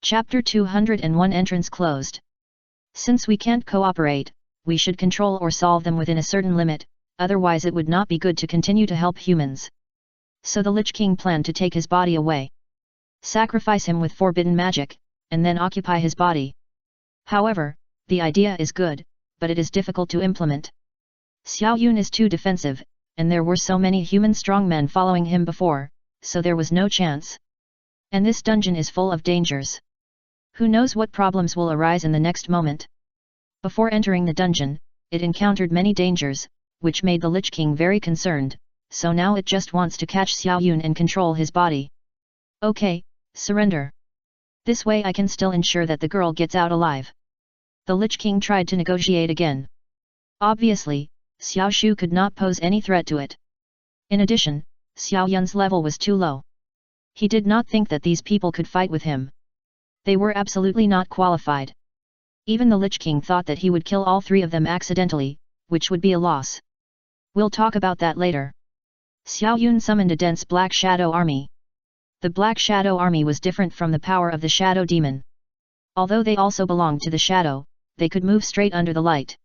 Chapter 201 Entrance closed. Since we can't cooperate, we should control or solve them within a certain limit, otherwise it would not be good to continue to help humans. So the Lich King planned to take his body away. Sacrifice him with forbidden magic, and then occupy his body. However, the idea is good, but it is difficult to implement. Xiao Yun is too defensive, and there were so many human strongmen following him before, so there was no chance. And this dungeon is full of dangers. Who knows what problems will arise in the next moment? Before entering the dungeon, it encountered many dangers, which made the Lich King very concerned, so now it just wants to catch Xiao Yun and control his body. Okay, surrender. This way I can still ensure that the girl gets out alive. The Lich King tried to negotiate again. Obviously, Xiao Shu could not pose any threat to it. In addition, Xiao Yun's level was too low. He did not think that these people could fight with him. They were absolutely not qualified. Even the Lich King thought that he would kill all three of them accidentally, which would be a loss. We'll talk about that later. Xiao Yun summoned a dense black shadow army. The black shadow army was different from the power of the shadow demon. Although they also belonged to the shadow, they could move straight under the light.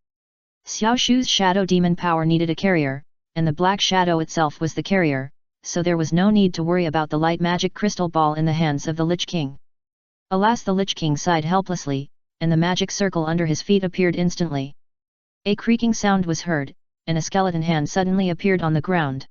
Xiao Shu's shadow demon power needed a carrier, and the black shadow itself was the carrier, so there was no need to worry about the light magic crystal ball in the hands of the Lich King. Alas, the Lich King sighed helplessly, and the magic circle under his feet appeared instantly. A creaking sound was heard, and a skeleton hand suddenly appeared on the ground.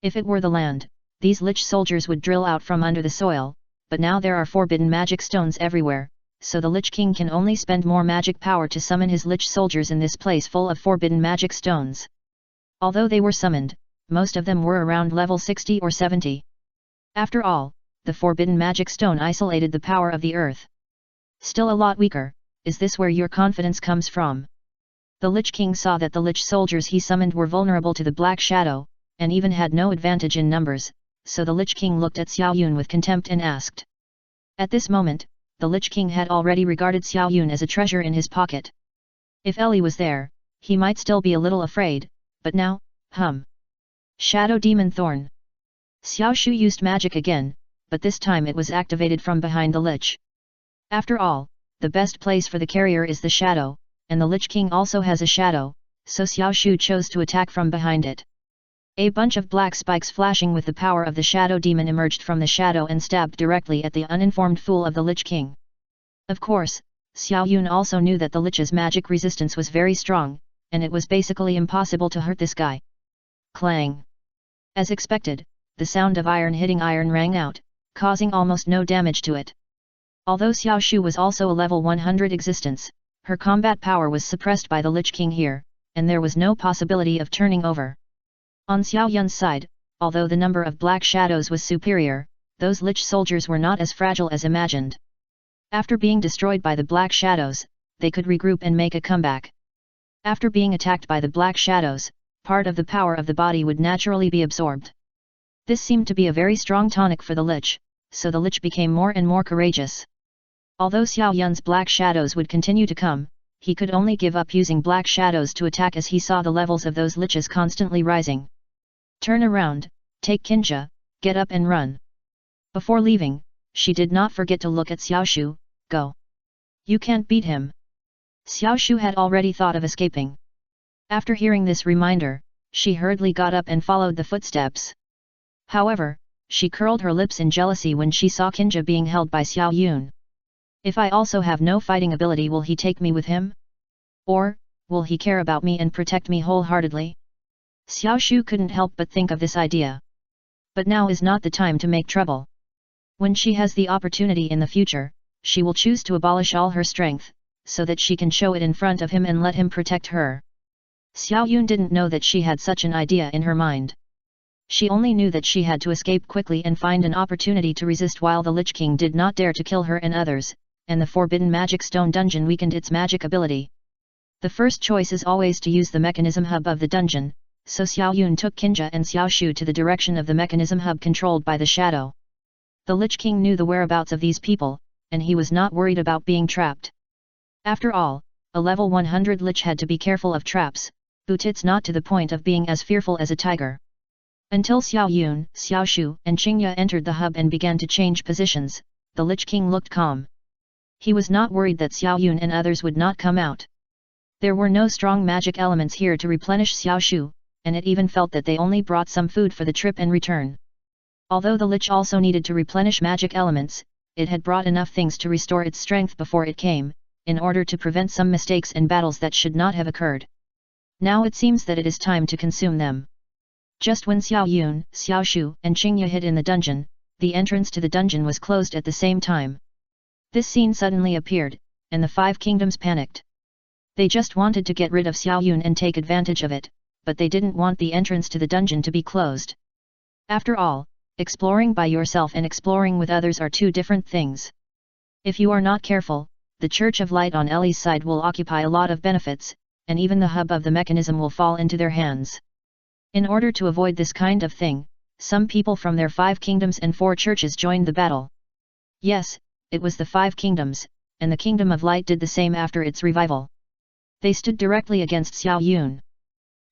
If it were the land, these Lich soldiers would drill out from under the soil, but now there are forbidden magic stones everywhere, so the Lich King can only spend more magic power to summon his Lich soldiers in this place full of forbidden magic stones. Although they were summoned, most of them were around level 60 or 70. After all, the forbidden magic stone isolated the power of the earth. Still a lot weaker. Is this where your confidence comes from? The Lich King saw that the Lich soldiers he summoned were vulnerable to the Black Shadow, and even had no advantage in numbers, so the Lich King looked at Xiao Yun with contempt and asked. At this moment, the Lich King had already regarded Xiao Yun as a treasure in his pocket. If Ellie was there, he might still be a little afraid, but now, Shadow Demon Thorn. Xiao Shu used magic again, but this time it was activated from behind the Lich. After all, the best place for the carrier is the shadow, and the Lich King also has a shadow, so Xiao Shu chose to attack from behind it. A bunch of black spikes flashing with the power of the shadow demon emerged from the shadow and stabbed directly at the uninformed fool of the Lich King. Of course, Xiao Yun also knew that the Lich's magic resistance was very strong, and it was basically impossible to hurt this guy. Clang! As expected, the sound of iron hitting iron rang out, causing almost no damage to it. Although Xiao Shu was also a level 100 existence, her combat power was suppressed by the Lich King here, and there was no possibility of turning over. On Xiao Yun's side, although the number of black shadows was superior, those Lich soldiers were not as fragile as imagined. After being destroyed by the black shadows, they could regroup and make a comeback. After being attacked by the black shadows, part of the power of the body would naturally be absorbed. This seemed to be a very strong tonic for the Lich, so the Lich became more and more courageous. Although Xiao Yun's black shadows would continue to come, he could only give up using black shadows to attack as he saw the levels of those Liches constantly rising. Turn around, take Kinja, get up and run. Before leaving, she did not forget to look at Xiao Shu. Go. You can't beat him. Xiao Shu had already thought of escaping. After hearing this reminder, she hurriedly got up and followed the footsteps. However, she curled her lips in jealousy when she saw Kinja being held by Xiao Yun. If I also have no fighting ability, will he take me with him? Or, will he care about me and protect me wholeheartedly? Xiao Shu couldn't help but think of this idea. But now is not the time to make trouble. When she has the opportunity in the future, she will choose to abolish all her strength, so that she can show it in front of him and let him protect her. Xiao Yun didn't know that she had such an idea in her mind. She only knew that she had to escape quickly and find an opportunity to resist while the Lich King did not dare to kill her and others, and the Forbidden Magic Stone dungeon weakened its magic ability. The first choice is always to use the mechanism hub of the dungeon, so Xiao Yun took Kinja and Xiao Shu to the direction of the mechanism hub controlled by the shadow. The Lich King knew the whereabouts of these people, and he was not worried about being trapped. After all, a level 100 Lich had to be careful of traps, but it's not to the point of being as fearful as a tiger. Until Xiao Yun, Xiao Shu and Qingya entered the hub and began to change positions, the Lich King looked calm. He was not worried that Xiao Yun and others would not come out. There were no strong magic elements here to replenish Xiao Shu, and it even felt that they only brought some food for the trip and return. Although the lich also needed to replenish magic elements, it had brought enough things to restore its strength before it came, in order to prevent some mistakes in battles that should not have occurred. Now it seems that it is time to consume them. Just when Xiao Yun, Xiao Shu, and Qingye hid in the dungeon, the entrance to the dungeon was closed at the same time. This scene suddenly appeared, and the 5 kingdoms panicked. They just wanted to get rid of Xiao Yun and take advantage of it, but they didn't want the entrance to the dungeon to be closed. After all, exploring by yourself and exploring with others are two different things. If you are not careful, the Church of Light on Ellie's side will occupy a lot of benefits, and even the hub of the mechanism will fall into their hands. In order to avoid this kind of thing, some people from their 5 kingdoms and 4 churches joined the battle. Yes, it was the 5 kingdoms, and the Kingdom of Light did the same after its revival. They stood directly against Xiao Yun.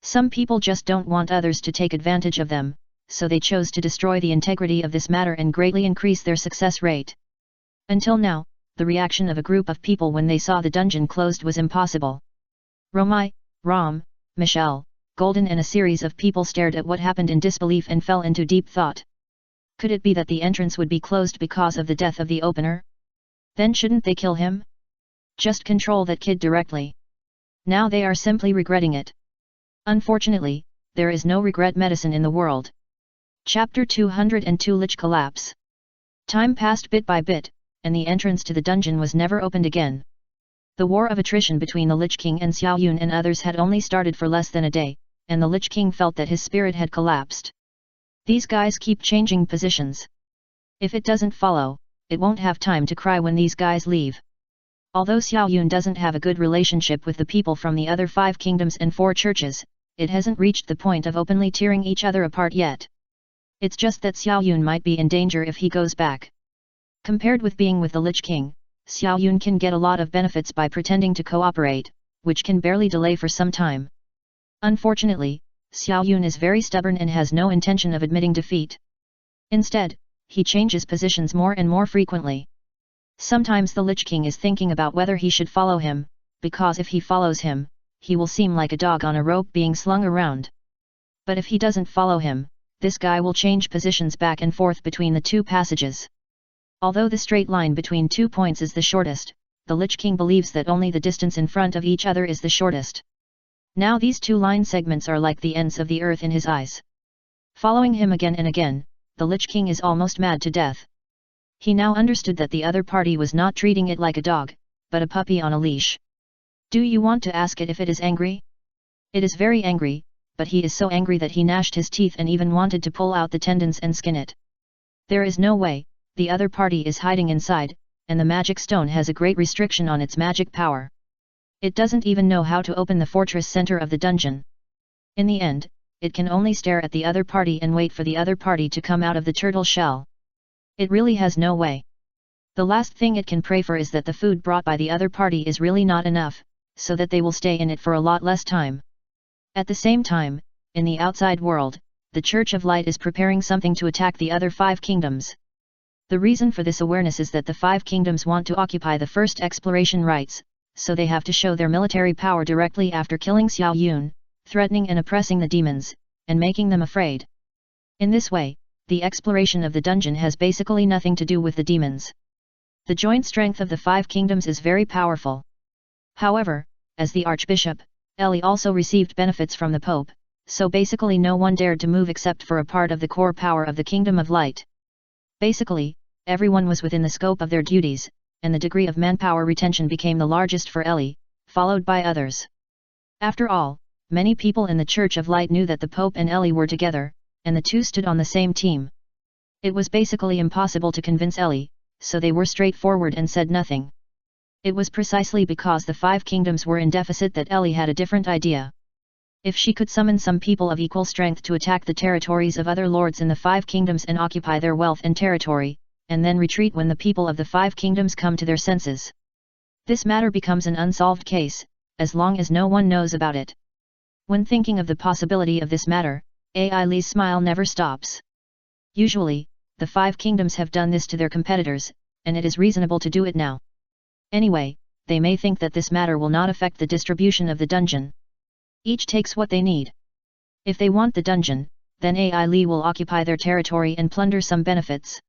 Some people just don't want others to take advantage of them, so they chose to destroy the integrity of this matter and greatly increase their success rate. Until now, the reaction of a group of people when they saw the dungeon closed was impossible. Romai, Ram, Michelle, Golden and a series of people stared at what happened in disbelief and fell into deep thought. Could it be that the entrance would be closed because of the death of the opener? Then shouldn't they kill him? Just control that kid directly. Now they are simply regretting it. Unfortunately, there is no regret medicine in the world. Chapter 202 Lich Collapse. Time passed bit by bit, and the entrance to the dungeon was never opened again. The war of attrition between the Lich King and Xiao Yun and others had only started for less than a day, and the Lich King felt that his spirit had collapsed. These guys keep changing positions. If it doesn't follow, it won't have time to cry when these guys leave. Although Xiao Yun doesn't have a good relationship with the people from the other 5 kingdoms and 4 churches, it hasn't reached the point of openly tearing each other apart yet. It's just that Xiao Yun might be in danger if he goes back. Compared with being with the Lich King, Xiao Yun can get a lot of benefits by pretending to cooperate, which can barely delay for some time. Unfortunately, Xiao Yun is very stubborn and has no intention of admitting defeat. Instead, he changes positions more and more frequently. Sometimes the Lich King is thinking about whether he should follow him, because if he follows him, he will seem like a dog on a rope being slung around. But if he doesn't follow him, this guy will change positions back and forth between the 2 passages. Although the straight line between 2 points is the shortest, the Lich King believes that only the distance in front of each other is the shortest. Now these 2 line segments are like the ends of the earth in his eyes. Following him again and again, the Lich King is almost mad to death. He now understood that the other party was not treating it like a dog, but a puppy on a leash. Do you want to ask it if it is angry? It is very angry, but he is so angry that he gnashed his teeth and even wanted to pull out the tendons and skin it. There is no way, the other party is hiding inside, and the magic stone has a great restriction on its magic power. It doesn't even know how to open the fortress center of the dungeon. In the end, it can only stare at the other party and wait for the other party to come out of the turtle shell. It really has no way. The last thing it can pray for is that the food brought by the other party is really not enough, so that they will stay in it for a lot less time. At the same time, in the outside world, the Church of Light is preparing something to attack the other 5 kingdoms. The reason for this awareness is that the 5 kingdoms want to occupy the first exploration rights, so they have to show their military power directly after killing Xiao Yun, threatening and oppressing the demons, and making them afraid. In this way, the exploration of the dungeon has basically nothing to do with the demons. The joint strength of the 5 kingdoms is very powerful. However, as the Archbishop, Ellie also received benefits from the Pope, so basically no one dared to move except for a part of the core power of the Kingdom of Light. Basically, everyone was within the scope of their duties, and the degree of manpower retention became the largest for Ellie, followed by others. After all, many people in the Church of Light knew that the Pope and Ellie were together, and the 2 stood on the same team. It was basically impossible to convince Ellie, so they were straightforward and said nothing. It was precisely because the 5 kingdoms were in deficit that Ellie had a different idea. If she could summon some people of equal strength to attack the territories of other lords in the 5 kingdoms and occupy their wealth and territory, and then retreat when the people of the 5 kingdoms come to their senses. This matter becomes an unsolved case, as long as no one knows about it. When thinking of the possibility of this matter, Ai Li's smile never stops. Usually, the 5 kingdoms have done this to their competitors, and it is reasonable to do it now. Anyway, they may think that this matter will not affect the distribution of the dungeon. Each takes what they need. If they want the dungeon, then Ai Li will occupy their territory and plunder some benefits.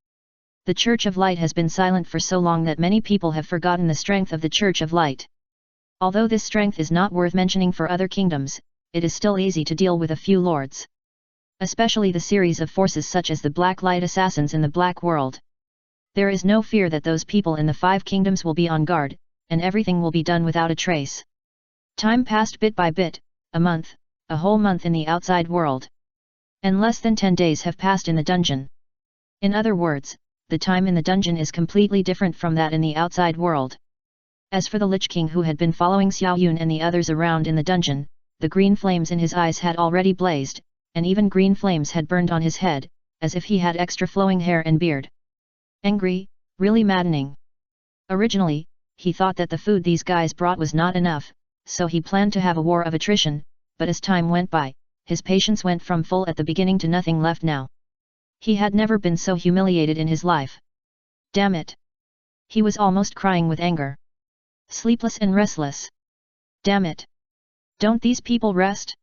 The Church of Light has been silent for so long that many people have forgotten the strength of the Church of Light. Although this strength is not worth mentioning for other kingdoms, it is still easy to deal with a few lords. Especially the series of forces such as the Black Light Assassins in the Black World. There is no fear that those people in the 5 kingdoms will be on guard, and everything will be done without a trace. Time passed bit by bit, a month, a whole month in the outside world. And less than 10 days have passed in the dungeon. In other words, the time in the dungeon is completely different from that in the outside world. As for the Lich King who had been following Xiao Yun and the others around in the dungeon, the green flames in his eyes had already blazed, and even green flames had burned on his head, as if he had extra flowing hair and beard. Angry, really maddening. Originally, he thought that the food these guys brought was not enough, so he planned to have a war of attrition, but as time went by, his patience went from full at the beginning to nothing left now. He had never been so humiliated in his life. Damn it! He was almost crying with anger. Sleepless and restless. Damn it! Don't these people rest?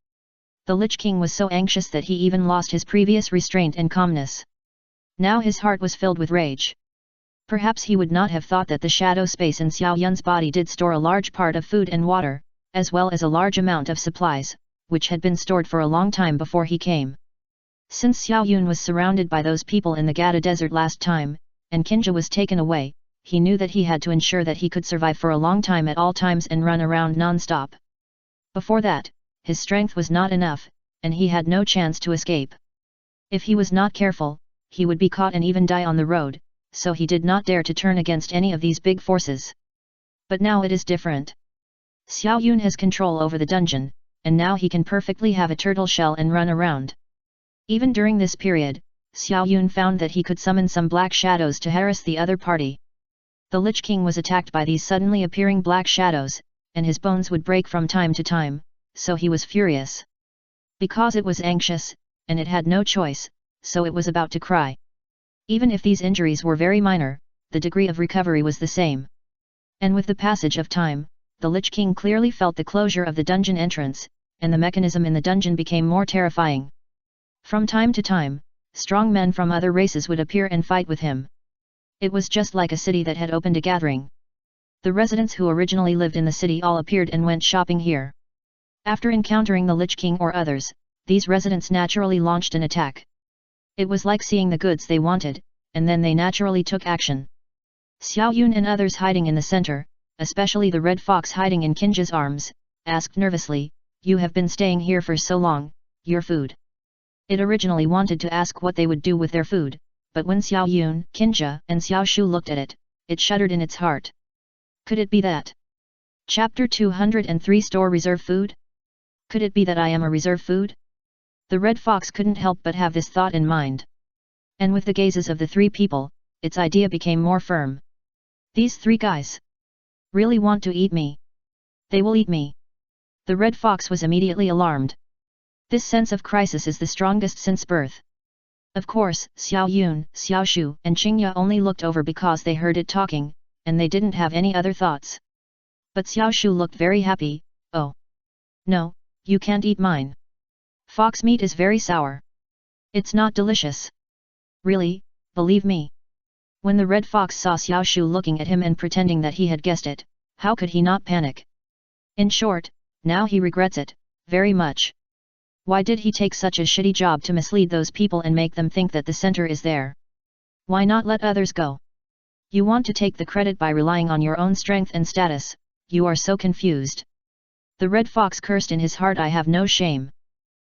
The Lich King was so anxious that he even lost his previous restraint and calmness. Now his heart was filled with rage. Perhaps he would not have thought that the shadow space in Xiao Yun's body did store a large part of food and water, as well as a large amount of supplies, which had been stored for a long time before he came. Since Xiao Yun was surrounded by those people in the Gada desert last time, and Kinja was taken away, he knew that he had to ensure that he could survive for a long time at all times and run around non-stop. Before that, his strength was not enough, and he had no chance to escape. If he was not careful, he would be caught and even die on the road, so he did not dare to turn against any of these big forces. But now it is different. Xiao Yun has control over the dungeon, and now he can perfectly have a turtle shell and run around. Even during this period, Xiao Yun found that he could summon some black shadows to harass the other party. The Lich King was attacked by these suddenly appearing black shadows, and his bones would break from time to time, so he was furious. Because it was anxious, and it had no choice, so it was about to cry. Even if these injuries were very minor, the degree of recovery was the same. And with the passage of time, the Lich King clearly felt the closure of the dungeon entrance, and the mechanism in the dungeon became more terrifying. From time to time, strong men from other races would appear and fight with him. It was just like a city that had opened a gathering. The residents who originally lived in the city all appeared and went shopping here. After encountering the Lich King or others, these residents naturally launched an attack. It was like seeing the goods they wanted, and then they naturally took action. Xiao Yun and others hiding in the center, especially the red fox hiding in Kinja's arms, asked nervously, "You have been staying here for so long, your food?" It originally wanted to ask what they would do with their food, but when Xiao Yun, Kinja, and Xiao Shu looked at it, it shuddered in its heart. Could it be that? Chapter 203 Store Reserve Food? Could it be that I am a reserve food? The red fox couldn't help but have this thought in mind. And with the gazes of the 3 people, its idea became more firm. These 3 guys really want to eat me. They will eat me. The red fox was immediately alarmed. This sense of crisis is the strongest since birth. Of course, Xiao Yun, Xiao Shu, and Qingya only looked over because they heard it talking, and they didn't have any other thoughts. But Xiao Shu looked very happy. "Oh. No, you can't eat mine. Fox meat is very sour. It's not delicious." "Really, believe me." When the red fox saw Xiao Shu looking at him and pretending that he had guessed it, how could he not panic? In short, now he regrets it, very much. Why did he take such a shitty job to mislead those people and make them think that the center is there? Why not let others go? You want to take the credit by relying on your own strength and status, you are so confused. The red fox cursed in his heart, "I have no shame.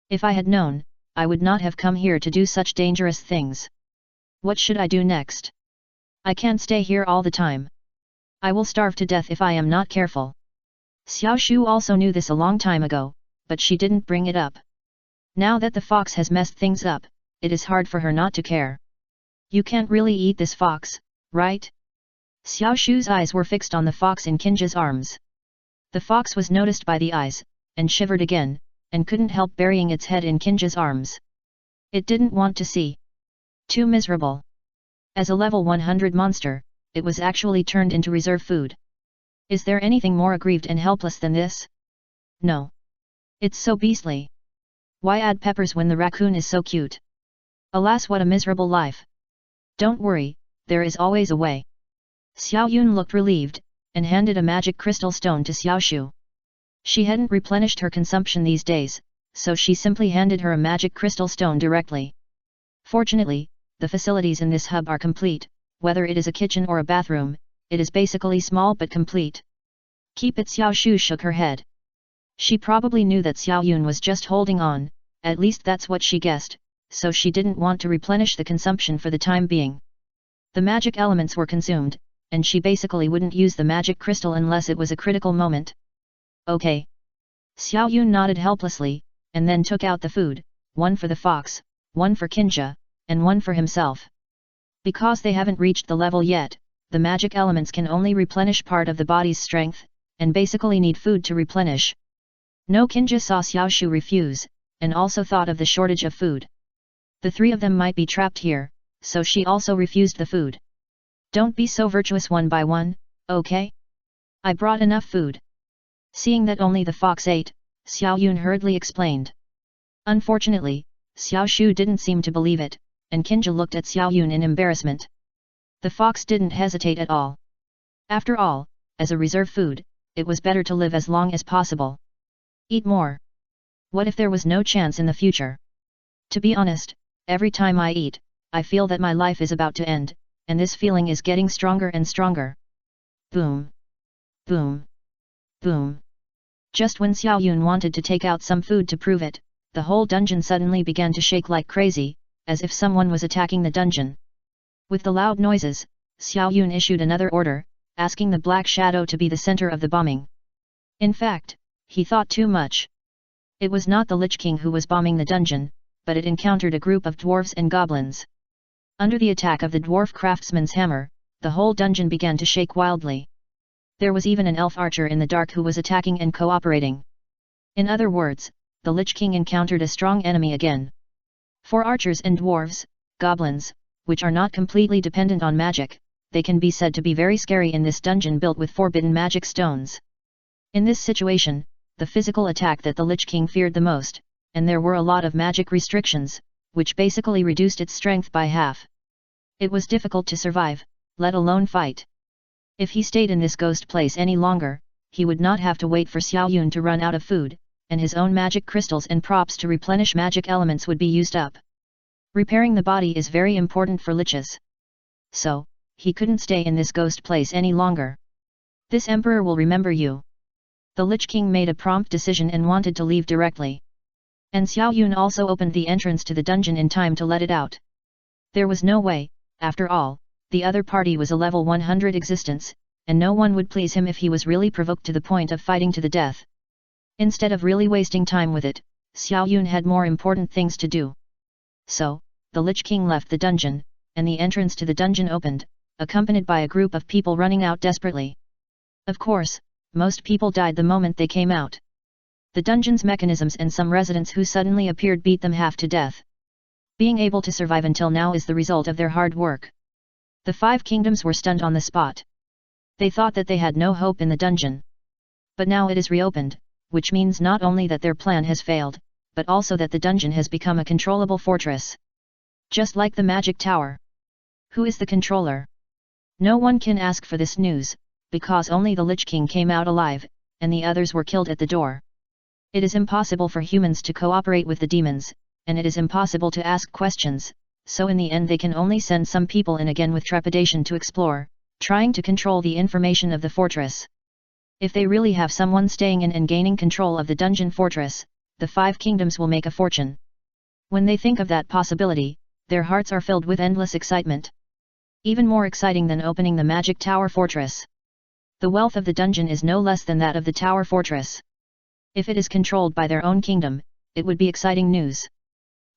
If I had known, I would not have come here to do such dangerous things. What should I do next? I can't stay here all the time. I will starve to death if I am not careful." Xiao Shu also knew this a long time ago, but she didn't bring it up. Now that the fox has messed things up, it is hard for her not to care. "You can't really eat this fox, right?" Xiao Shu's eyes were fixed on the fox in Kinja's arms. The fox was noticed by the eyes, and shivered again, and couldn't help burying its head in Kinja's arms. It didn't want to see. Too miserable. As a level 100 monster, it was actually turned into reserve food. Is there anything more aggrieved and helpless than this? No. It's so beastly. Why add peppers when the raccoon is so cute? Alas, what a miserable life. Don't worry, there is always a way. Xiao Yun looked relieved, and handed a magic crystal stone to Xiao Shu. She hadn't replenished her consumption these days, so she simply handed her a magic crystal stone directly. Fortunately, the facilities in this hub are complete, whether it is a kitchen or a bathroom, it is basically small but complete. Keep it. Xiao Shu shook her head. She probably knew that Xiao Yun was just holding on, at least that's what she guessed, so she didn't want to replenish the consumption for the time being. The magic elements were consumed, and she basically wouldn't use the magic crystal unless it was a critical moment. Okay. Xiao Yun nodded helplessly, and then took out the food, one for the fox, one for Kinja, and one for himself. Because they haven't reached the level yet, the magic elements can only replenish part of the body's strength, and basically need food to replenish. No, Kinja saw Xiao Shu refuse, and also thought of the shortage of food. The three of them might be trapped here, so she also refused the food. Don't be so virtuous one by one, okay? I brought enough food. Seeing that only the fox ate, Xiao Yun hurriedly explained. Unfortunately, Xiao Shu didn't seem to believe it, and Kinja looked at Xiao Yun in embarrassment. The fox didn't hesitate at all. After all, as a reserve food, it was better to live as long as possible. Eat more. What if there was no chance in the future? To be honest, every time I eat, I feel that my life is about to end, and this feeling is getting stronger and stronger. Boom. Boom. Boom. Just when Xiao Yun wanted to take out some food to prove it, the whole dungeon suddenly began to shake like crazy, as if someone was attacking the dungeon. With the loud noises, Xiao Yun issued another order, asking the Black Shadow to be the center of the bombing. In fact, he thought too much. It was not the Lich King who was bombing the dungeon, but it encountered a group of dwarves and goblins. Under the attack of the dwarf craftsman's hammer, the whole dungeon began to shake wildly. There was even an elf archer in the dark who was attacking and cooperating. In other words, the Lich King encountered a strong enemy again. For archers and dwarves, goblins, which are not completely dependent on magic, they can be said to be very scary in this dungeon built with forbidden magic stones. In this situation, the physical attack that the Lich King feared the most, and there were a lot of magic restrictions, which basically reduced its strength by half. It was difficult to survive, let alone fight. If he stayed in this ghost place any longer, he would not have to wait for Xiao Yun to run out of food, and his own magic crystals and props to replenish magic elements would be used up. Repairing the body is very important for liches. So, he couldn't stay in this ghost place any longer. This emperor will remember you. The Lich King made a prompt decision and wanted to leave directly. And Xiao Yun also opened the entrance to the dungeon in time to let it out. There was no way, after all, the other party was a level 100 existence, and no one would please him if he was really provoked to the point of fighting to the death. Instead of really wasting time with it, Xiao Yun had more important things to do. So, the Lich King left the dungeon, and the entrance to the dungeon opened, accompanied by a group of people running out desperately. Of course, most people died the moment they came out. The dungeon's mechanisms and some residents who suddenly appeared beat them half to death. Being able to survive until now is the result of their hard work. The 5 kingdoms were stunned on the spot. They thought that they had no hope in the dungeon. But now it is reopened, which means not only that their plan has failed, but also that the dungeon has become a controllable fortress. Just like the magic tower. Who is the controller? No one can ask for this news, because only the Lich King came out alive, and the others were killed at the door. It is impossible for humans to cooperate with the demons, and it is impossible to ask questions, so in the end they can only send some people in again with trepidation to explore, trying to control the information of the fortress. If they really have someone staying in and gaining control of the dungeon fortress, the 5 kingdoms will make a fortune. When they think of that possibility, their hearts are filled with endless excitement. Even more exciting than opening the magic tower fortress. The wealth of the dungeon is no less than that of the tower fortress. If it is controlled by their own kingdom, it would be exciting news.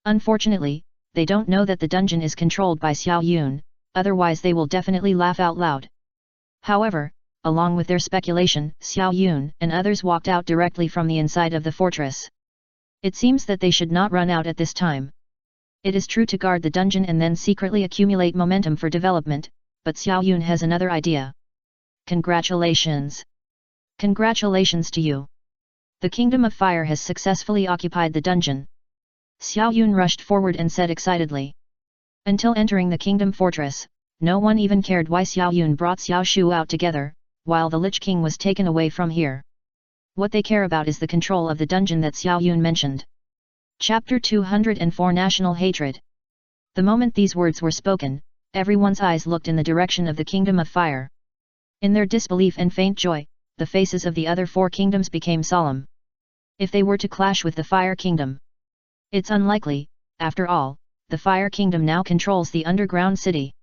Unfortunately, they don't know that the dungeon is controlled by Xiao Yun, otherwise they will definitely laugh out loud. However, along with their speculation, Xiao Yun and others walked out directly from the inside of the fortress. It seems that they should not run out at this time. It is true to guard the dungeon and then secretly accumulate momentum for development, but Xiao Yun has another idea. Congratulations! Congratulations to you. The Kingdom of Fire has successfully occupied the dungeon. Xiao Yun rushed forward and said excitedly. Until entering the Kingdom Fortress, no one even cared why Xiao Yun brought Xiao Shu out together, while the Lich King was taken away from here. What they care about is the control of the dungeon that Xiao Yun mentioned. Chapter 204 National Hatred. The moment these words were spoken, everyone's eyes looked in the direction of the Kingdom of Fire. In their disbelief and faint joy, the faces of the other four kingdoms became solemn. If they were to clash with the Fire Kingdom, it's unlikely. After all, the Fire Kingdom now controls the underground city.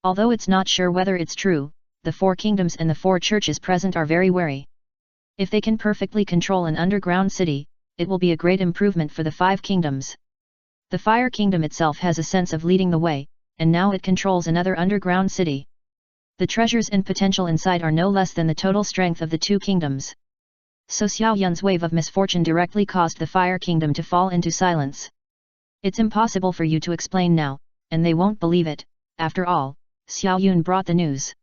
Although it's not sure whether it's true, the four kingdoms and the four churches present are very wary. If they can perfectly control an underground city, it will be a great improvement for the five kingdoms. The Fire Kingdom itself has a sense of leading the way, and now it controls another underground city. The treasures and potential inside are no less than the total strength of the two kingdoms. So Xiao Yun's wave of misfortune directly caused the Fire Kingdom to fall into silence. It's impossible for you to explain now, and they won't believe it. After all, Xiao Yun brought the news.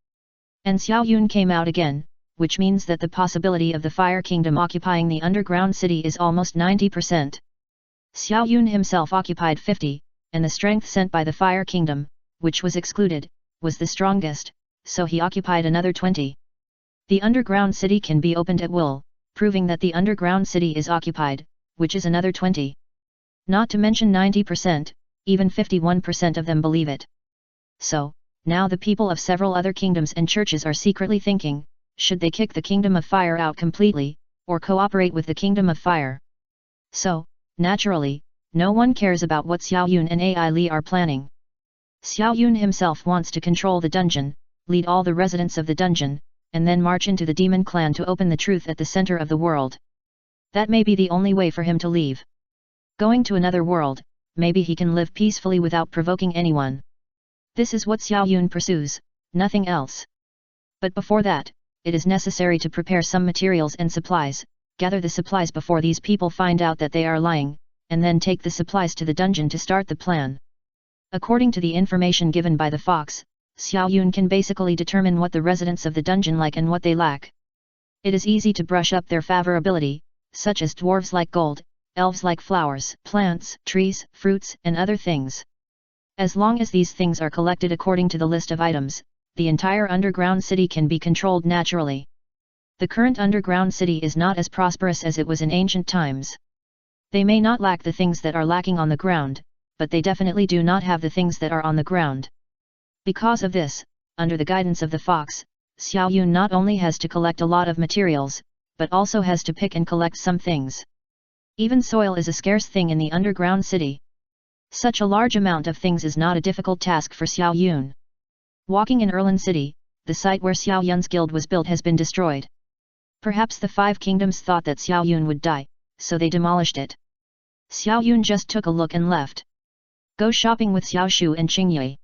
And Xiao Yun came out again, which means that the possibility of the Fire Kingdom occupying the underground city is almost 90%. Xiao Yun himself occupied 50, and the strength sent by the Fire Kingdom, which was excluded, was the strongest, so he occupied another 20. The underground city can be opened at will, proving that the underground city is occupied, which is another 20. Not to mention 90%, even 51% of them believe it. So, now the people of several other kingdoms and churches are secretly thinking, should they kick the Kingdom of Fire out completely, or cooperate with the Kingdom of Fire? So, naturally, no one cares about what Xiao Yun and Ai Li are planning. Xiao Yun himself wants to control the dungeon, lead all the residents of the dungeon, and then march into the demon clan to open the truth at the center of the world. That may be the only way for him to leave. Going to another world, maybe he can live peacefully without provoking anyone. This is what Xiao Yun pursues, nothing else. But before that, it is necessary to prepare some materials and supplies, gather the supplies before these people find out that they are lying, and then take the supplies to the dungeon to start the plan. According to the information given by the fox, Xiao Yun can basically determine what the residents of the dungeon like and what they lack. It is easy to brush up their favorability, such as dwarves like gold, elves like flowers, plants, trees, fruits, and other things. As long as these things are collected according to the list of items, the entire underground city can be controlled naturally. The current underground city is not as prosperous as it was in ancient times. They may not lack the things that are lacking on the ground, but they definitely do not have the things that are on the ground. Because of this, under the guidance of the fox, Xiao Yun not only has to collect a lot of materials, but also has to pick and collect some things. Even soil is a scarce thing in the underground city. Such a large amount of things is not a difficult task for Xiao Yun. Walking in Erlin City, the site where Xiao Yun's guild was built has been destroyed. Perhaps the five kingdoms thought that Xiao Yun would die, so they demolished it. Xiao Yun just took a look and left. Go shopping with Xiao Shu and Qingye.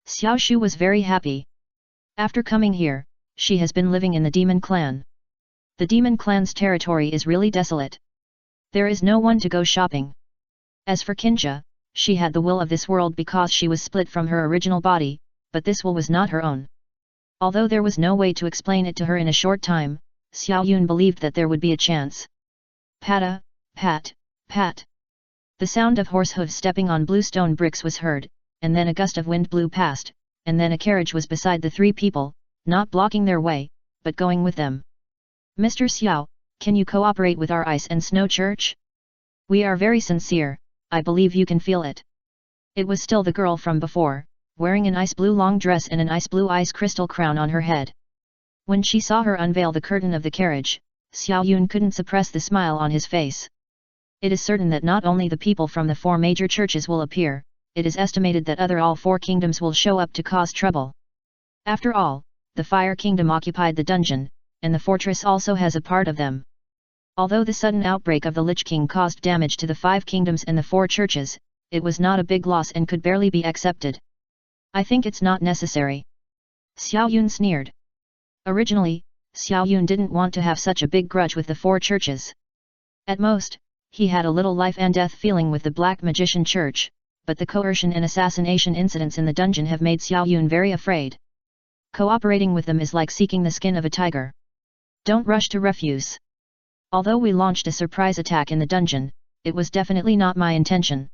Xiao Shu was very happy. After coming here, she has been living in the demon clan. The demon clan's territory is really desolate. There is no one to go shopping. As for Qingye, she had the will of this world because she was split from her original body, but this will was not her own. Although there was no way to explain it to her in a short time, Xiao Yun believed that there would be a chance. Patta, pat, pat. The sound of horse hooves stepping on blue stone bricks was heard, and then a gust of wind blew past, and then a carriage was beside the three people, not blocking their way, but going with them. Mr. Xiao, can you cooperate with our ice and snow church? We are very sincere, I believe you can feel it. It was still the girl from before, wearing an ice blue long dress and an ice blue ice crystal crown on her head. When she saw her unveil the curtain of the carriage, Xiao Yun couldn't suppress the smile on his face. It is certain that not only the people from the four major churches will appear, it is estimated that all four kingdoms will show up to cause trouble. After all, the Fire Kingdom occupied the dungeon, and the fortress also has a part of them. Although the sudden outbreak of the Lich King caused damage to the five kingdoms and the four churches, it was not a big loss and could barely be accepted. I think it's not necessary. Xiao Yun sneered. Originally, Xiao Yun didn't want to have such a big grudge with the four churches. At most, he had a little life and death feeling with the Black Magician Church, but the coercion and assassination incidents in the dungeon have made Xiao Yun very afraid. Cooperating with them is like seeking the skin of a tiger. Don't rush to refuse. Although we launched a surprise attack in the dungeon, it was definitely not my intention.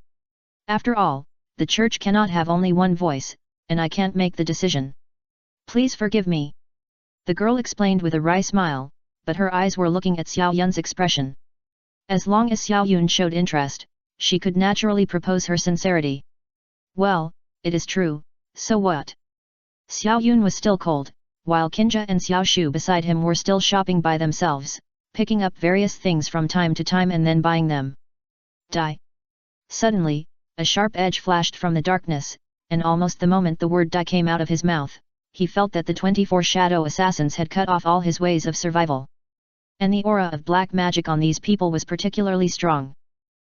After all, the church cannot have only one voice, and I can't make the decision. Please forgive me. The girl explained with a wry smile, but her eyes were looking at Xiao Yun's expression. As long as Xiao Yun showed interest, she could naturally propose her sincerity. Well, it is true, so what? Xiao Yun was still cold, while Qinja and Xiao Shu beside him were still shopping by themselves, picking up various things from time to time and then buying them. Die. Suddenly, a sharp edge flashed from the darkness, and almost the moment the word die came out of his mouth, he felt that the 24 shadow assassins had cut off all his ways of survival. And the aura of black magic on these people was particularly strong.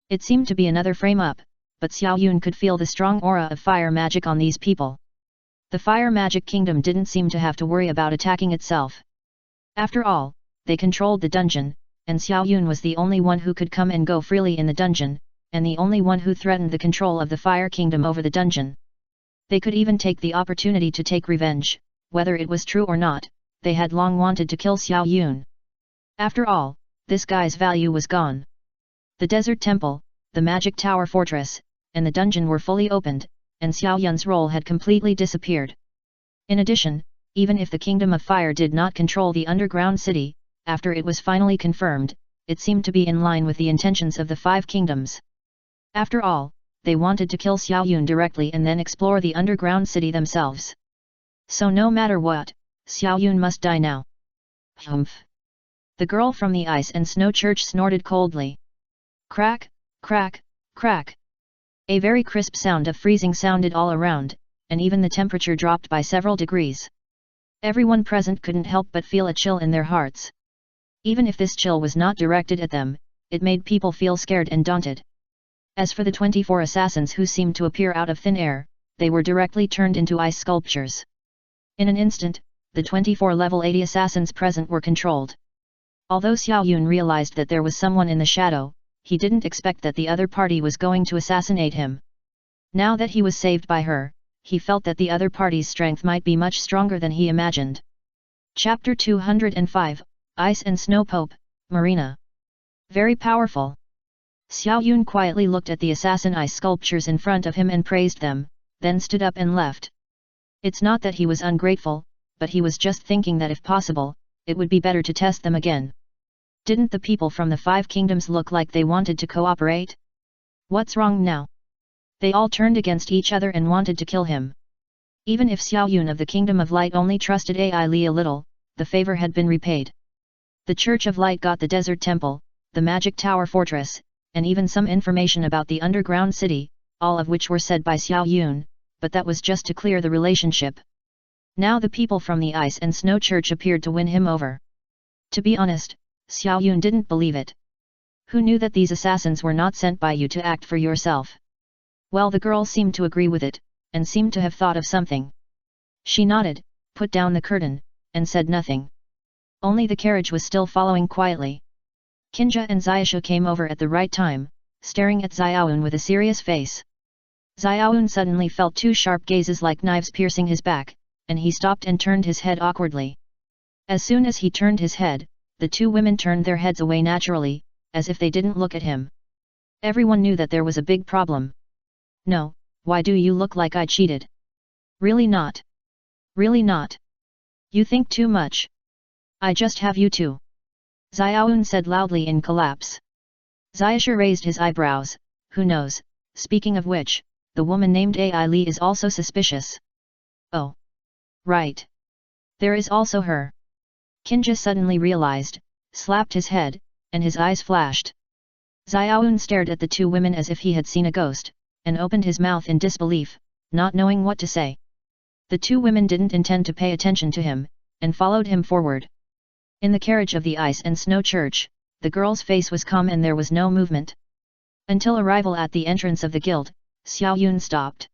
It seemed to be another frame-up, but Xiao Yun could feel the strong aura of fire magic on these people. The fire magic kingdom didn't seem to have to worry about attacking itself. After all, they controlled the dungeon, and Xiao Yun was the only one who could come and go freely in the dungeon, and the only one who threatened the control of the fire kingdom over the dungeon. They could even take the opportunity to take revenge, whether it was true or not, they had long wanted to kill Xiao Yun. After all, this guy's value was gone. The desert temple, the magic tower fortress, and the dungeon were fully opened, and Xiao Yun's role had completely disappeared. In addition, even if the Kingdom of Fire did not control the underground city, after it was finally confirmed, it seemed to be in line with the intentions of the 5 kingdoms. After all, they wanted to kill Xiao Yun directly and then explore the underground city themselves. So no matter what, Xiao Yun must die now. Humph. The girl from the ice and snow church snorted coldly. Crack, crack, crack. A very crisp sound of freezing sounded all around, and even the temperature dropped by several degrees. Everyone present couldn't help but feel a chill in their hearts. Even if this chill was not directed at them, it made people feel scared and daunted. As for the 24 assassins who seemed to appear out of thin air, they were directly turned into ice sculptures. In an instant, the 24 level 80 assassins present were controlled. Although Xiao Yun realized that there was someone in the shadow, he didn't expect that the other party was going to assassinate him. Now that he was saved by her, he felt that the other party's strength might be much stronger than he imagined. Chapter 205, Ice and Snow Pope, Marina. Very powerful. Xiao Yun quietly looked at the assassin ice sculptures in front of him and praised them, then stood up and left. It's not that he was ungrateful, but he was just thinking that if possible, it would be better to test them again. Didn't the people from the 5 kingdoms look like they wanted to cooperate? What's wrong now? They all turned against each other and wanted to kill him. Even if Xiao Yun of the Kingdom of Light only trusted Ai Li a little, the favor had been repaid. The Church of Light got the desert temple, the magic tower fortress, and even some information about the underground city, all of which were said by Xiao Yun, but that was just to clear the relationship. Now the people from the Ice and Snow Church appeared to win him over. To be honest, Xiao Yun didn't believe it. Who knew that these assassins were not sent by you to act for yourself? Well, the girl seemed to agree with it, and seemed to have thought of something. She nodded, put down the curtain, and said nothing. Only the carriage was still following quietly. Qinja and Xiaoshu came over at the right time, staring at Xiaoyun with a serious face. Xiaoyun suddenly felt 2 sharp gazes like knives piercing his back, and he stopped and turned his head awkwardly. As soon as he turned his head, the 2 women turned their heads away naturally, as if they didn't look at him. Everyone knew that there was a big problem. No, why do you look like I cheated? Really not. Really not. You think too much. I just have you two. Xiaoyun said loudly in collapse. Xiaoshu raised his eyebrows. Who knows, speaking of which, the woman named Ai Li is also suspicious. Oh. Right. There is also her. Qinja suddenly realized, slapped his head, and his eyes flashed. Xiaoyun stared at the 2 women as if he had seen a ghost, and opened his mouth in disbelief, not knowing what to say. The 2 women didn't intend to pay attention to him, and followed him forward. In the carriage of the Ice and Snow Church, the girl's face was calm and there was no movement. Until arrival at the entrance of the guild, Xiao Yun stopped.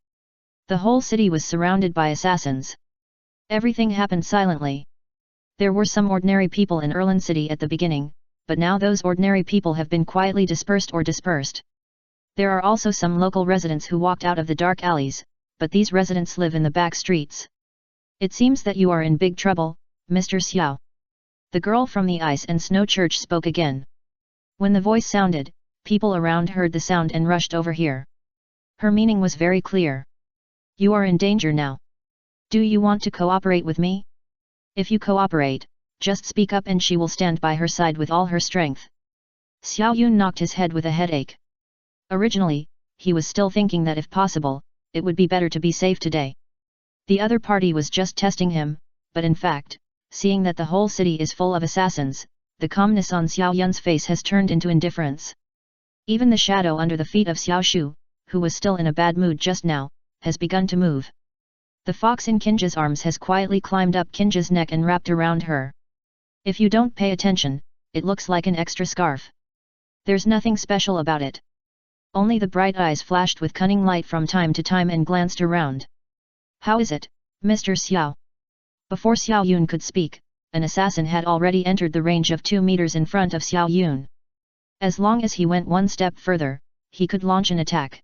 The whole city was surrounded by assassins. Everything happened silently. There were some ordinary people in Erlin City at the beginning, but now those ordinary people have been quietly dispersed. There are also some local residents who walked out of the dark alleys, but these residents live in the back streets. It seems that you are in big trouble, Mr. Xiao. The girl from the Ice and Snow Church spoke again. When the voice sounded, people around heard the sound and rushed over here. Her meaning was very clear. You are in danger now. Do you want to cooperate with me? If you cooperate, just speak up and she will stand by her side with all her strength. Xiao Yun knocked his head with a headache. Originally, he was still thinking that if possible, it would be better to be safe today. The other party was just testing him, but in fact, seeing that the whole city is full of assassins, the calmness on Xiao Yun's face has turned into indifference. Even the shadow under the feet of Xiao Shu, who was still in a bad mood just now, has begun to move. The fox in Kinja's arms has quietly climbed up Kinja's neck and wrapped around her. If you don't pay attention, it looks like an extra scarf. There's nothing special about it. Only the bright eyes flashed with cunning light from time to time and glanced around. How is it, Mr. Xiao? Before Xiao Yun could speak, an assassin had already entered the range of 2 meters in front of Xiao Yun. As long as he went one step further, he could launch an attack.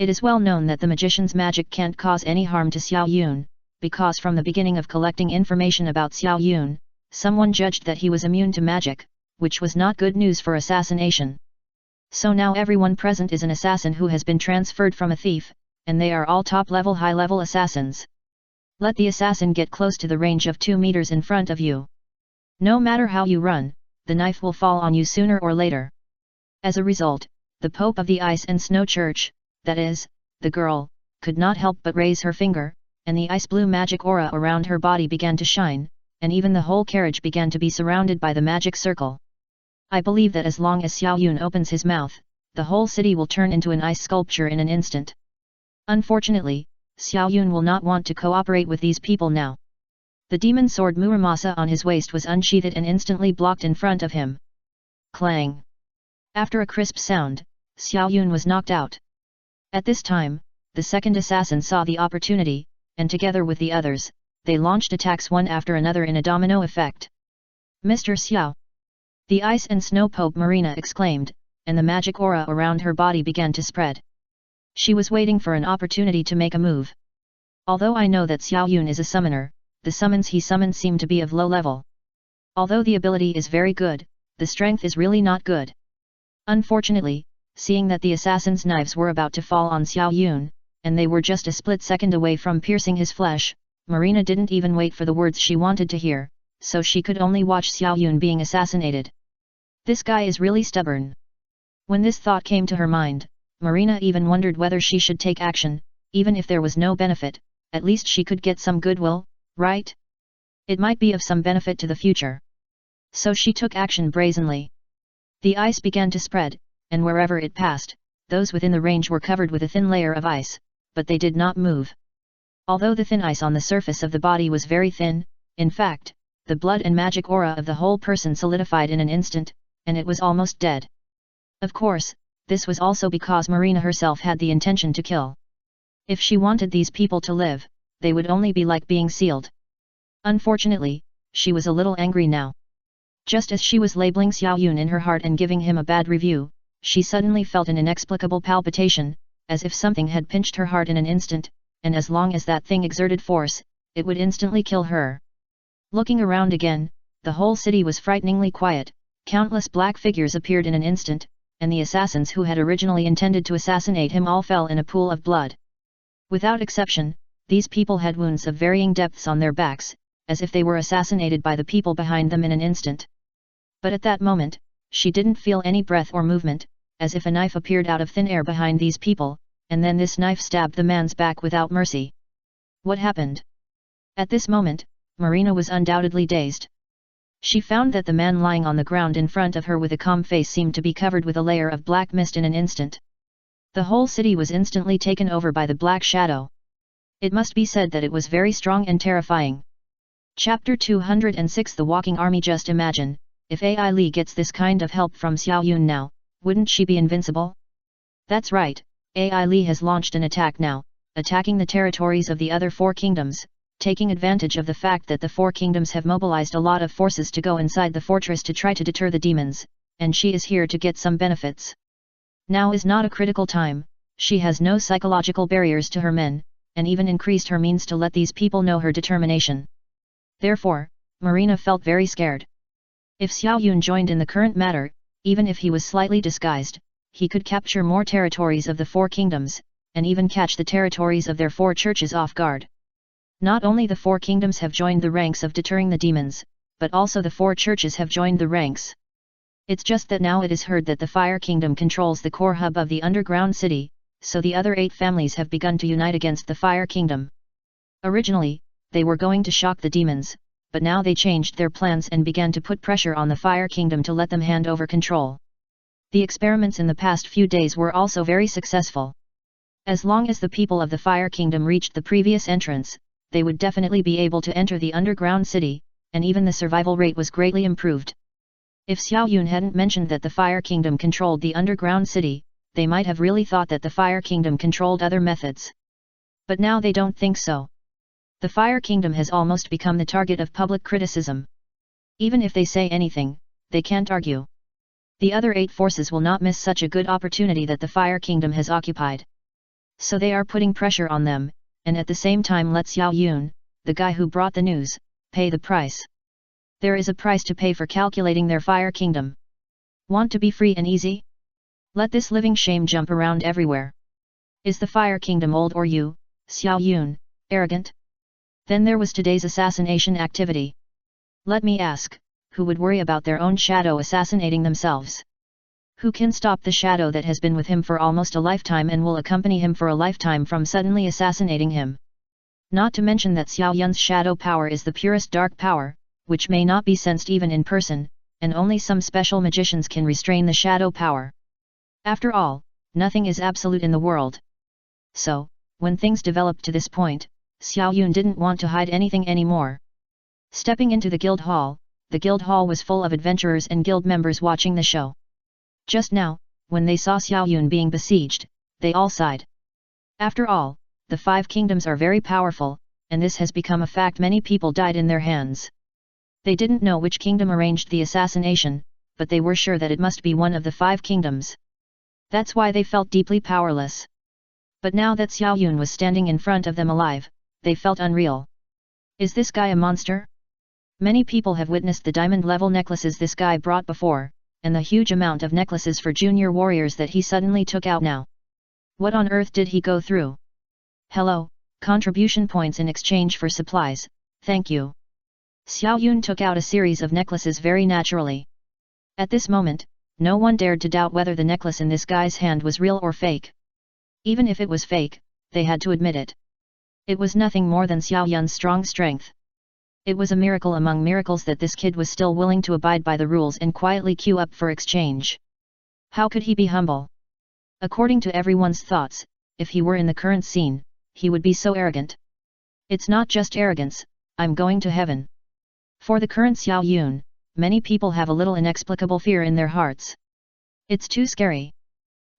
It is well known that the magician's magic can't cause any harm to Xiao Yun, because from the beginning of collecting information about Xiao Yun, someone judged that he was immune to magic, which was not good news for assassination. So now everyone present is an assassin who has been transferred from a thief, and they are all top-level high-level assassins. Let the assassin get close to the range of 2 meters in front of you. No matter how you run, the knife will fall on you sooner or later. As a result, the Pope of the Ice and Snow Church, that is, the girl, could not help but raise her finger, and the ice-blue magic aura around her body began to shine, and even the whole carriage began to be surrounded by the magic circle. I believe that as long as Xiao Yun opens his mouth, the whole city will turn into an ice sculpture in an instant. Unfortunately, Xiao Yun will not want to cooperate with these people now. The demon sword Muramasa on his waist was unsheathed and instantly blocked in front of him. Clang! After a crisp sound, Xiao Yun was knocked out. At this time, the second assassin saw the opportunity, and together with the others, they launched attacks one after another in a domino effect. Mr. Xiao! The Ice and Snow Pope Marina exclaimed, and the magic aura around her body began to spread. She was waiting for an opportunity to make a move. Although I know that Xiao Yun is a summoner, the summons he summoned seem to be of low level. Although the ability is very good, the strength is really not good. Unfortunately, seeing that the assassin's knives were about to fall on Xiao Yun, and they were just a split second away from piercing his flesh, Marina didn't even wait for the words she wanted to hear, so she could only watch Xiao Yun being assassinated. This guy is really stubborn. When this thought came to her mind, Marina even wondered whether she should take action, even if there was no benefit, at least she could get some goodwill, right? It might be of some benefit to the future. So she took action brazenly. The ice began to spread, and wherever it passed, those within the range were covered with a thin layer of ice, but they did not move. Although the thin ice on the surface of the body was very thin, in fact, the blood and magic aura of the whole person solidified in an instant, and it was almost dead. Of course, this was also because Marina herself had the intention to kill. If she wanted these people to live, they would only be like being sealed. Unfortunately, she was a little angry now. Just as she was labeling Xiao Yun in her heart and giving him a bad review, she suddenly felt an inexplicable palpitation, as if something had pinched her heart in an instant, and as long as that thing exerted force, it would instantly kill her. Looking around again, the whole city was frighteningly quiet, countless black figures appeared in an instant, and the assassins who had originally intended to assassinate him all fell in a pool of blood. Without exception, these people had wounds of varying depths on their backs, as if they were assassinated by the people behind them in an instant. But at that moment, she didn't feel any breath or movement, as if a knife appeared out of thin air behind these people, and then this knife stabbed the man's back without mercy. What happened? At this moment, Marina was undoubtedly dazed. She found that the man lying on the ground in front of her with a calm face seemed to be covered with a layer of black mist in an instant. The whole city was instantly taken over by the black shadow. It must be said that it was very strong and terrifying. Chapter 206 The Walking Army. Just imagine, if AI Li gets this kind of help from Xiao Yun now, wouldn't she be invincible? That's right, AI Li has launched an attack now, attacking the territories of the other 4 kingdoms, taking advantage of the fact that the 4 kingdoms have mobilized a lot of forces to go inside the fortress to try to deter the demons, and she is here to get some benefits. Now is not a critical time, she has no psychological barriers to her men, and even increased her means to let these people know her determination. Therefore, Marina felt very scared. If Xiao Yun joined in the current matter, even if he was slightly disguised, he could capture more territories of the 4 kingdoms, and even catch the territories of their 4 churches off guard. Not only the 4 kingdoms have joined the ranks of deterring the demons, but also the 4 churches have joined the ranks. It's just that now it is heard that the Fire Kingdom controls the core hub of the underground city, so the other 8 families have begun to unite against the Fire Kingdom. Originally, they were going to shock the demons, but now they changed their plans and began to put pressure on the Fire Kingdom to let them hand over control. The experiments in the past few days were also very successful. As long as the people of the Fire Kingdom reached the previous entrance, they would definitely be able to enter the underground city, and even the survival rate was greatly improved. If Xiao Yun hadn't mentioned that the Fire Kingdom controlled the underground city, they might have really thought that the Fire Kingdom controlled other methods. But now they don't think so. The Fire Kingdom has almost become the target of public criticism. Even if they say anything, they can't argue. The other 8 forces will not miss such a good opportunity that the Fire Kingdom has occupied. So they are putting pressure on them, and at the same time let Xiao Yun, the guy who brought the news, pay the price. There is a price to pay for calculating their Fire Kingdom. Want to be free and easy? Let this living shame jump around everywhere. Is the Fire Kingdom old or you, Xiao Yun, arrogant? Then there was today's assassination activity. Let me ask, who would worry about their own shadow assassinating themselves? Who can stop the shadow that has been with him for almost a lifetime and will accompany him for a lifetime from suddenly assassinating him? Not to mention that Xiao Yun's shadow power is the purest dark power, which may not be sensed even in person, and only some special magicians can restrain the shadow power. After all, nothing is absolute in the world. So, when things developed to this point, Xiao Yun didn't want to hide anything anymore. Stepping into the guild hall was full of adventurers and guild members watching the show. Just now, when they saw Xiao Yun being besieged, they all sighed. After all, the 5 kingdoms are very powerful, and this has become a fact. Many people died in their hands. They didn't know which kingdom arranged the assassination, but they were sure that it must be one of the 5 kingdoms. That's why they felt deeply powerless. But now that Xiao Yun was standing in front of them alive, they felt unreal. Is this guy a monster? Many people have witnessed the diamond-level necklaces this guy brought before, and the huge amount of necklaces for junior warriors that he suddenly took out now. What on earth did he go through? Hello, contribution points in exchange for supplies, thank you. Xiao Yun took out a series of necklaces very naturally. At this moment, no one dared to doubt whether the necklace in this guy's hand was real or fake. Even if it was fake, they had to admit it. It was nothing more than Xiao Yun's strong strength. It was a miracle among miracles that this kid was still willing to abide by the rules and quietly queue up for exchange. How could he be humble? According to everyone's thoughts, if he were in the current scene, he would be so arrogant. It's not just arrogance, I'm going to heaven. For the current Xiao Yun, many people have a little inexplicable fear in their hearts. It's too scary.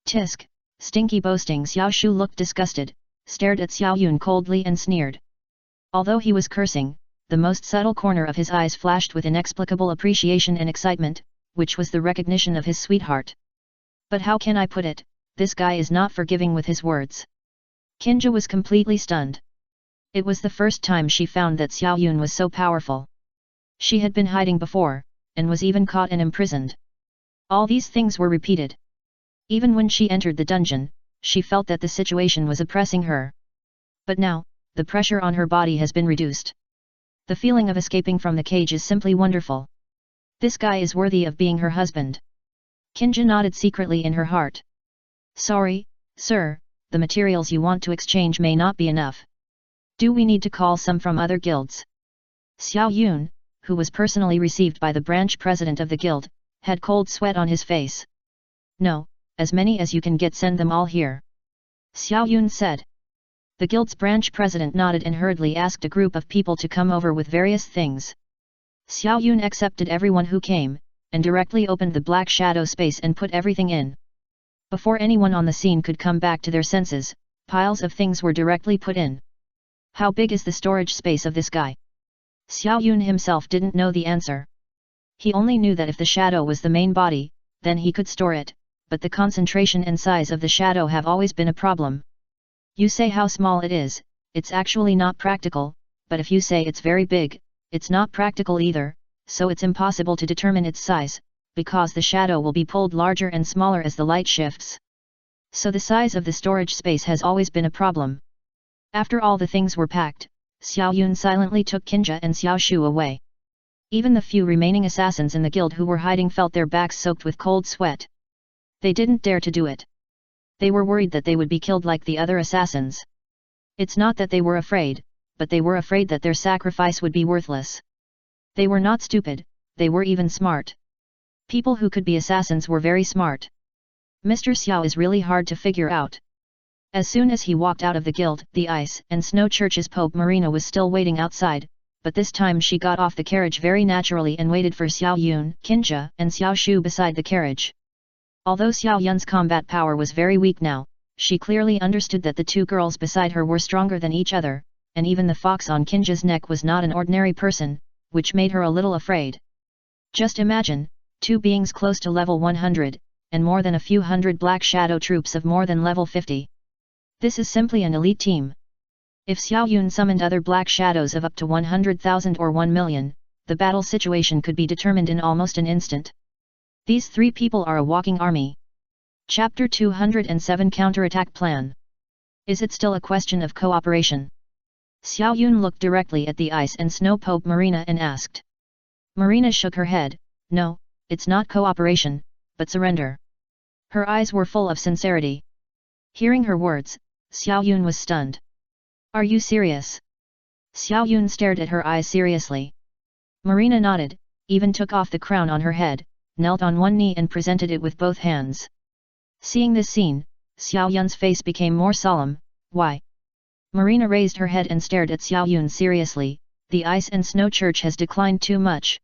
Tisk, stinky boasting. Xiao Shu looked disgusted, stared at Xiao Yun coldly and sneered. Although he was cursing, the most subtle corner of his eyes flashed with inexplicable appreciation and excitement, which was the recognition of his sweetheart. But how can I put it, this guy is not forgiving with his words. Kinja was completely stunned. It was the first time she found that Xiao Yun was so powerful. She had been hiding before, and was even caught and imprisoned. All these things were repeated. Even when she entered the dungeon, she felt that the situation was oppressing her. But now, the pressure on her body has been reduced. The feeling of escaping from the cage is simply wonderful. This guy is worthy of being her husband. Kinja nodded secretly in her heart. Sorry, sir, the materials you want to exchange may not be enough. Do we need to call some from other guilds? Xiao Yun, who was personally received by the branch president of the guild, had cold sweat on his face. No, as many as you can get, send them all here. Xiao Yun said. The guild's branch president nodded and hurriedly asked a group of people to come over with various things. Xiao Yun accepted everyone who came, and directly opened the black shadow space and put everything in. Before anyone on the scene could come back to their senses, piles of things were directly put in. How big is the storage space of this guy? Xiao Yun himself didn't know the answer. He only knew that if the shadow was the main body, then he could store it, but the concentration and size of the shadow have always been a problem. You say how small it is, it's actually not practical, but if you say it's very big, it's not practical either, so it's impossible to determine its size, because the shadow will be pulled larger and smaller as the light shifts. So the size of the storage space has always been a problem. After all the things were packed, Xiao Yun silently took Qinja and Xiao Shu away. Even the few remaining assassins in the guild who were hiding felt their backs soaked with cold sweat. They didn't dare to do it. They were worried that they would be killed like the other assassins. It's not that they were afraid, but they were afraid that their sacrifice would be worthless. They were not stupid, they were even smart. People who could be assassins were very smart. Mr. Xiao is really hard to figure out. As soon as he walked out of the guild, the Ice and Snow Church's Pope Marina was still waiting outside, but this time she got off the carriage very naturally and waited for Xiao Yun, Qinja, and Xiao Shu beside the carriage. Although Xiao Yun's combat power was very weak now, she clearly understood that the two girls beside her were stronger than each other, and even the fox on Qinja's neck was not an ordinary person, which made her a little afraid. Just imagine, two beings close to level 100, and more than a few hundred black shadow troops of more than level 50. This is simply an elite team. If Xiao Yun summoned other black shadows of up to 100,000 or 1 million, the battle situation could be determined in almost an instant. These three people are a walking army. Chapter 207 Counterattack Plan. Is it still a question of cooperation? Xiao Yun looked directly at the Ice and Snow Pope Marina and asked. Marina shook her head. No, it's not cooperation, but surrender. Her eyes were full of sincerity. Hearing her words, Xiao Yun was stunned. Are you serious? Xiao Yun stared at her eyes seriously. Marina nodded, even took off the crown on her head, knelt on one knee and presented it with both hands. Seeing this scene, Xiao Yun's face became more solemn. Why? Marina raised her head and stared at Xiao Yun seriously. The Ice and Snow Church has declined too much.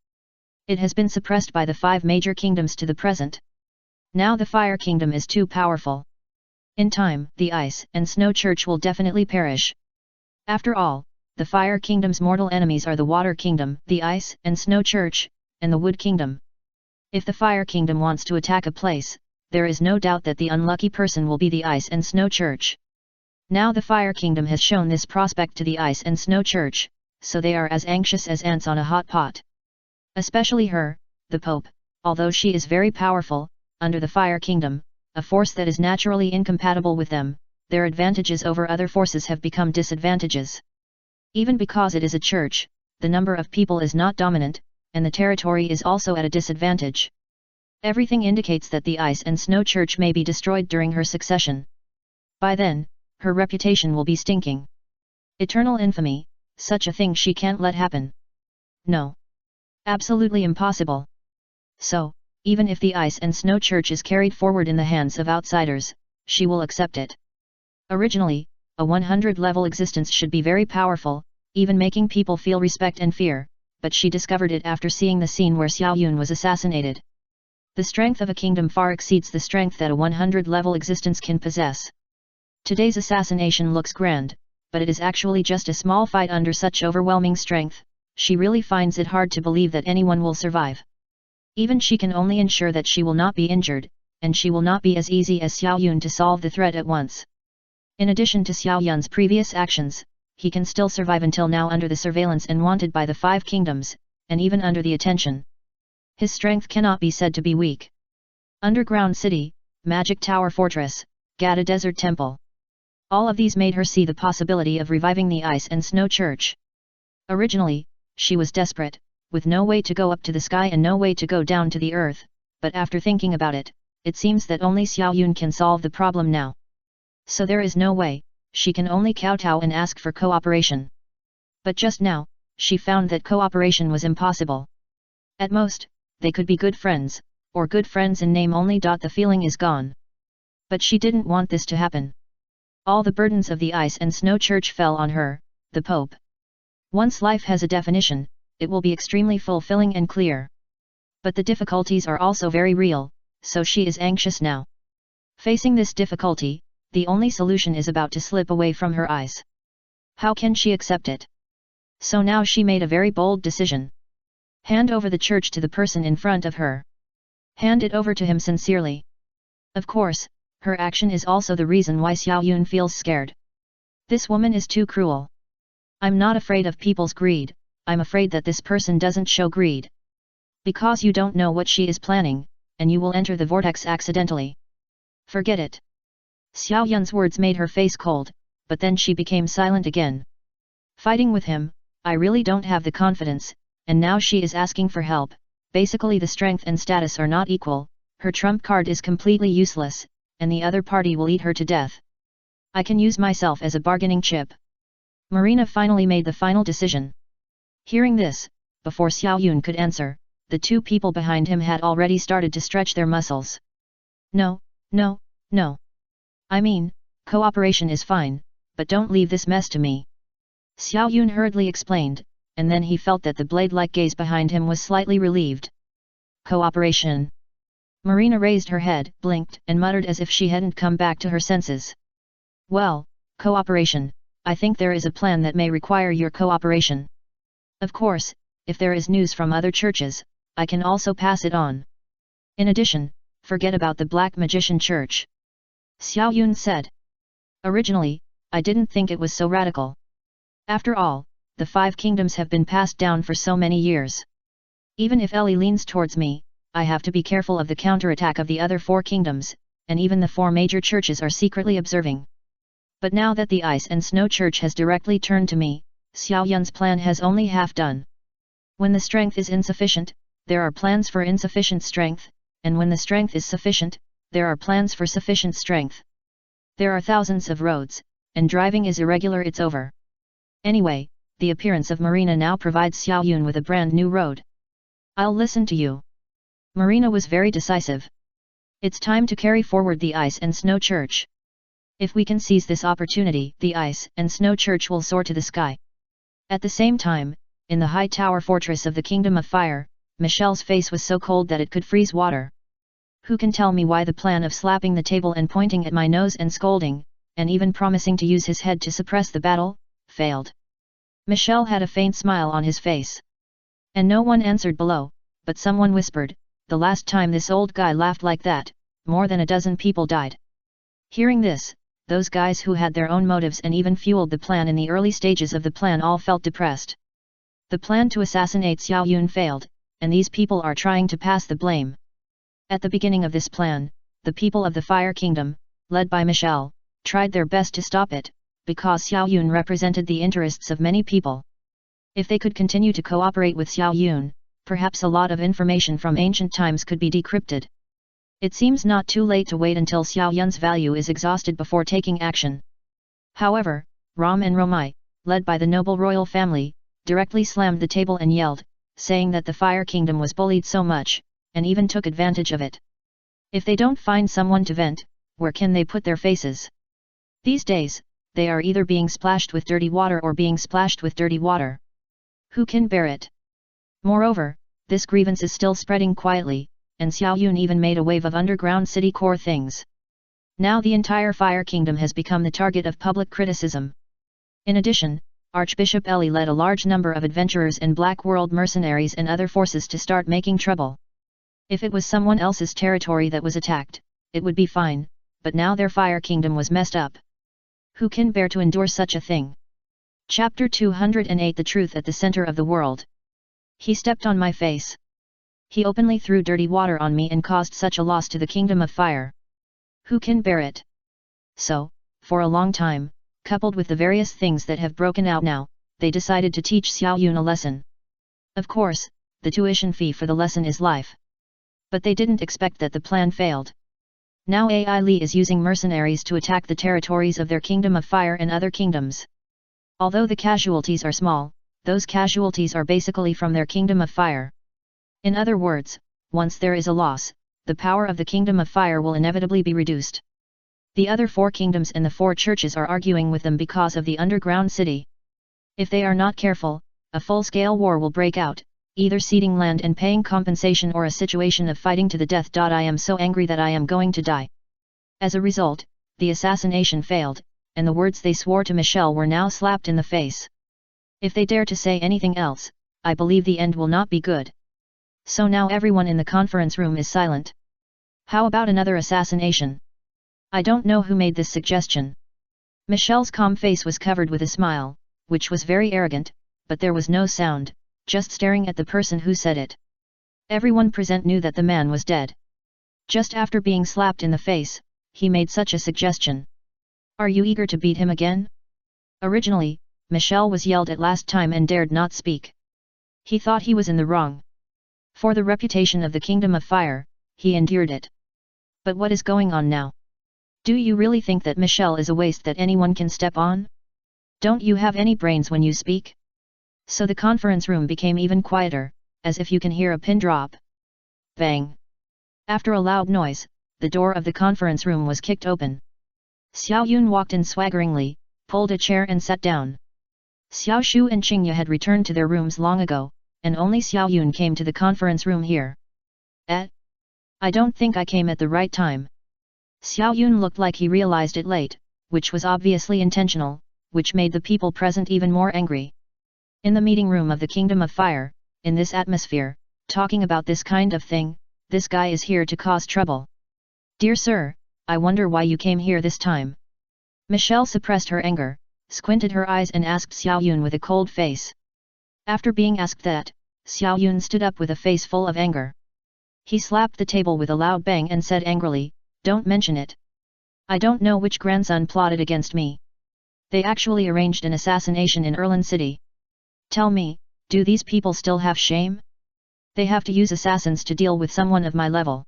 It has been suppressed by the 5 major kingdoms to the present. Now the Fire Kingdom is too powerful. In time, the Ice and Snow Church will definitely perish. After all, the Fire Kingdom's mortal enemies are the Water Kingdom, the Ice and Snow Church, and the Wood Kingdom. If the Fire Kingdom wants to attack a place, there is no doubt that the unlucky person will be the Ice and Snow Church. Now the Fire Kingdom has shown this prospect to the Ice and Snow Church, so they are as anxious as ants on a hot pot. Especially her, the Pope, although she is very powerful, under the Fire Kingdom, a force that is naturally incompatible with them, their advantages over other forces have become disadvantages. Even because it is a church, the number of people is not dominant, and the territory is also at a disadvantage. Everything indicates that the Ice and Snow Church may be destroyed during her succession. By then, her reputation will be stinking. Eternal infamy, such a thing she can't let happen. No. Absolutely impossible. So, even if the Ice and Snow Church is carried forward in the hands of outsiders, she will accept it. Originally, a 100-level existence should be very powerful, even making people feel respect and fear, but she discovered it after seeing the scene where Xiao Yun was assassinated. The strength of a kingdom far exceeds the strength that a 100-level existence can possess. Today's assassination looks grand, but it is actually just a small fight under such overwhelming strength. She really finds it hard to believe that anyone will survive. Even she can only ensure that she will not be injured, and she will not be as easy as Xiao Yun to solve the threat at once. In addition to Xiao Yun's previous actions, he can still survive until now under the surveillance and wanted by the 5 kingdoms, and even under the attention. His strength cannot be said to be weak. Underground City, Magic Tower Fortress, Gada Desert Temple. All of these made her see the possibility of reviving the Ice and Snow Church. Originally, she was desperate, with no way to go up to the sky and no way to go down to the earth, but after thinking about it, it seems that only Xiao Yun can solve the problem now. So there is no way, she can only kowtow and ask for cooperation. But just now, she found that cooperation was impossible. At most, they could be good friends, or good friends in name only. The feeling is gone. But she didn't want this to happen. All the burdens of the Ice and Snow Church fell on her, the Pope. Once life has a definition, it will be extremely fulfilling and clear. But the difficulties are also very real, so she is anxious now. Facing this difficulty, the only solution is about to slip away from her eyes. How can she accept it? So now she made a very bold decision. Hand over the church to the person in front of her. Hand it over to him sincerely. Of course, her action is also the reason why Xiao Yun feels scared. This woman is too cruel. I'm not afraid of people's greed, I'm afraid that this person doesn't show greed. Because you don't know what she is planning, and you will enter the vortex accidentally. Forget it. Xiao Yun's words made her face cold, but then she became silent again. Fighting with him, I really don't have the confidence, and now she is asking for help. Basically the strength and status are not equal, her trump card is completely useless, and the other party will eat her to death. I can use myself as a bargaining chip. Marina finally made the final decision. Hearing this, before Xiao Yun could answer, the two people behind him had already started to stretch their muscles. No, no, no. I mean, cooperation is fine, but don't leave this mess to me. Xiao Yun hurriedly explained, and then he felt that the blade-like gaze behind him was slightly relieved. Cooperation. Marina raised her head, blinked, and muttered as if she hadn't come back to her senses. Well, cooperation, I think there is a plan that may require your cooperation. Of course, if there is news from other churches, I can also pass it on. In addition, forget about the Black Magician Church. Xiao Yun said. Originally, I didn't think it was so radical. After all, the 5 kingdoms have been passed down for so many years. Even if Ellie leans towards me, I have to be careful of the counterattack of the other 4 kingdoms, and even the 4 major churches are secretly observing. But now that the Ice and Snow Church has directly turned to me, Xiao Yun's plan has only half done. When the strength is insufficient, there are plans for insufficient strength, and when the strength is sufficient, there are plans for sufficient strength. There are thousands of roads, and driving is irregular, it's over. Anyway, the appearance of Marina now provides Xiao Yun with a brand new road. I'll listen to you. Marina was very decisive. It's time to carry forward the Ice and Snow Church. If we can seize this opportunity, the Ice and Snow Church will soar to the sky. At the same time, in the high tower fortress of the Kingdom of Fire, Michelle's face was so cold that it could freeze water. Who can tell me why the plan of slapping the table and pointing at my nose and scolding, and even promising to use his head to suppress the battle, failed? Michelle had a faint smile on his face. And no one answered below, but someone whispered, the last time this old guy laughed like that, more than a dozen people died. Hearing this, those guys who had their own motives and even fueled the plan in the early stages of the plan all felt depressed. The plan to assassinate Xiao Yun failed, and these people are trying to pass the blame. At the beginning of this plan, the people of the Fire Kingdom, led by Michelle, tried their best to stop it, because Xiao Yun represented the interests of many people. If they could continue to cooperate with Xiao Yun, perhaps a lot of information from ancient times could be decrypted. It seems not too late to wait until Xiao Yun's value is exhausted before taking action. However, Ram and Romai, led by the noble royal family, directly slammed the table and yelled, saying that the Fire Kingdom was bullied so much, and even took advantage of it. If they don't find someone to vent, where can they put their faces? These days, they are either being splashed with dirty water or being splashed with dirty water. Who can bear it? Moreover, this grievance is still spreading quietly, and Xiao Yun even made a wave of underground city core things. Now the entire Fire Kingdom has become the target of public criticism. In addition, Archbishop Eli led a large number of adventurers and Black World mercenaries and other forces to start making trouble. If it was someone else's territory that was attacked, it would be fine, but now their Fire Kingdom was messed up. Who can bear to endure such a thing? Chapter 208 The Truth at the Center of the World. He stepped on my face. He openly threw dirty water on me and caused such a loss to the Kingdom of Fire. Who can bear it? So, for a long time, coupled with the various things that have broken out now, they decided to teach Xiao Yun a lesson. Of course, the tuition fee for the lesson is life. But they didn't expect that the plan failed. Now Ai Li is using mercenaries to attack the territories of their Kingdom of Fire and other kingdoms. Although the casualties are small, those casualties are basically from their Kingdom of Fire. In other words, once there is a loss, the power of the Kingdom of Fire will inevitably be reduced. The other 4 kingdoms and the 4 churches are arguing with them because of the underground city. If they are not careful, a full-scale war will break out, either ceding land and paying compensation or a situation of fighting to the death. I am so angry that I am going to die. As a result, the assassination failed, and the words they swore to Michelle were now slapped in the face. If they dare to say anything else, I believe the end will not be good. So now everyone in the conference room is silent. How about another assassination? I don't know who made this suggestion. Michelle's calm face was covered with a smile, which was very arrogant, but there was no sound, just staring at the person who said it. Everyone present knew that the man was dead. Just after being slapped in the face, he made such a suggestion. Are you eager to beat him again? Originally, Michel was yelled at last time and dared not speak. He thought he was in the wrong. For the reputation of the Kingdom of Fire, he endured it. But what is going on now? Do you really think that Michel is a waste that anyone can step on? Don't you have any brains when you speak? So the conference room became even quieter, as if you can hear a pin drop. Bang! After a loud noise, the door of the conference room was kicked open. Xiao Yun walked in swaggeringly, pulled a chair and sat down. Xiao Shu and Qingya had returned to their rooms long ago, and only Xiao Yun came to the conference room here. I don't think I came at the right time. Xiao Yun looked like he realized it late, which was obviously intentional, which made the people present even more angry. In the meeting room of the Kingdom of Fire, in this atmosphere, talking about this kind of thing, this guy is here to cause trouble. Dear sir, I wonder why you came here this time. Michelle suppressed her anger, squinted her eyes and asked Xiao Yun with a cold face. After being asked that, Xiao Yun stood up with a face full of anger. He slapped the table with a loud bang and said angrily, "Don't mention it. I don't know which grandson plotted against me. They actually arranged an assassination in Erlin City. Tell me, do these people still have shame? They have to use assassins to deal with someone of my level."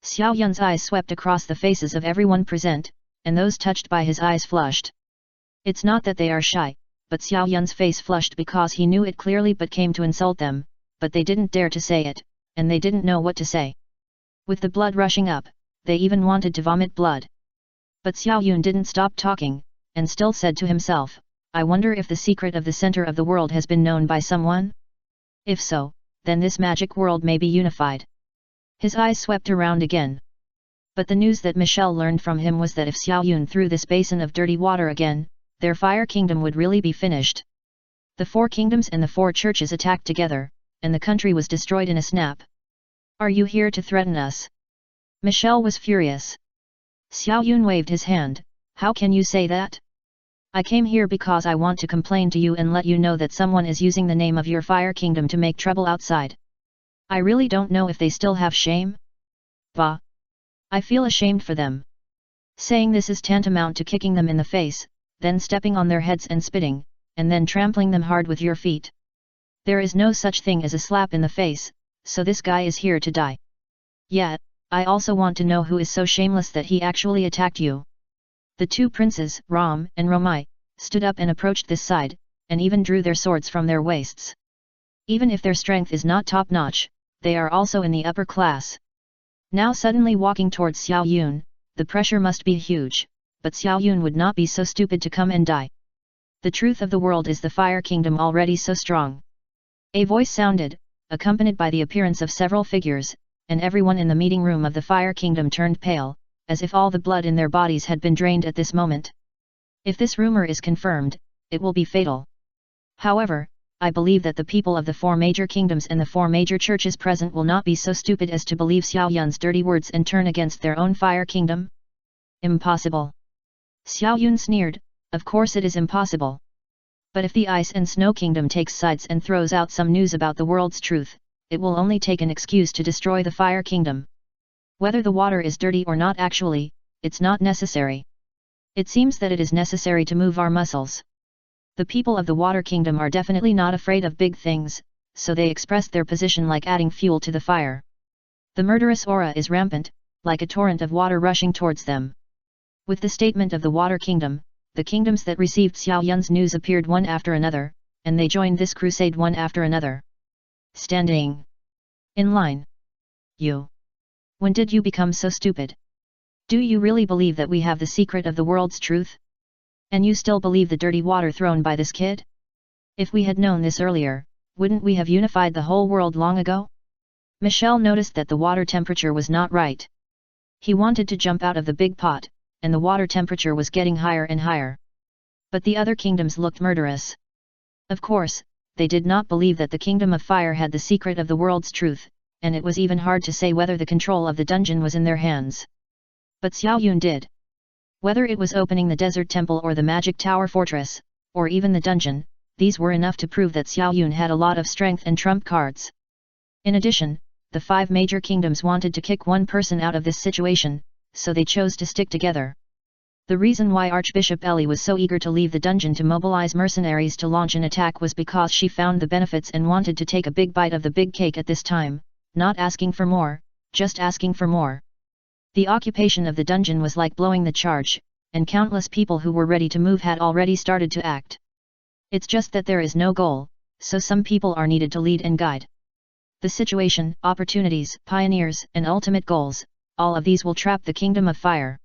Xiao Yun's eyes swept across the faces of everyone present, and those touched by his eyes flushed. It's not that they are shy, but Xiao Yun's face flushed because he knew it clearly but came to insult them, but they didn't dare to say it, and they didn't know what to say. With the blood rushing up, they even wanted to vomit blood. But Xiao Yun didn't stop talking, and still said to himself, I wonder if the secret of the center of the world has been known by someone? If so, then this magic world may be unified. His eyes swept around again. But the news that Michelle learned from him was that if Xiao Yun threw this basin of dirty water again, their fire kingdom would really be finished. The 4 kingdoms and the 4 churches attacked together, and the country was destroyed in a snap. Are you here to threaten us? Michelle was furious. Xiao Yun waved his hand, how can you say that? I came here because I want to complain to you and let you know that someone is using the name of your fire kingdom to make trouble outside. I really don't know if they still have shame. Bah! I feel ashamed for them. Saying this is tantamount to kicking them in the face, then stepping on their heads and spitting, and then trampling them hard with your feet. There is no such thing as a slap in the face, so this guy is here to die. Yet, I also want to know who is so shameless that he actually attacked you. The 2 princes, Ram and Romai, stood up and approached this side, and even drew their swords from their waists. Even if their strength is not top-notch, they are also in the upper class. Now suddenly walking towards Xiao Yun, the pressure must be huge, but Xiao Yun would not be so stupid to come and die. The truth of the world is the fire kingdom already so strong. A voice sounded, accompanied by the appearance of several figures, and everyone in the meeting room of the fire kingdom turned pale, as if all the blood in their bodies had been drained at this moment. If this rumor is confirmed, it will be fatal. However, I believe that the people of the 4 major kingdoms and the 4 major churches present will not be so stupid as to believe Xiao Yun's dirty words and turn against their own fire kingdom. Impossible. Xiao Yun sneered, of course it is impossible. But if the Ice and Snow Kingdom takes sides and throws out some news about the world's truth, it will only take an excuse to destroy the Fire Kingdom. Whether the water is dirty or not actually, it's not necessary. It seems that it is necessary to move our muscles. The people of the Water Kingdom are definitely not afraid of big things, so they expressed their position like adding fuel to the fire. The murderous aura is rampant, like a torrent of water rushing towards them. With the statement of the Water Kingdom, the kingdoms that received Xiao Yun's news appeared one after another, and they joined this crusade one after another. Standing in line. You. When did you become so stupid? Do you really believe that we have the secret of the world's truth? And you still believe the dirty water thrown by this kid? If we had known this earlier, wouldn't we have unified the whole world long ago? Michel noticed that the water temperature was not right. He wanted to jump out of the big pot, and the water temperature was getting higher and higher. But the other kingdoms looked murderous. Of course, they did not believe that the Kingdom of Fire had the secret of the world's truth, and it was even hard to say whether the control of the dungeon was in their hands. But Xiao Yun did. Whether it was opening the desert temple or the magic tower fortress, or even the dungeon, these were enough to prove that Xiao Yun had a lot of strength and trump cards. In addition, the 5 major kingdoms wanted to kick one person out of this situation, so they chose to stick together. The reason why Archbishop Ellie was so eager to leave the dungeon to mobilize mercenaries to launch an attack was because she found the benefits and wanted to take a big bite of the big cake at this time, not asking for more, just asking for more. The occupation of the dungeon was like blowing the charge, and countless people who were ready to move had already started to act. It's just that there is no goal, so some people are needed to lead and guide. The situation, opportunities, pioneers, and ultimate goals, all of these will trap the Kingdom of Fire.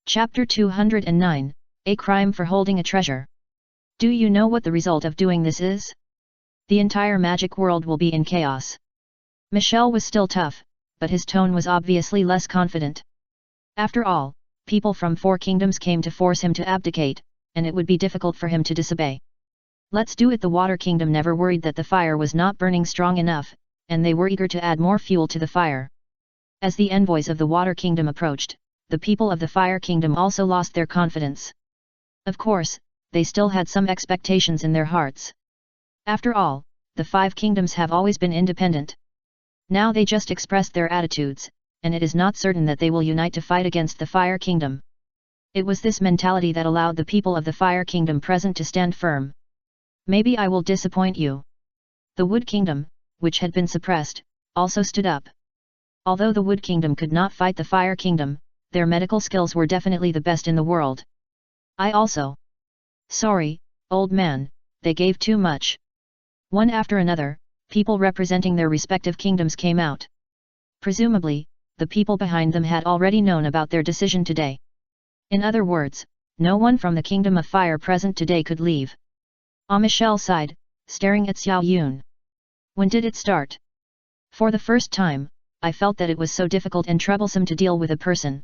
Chapter 209, A Crime for Holding a Treasure. Do you know what the result of doing this is? The entire magic world will be in chaos. Michel was still tough, but his tone was obviously less confident. After all, people from 4 kingdoms came to force him to abdicate, and it would be difficult for him to disobey. Let's do it. The Water Kingdom never worried that the fire was not burning strong enough, and they were eager to add more fuel to the fire. As the envoys of the Water Kingdom approached, the people of the Fire Kingdom also lost their confidence. Of course, they still had some expectations in their hearts. After all, the 5 kingdoms have always been independent. Now they just expressed their attitudes, and it is not certain that they will unite to fight against the Fire Kingdom. It was this mentality that allowed the people of the Fire Kingdom present to stand firm. Maybe I will disappoint you. The Wood Kingdom, which had been suppressed, also stood up. Although the Wood Kingdom could not fight the Fire Kingdom, their medical skills were definitely the best in the world. I also. Sorry, old man, they gave too much. One after another, people representing their respective kingdoms came out. Presumably, the people behind them had already known about their decision today. In other words, no one from the Kingdom of Fire present today could leave. Michel sighed, staring at Xiao Yun. When did it start? For the first time, I felt that it was so difficult and troublesome to deal with a person.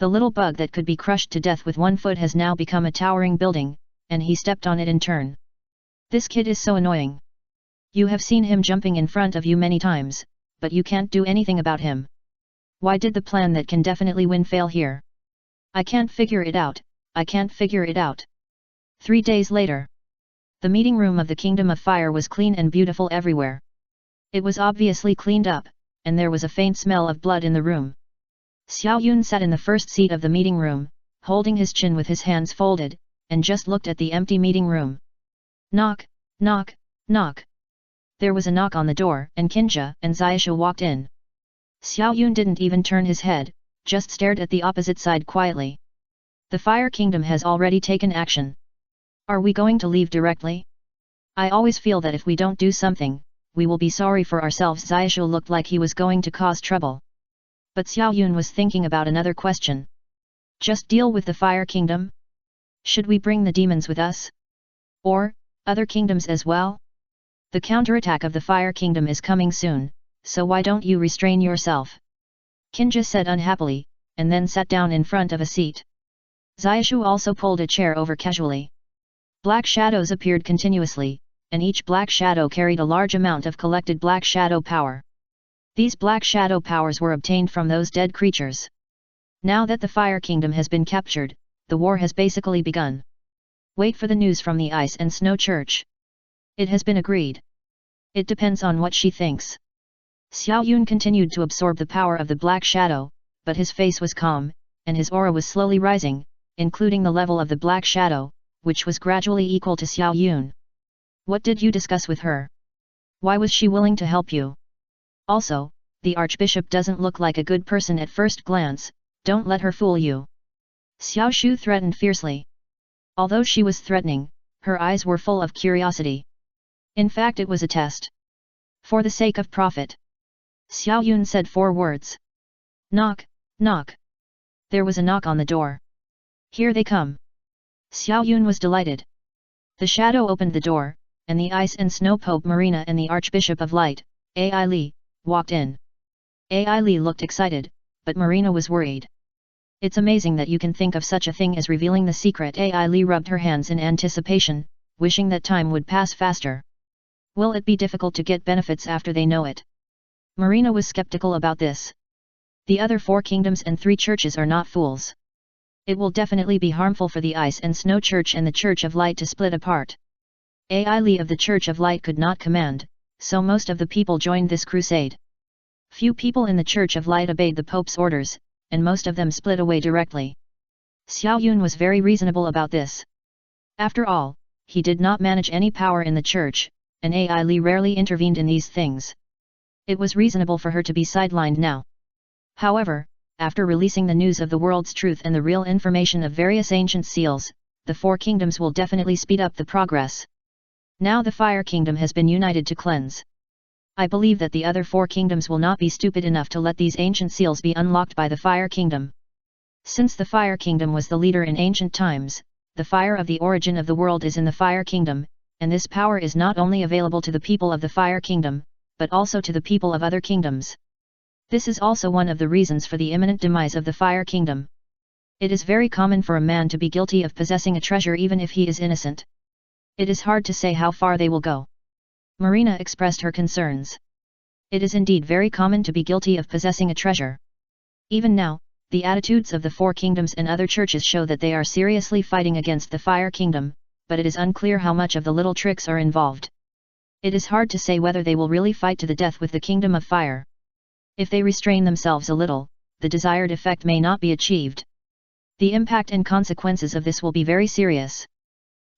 The little bug that could be crushed to death with 1 foot has now become a towering building, and he stepped on it in turn. This kid is so annoying. You have seen him jumping in front of you many times, but you can't do anything about him. Why did the plan that can definitely win fail here? I can't figure it out, I can't figure it out. 3 days later. The meeting room of the Kingdom of Fire was clean and beautiful everywhere. It was obviously cleaned up, and there was a faint smell of blood in the room. Xiao Yun sat in the first seat of the meeting room, holding his chin with his hands folded, and just looked at the empty meeting room. Knock, knock, knock. There was a knock on the door, and Kinja and Xiaoshu walked in. Xiao Yun didn't even turn his head, just stared at the opposite side quietly. The Fire Kingdom has already taken action. Are we going to leave directly? I always feel that if we don't do something, we will be sorry for ourselves. Xiaoshu looked like he was going to cause trouble. But Xiao Yun was thinking about another question. Just deal with the Fire Kingdom? Should we bring the demons with us? Or, other kingdoms as well? The counterattack of the Fire Kingdom is coming soon, so why don't you restrain yourself? Kinja said unhappily, and then sat down in front of a seat. Xiaoshu also pulled a chair over casually. Black shadows appeared continuously, and each black shadow carried a large amount of collected black shadow power. These black shadow powers were obtained from those dead creatures. Now that the Fire Kingdom has been captured, the war has basically begun. Wait for the news from the Ice and Snow Church. It has been agreed. It depends on what she thinks. Xiao Yun continued to absorb the power of the black shadow, but his face was calm, and his aura was slowly rising, including the level of the black shadow, which was gradually equal to Xiao Yun. What did you discuss with her? Why was she willing to help you? Also, the Archbishop doesn't look like a good person at first glance, don't let her fool you. Xiao Shu threatened fiercely. Although she was threatening, her eyes were full of curiosity. In fact, it was a test. For the sake of profit. Xiao Yun said 4 words. Knock, knock. There was a knock on the door. Here they come. Xiao Yun was delighted. The shadow opened the door, and the Ice and Snow Pope Marina and the Archbishop of Light, Ai Li, walked in. Ai Li looked excited, but Marina was worried. It's amazing that you can think of such a thing as revealing the secret. Ai Li rubbed her hands in anticipation, wishing that time would pass faster. Will it be difficult to get benefits after they know it? Marina was skeptical about this. The other 4 kingdoms and 3 churches are not fools. It will definitely be harmful for the Ice and Snow Church and the Church of Light to split apart. Ai Li of the Church of Light could not command, so most of the people joined this crusade. Few people in the Church of Light obeyed the Pope's orders, and most of them split away directly. Xiao Yun was very reasonable about this. After all, he did not manage any power in the church, and Ai Li rarely intervened in these things. It was reasonable for her to be sidelined now. However, after releasing the news of the world's truth and the real information of various ancient seals, the Four Kingdoms will definitely speed up the progress. Now the Fire Kingdom has been united to cleanse. I believe that the other four kingdoms will not be stupid enough to let these ancient seals be unlocked by the Fire Kingdom. Since the Fire Kingdom was the leader in ancient times, the fire of the origin of the world is in the Fire Kingdom, and this power is not only available to the people of the Fire Kingdom, but also to the people of other kingdoms. This is also one of the reasons for the imminent demise of the Fire Kingdom. It is very common for a man to be guilty of possessing a treasure even if he is innocent. It is hard to say how far they will go. Marina expressed her concerns. It is indeed very common to be guilty of possessing a treasure. Even now, the attitudes of the Four Kingdoms and other churches show that they are seriously fighting against the Fire Kingdom, but it is unclear how much of the little tricks are involved. It is hard to say whether they will really fight to the death with the Kingdom of Fire. If they restrain themselves a little, the desired effect may not be achieved. The impact and consequences of this will be very serious.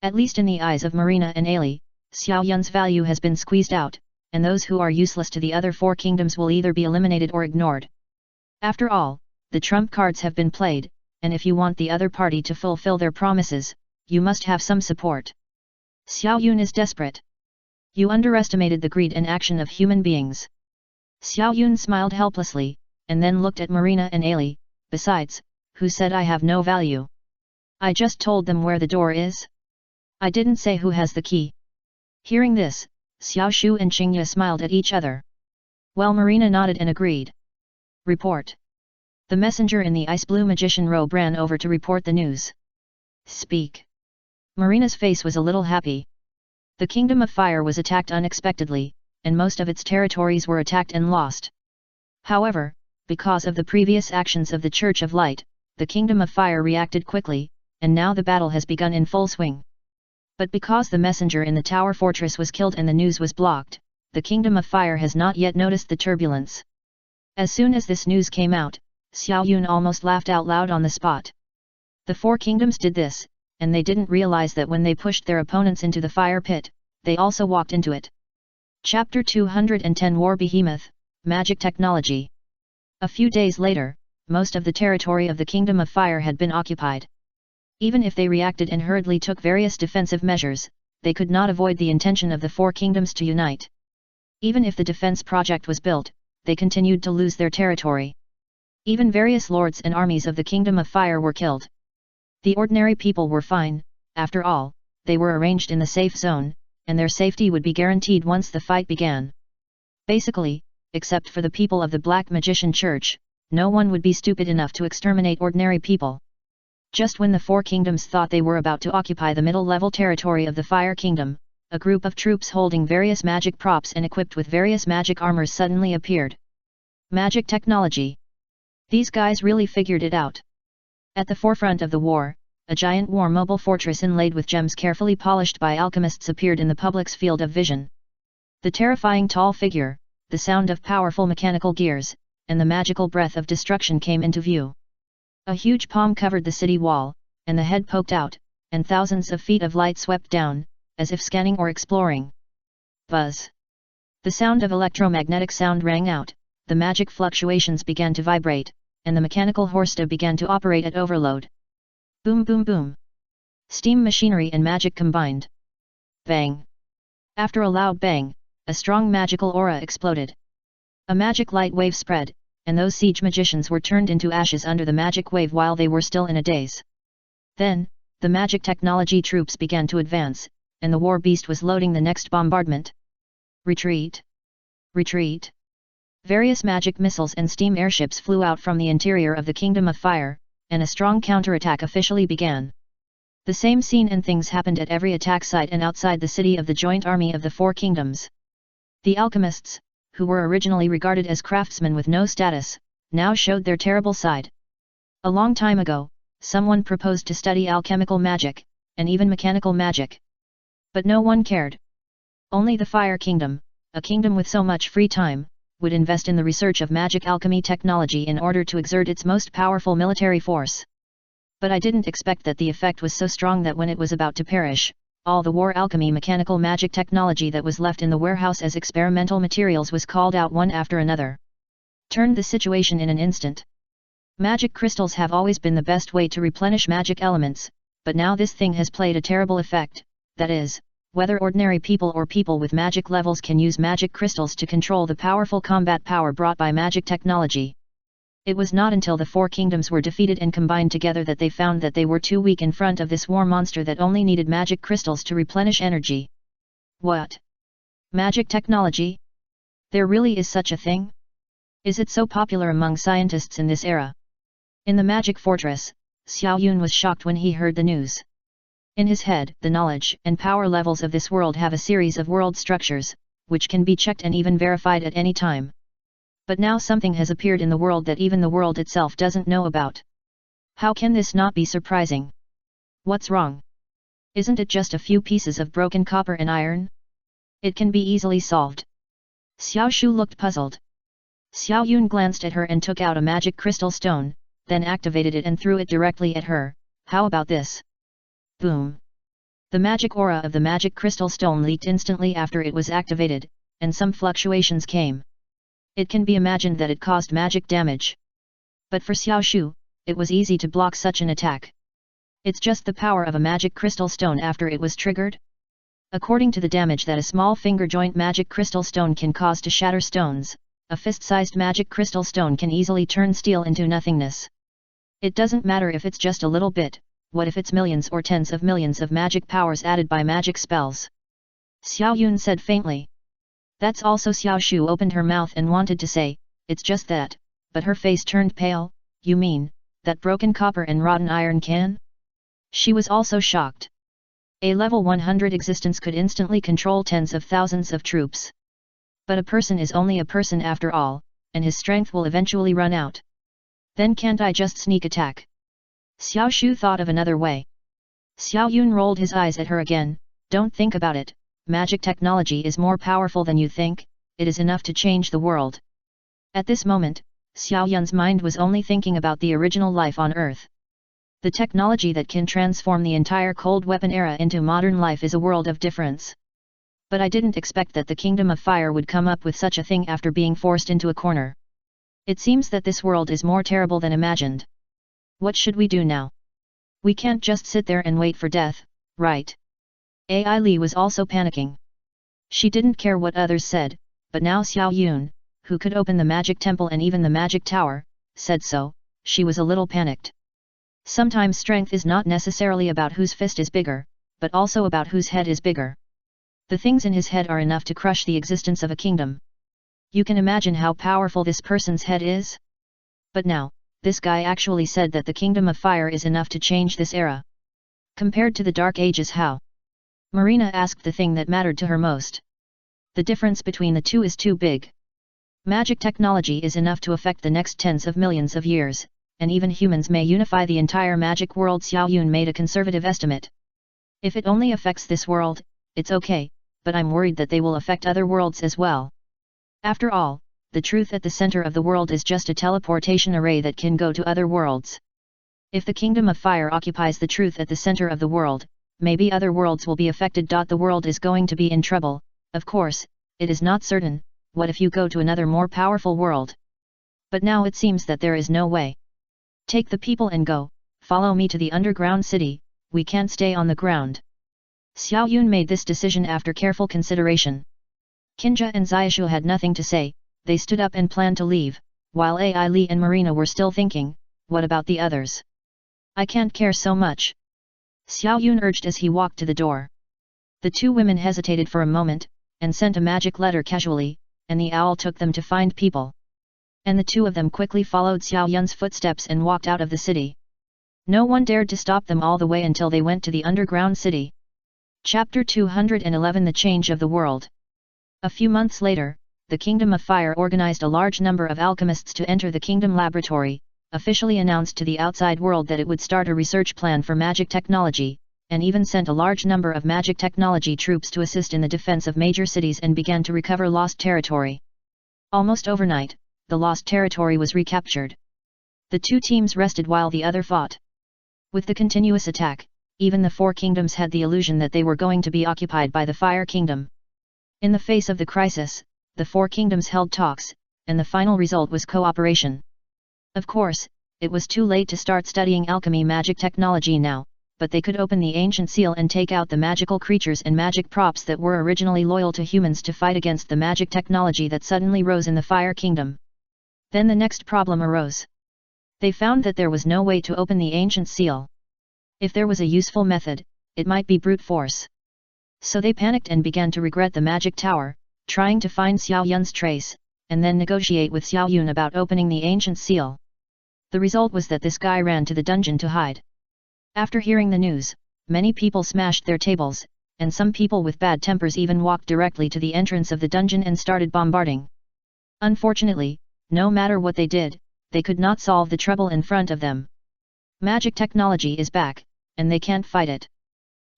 At least in the eyes of Marina and Ailey, Xiao Yun's value has been squeezed out, and those who are useless to the other four kingdoms will either be eliminated or ignored. After all, the trump cards have been played, and if you want the other party to fulfill their promises, you must have some support. Xiao Yun is desperate. You underestimated the greed and action of human beings. Xiao Yun smiled helplessly, and then looked at Marina and Ailey. Besides, who said I have no value? I just told them where the door is. I didn't say who has the key. Hearing this, Xiao Shu and Qingye smiled at each other. Well, Marina nodded and agreed. Report. The messenger in the ice blue magician robe ran over to report the news. Speak. Marina's face was a little happy. The Kingdom of Fire was attacked unexpectedly, and most of its territories were attacked and lost. However, because of the previous actions of the Church of Light, the Kingdom of Fire reacted quickly, and now the battle has begun in full swing. But because the messenger in the tower fortress was killed and the news was blocked, the Kingdom of Fire has not yet noticed the turbulence. As soon as this news came out, Xiao Yun almost laughed out loud on the spot. The four kingdoms did this, and they didn't realize that when they pushed their opponents into the fire pit, they also walked into it. Chapter 210 War Behemoth, Magic Technology. A few days later, most of the territory of the Kingdom of Fire had been occupied. Even if they reacted and hurriedly took various defensive measures, they could not avoid the intention of the four kingdoms to unite. Even if the defense project was built, they continued to lose their territory. Even various lords and armies of the Kingdom of Fire were killed. The ordinary people were fine, after all, they were arranged in the safe zone, and their safety would be guaranteed once the fight began. Basically, except for the people of the Black Magician Church, no one would be stupid enough to exterminate ordinary people. Just when the four kingdoms thought they were about to occupy the middle-level territory of the Fire Kingdom, a group of troops holding various magic props and equipped with various magic armors suddenly appeared. Magic technology. These guys really figured it out. At the forefront of the war, a giant war mobile fortress inlaid with gems carefully polished by alchemists appeared in the public's field of vision. The terrifying tall figure, the sound of powerful mechanical gears, and the magical breath of destruction came into view. A huge palm covered the city wall, and the head poked out, and thousands of feet of light swept down, as if scanning or exploring. Buzz. The sound of electromagnetic sound rang out, the magic fluctuations began to vibrate, and the mechanical horsta began to operate at overload. Boom boom boom. Steam machinery and magic combined. Bang. After a loud bang, a strong magical aura exploded. A magic light wave spread, and those siege magicians were turned into ashes under the magic wave while they were still in a daze. Then, the magic technology troops began to advance, and the war beast was loading the next bombardment. Retreat! Retreat! Various magic missiles and steam airships flew out from the interior of the Kingdom of Fire, and a strong counterattack officially began. The same scene and things happened at every attack site and outside the city of the joint army of the four kingdoms. The alchemists, who were originally regarded as craftsmen with no status, now showed their terrible side. A long time ago, someone proposed to study alchemical magic, and even mechanical magic. But no one cared. Only the Fire Kingdom, a kingdom with so much free time, would invest in the research of magic alchemy technology in order to exert its most powerful military force. But I didn't expect that the effect was so strong that when it was about to perish, all the war alchemy mechanical magic technology that was left in the warehouse as experimental materials was called out one after another. Turned the situation in an instant. Magic crystals have always been the best way to replenish magic elements, but now this thing has played a terrible effect, that is, whether ordinary people or people with magic levels can use magic crystals to control the powerful combat power brought by magic technology. It was not until the four kingdoms were defeated and combined together that they found that they were too weak in front of this war monster that only needed magic crystals to replenish energy. What? Magic technology? There really is such a thing? Is it so popular among scientists in this era? In the magic fortress, Xiao Yun was shocked when he heard the news. In his head, the knowledge and power levels of this world have a series of world structures, which can be checked and even verified at any time. But now something has appeared in the world that even the world itself doesn't know about. How can this not be surprising? What's wrong? Isn't it just a few pieces of broken copper and iron? It can be easily solved. Xiao Shu looked puzzled. Xiao Yun glanced at her and took out a magic crystal stone, then activated it and threw it directly at her. How about this? Boom! The magic aura of the magic crystal stone leaked instantly after it was activated, and some fluctuations came. It can be imagined that it caused magic damage. But for Xiao Shu, it was easy to block such an attack. It's just the power of a magic crystal stone after it was triggered. According to the damage that a small finger joint magic crystal stone can cause to shatter stones, a fist-sized magic crystal stone can easily turn steel into nothingness. It doesn't matter if it's just a little bit, what if it's millions or tens of millions of magic powers added by magic spells? Xiao Yun said faintly. That's also Xiao Shu opened her mouth and wanted to say, it's just that, but her face turned pale. You mean, that broken copper and rotten iron can? She was also shocked. A level 100 existence could instantly control tens of thousands of troops. But a person is only a person after all, and his strength will eventually run out. Then can't I just sneak attack? Xiao Shu thought of another way. Xiao Yun rolled his eyes at her again. Don't think about it. Magic technology is more powerful than you think, it is enough to change the world. At this moment, Xiao Yun's mind was only thinking about the original life on Earth. The technology that can transform the entire cold weapon era into modern life is a world of difference. But I didn't expect that the Kingdom of Fire would come up with such a thing after being forced into a corner. It seems that this world is more terrible than imagined. What should we do now? We can't just sit there and wait for death, right? Ai Li was also panicking. She didn't care what others said, but now Xiao Yun, who could open the magic temple and even the magic tower, said so. She was a little panicked. Sometimes strength is not necessarily about whose fist is bigger, but also about whose head is bigger. The things in his head are enough to crush the existence of a kingdom. You can imagine how powerful this person's head is? But now, this guy actually said that the Kingdom of Fire is enough to change this era. Compared to the Dark Ages, how? Marina asked the thing that mattered to her most. The difference between the two is too big. Magic technology is enough to affect the next tens of millions of years, and even humans may unify the entire magic world. Xiao Yun made a conservative estimate. If it only affects this world, it's okay, but I'm worried that they will affect other worlds as well. After all, the truth at the center of the world is just a teleportation array that can go to other worlds. If the Kingdom of Fire occupies the truth at the center of the world, maybe other worlds will be affected. The world is going to be in trouble. Of course, it is not certain. What if you go to another more powerful world? But now it seems that there is no way. Take the people and go, follow me to the underground city, we can't stay on the ground. Xiao Yun made this decision after careful consideration. Kinja and Xiaoshu had nothing to say, they stood up and planned to leave, while Ai Li and Marina were still thinking, what about the others? I can't care so much. Xiao Yun urged as he walked to the door. The two women hesitated for a moment, and sent a magic letter casually, and the owl took them to find people. And the two of them quickly followed Xiao Yun's footsteps and walked out of the city. No one dared to stop them all the way until they went to the underground city. Chapter 211 The Change of the World. A few months later, the Kingdom of Fire organized a large number of alchemists to enter the Kingdom Laboratory, officially announced to the outside world that it would start a research plan for magic technology, and even sent a large number of magic technology troops to assist in the defense of major cities and began to recover lost territory. Almost overnight, the lost territory was recaptured. The two teams rested while the other fought. With the continuous attack, even the four kingdoms had the illusion that they were going to be occupied by the Fire Kingdom. In the face of the crisis, the four kingdoms held talks, and the final result was cooperation. Of course, it was too late to start studying alchemy magic technology now, but they could open the ancient seal and take out the magical creatures and magic props that were originally loyal to humans to fight against the magic technology that suddenly rose in the Fire Kingdom. Then the next problem arose. They found that there was no way to open the ancient seal. If there was a useful method, it might be brute force. So they panicked and began to regret the magic tower, trying to find Xiao Yun's trace, and then negotiate with Xiao Yun about opening the ancient seal. The result was that this guy ran to the dungeon to hide. After hearing the news, many people smashed their tables, and some people with bad tempers even walked directly to the entrance of the dungeon and started bombarding. Unfortunately, no matter what they did, they could not solve the trouble in front of them. Magic technology is back, and they can't fight it.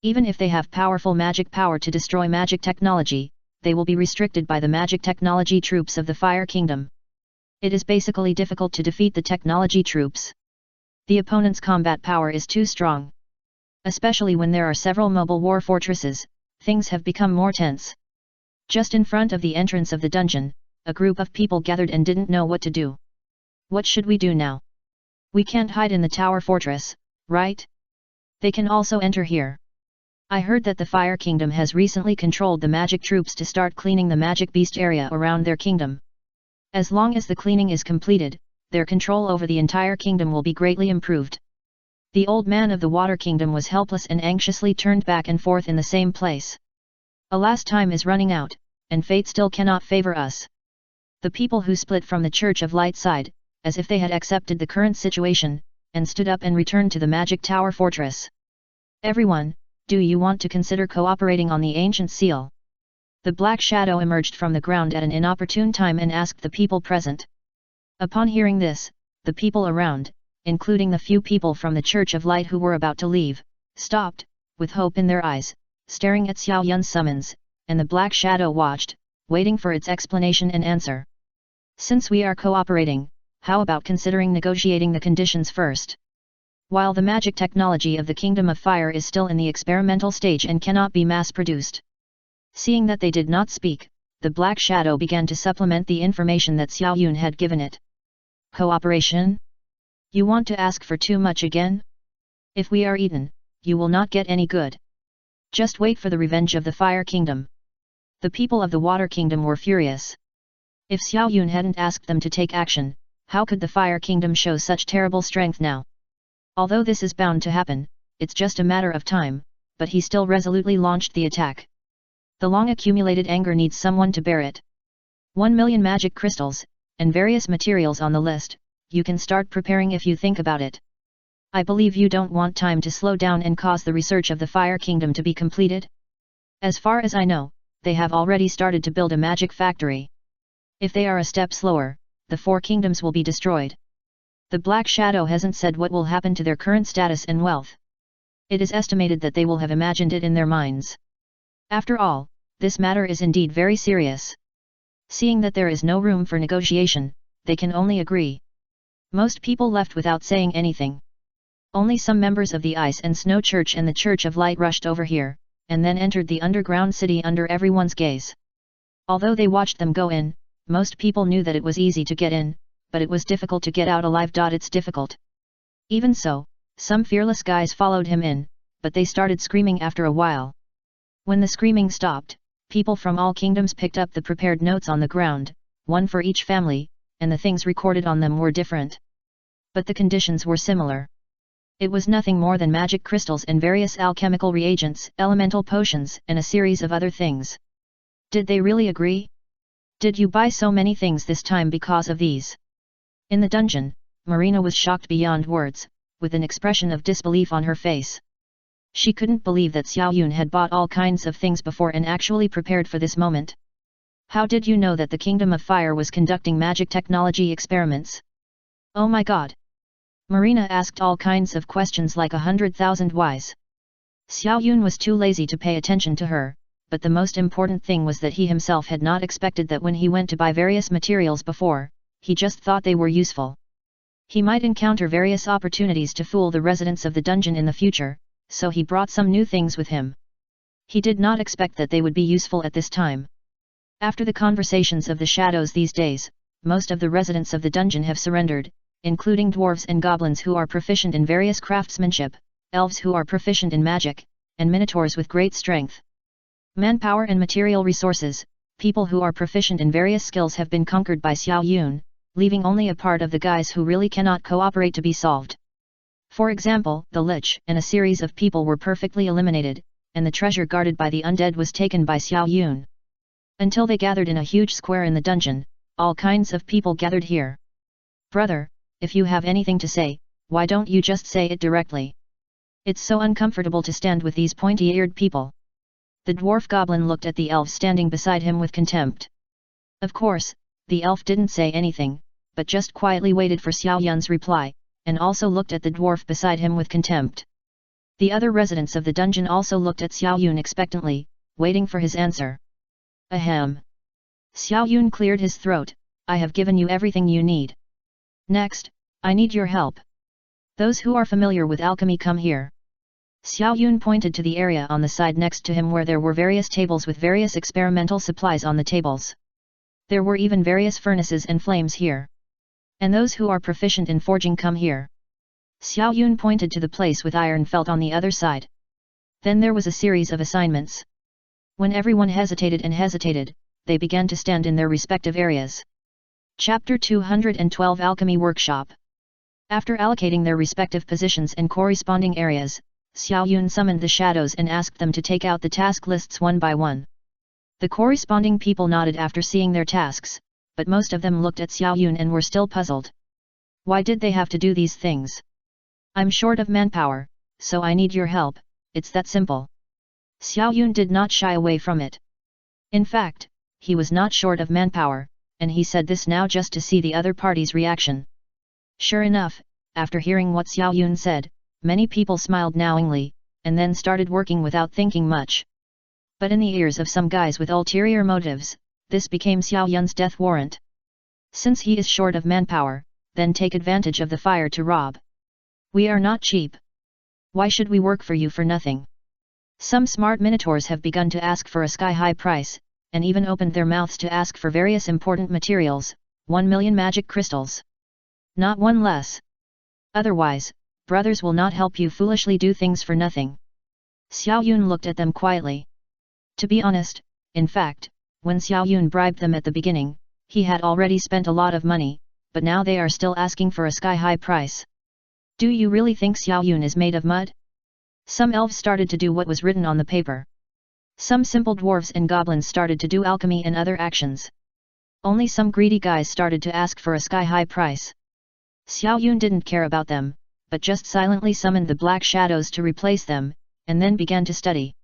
Even if they have powerful magic power to destroy magic technology, they will be restricted by the magic technology troops of the Fire Kingdom. It is basically difficult to defeat the technology troops. The opponent's combat power is too strong. Especially when there are several mobile war fortresses, things have become more tense. Just in front of the entrance of the dungeon, a group of people gathered and didn't know what to do. What should we do now? We can't hide in the tower fortress, right? They can also enter here. I heard that the Fire Kingdom has recently controlled the magic troops to start cleaning the magic beast area around their kingdom. As long as the cleaning is completed, their control over the entire kingdom will be greatly improved. The old man of the Water Kingdom was helpless and anxiously turned back and forth in the same place. Alas, time is running out, and fate still cannot favor us. The people who split from the Church of Light sighed, as if they had accepted the current situation, and stood up and returned to the magic tower fortress. Everyone, do you want to consider cooperating on the ancient seal? The black shadow emerged from the ground at an inopportune time and asked the people present. Upon hearing this, the people around, including the few people from the Church of Light who were about to leave, stopped, with hope in their eyes, staring at Xiao Yun's summons, and the black shadow watched, waiting for its explanation and answer. Since we are cooperating, how about considering negotiating the conditions first? While the magic technology of the Kingdom of Fire is still in the experimental stage and cannot be mass-produced. Seeing that they did not speak, the black shadow began to supplement the information that Xiao Yun had given it. Cooperation? You want to ask for too much again? If we are eaten, you will not get any good. Just wait for the revenge of the Fire Kingdom. The people of the Water Kingdom were furious. If Xiao Yun hadn't asked them to take action, how could the Fire Kingdom show such terrible strength now? Although this is bound to happen, it's just a matter of time, but he still resolutely launched the attack. The long-accumulated anger needs someone to bear it. 1 million magic crystals, and various materials on the list, you can start preparing if you think about it. I believe you don't want time to slow down and cause the research of the Fire Kingdom to be completed? As far as I know, they have already started to build a magic factory. If they are a step slower, the four kingdoms will be destroyed. The Black Shadow hasn't said what will happen to their current status and wealth. It is estimated that they will have imagined it in their minds. After all, this matter is indeed very serious. Seeing that there is no room for negotiation, they can only agree. Most people left without saying anything. Only some members of the Ice and Snow Church and the Church of Light rushed over here, and then entered the underground city under everyone's gaze. Although they watched them go in, most people knew that it was easy to get in, but it was difficult to get out alive. It's difficult. Even so, some fearless guys followed him in, but they started screaming after a while. When the screaming stopped, people from all kingdoms picked up the prepared notes on the ground, one for each family, and the things recorded on them were different. But the conditions were similar. It was nothing more than magic crystals and various alchemical reagents, elemental potions, and a series of other things. Did they really agree? Did you buy so many things this time because of these? In the dungeon, Marina was shocked beyond words, with an expression of disbelief on her face. She couldn't believe that Xiao Yun had bought all kinds of things before and actually prepared for this moment. How did you know that the Kingdom of Fire was conducting magic technology experiments? Oh my god! Marina asked all kinds of questions like 100,000 whys. Xiao Yun was too lazy to pay attention to her, but the most important thing was that he himself had not expected that when he went to buy various materials before, he just thought they were useful. He might encounter various opportunities to fool the residents of the dungeon in the future, so he brought some new things with him. He did not expect that they would be useful at this time. After the conversations of the shadows these days, most of the residents of the dungeon have surrendered, including dwarves and goblins who are proficient in various craftsmanship, elves who are proficient in magic, and minotaurs with great strength. Manpower and material resources, people who are proficient in various skills have been conquered by Xiao Yun, leaving only a part of the guys who really cannot cooperate to be solved. For example, the Lich and a series of people were perfectly eliminated, and the treasure guarded by the undead was taken by Xiao Yun. Until they gathered in a huge square in the dungeon, all kinds of people gathered here. Brother, if you have anything to say, why don't you just say it directly? It's so uncomfortable to stand with these pointy-eared people. The dwarf goblin looked at the elf standing beside him with contempt. Of course, the elf didn't say anything, but just quietly waited for Xiao Yun's reply, and also looked at the dwarf beside him with contempt. The other residents of the dungeon also looked at Xiao Yun expectantly, waiting for his answer. Ahem. Xiao Yun cleared his throat. I have given you everything you need. Next, I need your help. Those who are familiar with alchemy come here. Xiao Yun pointed to the area on the side next to him where there were various tables with various experimental supplies on the tables. There were even various furnaces and flames here. And those who are proficient in forging come here. Xiao Yun pointed to the place with iron felt on the other side. Then there was a series of assignments. When everyone hesitated, they began to stand in their respective areas. Chapter 212 Alchemy Workshop. After allocating their respective positions and corresponding areas, Xiao Yun summoned the shadows and asked them to take out the task lists one by one. The corresponding people nodded after seeing their tasks, but most of them looked at Xiao Yun and were still puzzled. Why did they have to do these things? I'm short of manpower, so I need your help, it's that simple. Xiao Yun did not shy away from it. In fact, he was not short of manpower, and he said this now just to see the other party's reaction. Sure enough, after hearing what Xiao Yun said, many people smiled knowingly, and then started working without thinking much. But in the ears of some guys with ulterior motives, this became Xiao Yun's death warrant. Since he is short of manpower, then take advantage of the fire to rob. We are not cheap. Why should we work for you for nothing? Some smart minotaurs have begun to ask for a sky-high price, and even opened their mouths to ask for various important materials, 1 million magic crystals. Not one less. Otherwise, brothers will not help you foolishly do things for nothing. Xiao Yun looked at them quietly. To be honest, in fact, when Xiao Yun bribed them at the beginning, he had already spent a lot of money, but now they are still asking for a sky-high price. Do you really think Xiao Yun is made of mud? Some elves started to do what was written on the paper. Some simple dwarves and goblins started to do alchemy and other actions. Only some greedy guys started to ask for a sky-high price. Xiao Yun didn't care about them, but just silently summoned the black shadows to replace them, and then began to study.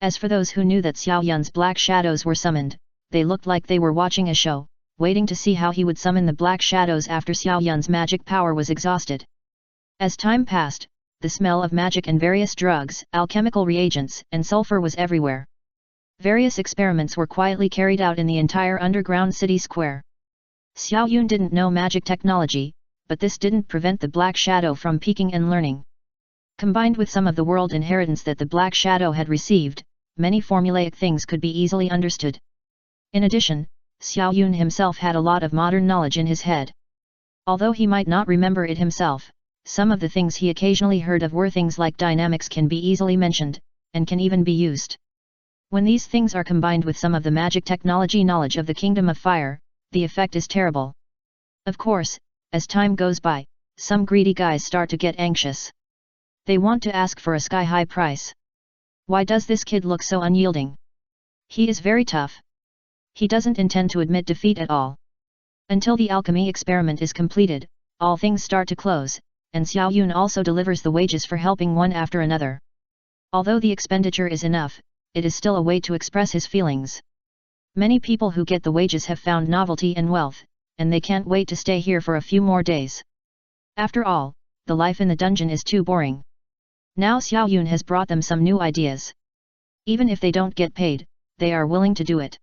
As for those who knew that Xiao Yun's black shadows were summoned, they looked like they were watching a show, waiting to see how he would summon the black shadows after Xiao Yun's magic power was exhausted. As time passed, the smell of magic and various drugs, alchemical reagents, and sulfur was everywhere. Various experiments were quietly carried out in the entire underground city square. Xiao Yun didn't know magic technology, but this didn't prevent the Black Shadow from peeking and learning. Combined with some of the world inheritance that the Black Shadow had received, many formulaic things could be easily understood. In addition, Xiao Yun himself had a lot of modern knowledge in his head. Although he might not remember it himself, some of the things he occasionally heard of were things like dynamics can be easily mentioned, and can even be used. When these things are combined with some of the magic technology knowledge of the Kingdom of Fire, the effect is terrible. Of course, as time goes by, some greedy guys start to get anxious. They want to ask for a sky-high price. Why does this kid look so unyielding? He is very tough. He doesn't intend to admit defeat at all. Until the alchemy experiment is completed, all things start to close, and Xiao Yun also delivers the wages for helping one after another. Although the expenditure is enough, it is still a way to express his feelings. Many people who get the wages have found novelty and wealth, and they can't wait to stay here for a few more days. After all, the life in the dungeon is too boring. Now Xiao Yun has brought them some new ideas. Even if they don't get paid, they are willing to do it.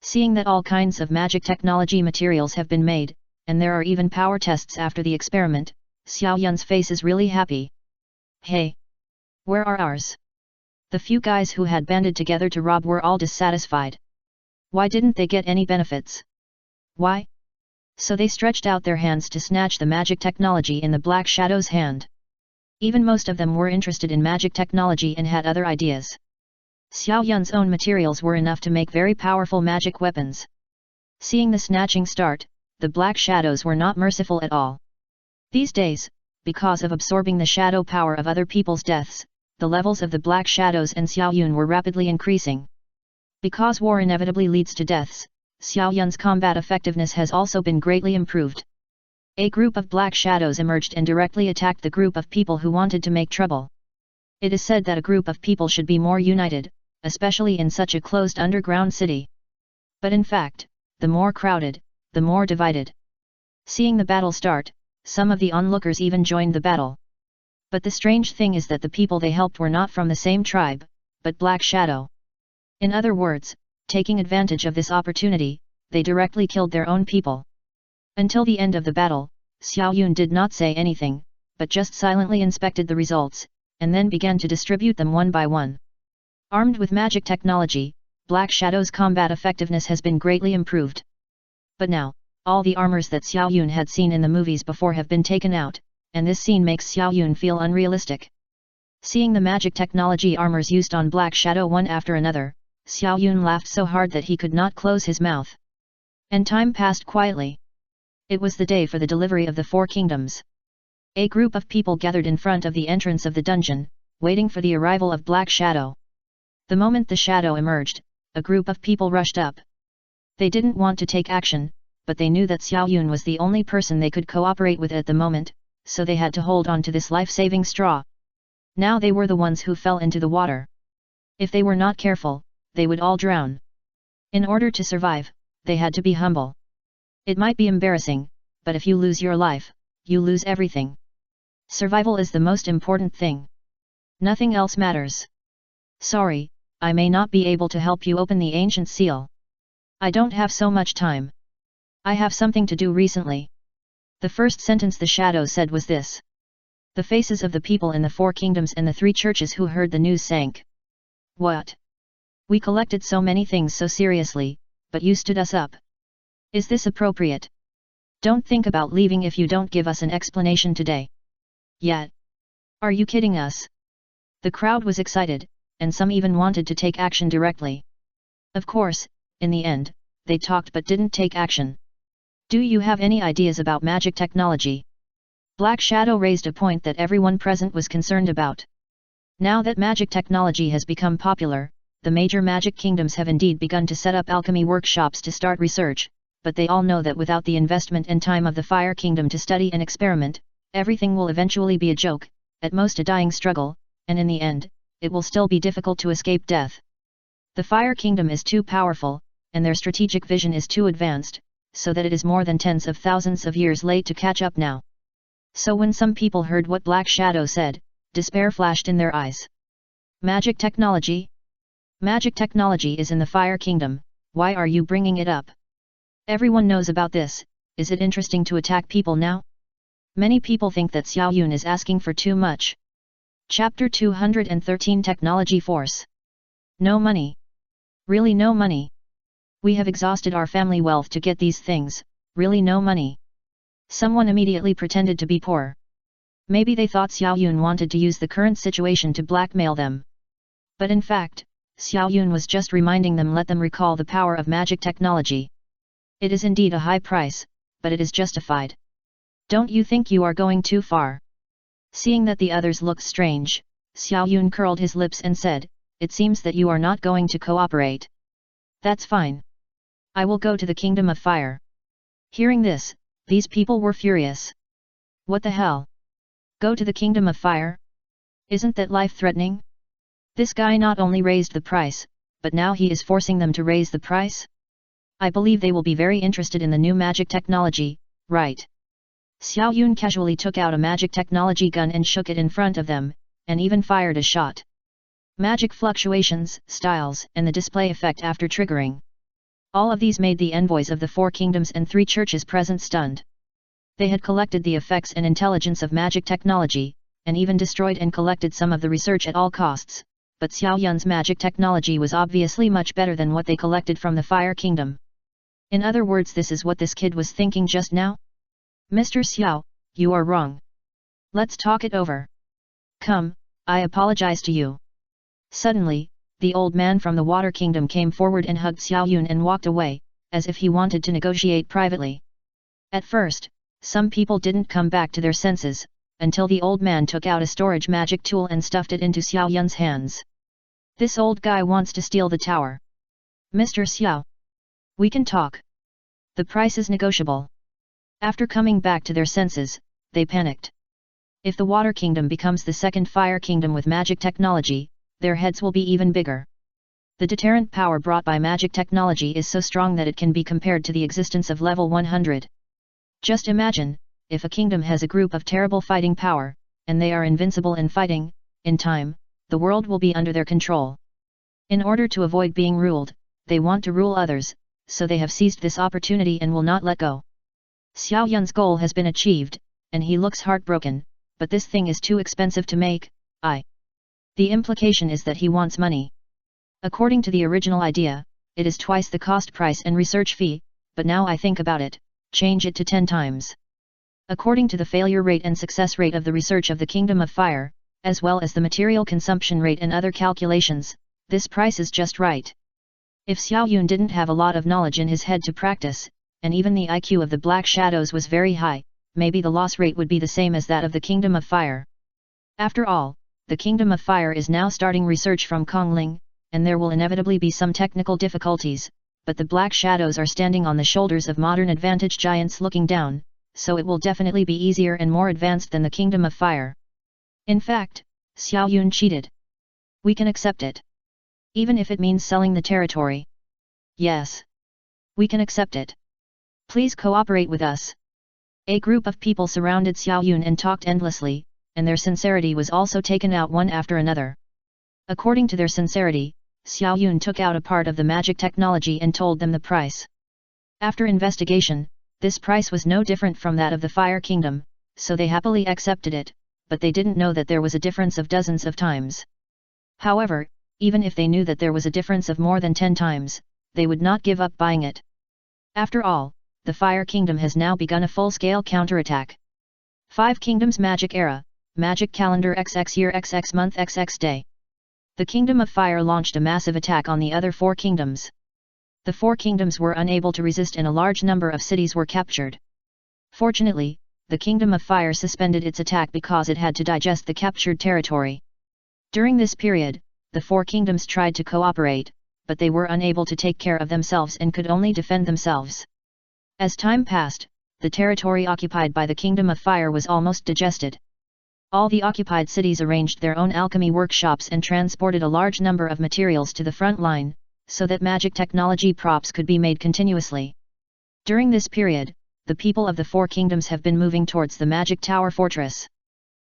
Seeing that all kinds of magic technology materials have been made, and there are even power tests after the experiment, Xiao Yun's face is really happy. Hey! Where are ours? The few guys who had banded together to rob were all dissatisfied. Why didn't they get any benefits? Why? So they stretched out their hands to snatch the magic technology in the Black Shadow's hand. Even most of them were interested in magic technology and had other ideas. Xiao Yun's own materials were enough to make very powerful magic weapons. Seeing the snatching start, the Black Shadows were not merciful at all. These days, because of absorbing the shadow power of other people's deaths, the levels of the Black Shadows and Xiao Yun were rapidly increasing. Because war inevitably leads to deaths, Xiao Yun's combat effectiveness has also been greatly improved. A group of Black Shadows emerged and directly attacked the group of people who wanted to make trouble. It is said that a group of people should be more united, especially in such a closed underground city. But in fact, the more crowded, the more divided. Seeing the battle start, some of the onlookers even joined the battle. But the strange thing is that the people they helped were not from the same tribe, but Black Shadow. In other words, taking advantage of this opportunity, they directly killed their own people. Until the end of the battle, Xiao Yun did not say anything, but just silently inspected the results, and then began to distribute them one by one. Armed with magic technology, Black Shadow's combat effectiveness has been greatly improved. But now, all the armors that Xiao Yun had seen in the movies before have been taken out, and this scene makes Xiao Yun feel unrealistic. Seeing the magic technology armors used on Black Shadow one after another, Xiao Yun laughed so hard that he could not close his mouth. And time passed quietly. It was the day for the delivery of the Four Kingdoms. A group of people gathered in front of the entrance of the dungeon, waiting for the arrival of Black Shadow. The moment the shadow emerged, a group of people rushed up. They didn't want to take action, but they knew that Xiao Yun was the only person they could cooperate with at the moment, so they had to hold on to this life-saving straw. Now they were the ones who fell into the water. If they were not careful, they would all drown. In order to survive, they had to be humble. It might be embarrassing, but if you lose your life, you lose everything. Survival is the most important thing. Nothing else matters. Sorry, I may not be able to help you open the ancient seal. I don't have so much time. I have something to do recently. The first sentence the shadow said was this. The faces of the people in the Four Kingdoms and the three churches who heard the news sank. What? We collected so many things so seriously, but you stood us up. Is this appropriate? Don't think about leaving if you don't give us an explanation today. Yet. Are you kidding us? The crowd was excited, and some even wanted to take action directly. Of course, in the end, they talked but didn't take action. Do you have any ideas about magic technology? Black Shadow raised a point that everyone present was concerned about. Now that magic technology has become popular, the major magic kingdoms have indeed begun to set up alchemy workshops to start research, but they all know that without the investment and time of the Fire Kingdom to study and experiment, everything will eventually be a joke, at most a dying struggle, and in the end, it will still be difficult to escape death. The Fire Kingdom is too powerful, and their strategic vision is too advanced, so that it is more than tens of thousands of years late to catch up now. So when some people heard what Black Shadow said, despair flashed in their eyes. Magic technology? Magic technology is in the Fire Kingdom, why are you bringing it up? Everyone knows about this, is it interesting to attack people now? Many people think that Xiao Yun is asking for too much. Chapter 213 Technology Force. No money. Really no money. We have exhausted our family wealth to get these things, really no money. Someone immediately pretended to be poor. Maybe they thought Xiao Yun wanted to use the current situation to blackmail them. But in fact, Xiao Yun was just reminding them, let them recall the power of magic technology. It is indeed a high price, but it is justified. Don't you think you are going too far? Seeing that the others looked strange, Xiao Yun curled his lips and said, it seems that you are not going to cooperate. That's fine. I will go to the Kingdom of Fire. Hearing this, these people were furious. What the hell? Go to the Kingdom of Fire? Isn't that life-threatening? This guy not only raised the price, but now he is forcing them to raise the price? I believe they will be very interested in the new magic technology, right? Xiao Yun casually took out a magic technology gun and shook it in front of them, and even fired a shot. magic fluctuations, styles, and the display effect after triggering. All of these made the envoys of the 4 kingdoms and 3 churches present stunned. They had collected the effects and intelligence of magic technology, and even destroyed and collected some of the research at all costs, but Xiao Yun's magic technology was obviously much better than what they collected from the Fire Kingdom. In other words, this is what this kid was thinking just now? Mr. Xiao, you are wrong. Let's talk it over. Come, I apologize to you. Suddenly, the old man from the Water Kingdom came forward and hugged Xiao Yun and walked away, as if he wanted to negotiate privately. At first, some people didn't come back to their senses, until the old man took out a storage magic tool and stuffed it into Xiao Yun's hands. This old guy wants to steal the tower. Mr. Xiao. We can talk. The price is negotiable. After coming back to their senses, they panicked. If the Water Kingdom becomes the second Fire Kingdom with magic technology, their heads will be even bigger. The deterrent power brought by magic technology is so strong that it can be compared to the existence of level 100. Just imagine, if a kingdom has a group of terrible fighting power, and they are invincible in fighting, in time, the world will be under their control. In order to avoid being ruled, they want to rule others, so they have seized this opportunity and will not let go. Xiao Yun's goal has been achieved, and he looks heartbroken, but this thing is too expensive to make. The implication is that he wants money. According to the original idea, it is twice the cost price and research fee, but now I think about it, change it to 10 times. According to the failure rate and success rate of the research of the Kingdom of Fire, as well as the material consumption rate and other calculations, this price is just right. If Xiao Yun didn't have a lot of knowledge in his head to practice, and even the IQ of the Black Shadows was very high, maybe the loss rate would be the same as that of the Kingdom of Fire. After all, the Kingdom of Fire is now starting research from Kongling, and there will inevitably be some technical difficulties, but the Black Shadows are standing on the shoulders of modern advantage giants looking down, so it will definitely be easier and more advanced than the Kingdom of Fire. In fact, Xiao Yun cheated. We can accept it. Even if it means selling the territory. Yes. We can accept it. Please cooperate with us. A group of people surrounded Xiao Yun and talked endlessly, and their sincerity was also taken out one after another. According to their sincerity, Xiao Yun took out a part of the magic technology and told them the price. After investigation, this price was no different from that of the Fire Kingdom, so they happily accepted it, but they didn't know that there was a difference of dozens of times. However, even if they knew that there was a difference of more than 10 times, they would not give up buying it. After all, the Fire Kingdom has now begun a full-scale counterattack. 5 Kingdoms Magic Era, Magic Calendar XX Year XX Month XX Day. The Kingdom of Fire launched a massive attack on the other 4 kingdoms. The 4 kingdoms were unable to resist and a large number of cities were captured. Fortunately, the Kingdom of Fire suspended its attack because it had to digest the captured territory. During this period, the 4 kingdoms tried to cooperate, but they were unable to take care of themselves and could only defend themselves. As time passed, the territory occupied by the Kingdom of Fire was almost digested. All the occupied cities arranged their own alchemy workshops and transported a large number of materials to the front line, so that magic technology props could be made continuously. During this period, the people of the 4 kingdoms have been moving towards the magic tower fortress.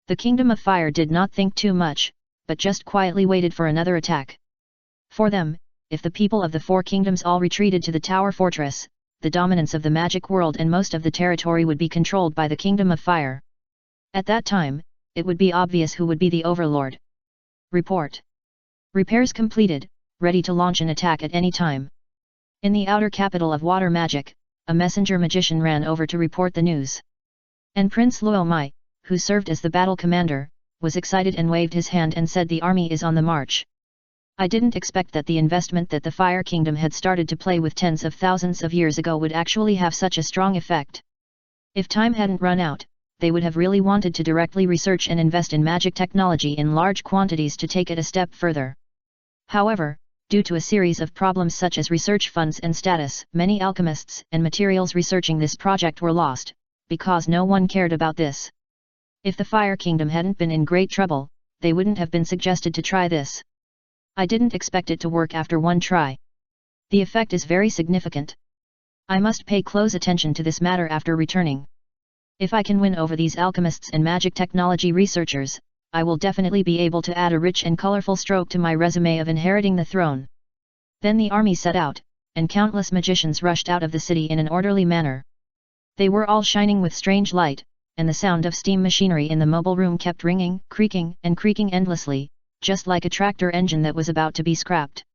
The Kingdom of Fire did not think too much, but just quietly waited for another attack. For them, if the people of the 4 kingdoms all retreated to the tower fortress, the dominance of the magic world and most of the territory would be controlled by the Kingdom of Fire. At that time, it would be obvious who would be the overlord. Report. Repairs completed, ready to launch an attack at any time. In the outer capital of water magic, a messenger magician ran over to report the news. And Prince Luo Mai, who served as the battle commander, was excited and waved his hand and said the army is on the march. I didn't expect that the investment that the Fire Kingdom had started to play with tens of thousands of years ago would actually have such a strong effect. If time hadn't run out, they would have really wanted to directly research and invest in magic technology in large quantities to take it a step further. However, due to a series of problems such as research funds and status, many alchemists and materials researching this project were lost, because no one cared about this. If the Fire Kingdom hadn't been in great trouble, they wouldn't have been suggested to try this. I didn't expect it to work after one try. The effect is very significant. I must pay close attention to this matter after returning. If I can win over these alchemists and magic technology researchers, I will definitely be able to add a rich and colorful stroke to my resume of inheriting the throne. Then the army set out, and countless magicians rushed out of the city in an orderly manner. They were all shining with strange light, and the sound of steam machinery in the mobile room kept ringing, creaking and creaking endlessly, just like a tractor engine that was about to be scrapped.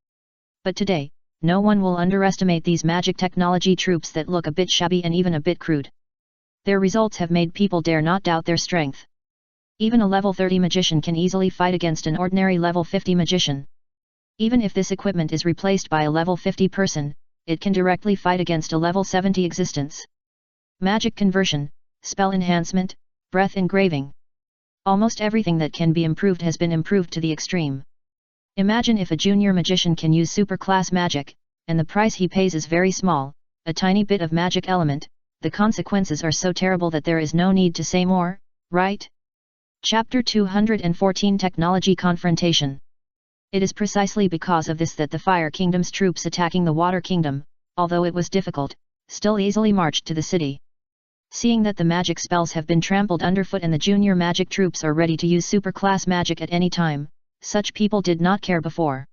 But today, no one will underestimate these magic technology troops that look a bit shabby and even a bit crude. Their results have made people dare not doubt their strength. Even a level 30 magician can easily fight against an ordinary level 50 magician. Even if this equipment is replaced by a level 50 person, it can directly fight against a level 70 existence. Magic conversion, spell enhancement, breath engraving. Almost everything that can be improved has been improved to the extreme. Imagine if a junior magician can use superclass magic, and the price he pays is very small, a tiny bit of magic element. The consequences are so terrible that there is no need to say more, right? Chapter 214 Technology Confrontation. It is precisely because of this that the Fire Kingdom's troops attacking the Water Kingdom, although it was difficult, still easily marched to the city. Seeing that the magic spells have been trampled underfoot and the junior magic troops are ready to use superclass magic at any time, such people did not care before.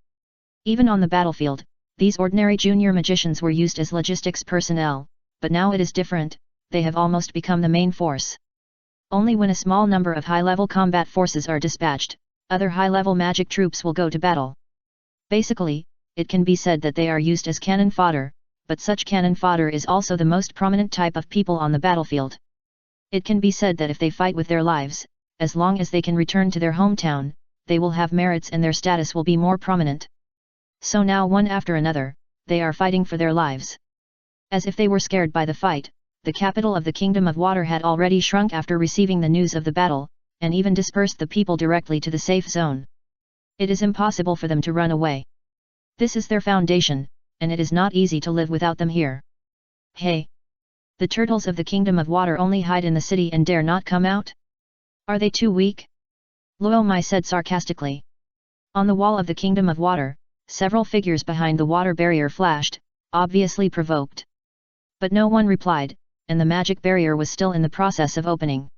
Even on the battlefield, these ordinary junior magicians were used as logistics personnel, but now it is different, they have almost become the main force. Only when a small number of high-level combat forces are dispatched, other high-level magic troops will go to battle. Basically, it can be said that they are used as cannon fodder, but such cannon fodder is also the most prominent type of people on the battlefield. It can be said that if they fight with their lives, as long as they can return to their hometown, they will have merits and their status will be more prominent. So now one after another, they are fighting for their lives. As if they were scared by the fight, the capital of the Kingdom of Water had already shrunk after receiving the news of the battle, and even dispersed the people directly to the safe zone. It is impossible for them to run away. This is their foundation, and it is not easy to live without them here. Hey! The turtles of the Kingdom of Water only hide in the city and dare not come out? Are they too weak? Luo Mai said sarcastically. On the wall of the Kingdom of Water, several figures behind the water barrier flashed, obviously provoked. But no one replied, and the magic barrier was still in the process of opening.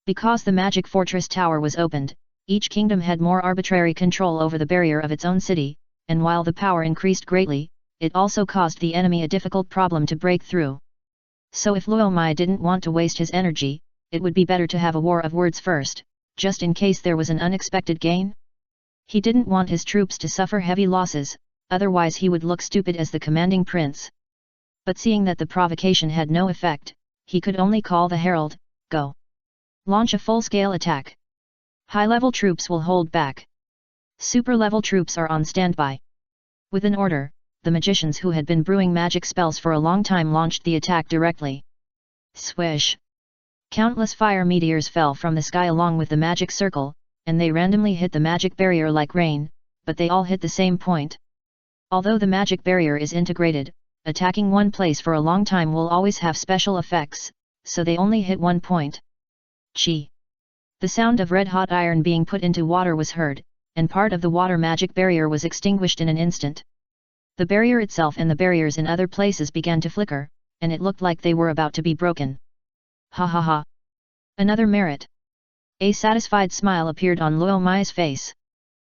Because the magic fortress tower was opened, each kingdom had more arbitrary control over the barrier of its own city, and while the power increased greatly, it also caused the enemy a difficult problem to break through. So if Luo Mai didn't want to waste his energy, it would be better to have a war of words first, just in case there was an unexpected gain. He didn't want his troops to suffer heavy losses, otherwise he would look stupid as the commanding prince. But seeing that the provocation had no effect, he could only call the herald, go. Launch a full-scale attack. High-level troops will hold back. Super-level troops are on standby. With an order, the magicians who had been brewing magic spells for a long time launched the attack directly. Swish! Countless fire meteors fell from the sky along with the magic circle, and they randomly hit the magic barrier like rain, but they all hit the same point. Although the magic barrier is integrated, attacking one place for a long time will always have special effects, so they only hit one point. Chi! The sound of red-hot iron being put into water was heard, and part of the water magic barrier was extinguished in an instant. The barrier itself and the barriers in other places began to flicker, and it looked like they were about to be broken. Ha ha ha! Another merit! A satisfied smile appeared on Luo Mai's face.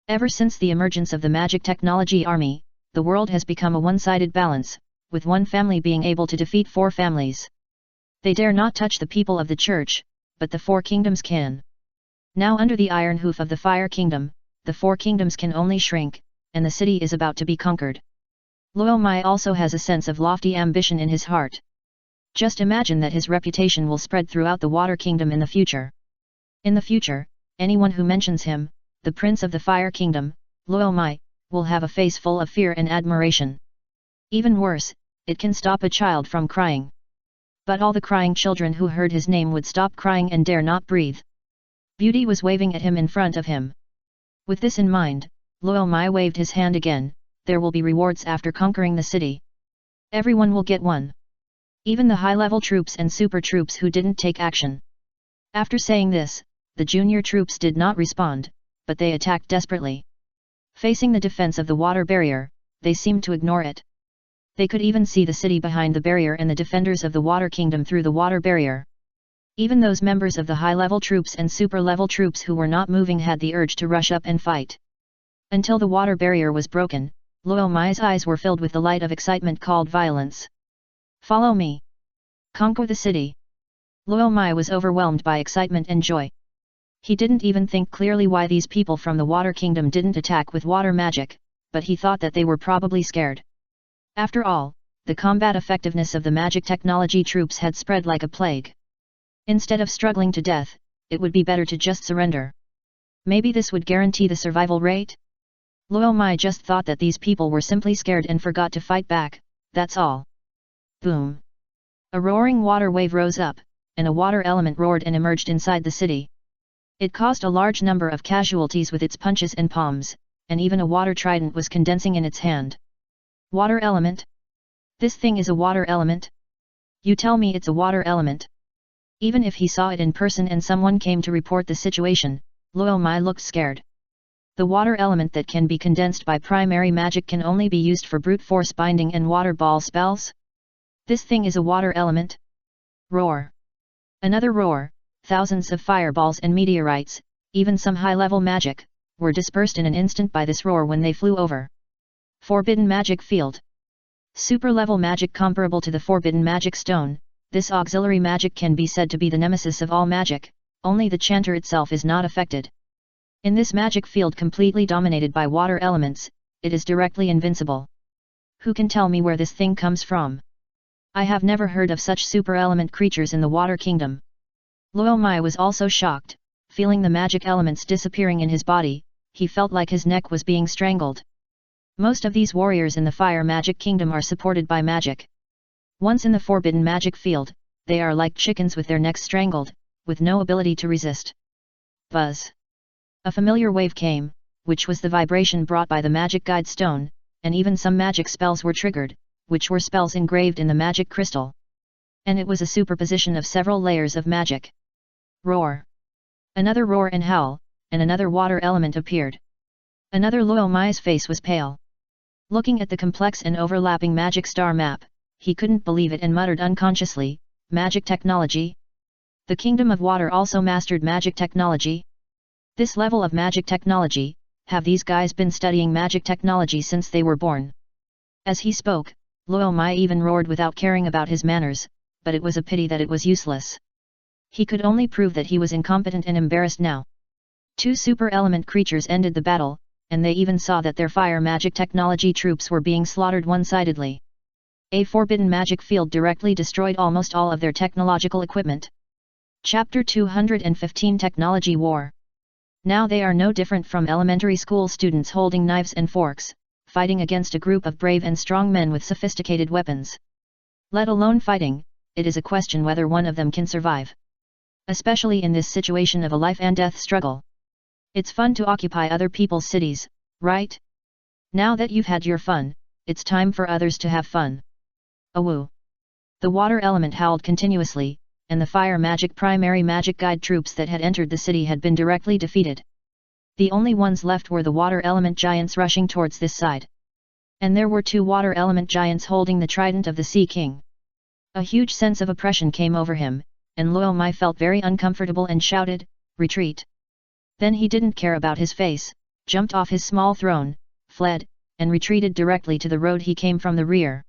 Ever since the emergence of the magic technology army, the world has become a one-sided balance, with one family being able to defeat four families. They dare not touch the people of the church, but the four kingdoms can. Now under the iron hoof of the Fire Kingdom, the four kingdoms can only shrink, and the city is about to be conquered. Luo Mai also has a sense of lofty ambition in his heart. Just imagine that his reputation will spread throughout the Water Kingdom in the future. In the future, anyone who mentions him, the Prince of the Fire Kingdom, Luo Mai, will have a face full of fear and admiration. Even worse, it can stop a child from crying. But all the crying children who heard his name would stop crying and dare not breathe. Beauty was waving at him in front of him. With this in mind, Luo Mai waved his hand again. There will be rewards after conquering the city. Everyone will get one. Even the high-level troops and super troops who didn't take action. After saying this, the junior troops did not respond, but they attacked desperately. Facing the defense of the water barrier, they seemed to ignore it. They could even see the city behind the barrier and the defenders of the Water Kingdom through the water barrier. Even those members of the high-level troops and super-level troops who were not moving had the urge to rush up and fight. Until the water barrier was broken, Luo Mai's eyes were filled with the light of excitement called violence. Follow me. Conquer the city. Luo Mai was overwhelmed by excitement and joy. He didn't even think clearly why these people from the Water Kingdom didn't attack with water magic, but he thought that they were probably scared. After all, the combat effectiveness of the magic technology troops had spread like a plague. Instead of struggling to death, it would be better to just surrender. Maybe this would guarantee the survival rate? Luo Mai just thought that these people were simply scared and forgot to fight back, that's all. Boom! A roaring water wave rose up, and a water element roared and emerged inside the city. It caused a large number of casualties with its punches and palms, and even a water trident was condensing in its hand. Water element? This thing is a water element? You tell me it's a water element? Even if he saw it in person and someone came to report the situation, Luo Mai looked scared. The water element that can be condensed by primary magic can only be used for brute force binding and water ball spells? This thing is a water element? Roar! Another roar, thousands of fireballs and meteorites, even some high-level magic, were dispersed in an instant by this roar when they flew over. Forbidden Magic Field. Super-level magic comparable to the Forbidden Magic Stone, this auxiliary magic can be said to be the nemesis of all magic, only the chanter itself is not affected. In this magic field completely dominated by water elements, it is directly invincible. Who can tell me where this thing comes from? I have never heard of such super-element creatures in the Water Kingdom. Luo Mai was also shocked, feeling the magic elements disappearing in his body, he felt like his neck was being strangled. Most of these warriors in the Fire Magic Kingdom are supported by magic. Once in the Forbidden Magic Field, they are like chickens with their necks strangled, with no ability to resist. Buzz! A familiar wave came, which was the vibration brought by the Magic Guide Stone, and even some magic spells were triggered, which were spells engraved in the magic crystal. And it was a superposition of several layers of magic. Roar! Another roar and howl, and another water element appeared. Another Luo Mai's face was pale. Looking at the complex and overlapping magic star map, he couldn't believe it and muttered unconsciously, magic technology? The Kingdom of Water also mastered magic technology? This level of magic technology, have these guys been studying magic technology since they were born? As he spoke, Luo Mai even roared without caring about his manners, but it was a pity that it was useless. He could only prove that he was incompetent and embarrassed now. Two super-element creatures ended the battle, and they even saw that their fire magic technology troops were being slaughtered one-sidedly. A forbidden magic field directly destroyed almost all of their technological equipment. Chapter 215 Technology War. Now they are no different from elementary school students holding knives and forks, fighting against a group of brave and strong men with sophisticated weapons. Let alone fighting, it is a question whether one of them can survive. Especially in this situation of a life and death struggle. It's fun to occupy other people's cities, right? Now that you've had your fun, it's time for others to have fun. Awoo! The water element howled continuously, and the fire magic primary magic guide troops that had entered the city had been directly defeated. The only ones left were the water element giants rushing towards this side. And there were two water element giants holding the trident of the Sea King. A huge sense of oppression came over him, and Luo Mai felt very uncomfortable and shouted, "Retreat!" Then he didn't care about his face, jumped off his small throne, fled, and retreated directly to the road he came from the rear.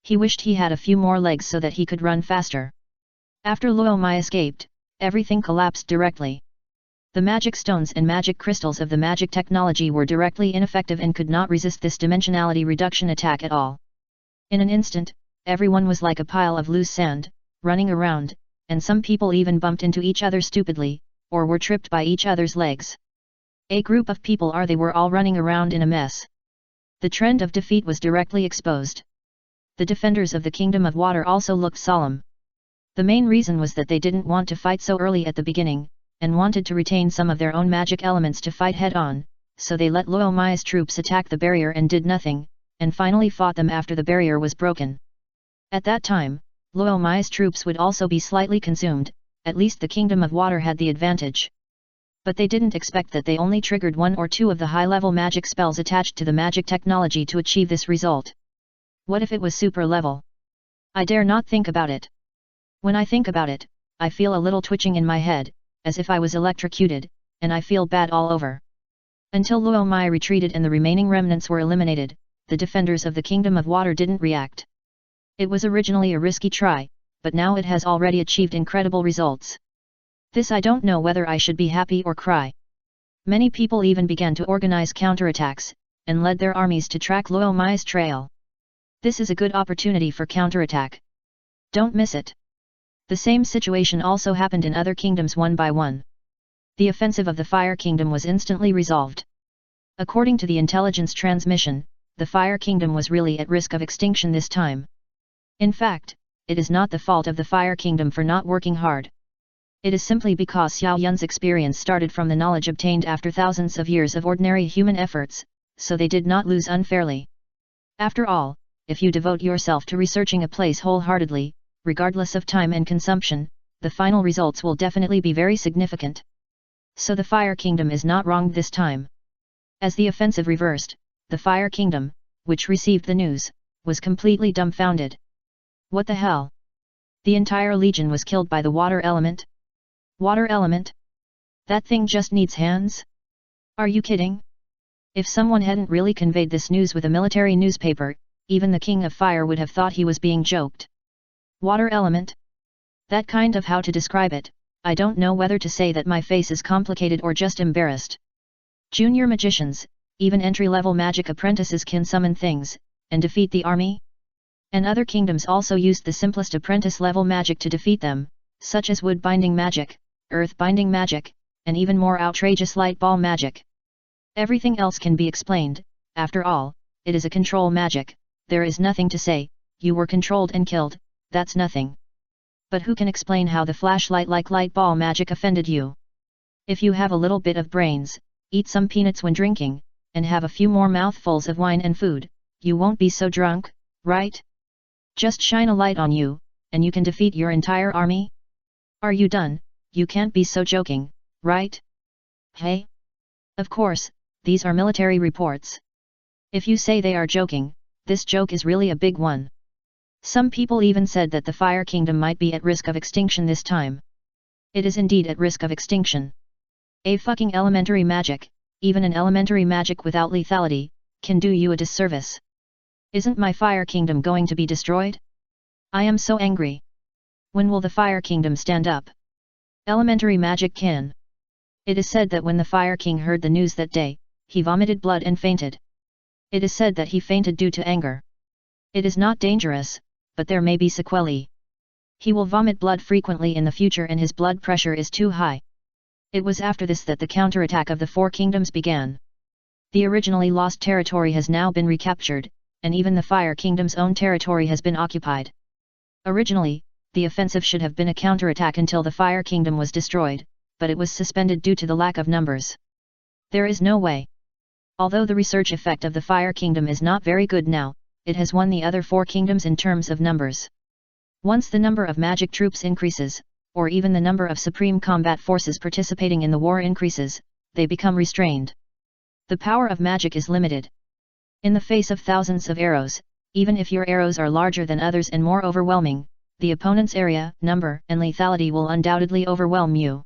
He wished he had a few more legs so that he could run faster. After Luo Mai escaped, everything collapsed directly. The magic stones and magic crystals of the magic technology were directly ineffective and could not resist this dimensionality reduction attack at all. In an instant, everyone was like a pile of loose sand, running around, and some people even bumped into each other stupidly, or were tripped by each other's legs. A group of people they were all running around in a mess. The trend of defeat was directly exposed. The defenders of the Kingdom of Water also looked solemn. The main reason was that they didn't want to fight so early at the beginning, and wanted to retain some of their own magic elements to fight head-on, so they let Luo Mai's troops attack the barrier and did nothing, and finally fought them after the barrier was broken. At that time, Luo Mai's troops would also be slightly consumed, at least the Kingdom of Water had the advantage. But they didn't expect that they only triggered one or two of the high-level magic spells attached to the magic technology to achieve this result. What if it was super level? I dare not think about it. When I think about it, I feel a little twitching in my head, as if I was electrocuted, and I feel bad all over. Until Luo Mai retreated and the remaining remnants were eliminated, the defenders of the Kingdom of Water didn't react. It was originally a risky try, but now it has already achieved incredible results. This I don't know whether I should be happy or cry. Many people even began to organize counterattacks, and led their armies to track Luo Mai's trail. This is a good opportunity for counterattack. Don't miss it. The same situation also happened in other kingdoms one by one. The offensive of the Fire Kingdom was instantly resolved. According to the intelligence transmission, the Fire Kingdom was really at risk of extinction this time. In fact, it is not the fault of the Fire Kingdom for not working hard. It is simply because Xiao Yun's experience started from the knowledge obtained after thousands of years of ordinary human efforts, so they did not lose unfairly. After all, if you devote yourself to researching a place wholeheartedly, regardless of time and consumption, the final results will definitely be very significant. So the Fire Kingdom is not wronged this time. As the offensive reversed, the Fire Kingdom, which received the news, was completely dumbfounded. What the hell? The entire legion was killed by the water element? Water element? That thing just needs hands? Are you kidding? If someone hadn't really conveyed this news with a military newspaper, even the King of Fire would have thought he was being joked. Water element? That kind of how to describe it, I don't know whether to say that my face is complicated or just embarrassed. Junior magicians, even entry-level magic apprentices can summon things, and defeat the army? And other kingdoms also used the simplest apprentice-level magic to defeat them, such as wood-binding magic, earth-binding magic, and even more outrageous light ball magic. Everything else can be explained, after all, it is a control magic, there is nothing to say, you were controlled and killed, that's nothing. But who can explain how the flashlight-like light ball magic offended you? If you have a little bit of brains, eat some peanuts when drinking, and have a few more mouthfuls of wine and food, you won't be so drunk, right? Just shine a light on you, and you can defeat your entire army? Are you done? You can't be so joking, right? Hey? Of course, these are military reports. If you say they are joking, this joke is really a big one. Some people even said that the Fire Kingdom might be at risk of extinction this time. It is indeed at risk of extinction. A fucking elementary magic, even an elementary magic without lethality, can do you a disservice. Isn't my Fire Kingdom going to be destroyed? I am so angry. When will the Fire Kingdom stand up? Elementary magic can. It is said that when the Fire King heard the news that day, he vomited blood and fainted. It is said that he fainted due to anger. It is not dangerous, but there may be sequelae. He will vomit blood frequently in the future and his blood pressure is too high. It was after this that the counterattack of the Four Kingdoms began. The originally lost territory has now been recaptured, and even the Fire Kingdom's own territory has been occupied. Originally, the offensive should have been a counterattack until the Fire Kingdom was destroyed, but it was suspended due to the lack of numbers. There is no way. Although the research effect of the Fire Kingdom is not very good now, it has won the other four kingdoms in terms of numbers. Once the number of magic troops increases, or even the number of supreme combat forces participating in the war increases, they become restrained. The power of magic is limited. In the face of thousands of arrows, even if your arrows are larger than others and more overwhelming, the opponent's area, number, and lethality will undoubtedly overwhelm you.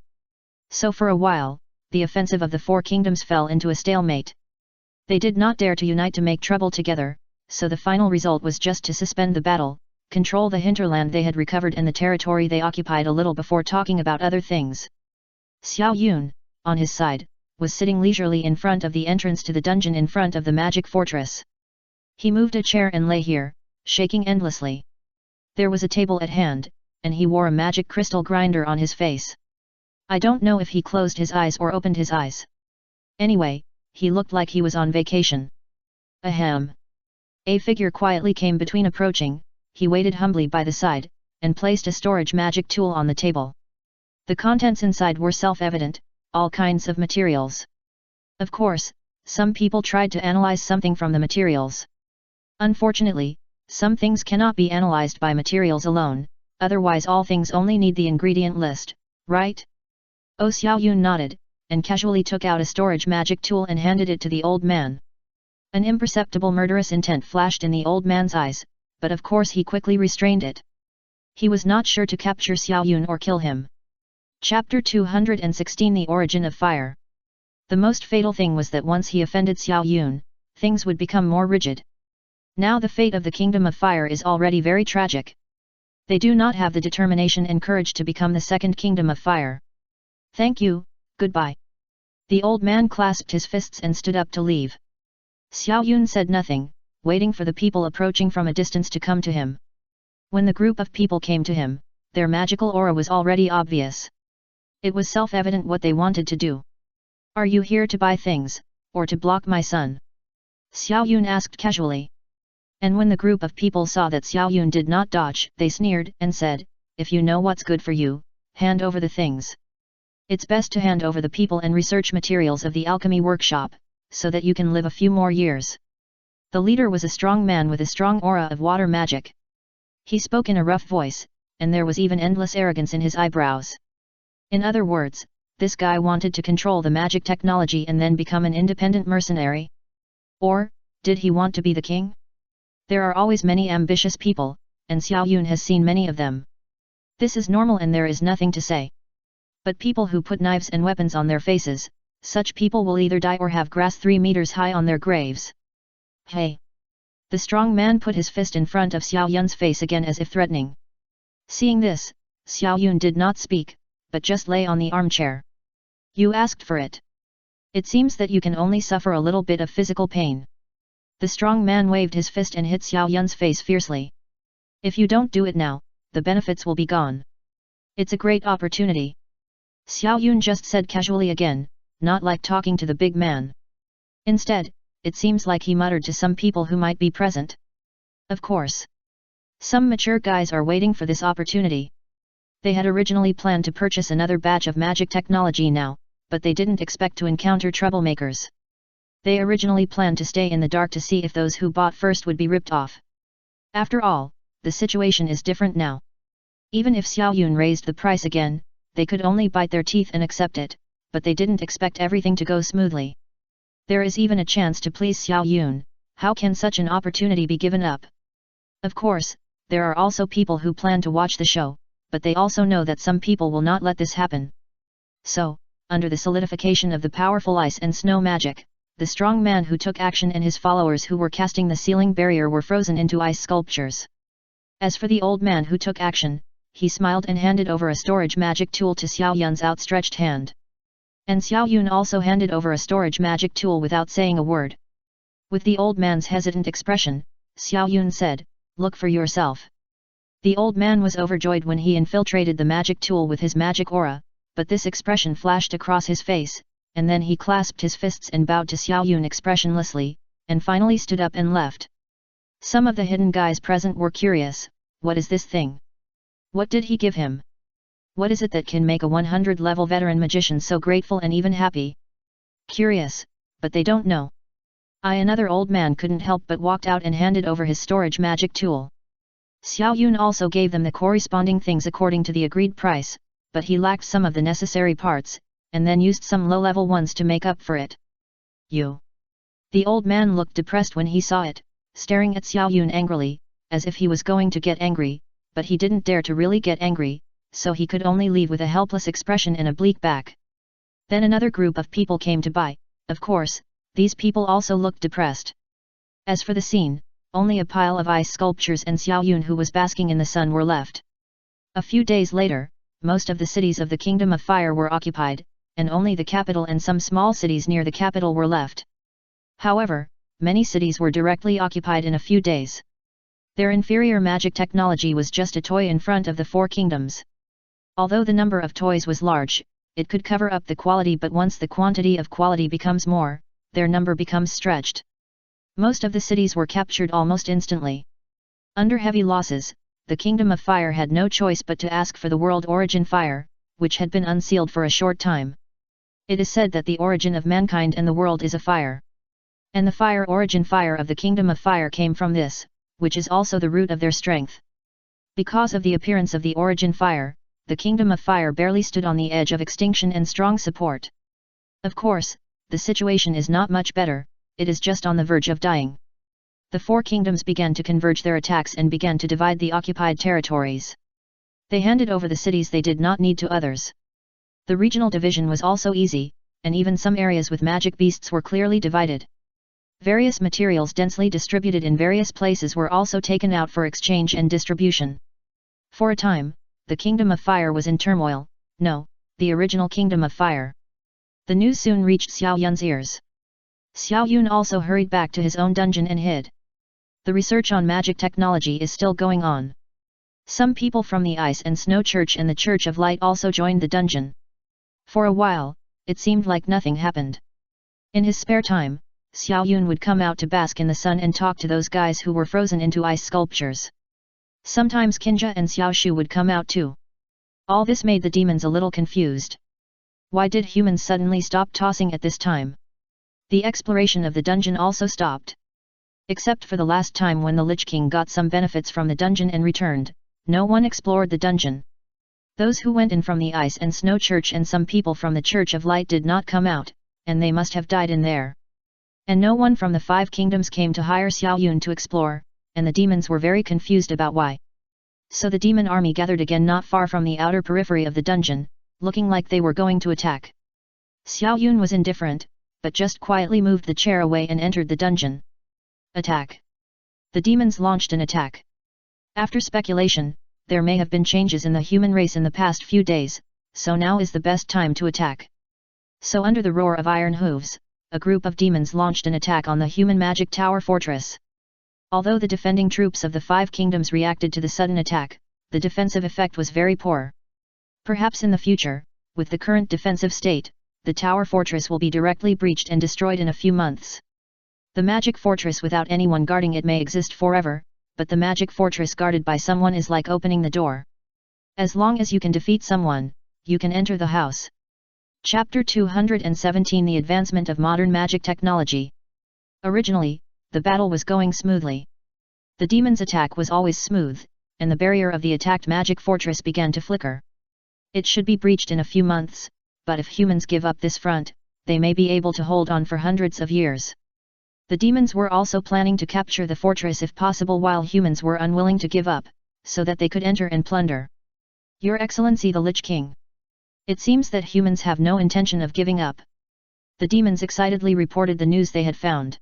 So for a while, the offensive of the Four Kingdoms fell into a stalemate. They did not dare to unite to make trouble together, so the final result was just to suspend the battle, control the hinterland they had recovered and the territory they occupied a little before talking about other things. Xiao Yun, on his side, was sitting leisurely in front of the entrance to the dungeon in front of the magic fortress. He moved a chair and lay here, shaking endlessly. There was a table at hand, and he wore a magic crystal grinder on his face. I don't know if he closed his eyes or opened his eyes. Anyway, he looked like he was on vacation. Ahem. A figure quietly came between approaching, he waited humbly by the side, and placed a storage magic tool on the table. The contents inside were self-evident, all kinds of materials. Of course, some people tried to analyze something from the materials. Unfortunately, some things cannot be analyzed by materials alone, otherwise all things only need the ingredient list, right? Oh, Xiao Yun nodded, and casually took out a storage magic tool and handed it to the old man. An imperceptible murderous intent flashed in the old man's eyes, but of course he quickly restrained it. He was not sure to capture Xiao Yun or kill him. Chapter 216 The Origin of Fire. The most fatal thing was that once he offended Xiao Yun, things would become more rigid. Now the fate of the Kingdom of Fire is already very tragic. They do not have the determination and courage to become the second Kingdom of Fire. Thank you, goodbye. The old man clasped his fists and stood up to leave. Xiao Yun said nothing, waiting for the people approaching from a distance to come to him. When the group of people came to him, their magical aura was already obvious. It was self-evident what they wanted to do. Are you here to buy things, or to block my son? Xiao Yun asked casually. And when the group of people saw that Xiao Yun did not dodge, they sneered and said, if you know what's good for you, hand over the things. It's best to hand over the people and research materials of the alchemy workshop, so that you can live a few more years. The leader was a strong man with a strong aura of water magic. He spoke in a rough voice, and there was even endless arrogance in his eyebrows. In other words, this guy wanted to control the magic technology and then become an independent mercenary. Or, did he want to be the king? There are always many ambitious people, and Xiao Yun has seen many of them. This is normal and there is nothing to say. But people who put knives and weapons on their faces, such people will either die or have grass 3 meters high on their graves. Hey! The strong man put his fist in front of Xiao Yun's face again as if threatening. Seeing this, Xiao Yun did not speak, but just lay on the armchair. You asked for it. It seems that you can only suffer a little bit of physical pain. The strong man waved his fist and hit Xiao Yun's face fiercely. If you don't do it now, the benefits will be gone. It's a great opportunity. Xiao Yun just said casually again, not like talking to the big man. Instead, it seems like he muttered to some people who might be present. Of course. Some mature guys are waiting for this opportunity. They had originally planned to purchase another batch of magic technology now, but they didn't expect to encounter troublemakers. They originally planned to stay in the dark to see if those who bought first would be ripped off. After all, the situation is different now. Even if Xiao Yun raised the price again, they could only bite their teeth and accept it, but they didn't expect everything to go smoothly. There is even a chance to please Xiao Yun. How can such an opportunity be given up? Of course, there are also people who plan to watch the show, but they also know that some people will not let this happen. So, under the solidification of the powerful ice and snow magic, the strong man who took action and his followers who were casting the ceiling barrier were frozen into ice sculptures. As for the old man who took action, he smiled and handed over a storage magic tool to Xiao Yun's outstretched hand. And Xiao Yun also handed over a storage magic tool without saying a word. With the old man's hesitant expression, Xiao Yun said, "Look for yourself." The old man was overjoyed when he infiltrated the magic tool with his magic aura, but this expression flashed across his face, and then he clasped his fists and bowed to Xiao Yun expressionlessly, and finally stood up and left. Some of the hidden guys present were curious, what is this thing? What did he give him? What is it that can make a 100-level veteran magician so grateful and even happy? Curious, but they don't know. Another old man couldn't help but walked out and handed over his storage magic tool. Xiao Yun also gave them the corresponding things according to the agreed price, but he lacked some of the necessary parts, and then used some low-level ones to make up for it. You. The old man looked depressed when he saw it, staring at Xiao Yun angrily, as if he was going to get angry, but he didn't dare to really get angry, so he could only leave with a helpless expression and a bleak back. Then another group of people came to buy. Of course, these people also looked depressed. As for the scene, only a pile of ice sculptures and Xiao Yun who was basking in the sun were left. A few days later, most of the cities of the Kingdom of Fire were occupied, and only the capital and some small cities near the capital were left. However, many cities were directly occupied in a few days. Their inferior magic technology was just a toy in front of the 4 kingdoms. Although the number of toys was large, it could cover up the quality, but once the quantity of quality becomes more, their number becomes stretched. Most of the cities were captured almost instantly. Under heavy losses, the Kingdom of Fire had no choice but to ask for the world origin fire, which had been unsealed for a short time. It is said that the origin of mankind and the world is a fire. And the fire origin fire of the Kingdom of Fire came from this, which is also the root of their strength. Because of the appearance of the origin fire, the Kingdom of Fire barely stood on the edge of extinction and strong support. Of course, the situation is not much better, it is just on the verge of dying. The 4 kingdoms began to converge their attacks and began to divide the occupied territories. They handed over the cities they did not need to others. The regional division was also easy, and even some areas with magic beasts were clearly divided. Various materials densely distributed in various places were also taken out for exchange and distribution. For a time, the Kingdom of Fire was in turmoil. No, the original Kingdom of Fire. The news soon reached Xiao Yun's ears. Xiao Yun also hurried back to his own dungeon and hid. The research on magic technology is still going on. Some people from the Ice and Snow Church and the Church of Light also joined the dungeon. For a while, it seemed like nothing happened. In his spare time, Xiao Yun would come out to bask in the sun and talk to those guys who were frozen into ice sculptures. Sometimes Kinja and Xiao Shu would come out too. All this made the demons a little confused. Why did humans suddenly stop tossing at this time? The exploration of the dungeon also stopped. Except for the last time when the Lich King got some benefits from the dungeon and returned, no one explored the dungeon. Those who went in from the Ice and Snow Church and some people from the Church of Light did not come out, and they must have died in there. And no one from the 5 kingdoms came to hire Xiao Yun to explore, and the demons were very confused about why. So the demon army gathered again not far from the outer periphery of the dungeon, looking like they were going to attack. Xiao Yun was indifferent, but just quietly moved the chair away and entered the dungeon. Attack! The demons launched an attack. After speculation, there may have been changes in the human race in the past few days, so now is the best time to attack. So under the roar of iron hooves, a group of demons launched an attack on the human magic tower fortress. Although the defending troops of the 5 kingdoms reacted to the sudden attack, the defensive effect was very poor. Perhaps in the future, with the current defensive state, the tower fortress will be directly breached and destroyed in a few months. The magic fortress without anyone guarding it may exist forever, but the magic fortress guarded by someone is like opening the door. As long as you can defeat someone, you can enter the house. Chapter 217 The Advancement of Modern Magic Technology. Originally, the battle was going smoothly. The demon's attack was always smooth, and the barrier of the attacked magic fortress began to flicker. It should be breached in a few months, but if humans give up this front, they may be able to hold on for hundreds of years. The demons were also planning to capture the fortress if possible while humans were unwilling to give up, so that they could enter and plunder. Your Excellency the Lich King. It seems that humans have no intention of giving up. The demons excitedly reported the news they had found.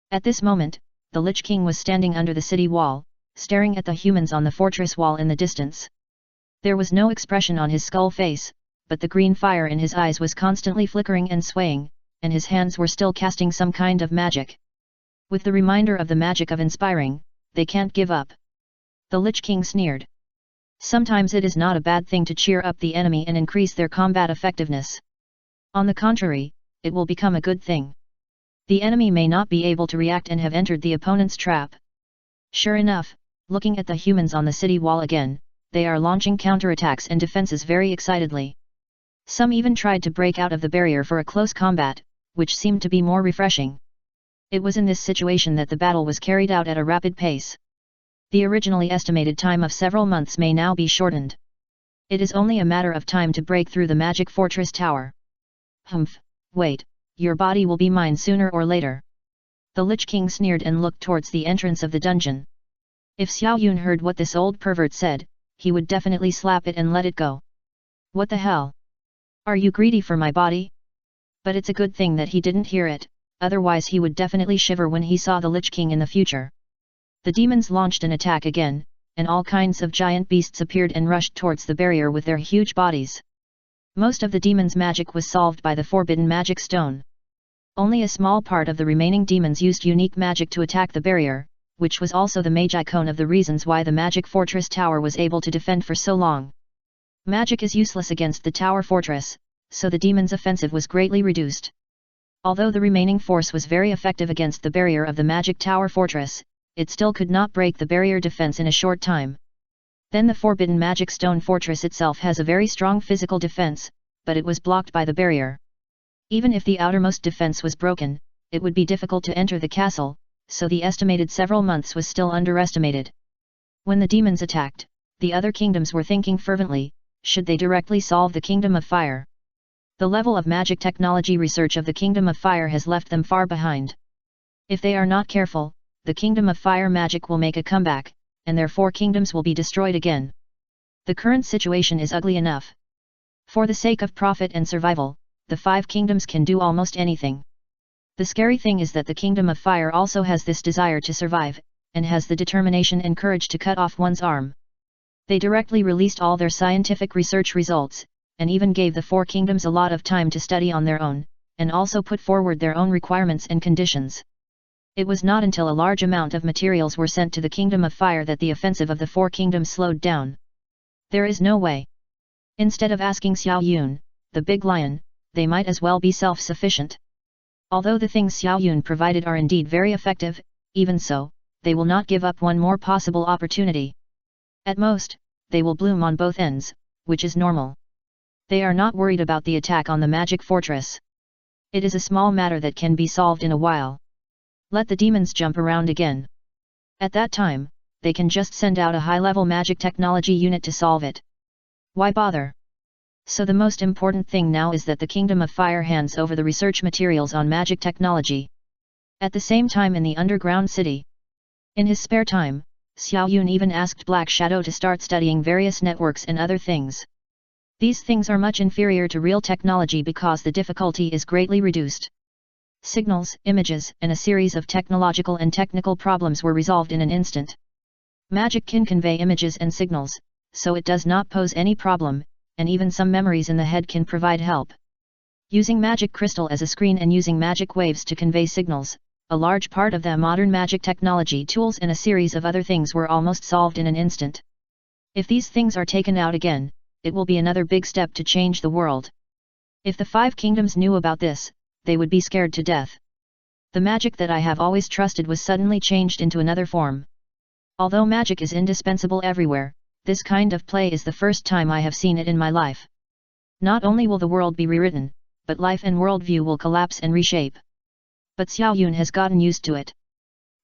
At this moment, the Lich King was standing under the city wall, staring at the humans on the fortress wall in the distance. There was no expression on his skull face, but the green fire in his eyes was constantly flickering and swaying, and his hands were still casting some kind of magic. With the reminder of the magic of inspiring, they can't give up. The Lich King sneered. Sometimes it is not a bad thing to cheer up the enemy and increase their combat effectiveness. On the contrary, it will become a good thing. The enemy may not be able to react and have entered the opponent's trap. Sure enough, looking at the humans on the city wall again, they are launching counterattacks and defenses very excitedly. Some even tried to break out of the barrier for a close combat, which seemed to be more refreshing. It was in this situation that the battle was carried out at a rapid pace. The originally estimated time of several months may now be shortened. It is only a matter of time to break through the magic fortress tower. Humph, wait, your body will be mine sooner or later. The Lich King sneered and looked towards the entrance of the dungeon. If Xiao Yun heard what this old pervert said, he would definitely slap it and let it go. What the hell? Are you greedy for my body? But it's a good thing that he didn't hear it, otherwise he would definitely shiver when he saw the Lich King in the future. The demons launched an attack again, and all kinds of giant beasts appeared and rushed towards the barrier with their huge bodies. Most of the demons' magic was solved by the forbidden magic stone. Only a small part of the remaining demons used unique magic to attack the barrier, which was also the magi cone of the reasons why the magic fortress tower was able to defend for so long. Magic is useless against the tower fortress, so the demons' offensive was greatly reduced. Although the remaining force was very effective against the barrier of the magic tower fortress, it still could not break the barrier defense in a short time. Then the forbidden magic stone fortress itself has a very strong physical defense, but it was blocked by the barrier. Even if the outermost defense was broken, it would be difficult to enter the castle, so the estimated several months was still underestimated. When the demons attacked, the other kingdoms were thinking fervently, should they directly solve the Kingdom of Fire? The level of magic technology research of the Kingdom of Fire has left them far behind. If they are not careful, the Kingdom of Fire magic will make a comeback, and their 4 kingdoms will be destroyed again. The current situation is ugly enough. For the sake of profit and survival, the 5 kingdoms can do almost anything. The scary thing is that the Kingdom of Fire also has this desire to survive, and has the determination and courage to cut off one's arm. They directly released all their scientific research results, and even gave the 4 kingdoms a lot of time to study on their own, and also put forward their own requirements and conditions. It was not until a large amount of materials were sent to the Kingdom of Fire that the offensive of the 4 kingdoms slowed down. There is no way. Instead of asking Xiao Yun, the big lion, they might as well be self-sufficient. Although the things Xiao Yun provided are indeed very effective, even so, they will not give up one more possible opportunity. At most, they will bloom on both ends, which is normal. They are not worried about the attack on the magic fortress. It is a small matter that can be solved in a while. Let the demons jump around again. At that time, they can just send out a high-level magic technology unit to solve it. Why bother? So the most important thing now is that the Kingdom of Fire hands over the research materials on magic technology. At the same time in the underground city. In his spare time, Xiao Yun even asked Black Shadow to start studying various networks and other things. These things are much inferior to real technology because the difficulty is greatly reduced. Signals, images, and a series of technological and technical problems were resolved in an instant. Magic can convey images and signals, so it does not pose any problem, and even some memories in the head can provide help. Using magic crystal as a screen and using magic waves to convey signals, a large part of the modern magic technology tools and a series of other things were almost solved in an instant. If these things are taken out again, it will be another big step to change the world. If the 5 kingdoms knew about this, they would be scared to death. The magic that I have always trusted was suddenly changed into another form. Although magic is indispensable everywhere, this kind of play is the first time I have seen it in my life. Not only will the world be rewritten, but life and worldview will collapse and reshape. But Xiao Yun has gotten used to it.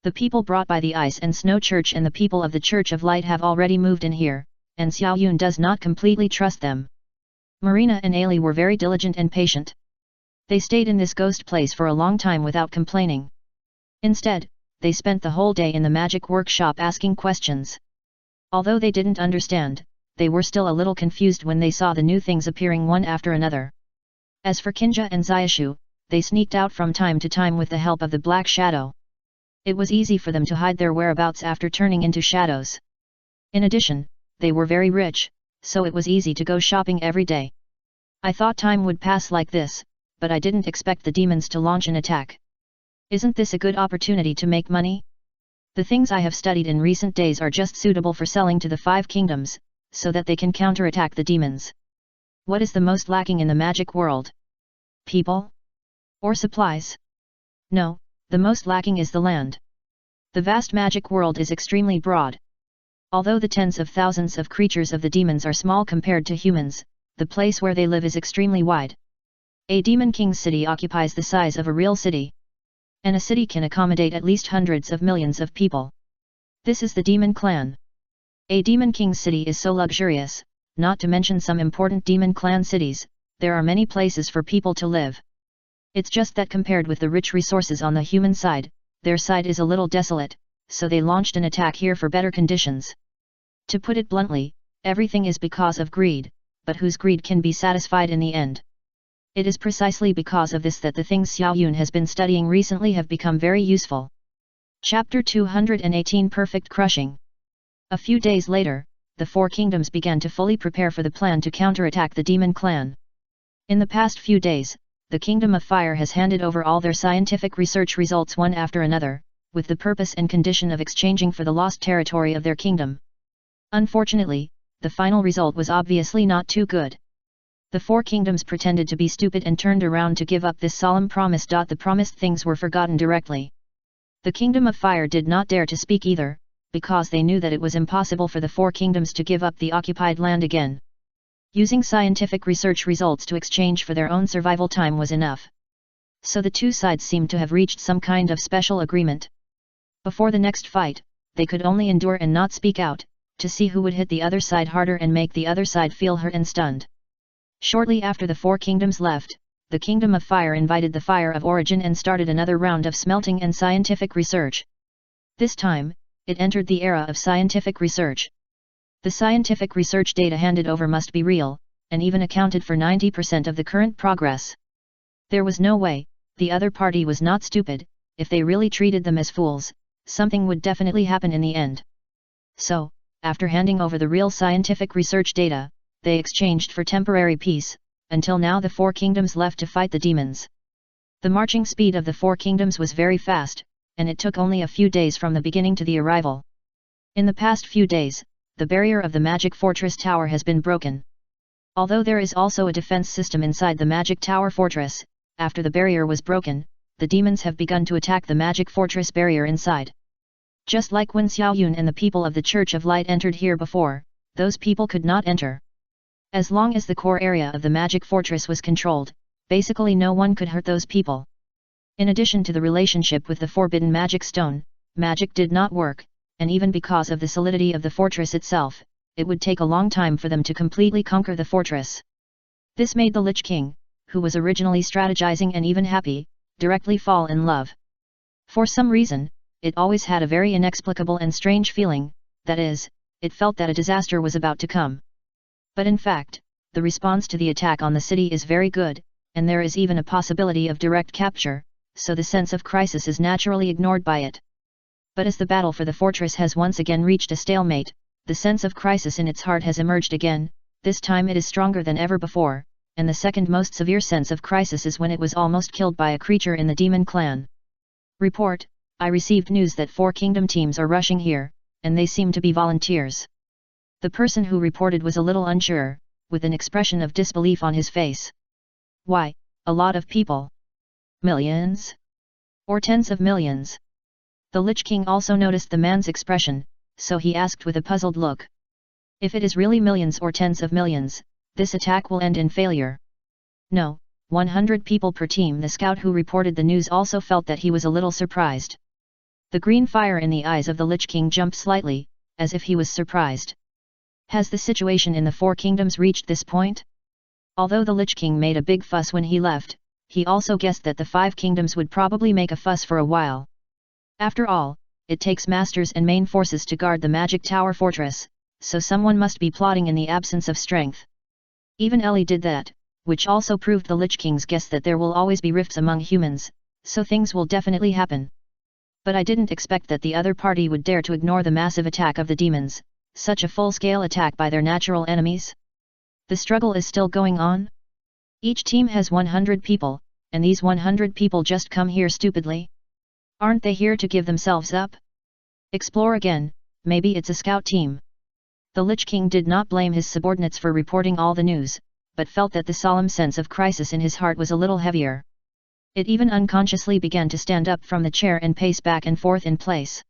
The people brought by the Ice and Snow Church and the people of the Church of Light have already moved in here, and Xiao Yun does not completely trust them. Marina and Ailey were very diligent and patient. They stayed in this ghost place for a long time without complaining. Instead, they spent the whole day in the magic workshop asking questions. Although they didn't understand, they were still a little confused when they saw the new things appearing one after another. As for Kinja and Xiaoshu, they sneaked out from time to time with the help of the Black Shadow. It was easy for them to hide their whereabouts after turning into shadows. In addition, they were very rich, so it was easy to go shopping every day. I thought time would pass like this, but I didn't expect the demons to launch an attack. Isn't this a good opportunity to make money? The things I have studied in recent days are just suitable for selling to the 5 kingdoms, so that they can counterattack the demons. What is the most lacking in the magic world? People? Or supplies? No, the most lacking is the land. The vast magic world is extremely broad. Although the tens of thousands of creatures of the demons are small compared to humans, the place where they live is extremely wide. A demon king's city occupies the size of a real city. And a city can accommodate at least hundreds of millions of people. This is the demon clan. A demon king's city is so luxurious, not to mention some important demon clan cities, there are many places for people to live. It's just that compared with the rich resources on the human side, their side is a little desolate, so they launched an attack here for better conditions. To put it bluntly, everything is because of greed, but whose greed can be satisfied in the end? It is precisely because of this that the things Xiao Yun has been studying recently have become very useful. Chapter 218 Perfect Crushing. A few days later, the 4 kingdoms began to fully prepare for the plan to counterattack the demon clan. In the past few days, the Kingdom of Fire has handed over all their scientific research results one after another, with the purpose and condition of exchanging for the lost territory of their kingdom. Unfortunately, the final result was obviously not too good. The 4 kingdoms pretended to be stupid and turned around to give up this solemn promise. The promised things were forgotten directly. The Kingdom of Fire did not dare to speak either, because they knew that it was impossible for the 4 kingdoms to give up the occupied land again. Using scientific research results to exchange for their own survival time was enough. So the 2 sides seemed to have reached some kind of special agreement. Before the next fight, they could only endure and not speak out, to see who would hit the other side harder and make the other side feel hurt and stunned. Shortly after the 4 kingdoms left, the Kingdom of Fire invited the Fire of Origin and started another round of smelting and scientific research. This time, it entered the era of scientific research. The scientific research data handed over must be real, and even accounted for 90% of the current progress. There was no way, the other party was not stupid, if they really treated them as fools, something would definitely happen in the end. So, after handing over the real scientific research data, they exchanged for temporary peace, until now the four kingdoms left to fight the demons. The marching speed of the four kingdoms was very fast, and it took only a few days from the beginning to the arrival. In the past few days, the barrier of the magic fortress tower has been broken. Although there is also a defense system inside the magic tower fortress, after the barrier was broken, the demons have begun to attack the magic fortress barrier inside. Just like when Xiaoyun and the people of the Church of Light entered here before, those people could not enter. As long as the core area of the magic fortress was controlled, basically no one could hurt those people. In addition to the relationship with the forbidden magic stone, magic did not work, and even because of the solidity of the fortress itself, it would take a long time for them to completely conquer the fortress. This made the Lich King, who was originally strategizing and even happy, directly fall in love. For some reason, it always had a very inexplicable and strange feeling, that is, it felt that a disaster was about to come. But in fact, the response to the attack on the city is very good, and there is even a possibility of direct capture, so the sense of crisis is naturally ignored by it. But as the battle for the fortress has once again reached a stalemate, the sense of crisis in its heart has emerged again, this time it is stronger than ever before, and the second most severe sense of crisis is when it was almost killed by a creature in the demon clan. Report: I received news that 4 kingdom teams are rushing here, and they seem to be volunteers. The person who reported was a little unsure, with an expression of disbelief on his face. Why, a lot of people? Millions? Or tens of millions? The Lich King also noticed the man's expression, so he asked with a puzzled look. If it is really millions or tens of millions, this attack will end in failure. No, 100 people per team. The scout who reported the news also felt that he was a little surprised. The green fire in the eyes of the Lich King jumped slightly, as if he was surprised. Has the situation in the 4 kingdoms reached this point? Although the Lich King made a big fuss when he left, he also guessed that the 5 kingdoms would probably make a fuss for a while. After all, it takes masters and main forces to guard the magic tower fortress, so someone must be plotting in the absence of strength. Even Ellie did that, which also proved the Lich King's guess that there will always be rifts among humans, so things will definitely happen. But I didn't expect that the other party would dare to ignore the massive attack of the demons, such a full-scale attack by their natural enemies. The struggle is still going on? Each team has 100 people, and these 100 people just come here stupidly? Aren't they here to give themselves up? Explore again, maybe it's a scout team. The Lich King did not blame his subordinates for reporting all the news, but felt that the solemn sense of crisis in his heart was a little heavier. It even unconsciously began to stand up from the chair and pace back and forth in place.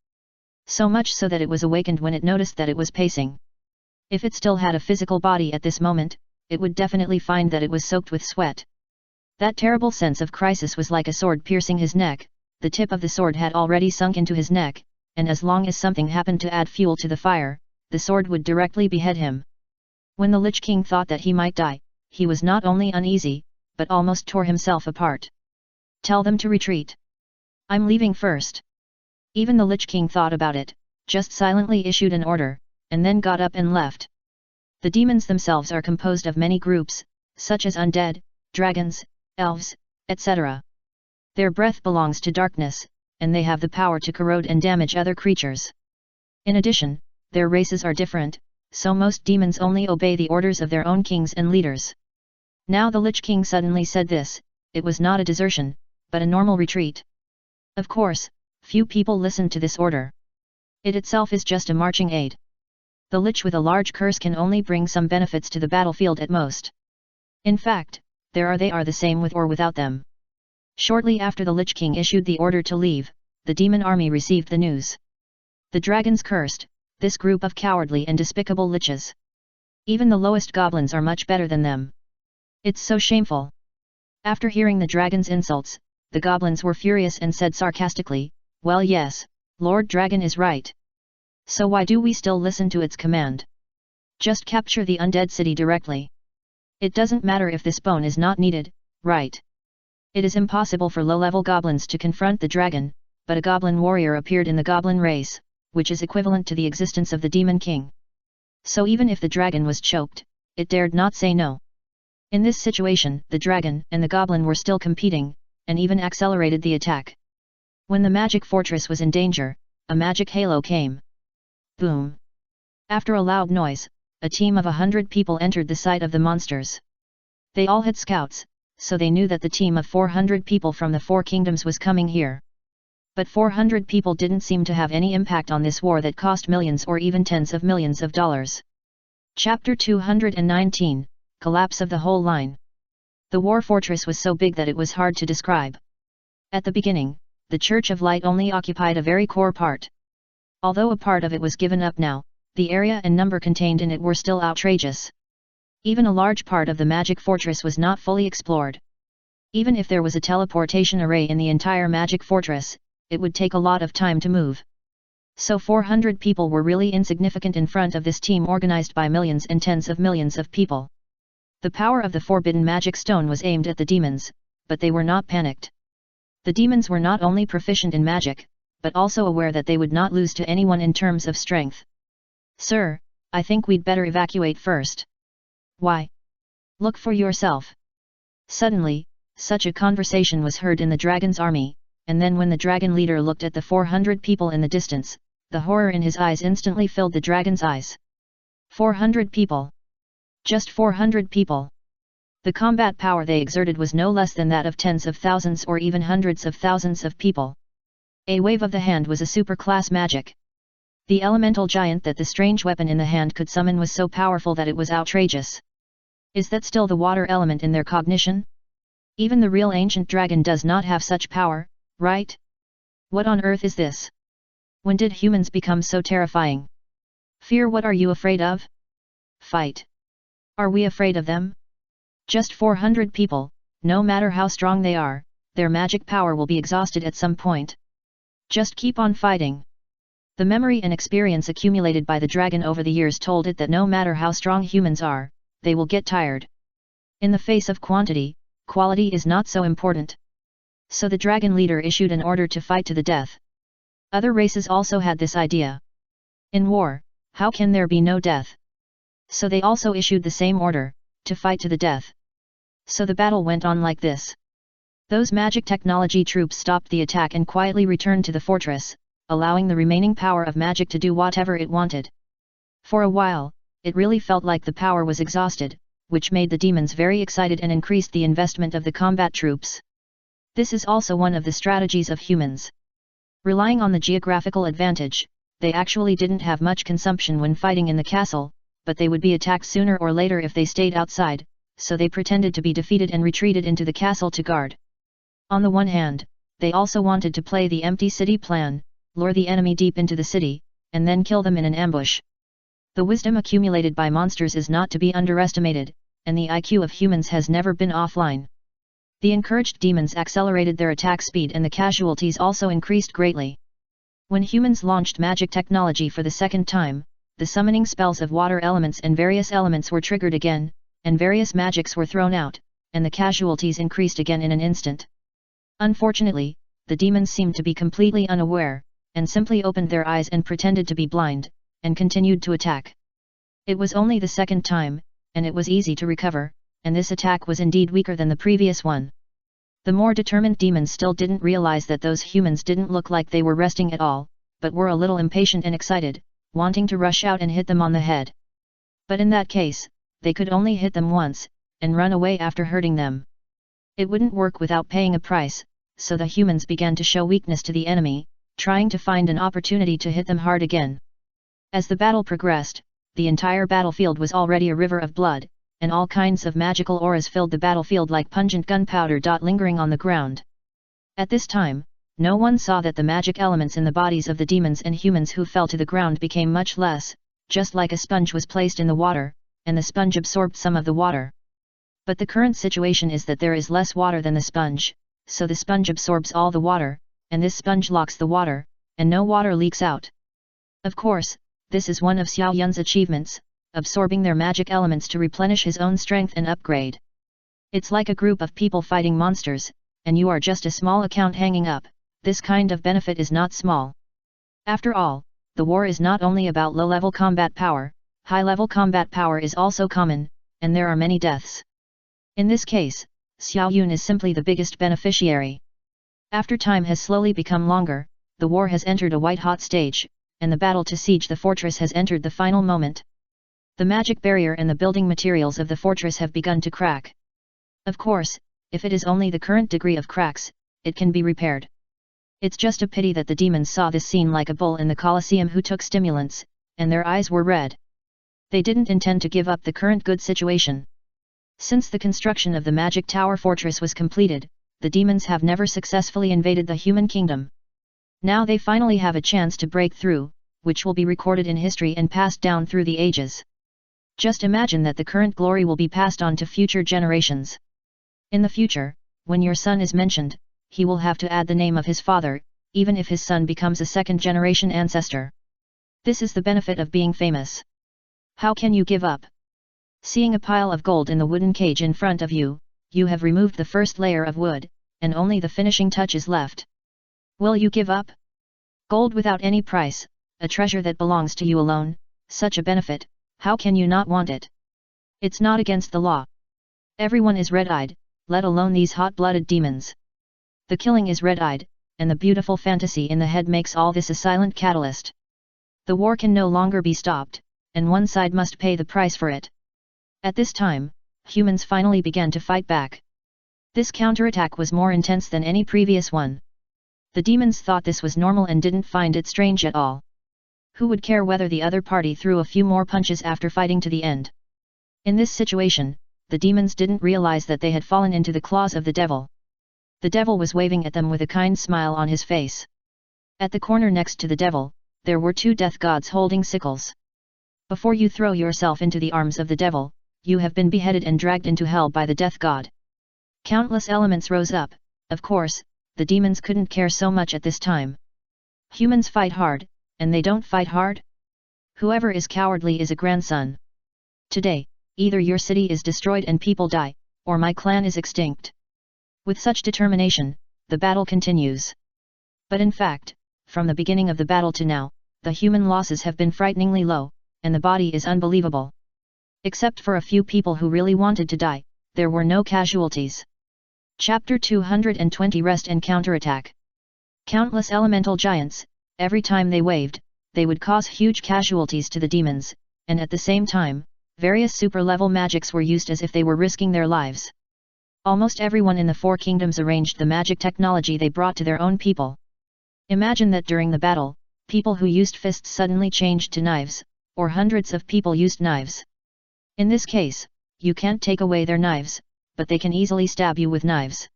So much so that it was awakened when it noticed that it was pacing. If it still had a physical body at this moment, it would definitely find that it was soaked with sweat. That terrible sense of crisis was like a sword piercing his neck. The tip of the sword had already sunk into his neck, and as long as something happened to add fuel to the fire, the sword would directly behead him. When the Lich King thought that he might die, he was not only uneasy, but almost tore himself apart. Tell them to retreat. I'm leaving first. Even the Lich King thought about it, just silently issued an order, and then got up and left. The demons themselves are composed of many groups, such as undead, dragons, elves, etc. Their breath belongs to darkness, and they have the power to corrode and damage other creatures. In addition, their races are different, so most demons only obey the orders of their own kings and leaders. Now the Lich King suddenly said this, it was not a desertion, but a normal retreat. Of course, few people listened to this order. It itself is just a marching aid. The Lich with a large curse can only bring some benefits to the battlefield at most. In fact, they are the same with or without them. Shortly after the Lich King issued the order to leave, the demon army received the news. The dragons cursed, this group of cowardly and despicable liches. Even the lowest goblins are much better than them. It's so shameful. After hearing the dragon's insults, the goblins were furious and said sarcastically, well yes, Lord Dragon is right. So why do we still listen to its command? Just capture the undead city directly. It doesn't matter if this bone is not needed, right? It is impossible for low-level goblins to confront the dragon, but a goblin warrior appeared in the goblin race, which is equivalent to the existence of the Demon King. So even if the dragon was choked, it dared not say no. In this situation, the dragon and the goblin were still competing, and even accelerated the attack. When the magic fortress was in danger, a magic halo came. Boom! After a loud noise, a team of 100 people entered the site of the monsters. They all had scouts, so they knew that the team of 400 people from the 4 kingdoms was coming here. But 400 people didn't seem to have any impact on this war that cost millions or even tens of millions of dollars. Chapter 219, Collapse of the Whole Line. The war fortress was so big that it was hard to describe. At the beginning, the Church of Light only occupied a very core part. Although a part of it was given up now, the area and number contained in it were still outrageous. Even a large part of the magic fortress was not fully explored. Even if there was a teleportation array in the entire magic fortress, it would take a lot of time to move. So 400 people were really insignificant in front of this team organized by millions and tens of millions of people. The power of the forbidden magic stone was aimed at the demons, but they were not panicked. The demons were not only proficient in magic, but also aware that they would not lose to anyone in terms of strength. "Sir, I think we'd better evacuate first." "Why?" "Look for yourself." Suddenly, such a conversation was heard in the dragon's army, and then when the dragon leader looked at the 400 people in the distance, the horror in his eyes instantly filled the dragon's eyes. 400 people. Just 400 people. The combat power they exerted was no less than that of tens of thousands or even hundreds of thousands of people. A wave of the hand was a super-class magic. The elemental giant that the strange weapon in the hand could summon was so powerful that it was outrageous. Is that still the water element in their cognition? Even the real ancient dragon does not have such power, right? What on earth is this? When did humans become so terrifying? Fear, what are you afraid of? Fight. Are we afraid of them? Just 400 people, no matter how strong they are, their magic power will be exhausted at some point. Just keep on fighting. The memory and experience accumulated by the dragon over the years told it that no matter how strong humans are, they will get tired. In the face of quantity, quality is not so important. So the dragon leader issued an order to fight to the death. Other races also had this idea. In war, how can there be no death? So they also issued the same order, to fight to the death. So the battle went on like this. Those magic technology troops stopped the attack and quietly returned to the fortress, allowing the remaining power of magic to do whatever it wanted. For a while, it really felt like the power was exhausted, which made the demons very excited and increased the investment of the combat troops. This is also one of the strategies of humans. Relying on the geographical advantage, they actually didn't have much consumption when fighting in the castle, but they would be attacked sooner or later if they stayed outside, so they pretended to be defeated and retreated into the castle to guard. On the one hand, they also wanted to play the empty city plan, lure the enemy deep into the city, and then kill them in an ambush. The wisdom accumulated by monsters is not to be underestimated, and the IQ of humans has never been offline. The encouraged demons accelerated their attack speed and the casualties also increased greatly. When humans launched magic technology for the second time, the summoning spells of water elements and various elements were triggered again, and various magics were thrown out, and the casualties increased again in an instant. Unfortunately, the demons seemed to be completely unaware, and simply opened their eyes and pretended to be blind, and continued to attack. It was only the second time, and it was easy to recover, and this attack was indeed weaker than the previous one. The more determined demons still didn't realize that those humans didn't look like they were resting at all, but were a little impatient and excited, wanting to rush out and hit them on the head. But in that case, they could only hit them once, and run away after hurting them. It wouldn't work without paying a price, so the humans began to show weakness to the enemy, trying to find an opportunity to hit them hard again. As the battle progressed, the entire battlefield was already a river of blood, and all kinds of magical auras filled the battlefield like pungent gunpowder lingering on the ground. At this time, no one saw that the magic elements in the bodies of the demons and humans who fell to the ground became much less, just like a sponge was placed in the water, and the sponge absorbed some of the water. But the current situation is that there is less water than the sponge, so the sponge absorbs all the water, and this sponge locks the water, and no water leaks out. Of course, this is one of Xiao Yun's achievements, absorbing their magic elements to replenish his own strength and upgrade. It's like a group of people fighting monsters, and you are just a small account hanging up. This kind of benefit is not small. After all, the war is not only about low-level combat power, High-level combat power is also common, and there are many deaths. In this case, Xiao Yun is simply the biggest beneficiary. After time has slowly become longer, the war has entered a white-hot stage, and the battle to siege the fortress has entered the final moment. The magic barrier and the building materials of the fortress have begun to crack. Of course, if it is only the current degree of cracks, it can be repaired. It's just a pity that the demons saw this scene like a bull in the Colosseum who took stimulants, and their eyes were red. They didn't intend to give up the current good situation. Since the construction of the Magic Tower Fortress was completed, the demons have never successfully invaded the human kingdom. Now they finally have a chance to break through, which will be recorded in history and passed down through the ages. Just imagine that the current glory will be passed on to future generations. In the future, when your son is mentioned, he will have to add the name of his father, even if his son becomes a second-generation ancestor. This is the benefit of being famous. How can you give up? Seeing a pile of gold in the wooden cage in front of you, you have removed the first layer of wood, and only the finishing touch is left. Will you give up? Gold without any price, a treasure that belongs to you alone, such a benefit, how can you not want it? It's not against the law. Everyone is red-eyed, let alone these hot-blooded demons. The killing is red-eyed, and the beautiful fantasy in the head makes all this a silent catalyst. The war can no longer be stopped, and one side must pay the price for it. At this time, humans finally began to fight back. This counterattack was more intense than any previous one. The demons thought this was normal and didn't find it strange at all. Who would care whether the other party threw a few more punches after fighting to the end? In this situation, the demons didn't realize that they had fallen into the claws of the devil. The devil was waving at them with a kind smile on his face. At the corner next to the devil, there were two death gods holding sickles. Before you throw yourself into the arms of the devil, you have been beheaded and dragged into hell by the death god. Countless elements rose up. Of course, the demons couldn't care so much at this time. Humans fight hard, and they don't fight hard? Whoever is cowardly is a grandson. Today, either your city is destroyed and people die, or my clan is extinct. With such determination, the battle continues. But in fact, from the beginning of the battle to now, the human losses have been frighteningly low, and the body is unbelievable. Except for a few people who really wanted to die, there were no casualties. Chapter 220 Rest and Counterattack. Countless elemental giants, every time they waved, they would cause huge casualties to the demons, and at the same time, various super-level magics were used as if they were risking their lives. Almost everyone in the Four Kingdoms arranged the magic technology they brought to their own people. Imagine that during the battle, people who used fists suddenly changed to knives, or hundreds of people used knives. In this case, you can't take away their knives, but they can easily stab you with knives.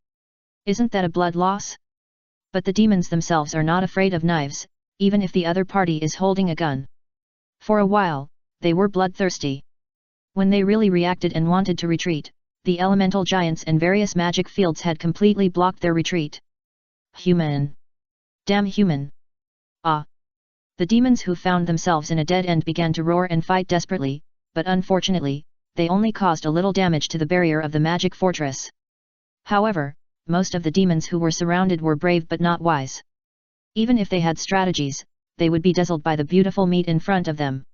Isn't that a blood loss? But the demons themselves are not afraid of knives, even if the other party is holding a gun. For a while, they were bloodthirsty. When they really reacted and wanted to retreat, the elemental giants and various magic fields had completely blocked their retreat. Human! Damn human! Ah! The demons who found themselves in a dead end began to roar and fight desperately, but unfortunately, they only caused a little damage to the barrier of the magic fortress. However, most of the demons who were surrounded were brave but not wise. Even if they had strategies, they would be dazzled by the beautiful meat in front of them.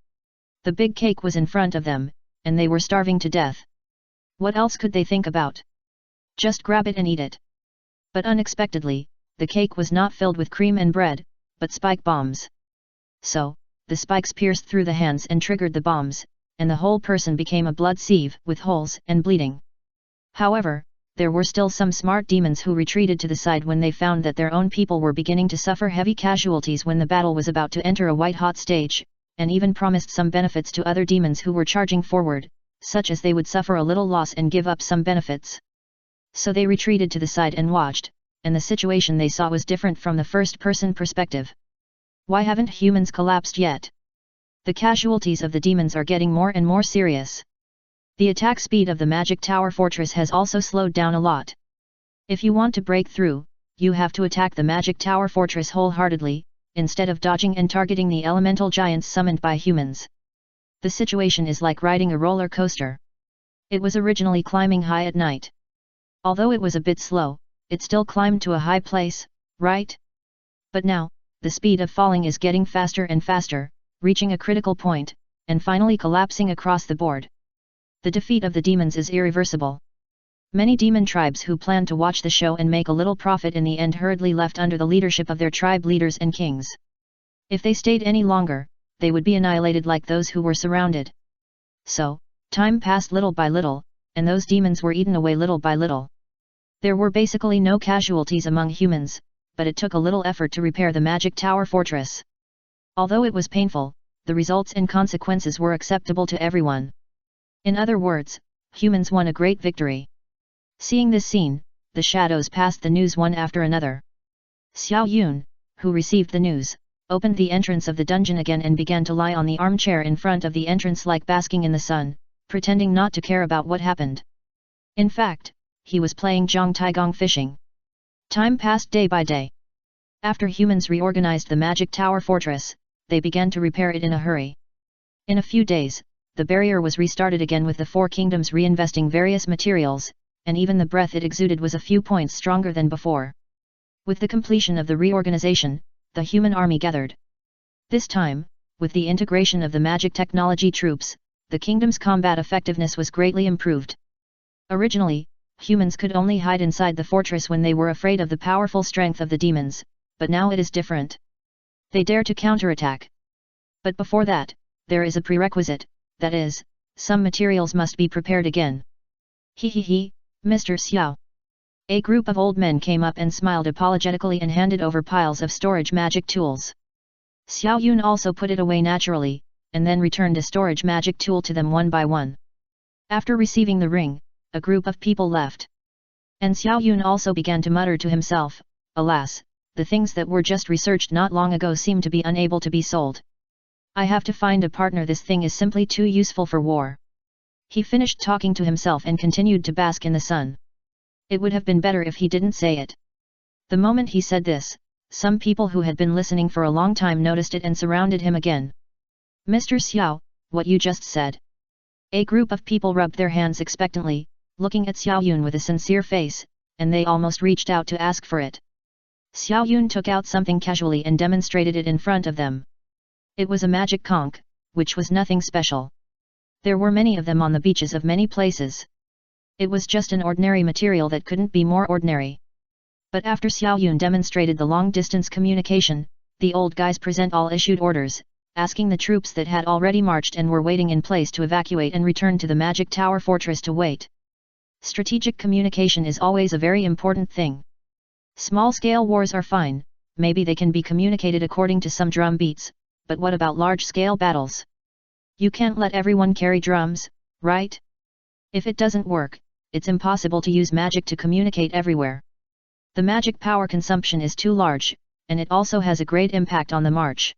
The big cake was in front of them, and they were starving to death. What else could they think about? Just grab it and eat it. But unexpectedly, the cake was not filled with cream and bread, but spike bombs. So, the spikes pierced through the hands and triggered the bombs, and the whole person became a blood sieve with holes and bleeding. However, there were still some smart demons who retreated to the side when they found that their own people were beginning to suffer heavy casualties when the battle was about to enter a white-hot stage, and even promised some benefits to other demons who were charging forward, such as they would suffer a little loss and give up some benefits. So they retreated to the side and watched, and the situation they saw was different from the first-person perspective. Why haven't humans collapsed yet? The casualties of the demons are getting more and more serious. The attack speed of the Magic Tower Fortress has also slowed down a lot. If you want to break through, you have to attack the Magic Tower Fortress wholeheartedly, instead of dodging and targeting the elemental giants summoned by humans. The situation is like riding a roller coaster. It was originally climbing high at night. Although it was a bit slow, it still climbed to a high place, right? But now, the speed of falling is getting faster and faster, reaching a critical point, and finally collapsing across the board. The defeat of the demons is irreversible. Many demon tribes who planned to watch the show and make a little profit in the end hurriedly left under the leadership of their tribe leaders and kings. If they stayed any longer, they would be annihilated like those who were surrounded. So, time passed little by little, and those demons were eaten away little by little. There were basically no casualties among humans, but it took a little effort to repair the magic tower fortress. Although it was painful, the results and consequences were acceptable to everyone. In other words, humans won a great victory. Seeing this scene, the shadows passed the news one after another. Xiao Yun, who received the news, opened the entrance of the dungeon again and began to lie on the armchair in front of the entrance like basking in the sun, pretending not to care about what happened. In fact, he was playing Zhang Taigong fishing. Time passed day by day. After humans reorganized the magic tower fortress, they began to repair it in a hurry. In a few days, the barrier was restarted again with the four kingdoms reinvesting various materials, and even the breath it exuded was a few points stronger than before. With the completion of the reorganization, the human army gathered. This time, with the integration of the magic technology troops, the kingdom's combat effectiveness was greatly improved. Originally, humans could only hide inside the fortress when they were afraid of the powerful strength of the demons, but now it is different. They dare to counterattack. But before that, there is a prerequisite, that is, some materials must be prepared again. He, Mr. Xiao. A group of old men came up and smiled apologetically and handed over piles of storage magic tools. Xiao Yun also put it away naturally, and then returned a storage magic tool to them one by one. After receiving the ring, a group of people left. And Xiao Yun also began to mutter to himself, alas, the things that were just researched not long ago seem to be unable to be sold. I have to find a partner, this thing is simply too useful for war. He finished talking to himself and continued to bask in the sun. It would have been better if he didn't say it. The moment he said this, some people who had been listening for a long time noticed it and surrounded him again. Mr. Xiao, what you just said. A group of people rubbed their hands expectantly, looking at Xiao Yun with a sincere face, and they almost reached out to ask for it. Xiao Yun took out something casually and demonstrated it in front of them. It was a magic conch, which was nothing special. There were many of them on the beaches of many places. It was just an ordinary material that couldn't be more ordinary. But after Xiao Yun demonstrated the long-distance communication, the old guys present all issued orders, asking the troops that had already marched and were waiting in place to evacuate and return to the magic tower fortress to wait. Strategic communication is always a very important thing. Small-scale wars are fine, maybe they can be communicated according to some drum beats, but what about large-scale battles? You can't let everyone carry drums, right? If it doesn't work, it's impossible to use magic to communicate everywhere. The magic power consumption is too large, and it also has a great impact on the march.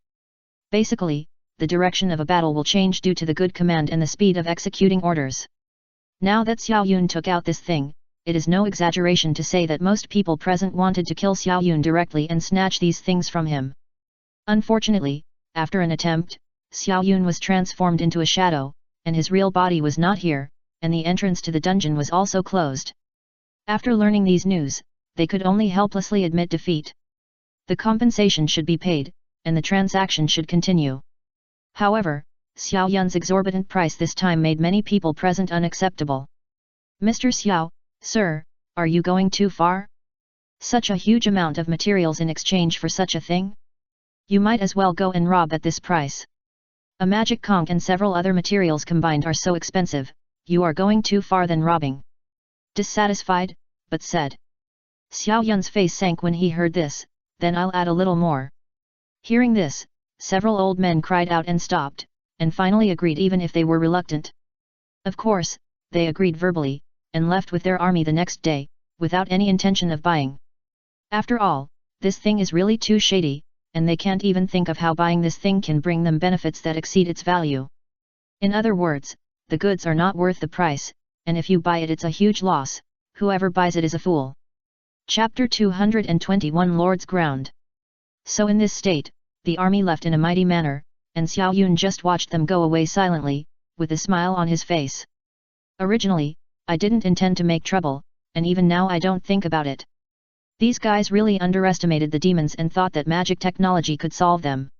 Basically, the direction of a battle will change due to the good command and the speed of executing orders. Now that Xiao Yun took out this thing, it is no exaggeration to say that most people present wanted to kill Xiao Yun directly and snatch these things from him. Unfortunately, after an attempt, Xiao Yun was transformed into a shadow, and his real body was not here, and the entrance to the dungeon was also closed. After learning these news, they could only helplessly admit defeat. The compensation should be paid, and the transaction should continue. However, Xiao Yun's exorbitant price this time made many people present unacceptable. Mr. Xiao, sir, are you going too far? Such a huge amount of materials in exchange for such a thing? You might as well go and rob at this price. A magic conch and several other materials combined are so expensive, you are going too far than robbing. Dissatisfied, but said. Xiao Yun's face sank when he heard this, then I'll add a little more. Hearing this, several old men cried out and stopped, and finally agreed even if they were reluctant. Of course, they agreed verbally, and left with their army the next day, without any intention of buying. After all, this thing is really too shady, and they can't even think of how buying this thing can bring them benefits that exceed its value. In other words, the goods are not worth the price, and if you buy it it's a huge loss, whoever buys it is a fool. Chapter 221 Lord's Ground. So in this state, the army left in a mighty manner, and Xiao Yun just watched them go away silently, with a smile on his face. Originally, I didn't intend to make trouble, and even now I don't think about it. These guys really underestimated the demons and thought that magic technology could solve them.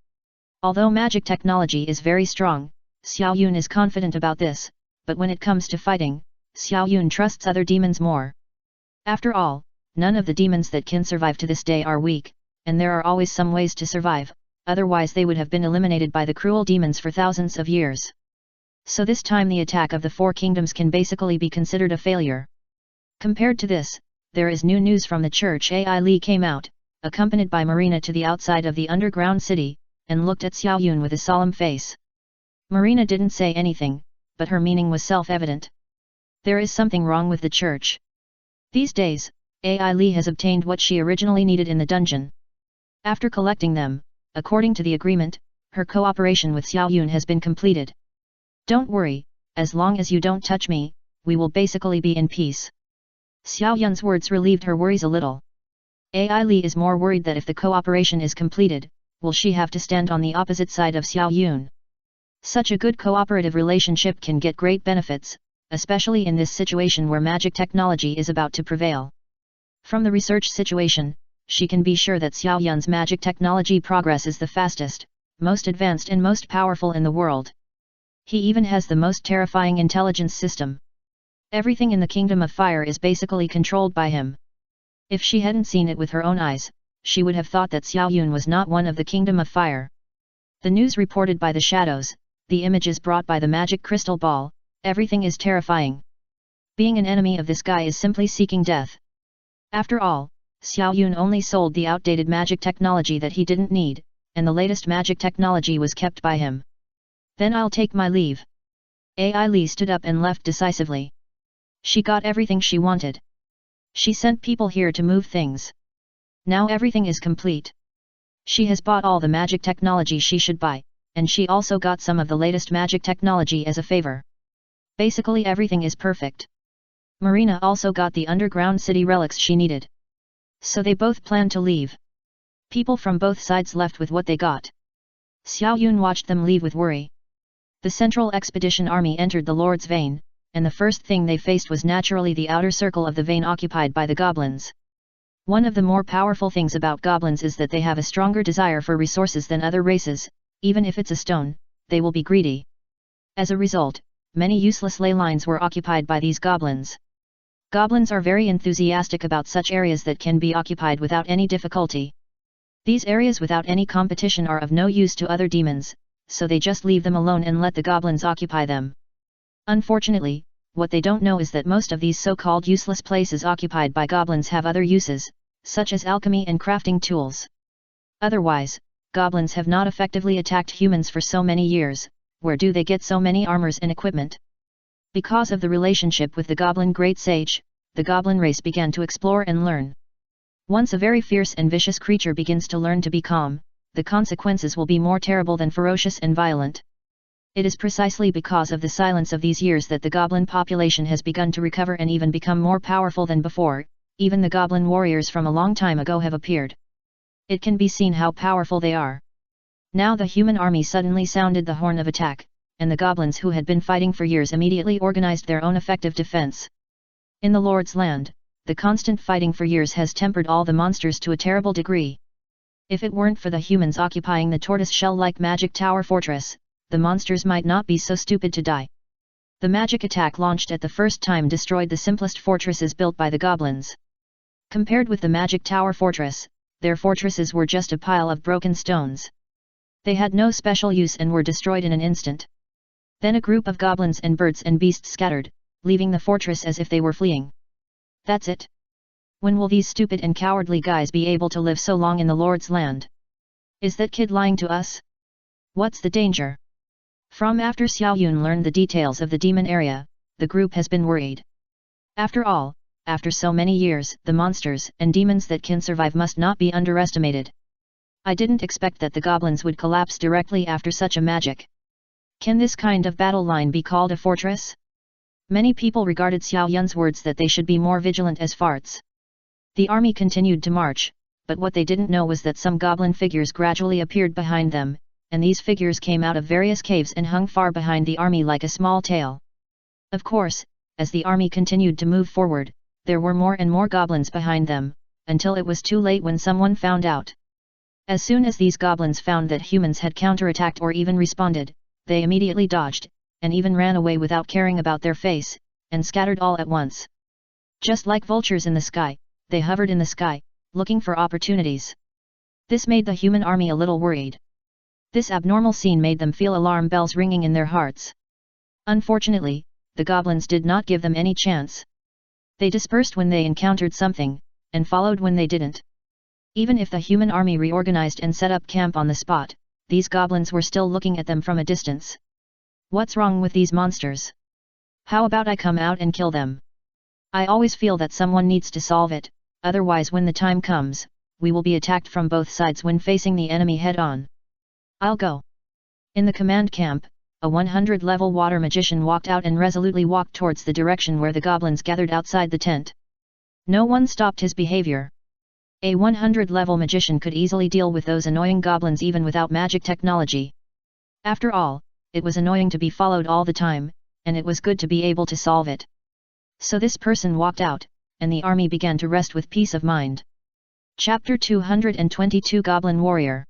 Although magic technology is very strong, Xiao Yun is confident about this, but when it comes to fighting, Xiao Yun trusts other demons more. After all, none of the demons that can survive to this day are weak, and there are always some ways to survive, otherwise they would have been eliminated by the cruel demons for thousands of years. So this time the attack of the Four Kingdoms can basically be considered a failure. Compared to this, there is new news from the church. Ai Li came out, accompanied by Marina to the outside of the underground city, and looked at Xiao Yun with a solemn face. Marina didn't say anything, but her meaning was self-evident. There is something wrong with the church. These days, Ai Li has obtained what she originally needed in the dungeon. After collecting them, according to the agreement, her cooperation with Xiao Yun has been completed. Don't worry, as long as you don't touch me, we will basically be in peace. Xiao Yun's words relieved her worries a little. Ai Li is more worried that if the cooperation is completed, will she have to stand on the opposite side of Xiao Yun? Such a good cooperative relationship can get great benefits, especially in this situation where magic technology is about to prevail. From the research situation, she can be sure that Xiao Yun's magic technology progress is the fastest, most advanced and most powerful in the world. He even has the most terrifying intelligence system. Everything in the Kingdom of Fire is basically controlled by him. If she hadn't seen it with her own eyes, she would have thought that Xiao Yun was not one of the Kingdom of Fire. The news reported by the shadows, the images brought by the magic crystal ball, everything is terrifying. Being an enemy of this guy is simply seeking death. After all, Xiao Yun only sold the outdated magic technology that he didn't need, and the latest magic technology was kept by him. Then I'll take my leave. Ai Li stood up and left decisively. She got everything she wanted. She sent people here to move things. Now everything is complete. She has bought all the magic technology she should buy, and she also got some of the latest magic technology as a favor. Basically everything is perfect. Marina also got the underground city relics she needed. So they both planned to leave. People from both sides left with what they got. Xiao Yun watched them leave with worry. The Central Expedition Army entered the Lord's Vein, and the first thing they faced was naturally the outer circle of the vein occupied by the goblins. One of the more powerful things about goblins is that they have a stronger desire for resources than other races. Even if it's a stone, they will be greedy. As a result, many useless ley lines were occupied by these goblins. Goblins are very enthusiastic about such areas that can be occupied without any difficulty. These areas without any competition are of no use to other demons, so they just leave them alone and let the goblins occupy them. Unfortunately, what they don't know is that most of these so-called useless places occupied by goblins have other uses, such as alchemy and crafting tools. Otherwise, goblins have not effectively attacked humans for so many years. Where do they get so many armors and equipment? Because of the relationship with the goblin great sage, the goblin race began to explore and learn. Once a very fierce and vicious creature begins to learn to be calm, the consequences will be more terrible than ferocious and violent. It is precisely because of the silence of these years that the goblin population has begun to recover and even become more powerful than before. Even the goblin warriors from a long time ago have appeared. It can be seen how powerful they are. Now the human army suddenly sounded the horn of attack, and the goblins who had been fighting for years immediately organized their own effective defense. In the Lord's land, the constant fighting for years has tempered all the monsters to a terrible degree. If it weren't for the humans occupying the tortoise-shell-like magic tower fortress, the monsters might not be so stupid to die. The magic attack launched at the first time destroyed the simplest fortresses built by the goblins. Compared with the magic tower fortress, their fortresses were just a pile of broken stones. They had no special use and were destroyed in an instant. Then a group of goblins and birds and beasts scattered, leaving the fortress as if they were fleeing. That's it. When will these stupid and cowardly guys be able to live so long in the Lord's land? Is that kid lying to us? What's the danger? From after Xiao Yun learned the details of the demon area, the group has been worried. After all, after so many years, the monsters and demons that can survive must not be underestimated. I didn't expect that the goblins would collapse directly after such a magic. Can this kind of battle line be called a fortress? Many people regarded Xiao Yun's words that they should be more vigilant as farts. The army continued to march, but what they didn't know was that some goblin figures gradually appeared behind them, and these figures came out of various caves and hung far behind the army like a small tail. Of course, as the army continued to move forward, there were more and more goblins behind them, until it was too late when someone found out. As soon as these goblins found that humans had counterattacked or even responded, they immediately dodged, and even ran away without caring about their face, and scattered all at once. Just like vultures in the sky, they hovered in the sky, looking for opportunities. This made the human army a little worried. This abnormal scene made them feel alarm bells ringing in their hearts. Unfortunately, the goblins did not give them any chance. They dispersed when they encountered something, and followed when they didn't. Even if the human army reorganized and set up camp on the spot, these goblins were still looking at them from a distance. What's wrong with these monsters? How about I come out and kill them? I always feel that someone needs to solve it, otherwise when the time comes, we will be attacked from both sides when facing the enemy head-on. I'll go. In the command camp, a 100-level water magician walked out and resolutely walked towards the direction where the goblins gathered outside the tent. No one stopped his behavior. A 100-level magician could easily deal with those annoying goblins even without magic technology. After all, it was annoying to be followed all the time, and it was good to be able to solve it. So this person walked out, and the army began to rest with peace of mind. Chapter 222 Goblin Warrior.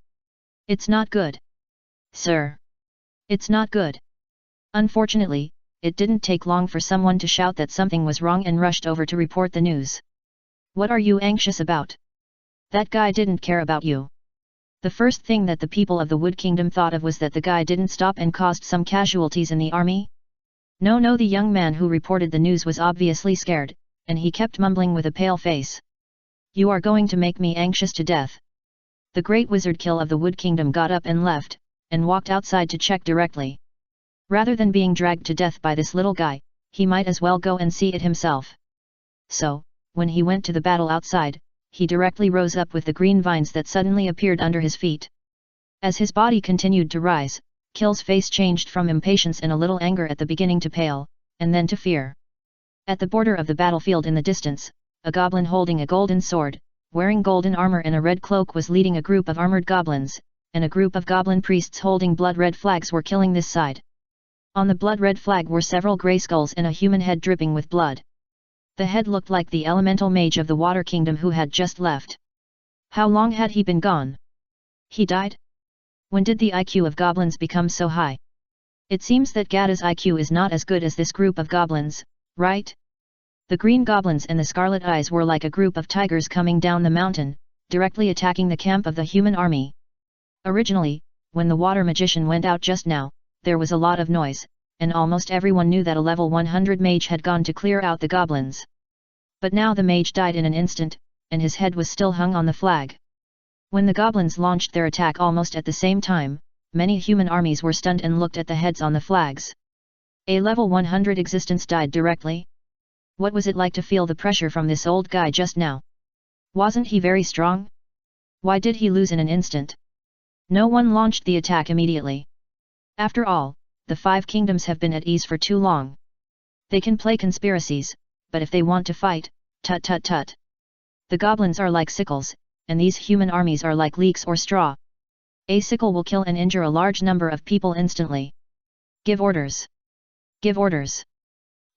It's not good. Sir. It's not good. Unfortunately, it didn't take long for someone to shout that something was wrong and rushed over to report the news. What are you anxious about? That guy didn't care about you. The first thing that the people of the Wood Kingdom thought of was that the guy didn't stop and caused some casualties in the army. No, the young man who reported the news was obviously scared, and he kept mumbling with a pale face. You are going to make me anxious to death. The great wizard Kill of the Wood Kingdom got up and left, and walked outside to check directly. Rather than being dragged to death by this little guy, he might as well go and see it himself. So, when he went to the battle outside, he directly rose up with the green vines that suddenly appeared under his feet. As his body continued to rise, Kill's face changed from impatience and a little anger at the beginning to pale, and then to fear. At the border of the battlefield in the distance, a goblin holding a golden sword, wearing golden armor and a red cloak was leading a group of armored goblins, and a group of goblin priests holding blood-red flags were killing this side. On the blood-red flag were several grey skulls and a human head dripping with blood. The head looked like the elemental mage of the Water Kingdom who had just left. How long had he been gone? He died? When did the IQ of goblins become so high? It seems that Gada's IQ is not as good as this group of goblins, right? The green goblins and the scarlet eyes were like a group of tigers coming down the mountain, directly attacking the camp of the human army. Originally, when the water magician went out just now, there was a lot of noise, and almost everyone knew that a level 100 mage had gone to clear out the goblins. But now the mage died in an instant, and his head was still hung on the flag. When the goblins launched their attack almost at the same time, many human armies were stunned and looked at the heads on the flags. A level 100 existence died directly. What was it like to feel the pressure from this old guy just now? Wasn't he very strong? Why did he lose in an instant? No one launched the attack immediately. After all, the 5 kingdoms have been at ease for too long. They can play conspiracies, but if they want to fight, tut tut tut. The goblins are like sickles, and these human armies are like leeks or straw. A sickle will kill and injure a large number of people instantly. Give orders. Give orders.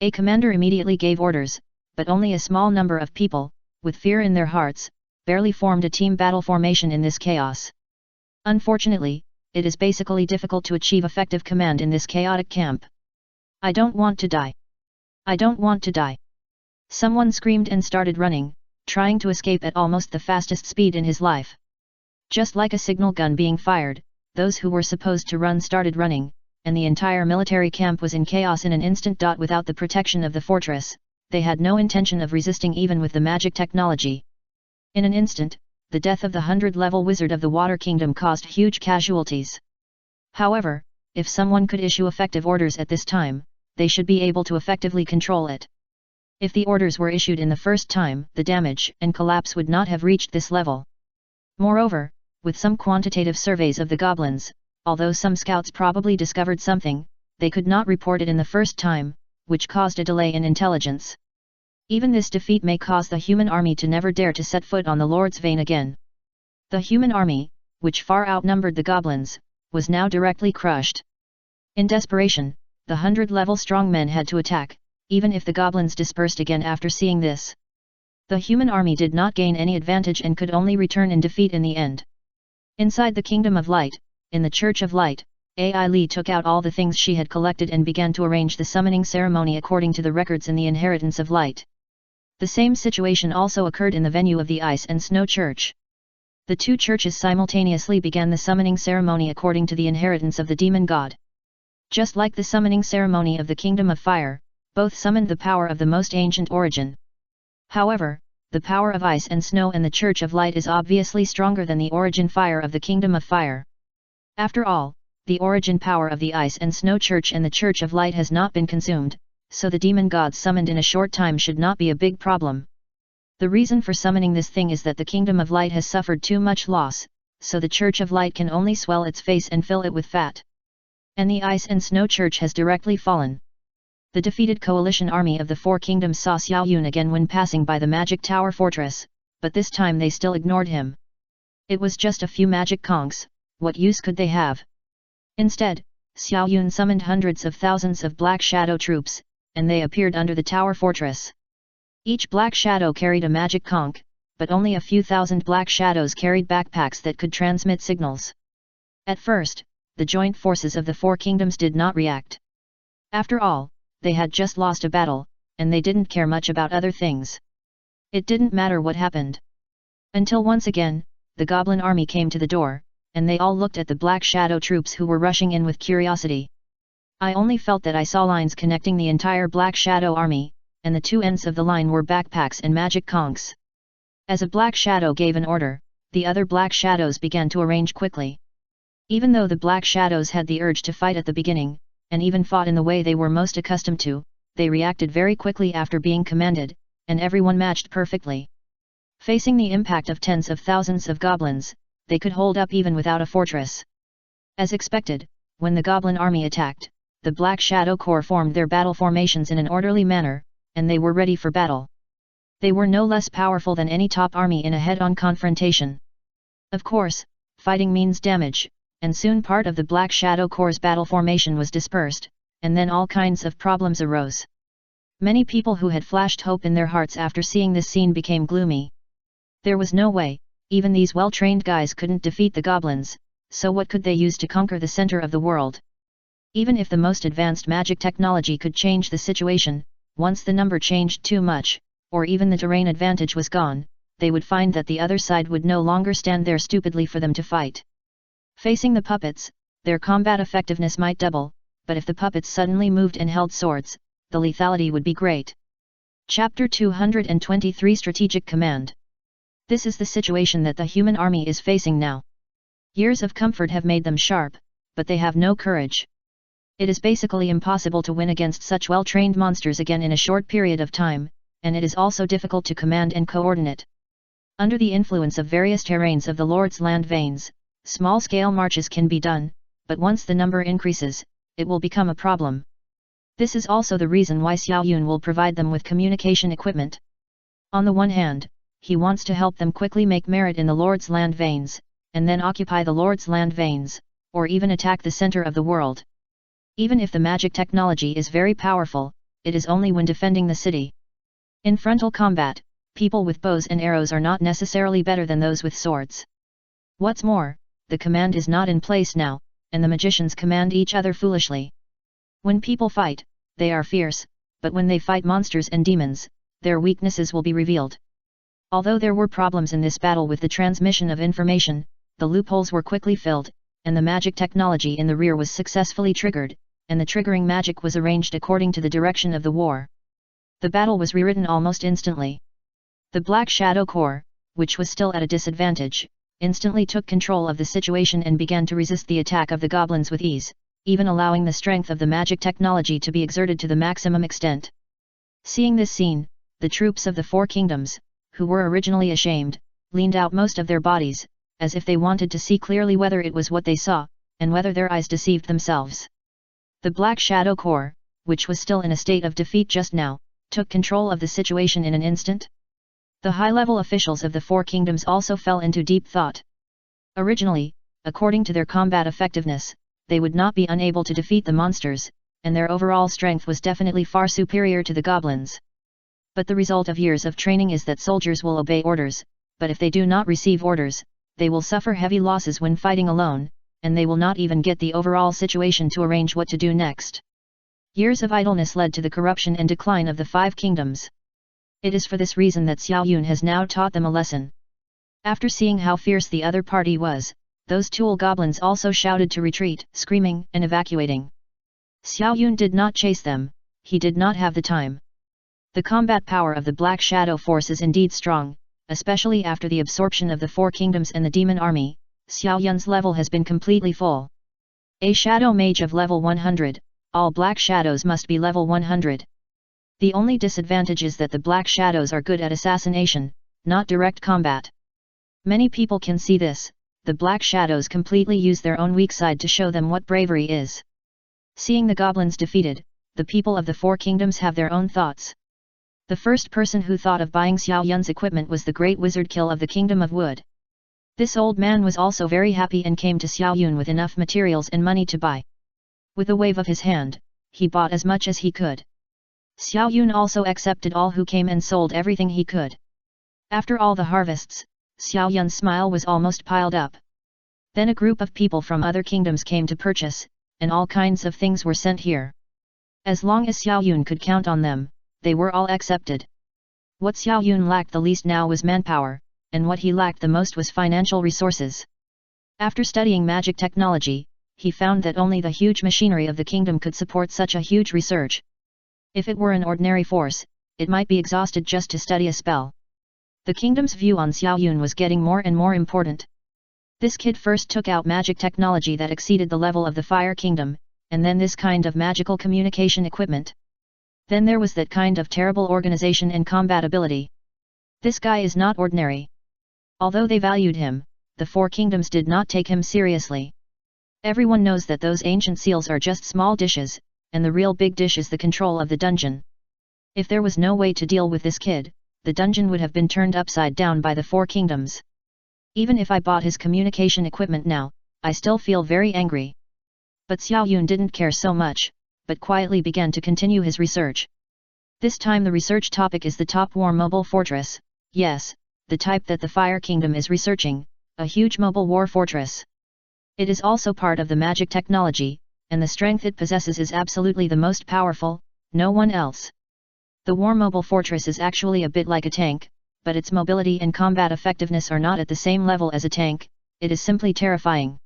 A commander immediately gave orders, but only a small number of people, with fear in their hearts, barely formed a team battle formation in this chaos. Unfortunately, it is basically difficult to achieve effective command in this chaotic camp. I don't want to die. I don't want to die. Someone screamed and started running, trying to escape at almost the fastest speed in his life. Just like a signal gun being fired, those who were supposed to run started running, and the entire military camp was in chaos in an instant. Without the protection of the fortress, they had no intention of resisting even with the magic technology. In an instant, the death of the 100-level wizard of the Water Kingdom caused huge casualties. However, if someone could issue effective orders at this time, they should be able to effectively control it. If the orders were issued in the first time, the damage and collapse would not have reached this level. Moreover, with some quantitative surveys of the goblins, although some scouts probably discovered something, they could not report it in the first time, which caused a delay in intelligence. Even this defeat may cause the human army to never dare to set foot on the Lord's Vein again. The human army, which far outnumbered the goblins, was now directly crushed. In desperation, the 100-level strongmen had to attack, even if the goblins dispersed again after seeing this. The human army did not gain any advantage and could only return in defeat in the end. Inside the Kingdom of Light, in the Church of Light, Ai Li took out all the things she had collected and began to arrange the summoning ceremony according to the records in the Inheritance of Light. The same situation also occurred in the venue of the Ice and Snow Church. The two churches simultaneously began the summoning ceremony according to the inheritance of the demon god. Just like the summoning ceremony of the Kingdom of Fire, both summoned the power of the most ancient origin. However, the power of Ice and Snow and the Church of Light is obviously stronger than the origin fire of the Kingdom of Fire. After all, the origin power of the Ice and Snow Church and the Church of Light has not been consumed, so the demon gods summoned in a short time should not be a big problem. The reason for summoning this thing is that the Kingdom of Light has suffered too much loss, so the Church of Light can only swell its face and fill it with fat. And the Ice and Snow Church has directly fallen. The defeated coalition army of the Four Kingdoms saw Xiao Yun again when passing by the Magic Tower Fortress, but this time they still ignored him. It was just a few magic conchs, what use could they have? Instead, Xiao Yun summoned hundreds of thousands of black shadow troops, and they appeared under the tower fortress. Each black shadow carried a magic conch, but only a few thousand black shadows carried backpacks that could transmit signals. At first, the joint forces of the Four Kingdoms did not react. After all, they had just lost a battle, and they didn't care much about other things. It didn't matter what happened. Until once again, the goblin army came to the door, and they all looked at the black shadow troops who were rushing in with curiosity. I only felt that I saw lines connecting the entire black shadow army, and the two ends of the line were backpacks and magic conchs. As a black shadow gave an order, the other black shadows began to arrange quickly. Even though the black shadows had the urge to fight at the beginning, and even fought in the way they were most accustomed to, they reacted very quickly after being commanded, and everyone matched perfectly. Facing the impact of tens of thousands of goblins, they could hold up even without a fortress. As expected, when the goblin army attacked, the Black Shadow Corps formed their battle formations in an orderly manner, and they were ready for battle. They were no less powerful than any top army in a head-on confrontation. Of course, fighting means damage, and soon part of the Black Shadow Corps' battle formation was dispersed, and then all kinds of problems arose. Many people who had flashed hope in their hearts after seeing this scene became gloomy. There was no way, even these well-trained guys couldn't defeat the goblins, so what could they use to conquer the center of the world? Even if the most advanced magic technology could change the situation, once the number changed too much, or even the terrain advantage was gone, they would find that the other side would no longer stand there stupidly for them to fight. Facing the puppets, their combat effectiveness might double, but if the puppets suddenly moved and held swords, the lethality would be great. Chapter 223 Strategic Command. This is the situation that the human army is facing now. Years of comfort have made them sharp, but they have no courage. It is basically impossible to win against such well-trained monsters again in a short period of time, and it is also difficult to command and coordinate. Under the influence of various terrains of the Lord's land veins, small-scale marches can be done, but once the number increases, it will become a problem. This is also the reason why Xiao Yun will provide them with communication equipment. On the one hand, he wants to help them quickly make merit in the Lord's land veins, and then occupy the Lord's land veins, or even attack the center of the world. Even if the magic technology is very powerful, it is only when defending the city. In frontal combat, people with bows and arrows are not necessarily better than those with swords. What's more, the command is not in place now, and the magicians command each other foolishly. When people fight, they are fierce, but when they fight monsters and demons, their weaknesses will be revealed. Although there were problems in this battle with the transmission of information, the loopholes were quickly filled, and the magic technology in the rear was successfully triggered, and the triggering magic was arranged according to the direction of the war. The battle was rewritten almost instantly. The Black Shadow Corps, which was still at a disadvantage, instantly took control of the situation and began to resist the attack of the goblins with ease, even allowing the strength of the magic technology to be exerted to the maximum extent. Seeing this scene, the troops of the Four Kingdoms, who were originally ashamed, leaned out most of their bodies, as if they wanted to see clearly whether it was what they saw, and whether their eyes deceived themselves. The Black Shadow Corps, which was still in a state of defeat just now, took control of the situation in an instant. The high-level officials of the Four Kingdoms also fell into deep thought. Originally, according to their combat effectiveness, they would not be unable to defeat the monsters, and their overall strength was definitely far superior to the goblins. But the result of years of training is that soldiers will obey orders, but if they do not receive orders, they will suffer heavy losses when fighting alone, and they will not even get the overall situation to arrange what to do next. Years of idleness led to the corruption and decline of the 5 kingdoms. It is for this reason that Xiao Yun has now taught them a lesson. After seeing how fierce the other party was, those tool goblins also shouted to retreat, screaming and evacuating. Xiao Yun did not chase them, he did not have the time. The combat power of the Black Shadow Force is indeed strong, especially after the absorption of the 4 kingdoms and the demon army. Xiao Yun's level has been completely full. A shadow mage of level 100, all black shadows must be level 100. The only disadvantage is that the black shadows are good at assassination, not direct combat. Many people can see this, the black shadows completely use their own weak side to show them what bravery is. Seeing the goblins defeated, the people of the 4 kingdoms have their own thoughts. The first person who thought of buying Xiao Yun's equipment was the great wizard Kill of the Kingdom of Wood. This old man was also very happy and came to Xiao Yun with enough materials and money to buy. With a wave of his hand, he bought as much as he could. Xiao Yun also accepted all who came and sold everything he could. After all the harvests, Xiao Yun's smile was almost piled up. Then a group of people from other kingdoms came to purchase, and all kinds of things were sent here. As long as Xiao Yun could count on them, they were all accepted. What Xiao Yun lacked the least now was manpower, and what he lacked the most was financial resources. After studying magic technology, he found that only the huge machinery of the kingdom could support such a huge research. If it were an ordinary force, it might be exhausted just to study a spell. The kingdom's view on Xiao Yun was getting more and more important. This kid first took out magic technology that exceeded the level of the Fire Kingdom, and then this kind of magical communication equipment. Then there was that kind of terrible organization and combat ability. This guy is not ordinary. Although they valued him, the 4 kingdoms did not take him seriously. Everyone knows that those ancient seals are just small dishes, and the real big dish is the control of the dungeon. If there was no way to deal with this kid, the dungeon would have been turned upside down by the 4 kingdoms. Even if I bought his communication equipment now, I still feel very angry. But Xiao Yun didn't care so much, but quietly began to continue his research. This time the research topic is the top war mobile fortress, yes, the type that the Fire Kingdom is researching, a huge mobile war fortress. It is also part of the magic technology, and the strength it possesses is absolutely the most powerful, no one else. The war mobile fortress is actually a bit like a tank, but its mobility and combat effectiveness are not at the same level as a tank, it is simply terrifying.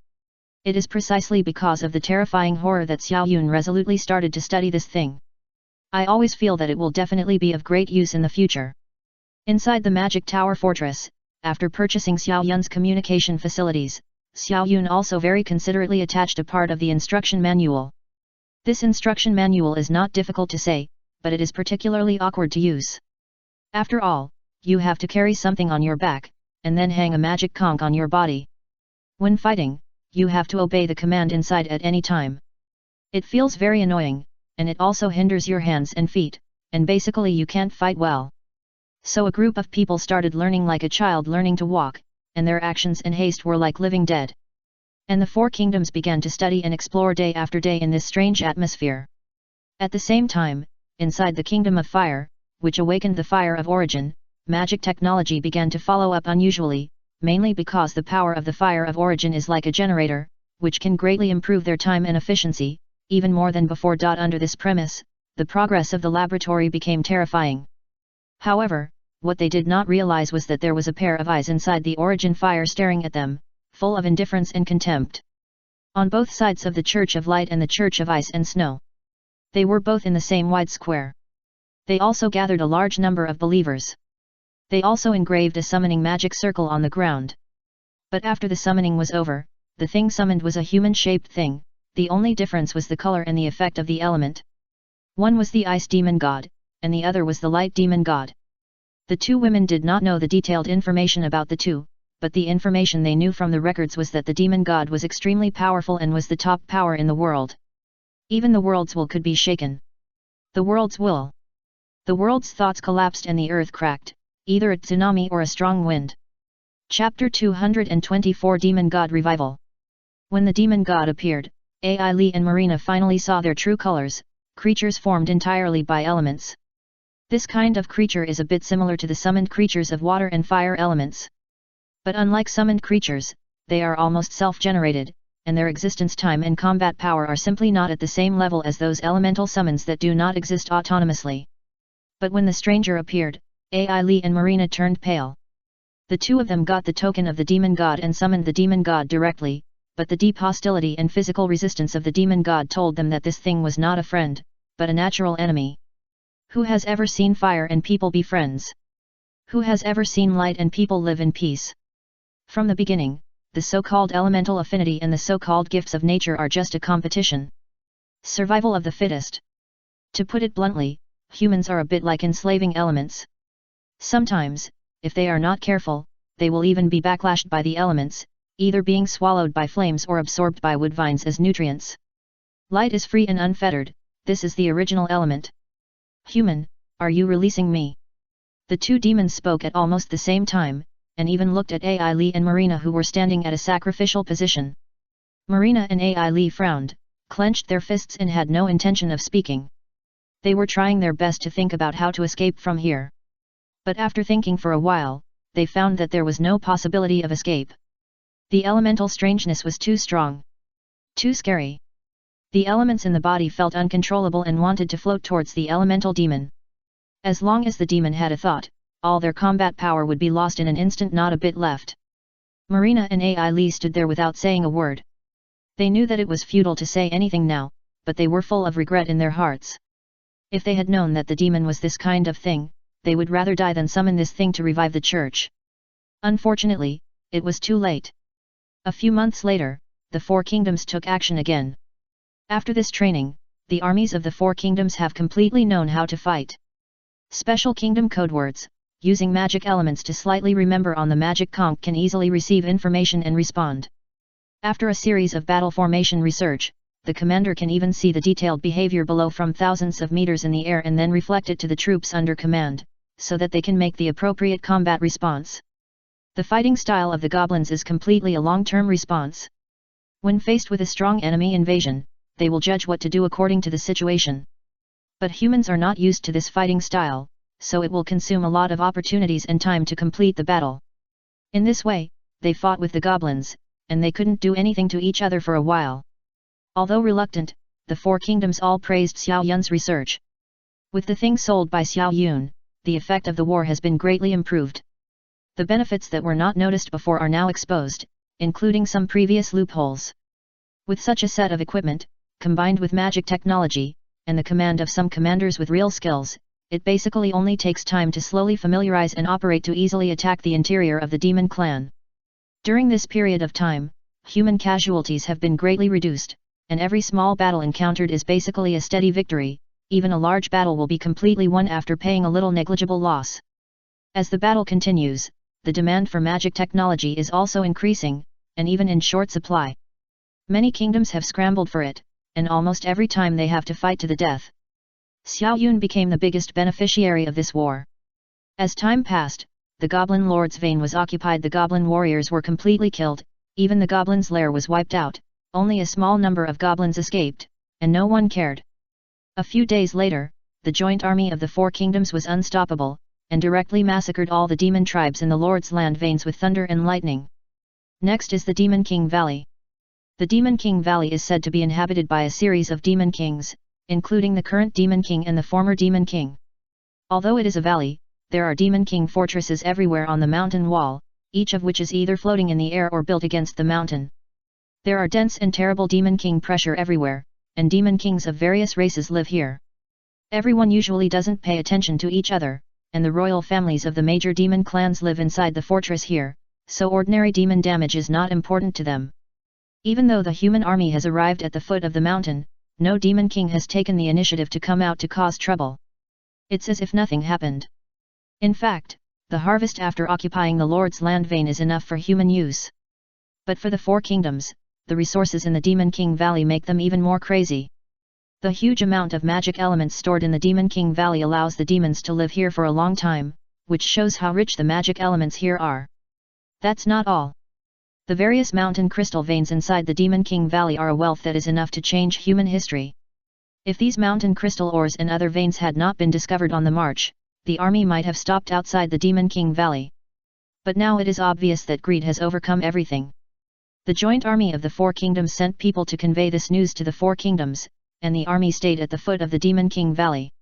It is precisely because of the terrifying horror that Xiao Yun resolutely started to study this thing. I always feel that it will definitely be of great use in the future. Inside the Magic Tower Fortress, after purchasing Xiao Yun's communication facilities, Xiao Yun also very considerately attached a part of the instruction manual. This instruction manual is not difficult to say, but it is particularly awkward to use. After all, you have to carry something on your back, and then hang a magic conch on your body. When fighting, you have to obey the command inside at any time. It feels very annoying, and it also hinders your hands and feet, and basically you can't fight well. So a group of people started learning like a child learning to walk, and their actions and haste were like living dead. And the 4 kingdoms began to study and explore day after day in this strange atmosphere. At the same time, inside the Kingdom of Fire, which awakened the Fire of Origin, magic technology began to follow up unusually, mainly because the power of the Fire of Origin is like a generator, which can greatly improve their time and efficiency, even more than before. Under this premise, the progress of the laboratory became terrifying. However, what they did not realize was that there was a pair of eyes inside the Origin Fire staring at them, full of indifference and contempt. On both sides of the Church of Light and the Church of Ice and Snow. They were both in the same wide square. They also gathered a large number of believers. They also engraved a summoning magic circle on the ground. But after the summoning was over, the thing summoned was a human-shaped thing, the only difference was the color and the effect of the element. One was the ice demon god, and the other was the light demon god. The 2 women did not know the detailed information about the 2, but the information they knew from the records was that the demon god was extremely powerful and was the top power in the world. Even the world's will could be shaken. The world's will. The world's thoughts collapsed and the earth cracked, either a tsunami or a strong wind. Chapter 224 Demon God Revival. When the demon god appeared, Ai Li and Marina finally saw their true colors, creatures formed entirely by elements. This kind of creature is a bit similar to the summoned creatures of water and fire elements. But unlike summoned creatures, they are almost self-generated, and their existence time and combat power are simply not at the same level as those elemental summons that do not exist autonomously. But when the stranger appeared, Ai Li and Marina turned pale. The two of them got the token of the demon god and summoned the demon god directly, but the deep hostility and physical resistance of the demon god told them that this thing was not a friend, but a natural enemy. Who has ever seen fire and people be friends? Who has ever seen light and people live in peace? From the beginning, the so-called elemental affinity and the so-called gifts of nature are just a competition. Survival of the fittest. To put it bluntly, humans are a bit like enslaving elements. Sometimes, if they are not careful, they will even be backlashed by the elements, either being swallowed by flames or absorbed by wood vines as nutrients. Light is free and unfettered, this is the original element. Human, are you releasing me? The two demons spoke at almost the same time, and even looked at Ai Li and Marina, who were standing at a sacrificial position. Marina and Ai Li frowned, clenched their fists and had no intention of speaking. They were trying their best to think about how to escape from here. But after thinking for a while, they found that there was no possibility of escape. The elemental strangeness was too strong. Too scary. The elements in the body felt uncontrollable and wanted to float towards the elemental demon. As long as the demon had a thought, all their combat power would be lost in an instant, not a bit left. Marina and Ai Li stood there without saying a word. They knew that it was futile to say anything now, but they were full of regret in their hearts. If they had known that the demon was this kind of thing, they would rather die than summon this thing to revive the church. Unfortunately, it was too late. A few months later, the Four Kingdoms took action again. After this training, the armies of the Four Kingdoms have completely known how to fight. Special kingdom code words, using magic elements to slightly remember on the magic conch, can easily receive information and respond. After a series of battle formation research, the commander can even see the detailed behavior below from thousands of meters in the air and then reflect it to the troops under command, so that they can make the appropriate combat response. The fighting style of the goblins is completely a long-term response. When faced with a strong enemy invasion, they will judge what to do according to the situation. But humans are not used to this fighting style, so it will consume a lot of opportunities and time to complete the battle. In this way, they fought with the goblins, and they couldn't do anything to each other for a while. Although reluctant, the Four Kingdoms all praised Xiao Yun's research. With the things sold by Xiao Yun, the effect of the war has been greatly improved. The benefits that were not noticed before are now exposed, including some previous loopholes. With such a set of equipment, combined with magic technology, and the command of some commanders with real skills, it basically only takes time to slowly familiarize and operate to easily attack the interior of the demon clan. During this period of time, human casualties have been greatly reduced, and every small battle encountered is basically a steady victory. Even a large battle will be completely won after paying a little negligible loss. As the battle continues, the demand for magic technology is also increasing, and even in short supply. Many kingdoms have scrambled for it, and almost every time they have to fight to the death. Xiao Yun became the biggest beneficiary of this war. As time passed, the Goblin Lord's vein was occupied, the Goblin warriors were completely killed, even the Goblin's lair was wiped out, only a small number of goblins escaped, and no one cared. A few days later, the joint army of the Four Kingdoms was unstoppable, and directly massacred all the demon tribes in the Lord's land veins with thunder and lightning. Next is the Demon King Valley. The Demon King Valley is said to be inhabited by a series of demon kings, including the current Demon King and the former Demon King. Although it is a valley, there are Demon King fortresses everywhere on the mountain wall, each of which is either floating in the air or built against the mountain. There are dense and terrible Demon King pressure everywhere, and Demon Kings of various races live here. Everyone usually doesn't pay attention to each other, and the royal families of the major demon clans live inside the fortress here, so ordinary demon damage is not important to them. Even though the human army has arrived at the foot of the mountain, no Demon King has taken the initiative to come out to cause trouble. It's as if nothing happened. In fact, the harvest after occupying the Lord's land vein is enough for human use. But for the Four Kingdoms, the resources in the Demon King Valley make them even more crazy. The huge amount of magic elements stored in the Demon King Valley allows the demons to live here for a long time, which shows how rich the magic elements here are. That's not all. The various mountain crystal veins inside the Demon King Valley are a wealth that is enough to change human history. If these mountain crystal ores and other veins had not been discovered on the march, the army might have stopped outside the Demon King Valley. But now it is obvious that greed has overcome everything. The joint army of the four kingdoms sent people to convey this news to the four kingdoms, and the army stayed at the foot of the Demon King Valley.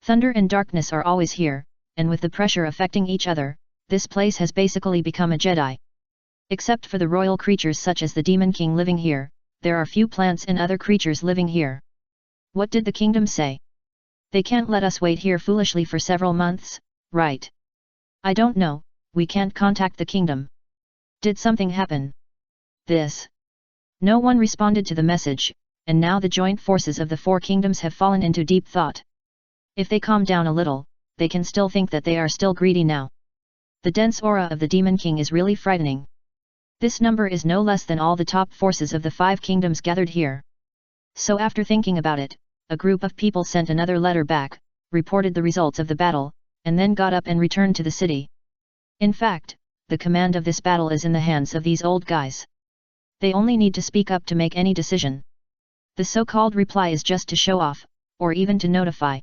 Thunder and darkness are always here, and with the pressure affecting each other, this place has basically become a Jedi. Except for the royal creatures such as the Demon King living here, there are few plants and other creatures living here. What did the kingdom say? They can't let us wait here foolishly for several months, right? I don't know, we can't contact the kingdom. Did something happen? This. No one responded to the message, and now the joint forces of the four kingdoms have fallen into deep thought. If they calm down a little, they can still think that they are still greedy now. The dense aura of the Demon King is really frightening. This number is no less than all the top forces of the five kingdoms gathered here. So after thinking about it, a group of people sent another letter back, reported the results of the battle, and then got up and returned to the city. In fact, the command of this battle is in the hands of these old guys. They only need to speak up to make any decision. The so-called reply is just to show off, or even to notify.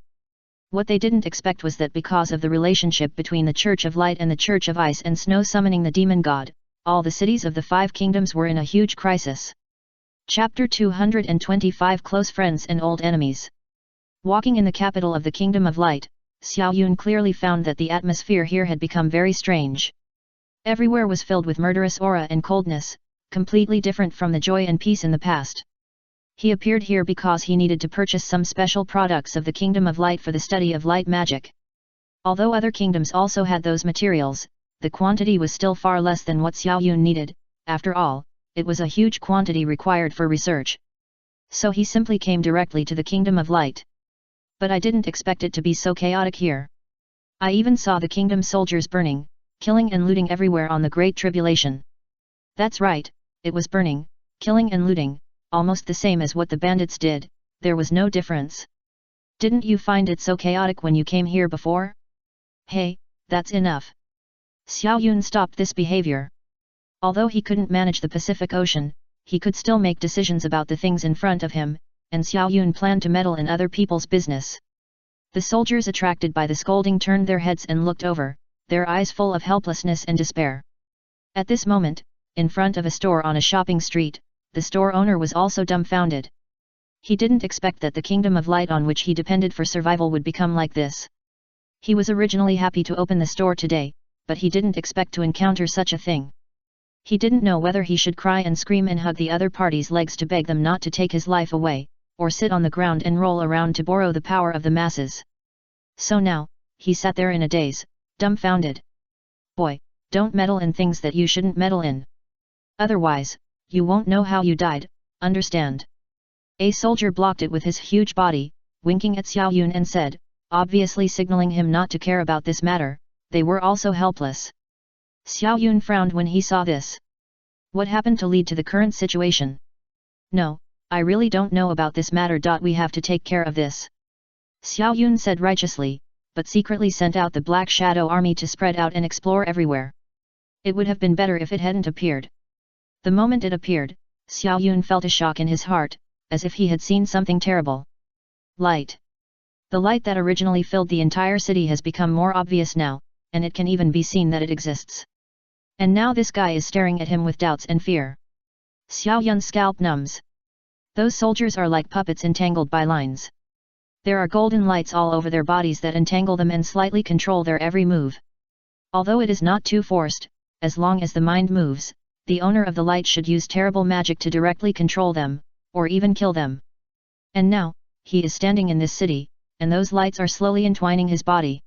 What they didn't expect was that because of the relationship between the Church of Light and the Church of Ice and Snow summoning the demon god, all the cities of the five kingdoms were in a huge crisis. Chapter 225 Close Friends and Old Enemies. Walking in the capital of the Kingdom of Light, Xiao Yun clearly found that the atmosphere here had become very strange. Everywhere was filled with murderous aura and coldness, completely different from the joy and peace in the past. He appeared here because he needed to purchase some special products of the Kingdom of Light for the study of light magic. Although other kingdoms also had those materials, the quantity was still far less than what Xiao Yun needed. After all, it was a huge quantity required for research. So he simply came directly to the Kingdom of Light. But I didn't expect it to be so chaotic here. I even saw the kingdom soldiers burning, killing and looting everywhere on the Great Tribulation. That's right, it was burning, killing and looting, almost the same as what the bandits did. There was no difference. Didn't you find it so chaotic when you came here before? Hey, that's enough. Xiao Yun stopped this behavior. Although he couldn't manage the Pacific Ocean, he could still make decisions about the things in front of him, and Xiao Yun planned to meddle in other people's business. The soldiers, attracted by the scolding, turned their heads and looked over, their eyes full of helplessness and despair. At this moment, in front of a store on a shopping street, the store owner was also dumbfounded. He didn't expect that the Kingdom of Light on which he depended for survival would become like this. He was originally happy to open the store today, but he didn't expect to encounter such a thing. He didn't know whether he should cry and scream and hug the other party's legs to beg them not to take his life away, or sit on the ground and roll around to borrow the power of the masses. So now, he sat there in a daze, dumbfounded. Boy, don't meddle in things that you shouldn't meddle in. Otherwise, you won't know how you died, understand? A soldier blocked it with his huge body, winking at Xiao Yun and said, obviously signaling him not to care about this matter. They were also helpless. Xiao Yun frowned when he saw this. What happened to lead to the current situation? No, I really don't know about this matter. We have to take care of this. Xiao Yun said righteously, but secretly sent out the Black Shadow Army to spread out and explore everywhere. It would have been better if it hadn't appeared. The moment it appeared, Xiao Yun felt a shock in his heart, as if he had seen something terrible. Light. The light that originally filled the entire city has become more obvious now, and it can even be seen that it exists. And now this guy is staring at him with doubts and fear. Xiao Yun's scalp numbs. Those soldiers are like puppets entangled by lines. There are golden lights all over their bodies that entangle them and slightly control their every move. Although it is not too forced, as long as the mind moves, the owner of the light should use terrible magic to directly control them, or even kill them. And now, he is standing in this city, and those lights are slowly entwining his body.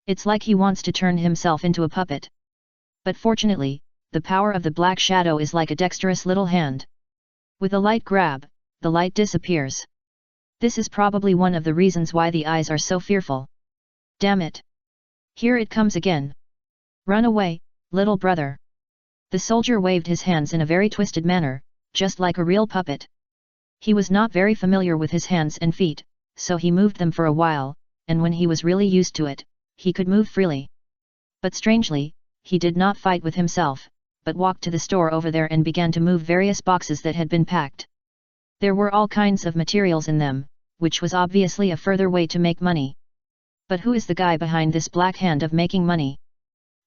It's like he wants to turn himself into a puppet. But fortunately, the power of the Black Shadow is like a dexterous little hand. With a light grab, the light disappears. This is probably one of the reasons why the eyes are so fearful. Damn it! Here it comes again. Run away, little brother. The soldier waved his hands in a very twisted manner, just like a real puppet. He was not very familiar with his hands and feet, so he moved them for a while, and when he was really used to it, he could move freely. But strangely, he did not fight with himself, but walked to the store over there and began to move various boxes that had been packed. There were all kinds of materials in them, which was obviously a further way to make money. But who is the guy behind this black hand of making money?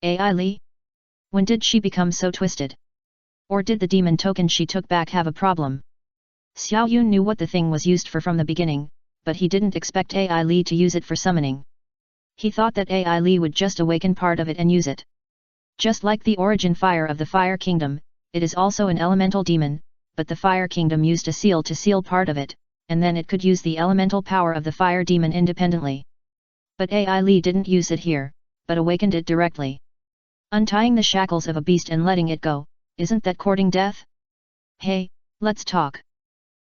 Ai Li? When did she become so twisted? Or did the demon token she took back have a problem? Xiao Yun knew what the thing was used for from the beginning, but he didn't expect AI Li to use it for summoning. He thought that AI Li would just awaken part of it and use it. Just like the origin fire of the Fire Kingdom, it is also an elemental demon, but the Fire Kingdom used a seal to seal part of it, and then it could use the elemental power of the Fire Demon independently. But AI Li didn't use it here, but awakened it directly. Untying the shackles of a beast and letting it go, isn't that courting death? Hey, let's talk.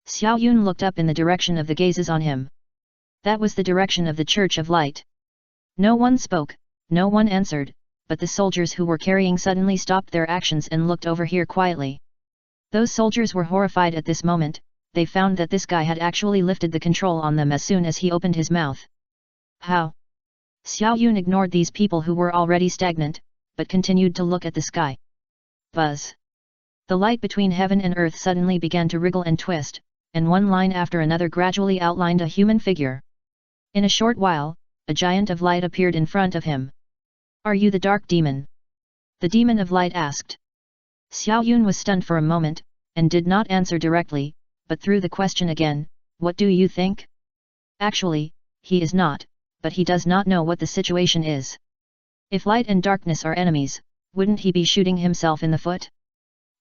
Xiao Yun looked up in the direction of the gazes on him. That was the direction of the Church of Light. No one spoke, no one answered, but the soldiers who were carrying suddenly stopped their actions and looked over here quietly. Those soldiers were horrified at this moment. They found that this guy had actually lifted the control on them as soon as he opened his mouth. How? Xiao Yun ignored these people who were already stagnant, but continued to look at the sky. Buzz. The light between heaven and earth suddenly began to wriggle and twist, and one line after another gradually outlined a human figure. In a short while, a giant of light appeared in front of him. Are you the dark demon? The demon of light asked. Xiao Yun was stunned for a moment, and did not answer directly, but threw the question again, what do you think? Actually, he is not, but he does not know what the situation is. If light and darkness are enemies, wouldn't he be shooting himself in the foot?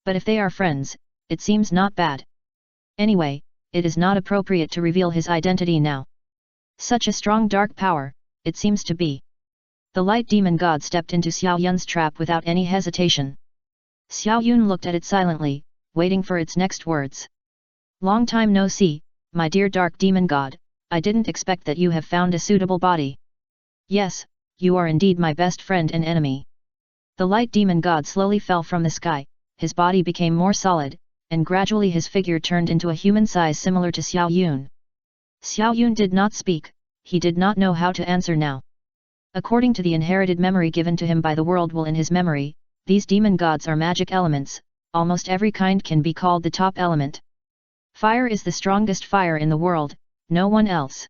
But if they are friends, it seems not bad. Anyway, it is not appropriate to reveal his identity now. Such a strong dark power, it seems to be. The light demon god stepped into Xiao Yun's trap without any hesitation. Xiao Yun looked at it silently, waiting for its next words. Long time no see, my dear dark demon god, I didn't expect that you have found a suitable body. Yes, you are indeed my best friend and enemy. The light demon god slowly fell from the sky, his body became more solid, and gradually his figure turned into a human size similar to Xiao Yun. Xiao Yun did not speak, he did not know how to answer now. According to the inherited memory given to him by the world will in his memory, these demon gods are magic elements, almost every kind can be called the top element. Fire is the strongest fire in the world, no one else.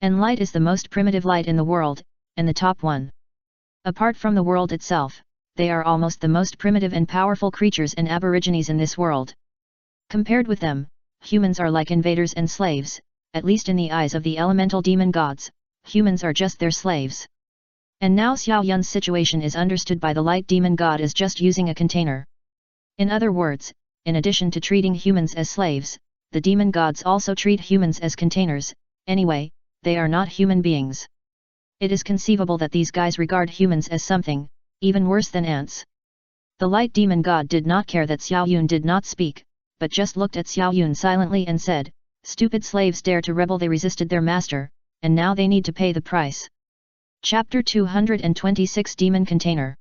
And light is the most primitive light in the world, and the top one. Apart from the world itself, they are almost the most primitive and powerful creatures and aborigines in this world. Compared with them, humans are like invaders and slaves, at least in the eyes of the elemental demon gods, humans are just their slaves. And now Xiao Yun's situation is understood by the light demon god as just using a container. In other words, in addition to treating humans as slaves, the demon gods also treat humans as containers. Anyway, they are not human beings. It is conceivable that these guys regard humans as something, even worse than ants. The light demon god did not care that Xiao Yun did not speak, but just looked at Xiao Yun silently and said, stupid slaves dare to rebel, they resisted their master, and now they need to pay the price. Chapter 226 Demon Container.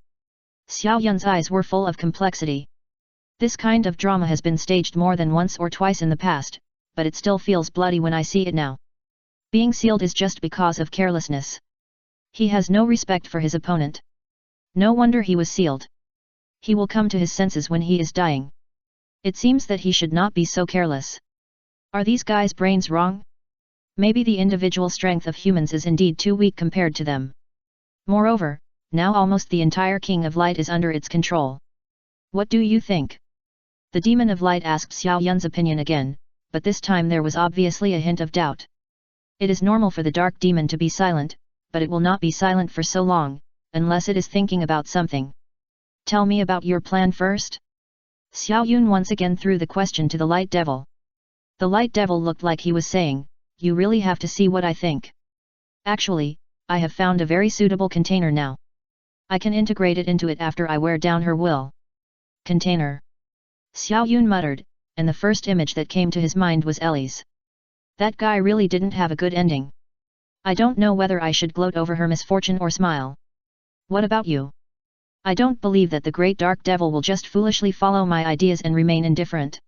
Xiao Yun's eyes were full of complexity. This kind of drama has been staged more than once or twice in the past, but it still feels bloody when I see it now. Being sealed is just because of carelessness. He has no respect for his opponent. No wonder he was sealed. He will come to his senses when he is dying. It seems that he should not be so careless. Are these guys' brains wrong? Maybe the individual strength of humans is indeed too weak compared to them. Moreover, now almost the entire King of Light is under its control. What do you think? The Demon of Light asked Xiao Yun's opinion again, but this time there was obviously a hint of doubt. It is normal for the Dark Demon to be silent, but it will not be silent for so long, unless it is thinking about something. Tell me about your plan first? Xiao Yun once again threw the question to the Light Devil. The Light Devil looked like he was saying, you really have to see what I think. Actually, I have found a very suitable container now. I can integrate it into it after I wear down her will. Container. Xiao Yun muttered, and the first image that came to his mind was Ellie's. That guy really didn't have a good ending. I don't know whether I should gloat over her misfortune or smile. What about you? I don't believe that the great dark devil will just foolishly follow my ideas and remain indifferent.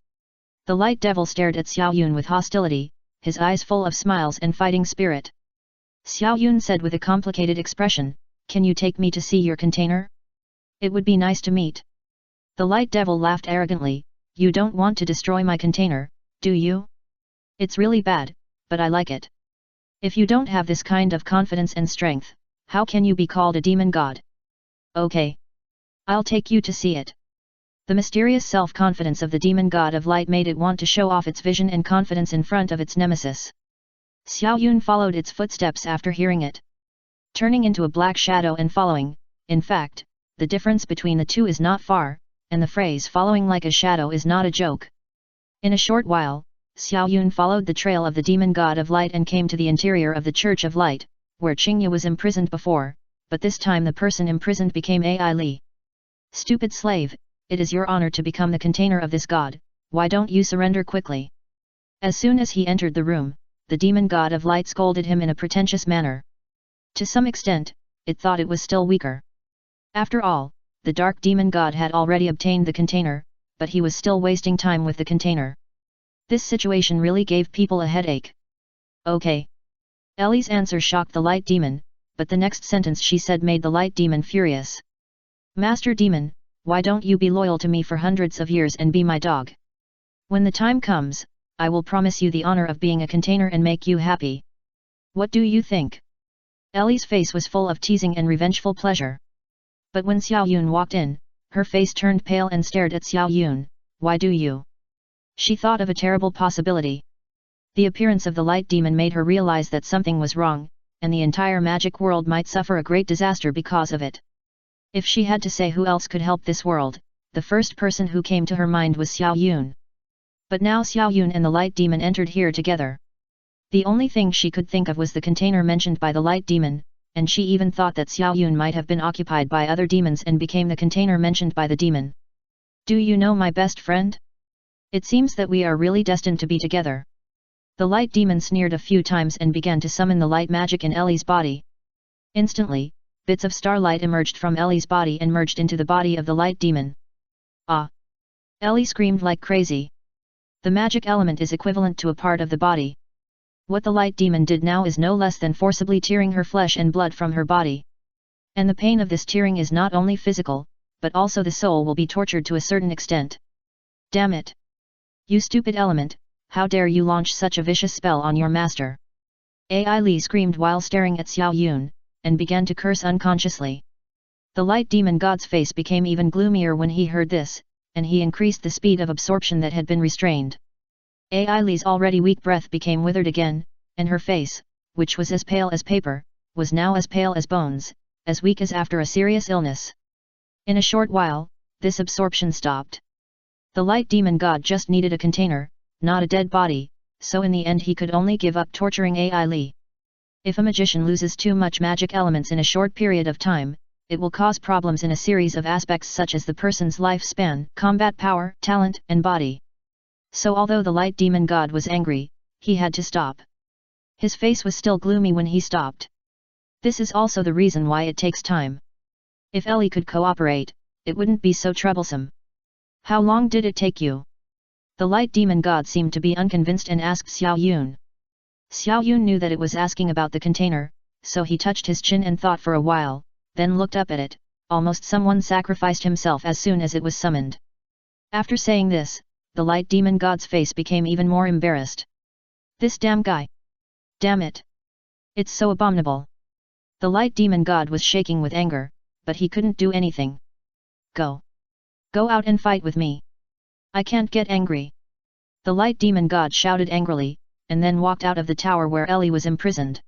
The light devil stared at Xiao Yun with hostility, his eyes full of smiles and fighting spirit. Xiao Yun said with a complicated expression, can you take me to see your container? It would be nice to meet. The light devil laughed arrogantly, you don't want to destroy my container, do you? It's really bad, but I like it. If you don't have this kind of confidence and strength, how can you be called a demon god? Okay. I'll take you to see it. The mysterious self-confidence of the demon god of light made it want to show off its vision and confidence in front of its nemesis. Xiao Yun followed its footsteps after hearing it, turning into a black shadow and following. In fact, the difference between the two is not far, and the phrase following like a shadow is not a joke. In a short while, Xiao Yun followed the trail of the demon god of light and came to the interior of the Church of Light, where Qingya was imprisoned before, but this time the person imprisoned became Ai Li. Stupid slave, it is your honor to become the container of this god, why don't you surrender quickly? As soon as he entered the room, the demon god of light scolded him in a pretentious manner. To some extent, it thought it was still weaker. After all, the dark demon god had already obtained the container, but he was still wasting time with the container. This situation really gave people a headache. Okay. Ellie's answer shocked the light demon, but the next sentence she said made the light demon furious. Master demon, why don't you be loyal to me for hundreds of years and be my dog? When the time comes, I will promise you the honor of being a container and make you happy. What do you think? Ellie's face was full of teasing and revengeful pleasure. But when Xiao Yun walked in, her face turned pale and stared at Xiao Yun. Why do you? She thought of a terrible possibility. The appearance of the light demon made her realize that something was wrong, and the entire magic world might suffer a great disaster because of it. If she had to say who else could help this world, the first person who came to her mind was Xiao Yun. But now Xiao Yun and the light demon entered here together. The only thing she could think of was the container mentioned by the light demon, and she even thought that Xiao Yun might have been occupied by other demons and became the container mentioned by the demon. Do you know my best friend? It seems that we are really destined to be together. The light demon sneered a few times and began to summon the light magic in Ellie's body. Instantly, bits of starlight emerged from Ellie's body and merged into the body of the light demon. Ah! Ellie screamed like crazy. The magic element is equivalent to a part of the body. What the light demon did now is no less than forcibly tearing her flesh and blood from her body. And the pain of this tearing is not only physical, but also the soul will be tortured to a certain extent. Damn it! You stupid element, how dare you launch such a vicious spell on your master? Ai Li screamed while staring at Xiao Yun, and began to curse unconsciously. The light demon god's face became even gloomier when he heard this, and he increased the speed of absorption that had been restrained. Ai Li's already weak breath became withered again, and her face, which was as pale as paper, was now as pale as bones, as weak as after a serious illness. In a short while, this absorption stopped. The light demon god just needed a container, not a dead body, so in the end he could only give up torturing Ai Li. If a magician loses too much magic elements in a short period of time, it will cause problems in a series of aspects such as the person's lifespan, combat power, talent, and body. So although the light demon god was angry, he had to stop. His face was still gloomy when he stopped. This is also the reason why it takes time. If Ellie could cooperate, it wouldn't be so troublesome. How long did it take you? The light demon god seemed to be unconvinced and asked Xiao Yun. Xiao Yun knew that it was asking about the container, so he touched his chin and thought for a while, then looked up at it. Almost someone sacrificed himself as soon as it was summoned. After saying this, the light demon god's face became even more embarrassed. This damn guy! Damn it! It's so abominable! The light demon god was shaking with anger, but he couldn't do anything. Go! Go out and fight with me! I can't get angry! The light demon god shouted angrily, and then walked out of the tower where Ellie was imprisoned.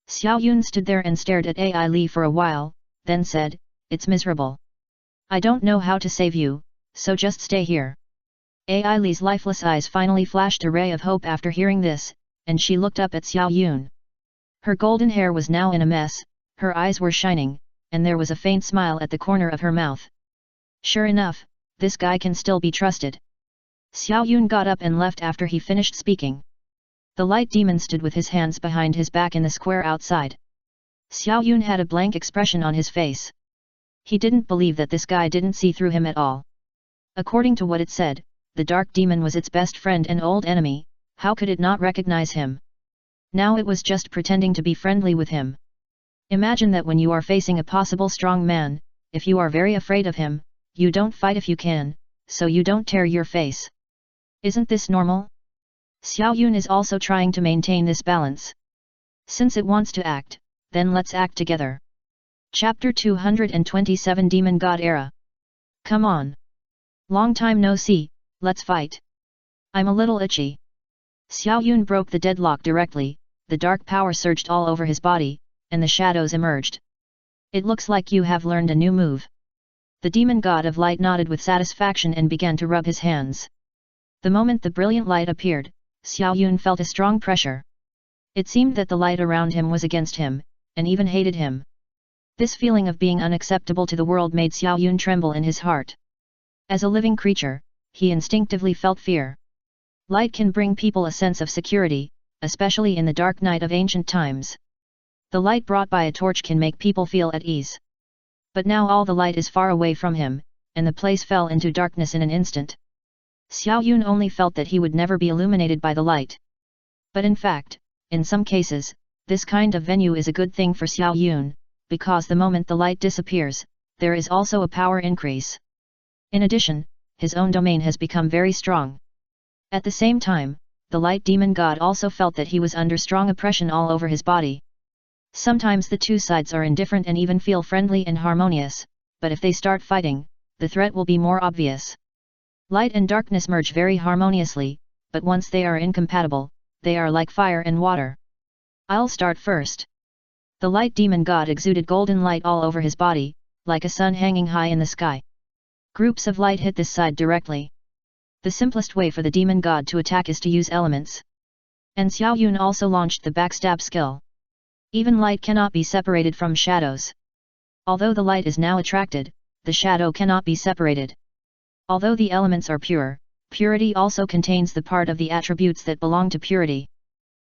Xiao Yun stood there and stared at Ai Li for a while, then said, "It's miserable. I don't know how to save you, so just stay here." Ai Li's lifeless eyes finally flashed a ray of hope after hearing this, and she looked up at Xiao Yun. Her golden hair was now in a mess, her eyes were shining, and there was a faint smile at the corner of her mouth. Sure enough, this guy can still be trusted. Xiao Yun got up and left after he finished speaking. The light demon stood with his hands behind his back in the square outside. Xiao Yun had a blank expression on his face. He didn't believe that this guy didn't see through him at all. According to what it said, the dark demon was its best friend and old enemy, how could it not recognize him? Now it was just pretending to be friendly with him. Imagine that when you are facing a possible strong man, if you are very afraid of him, you don't fight if you can, so you don't tear your face. Isn't this normal? Xiao Yun is also trying to maintain this balance. Since it wants to act, then let's act together. Chapter 227 Demon God Era. Come on! Long time no see, let's fight. I'm a little itchy. Xiao Yun broke the deadlock directly, the dark power surged all over his body, and the shadows emerged. It looks like you have learned a new move. The demon god of light nodded with satisfaction and began to rub his hands. The moment the brilliant light appeared, Xiao Yun felt a strong pressure. It seemed that the light around him was against him, and even hated him. This feeling of being unacceptable to the world made Xiao Yun tremble in his heart. As a living creature, he instinctively felt fear. Light can bring people a sense of security, especially in the dark night of ancient times. The light brought by a torch can make people feel at ease. But now all the light is far away from him, and the place fell into darkness in an instant. Xiao Yun only felt that he would never be illuminated by the light. But in fact, in some cases, this kind of venue is a good thing for Xiao Yun, because the moment the light disappears, there is also a power increase. In addition, his own domain has become very strong. At the same time, the light demon god also felt that he was under strong oppression all over his body. Sometimes the two sides are indifferent and even feel friendly and harmonious, but if they start fighting, the threat will be more obvious. Light and darkness merge very harmoniously, but once they are incompatible, they are like fire and water. I'll start first. The light demon god exuded golden light all over his body, like a sun hanging high in the sky. Groups of light hit this side directly. The simplest way for the demon god to attack is to use elements. And Xiao Yun also launched the backstab skill. Even light cannot be separated from shadows. Although the light is now attracted, the shadow cannot be separated. Although the elements are pure, purity also contains the part of the attributes that belong to purity.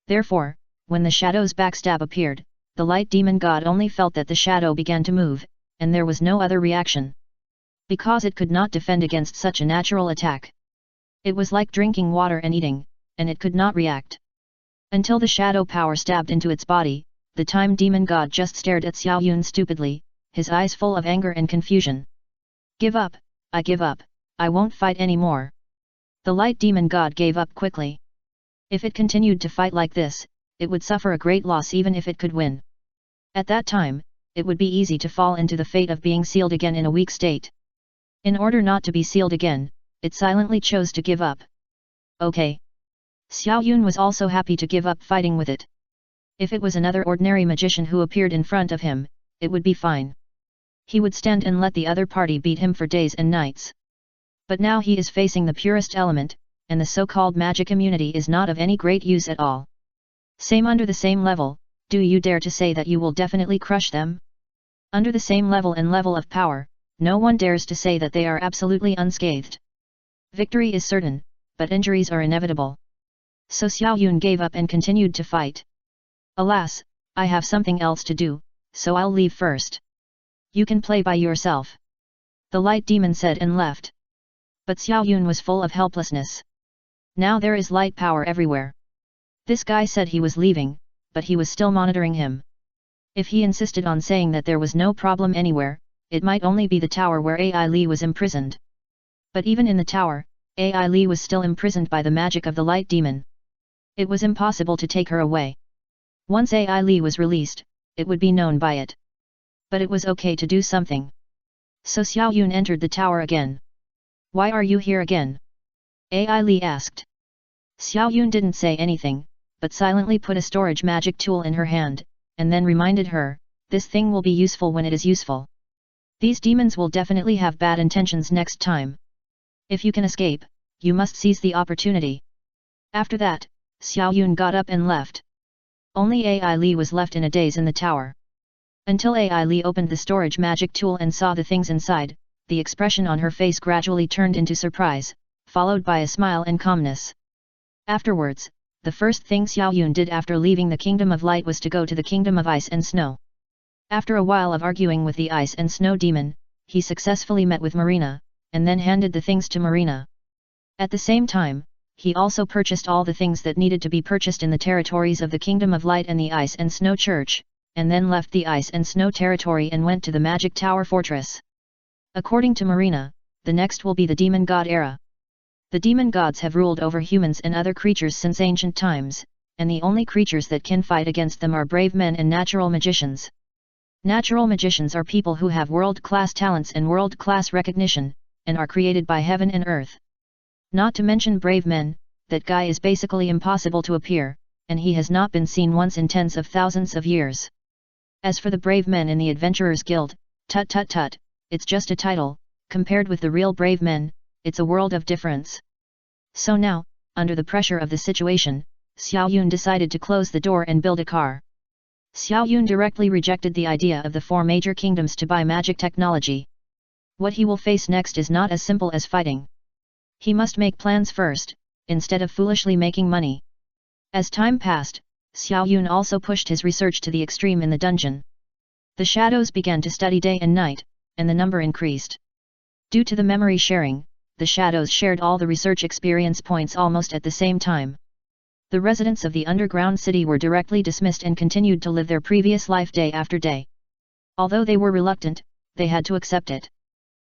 Therefore, when the shadow's backstab appeared, the light demon god only felt that the shadow began to move, and there was no other reaction. Because it could not defend against such a natural attack. It was like drinking water and eating, and it could not react. Until the shadow power stabbed into its body, the time demon god just stared at Xiao Yun stupidly, his eyes full of anger and confusion. Give up, I give up, I won't fight anymore. The light demon god gave up quickly. If it continued to fight like this, it would suffer a great loss even if it could win. At that time, it would be easy to fall into the fate of being sealed again in a weak state. In order not to be sealed again, it silently chose to give up. Okay. Xiao Yun was also happy to give up fighting with it. If it was another ordinary magician who appeared in front of him, it would be fine. He would stand and let the other party beat him for days and nights. But now he is facing the purest element, and the so-called magic immunity is not of any great use at all. Same under the same level, do you dare to say that you will definitely crush them? Under the same level and level of power, no one dares to say that they are absolutely unscathed. Victory is certain, but injuries are inevitable. So Xiao Yun gave up and continued to fight. Alas, I have something else to do, so I'll leave first. You can play by yourself. The light demon said and left. But Xiao Yun was full of helplessness. Now there is light power everywhere. This guy said he was leaving, but he was still monitoring him. If he insisted on saying that there was no problem anywhere, it might only be the tower where Ai Li was imprisoned. But even in the tower, Ai Li was still imprisoned by the magic of the light demon. It was impossible to take her away. Once Ai Li was released, it would be known by it. But it was okay to do something. So Xiao Yun entered the tower again. Why are you here again? Ai Li asked. Xiao Yun didn't say anything, but silently put a storage magic tool in her hand, and then reminded her, this thing will be useful when it is useful. These demons will definitely have bad intentions next time. If you can escape, you must seize the opportunity. After that, Xiao Yun got up and left. Only Ai Li was left in a daze in the tower. Until Ai Li opened the storage magic tool and saw the things inside, the expression on her face gradually turned into surprise, followed by a smile and calmness. Afterwards, the first thing Xiao Yun did after leaving the Kingdom of Light was to go to the Kingdom of Ice and Snow. After a while of arguing with the Ice and Snow demon, he successfully met with Marina, and then handed the things to Marina. At the same time, he also purchased all the things that needed to be purchased in the territories of the Kingdom of Light and the Ice and Snow Church, and then left the Ice and Snow territory and went to the Magic Tower Fortress. According to Marina, the next will be the Demon God era. The demon gods have ruled over humans and other creatures since ancient times, and the only creatures that can fight against them are brave men and natural magicians. Natural magicians are people who have world-class talents and world-class recognition, and are created by heaven and earth. Not to mention brave men, that guy is basically impossible to appear, and he has not been seen once in tens of thousands of years. As for the brave men in the Adventurers Guild, tut tut tut, it's just a title, compared with the real brave men, it's a world of difference. So now, under the pressure of the situation, Xiao Yun decided to close the door and build a car. Xiao Yun directly rejected the idea of the 4 major kingdoms to buy magic technology. What he will face next is not as simple as fighting. He must make plans first, instead of foolishly making money. As time passed, Xiao Yun also pushed his research to the extreme in the dungeon. The shadows began to study day and night, and the number increased. Due to the memory sharing, the shadows shared all the research experience points almost at the same time. The residents of the underground city were directly dismissed and continued to live their previous life day after day. Although they were reluctant, they had to accept it.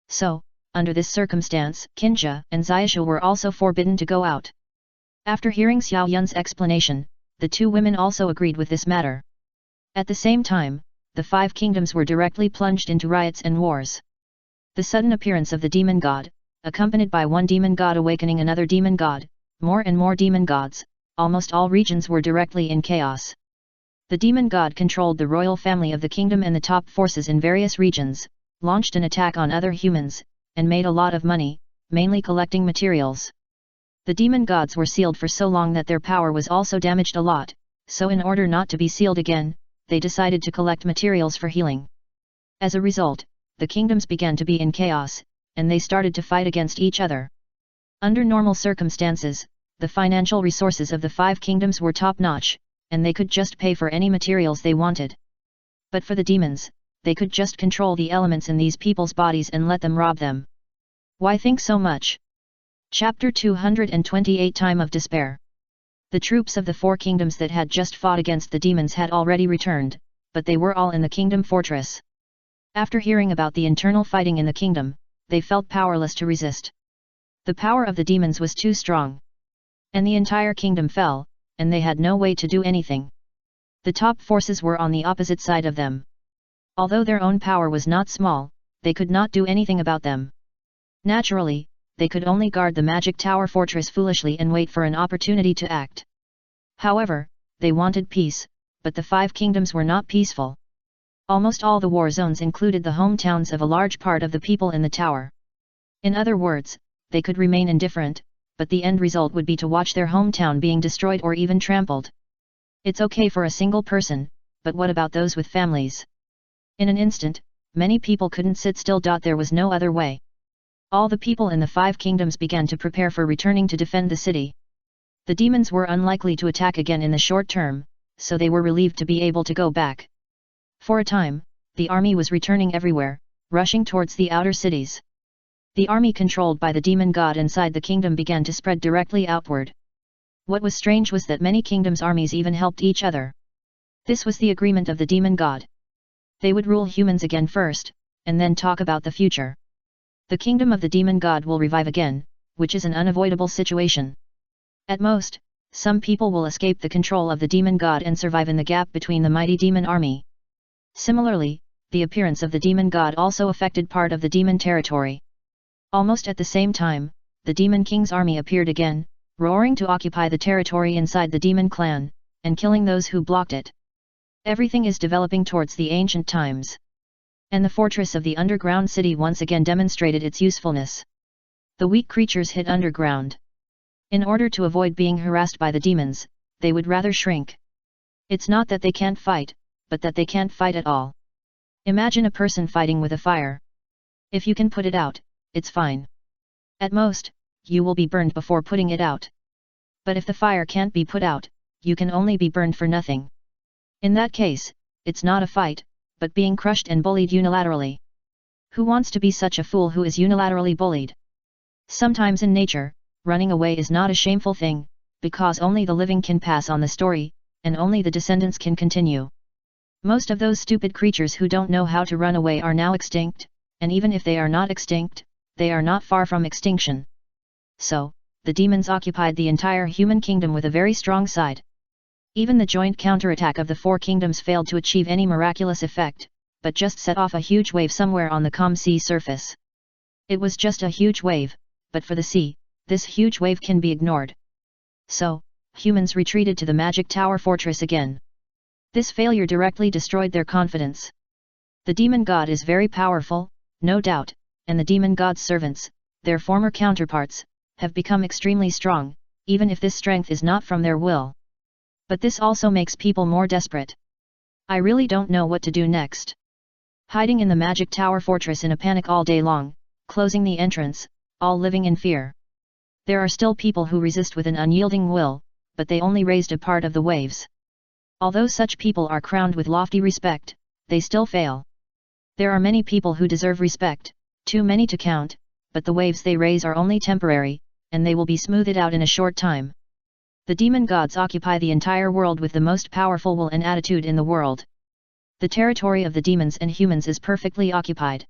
So, under this circumstance, Kinja and Xiaoshu were also forbidden to go out. After hearing Xiao Yun's explanation, the 2 women also agreed with this matter. At the same time, the 5 kingdoms were directly plunged into riots and wars. The sudden appearance of the demon god, accompanied by one demon god awakening another demon god, more and more demon gods, almost all regions were directly in chaos. The demon god controlled the royal family of the kingdom and the top forces in various regions, launched an attack on other humans, and made a lot of money, mainly collecting materials. The demon gods were sealed for so long that their power was also damaged a lot, so in order not to be sealed again, they decided to collect materials for healing. As a result, the kingdoms began to be in chaos, and they started to fight against each other. Under normal circumstances, the financial resources of the 5 kingdoms were top-notch, and they could just pay for any materials they wanted. But for the demons, they could just control the elements in these people's bodies and let them rob them. Why think so much? Chapter 228 Time of Despair. The troops of the 4 kingdoms that had just fought against the demons had already returned, but they were all in the kingdom fortress. After hearing about the internal fighting in the kingdom, they felt powerless to resist. The power of the demons was too strong. And the entire kingdom fell, and they had no way to do anything. The top forces were on the opposite side of them. Although their own power was not small, they could not do anything about them. Naturally, they could only guard the magic tower fortress foolishly and wait for an opportunity to act. However, they wanted peace, but the 5 kingdoms were not peaceful. Almost all the war zones included the hometowns of a large part of the people in the tower. In other words, they could remain indifferent, but the end result would be to watch their hometown being destroyed or even trampled. It's okay for a single person, but what about those with families? In an instant, many people couldn't sit still. There was no other way. All the people in the 5 kingdoms began to prepare for returning to defend the city. The demons were unlikely to attack again in the short term, so they were relieved to be able to go back. For a time, the army was returning everywhere, rushing towards the outer cities. The army controlled by the demon god inside the kingdom began to spread directly outward. What was strange was that many kingdoms' armies even helped each other. This was the agreement of the demon god. They would rule humans again first, and then talk about the future. The kingdom of the demon god will revive again, which is an unavoidable situation. At most, some people will escape the control of the demon god and survive in the gap between the mighty demon army. Similarly, the appearance of the demon god also affected part of the demon territory. Almost at the same time, the demon king's army appeared again, roaring to occupy the territory inside the demon clan, and killing those who blocked it. Everything is developing towards the ancient times. And the fortress of the underground city once again demonstrated its usefulness. The weak creatures hid underground. In order to avoid being harassed by the demons, they would rather shrink. It's not that they can't fight, but that they can't fight at all. Imagine a person fighting with a fire. If you can put it out, it's fine. At most, you will be burned before putting it out. But if the fire can't be put out, you can only be burned for nothing. In that case, it's not a fight, but being crushed and bullied unilaterally. Who wants to be such a fool who is unilaterally bullied? Sometimes in nature, running away is not a shameful thing, because only the living can pass on the story, and only the descendants can continue. Most of those stupid creatures who don't know how to run away are now extinct, and even if they are not extinct, they are not far from extinction. So, the demons occupied the entire human kingdom with a very strong side. Even the joint counterattack of the 4 kingdoms failed to achieve any miraculous effect, but just set off a huge wave somewhere on the calm sea surface. It was just a huge wave, but for the sea, this huge wave can be ignored. So, humans retreated to the magic tower fortress again. This failure directly destroyed their confidence. The demon god is very powerful, no doubt, and the demon god's servants, their former counterparts, have become extremely strong, even if this strength is not from their will. But this also makes people more desperate. I really don't know what to do next. Hiding in the magic tower fortress in a panic all day long, closing the entrance, all living in fear. There are still people who resist with an unyielding will, but they only raised a part of the waves. Although such people are crowned with lofty respect, they still fail. There are many people who deserve respect, too many to count, but the waves they raise are only temporary, and they will be smoothed out in a short time. The demon gods occupy the entire world with the most powerful will and attitude in the world. The territory of the demons and humans is perfectly occupied.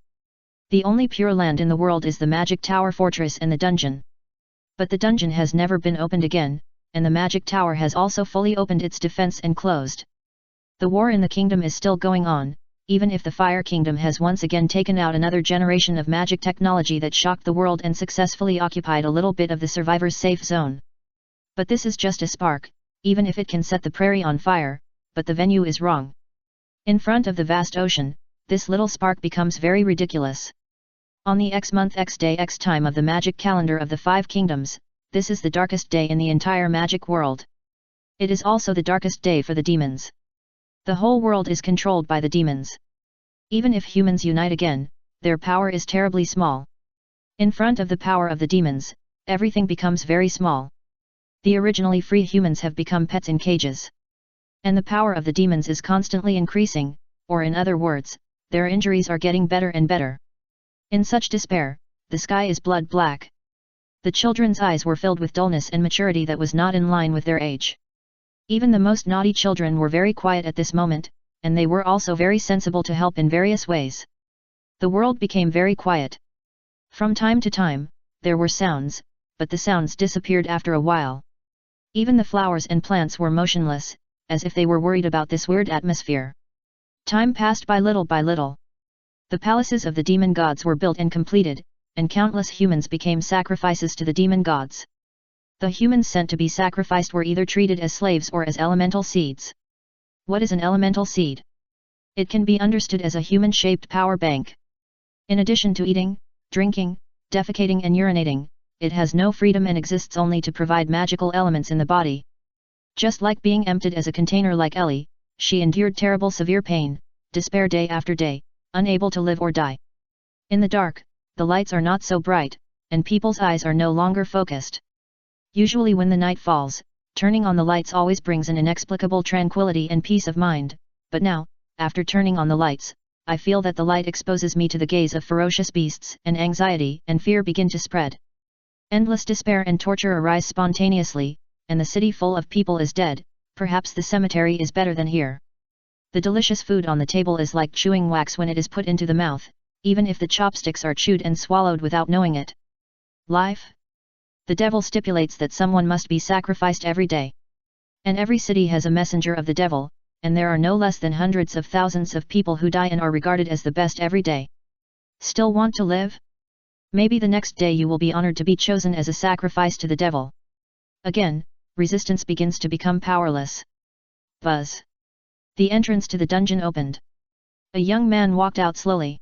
The only pure land in the world is the magic tower fortress and the dungeon. But the dungeon has never been opened again, and the magic tower has also fully opened its defense and closed. The war in the kingdom is still going on, even if the Fire Kingdom has once again taken out another generation of magic technology that shocked the world and successfully occupied a little bit of the survivors' safe zone. But this is just a spark, even if it can set the prairie on fire, but the venue is wrong. In front of the vast ocean, this little spark becomes very ridiculous. On the X month X day X time of the magic calendar of the 5 kingdoms, this is the darkest day in the entire magic world. It is also the darkest day for the demons. The whole world is controlled by the demons. Even if humans unite again, their power is terribly small. In front of the power of the demons, everything becomes very small. The originally free humans have become pets in cages. And the power of the demons is constantly increasing, or in other words, their injuries are getting better and better. In such despair, the sky is blood black. The children's eyes were filled with dullness and maturity that was not in line with their age. Even the most naughty children were very quiet at this moment, and they were also very sensible to help in various ways. The world became very quiet. From time to time, there were sounds, but the sounds disappeared after a while. Even the flowers and plants were motionless, as if they were worried about this weird atmosphere. Time passed by little by little. The palaces of the demon gods were built and completed, and countless humans became sacrifices to the demon gods. The humans sent to be sacrificed were either treated as slaves or as elemental seeds. What is an elemental seed? It can be understood as a human-shaped power bank. In addition to eating, drinking, defecating and urinating, it has no freedom and exists only to provide magical elements in the body. Just like being emptied as a container like Ellie, she endured terrible severe pain, despair day after day, unable to live or die. In the dark, the lights are not so bright, and people's eyes are no longer focused. Usually when the night falls, turning on the lights always brings an inexplicable tranquility and peace of mind, but now, after turning on the lights, I feel that the light exposes me to the gaze of ferocious beasts, and anxiety and fear begin to spread. Endless despair and torture arise spontaneously, and the city full of people is dead. Perhaps the cemetery is better than here. The delicious food on the table is like chewing wax when it is put into the mouth, even if the chopsticks are chewed and swallowed without knowing it. Life? The devil stipulates that someone must be sacrificed every day. And every city has a messenger of the devil, and there are no less than hundreds of thousands of people who die and are regarded as the best every day. Still want to live? Maybe the next day you will be honored to be chosen as a sacrifice to the devil. Again, resistance begins to become powerless. Buzz. The entrance to the dungeon opened. A young man walked out slowly.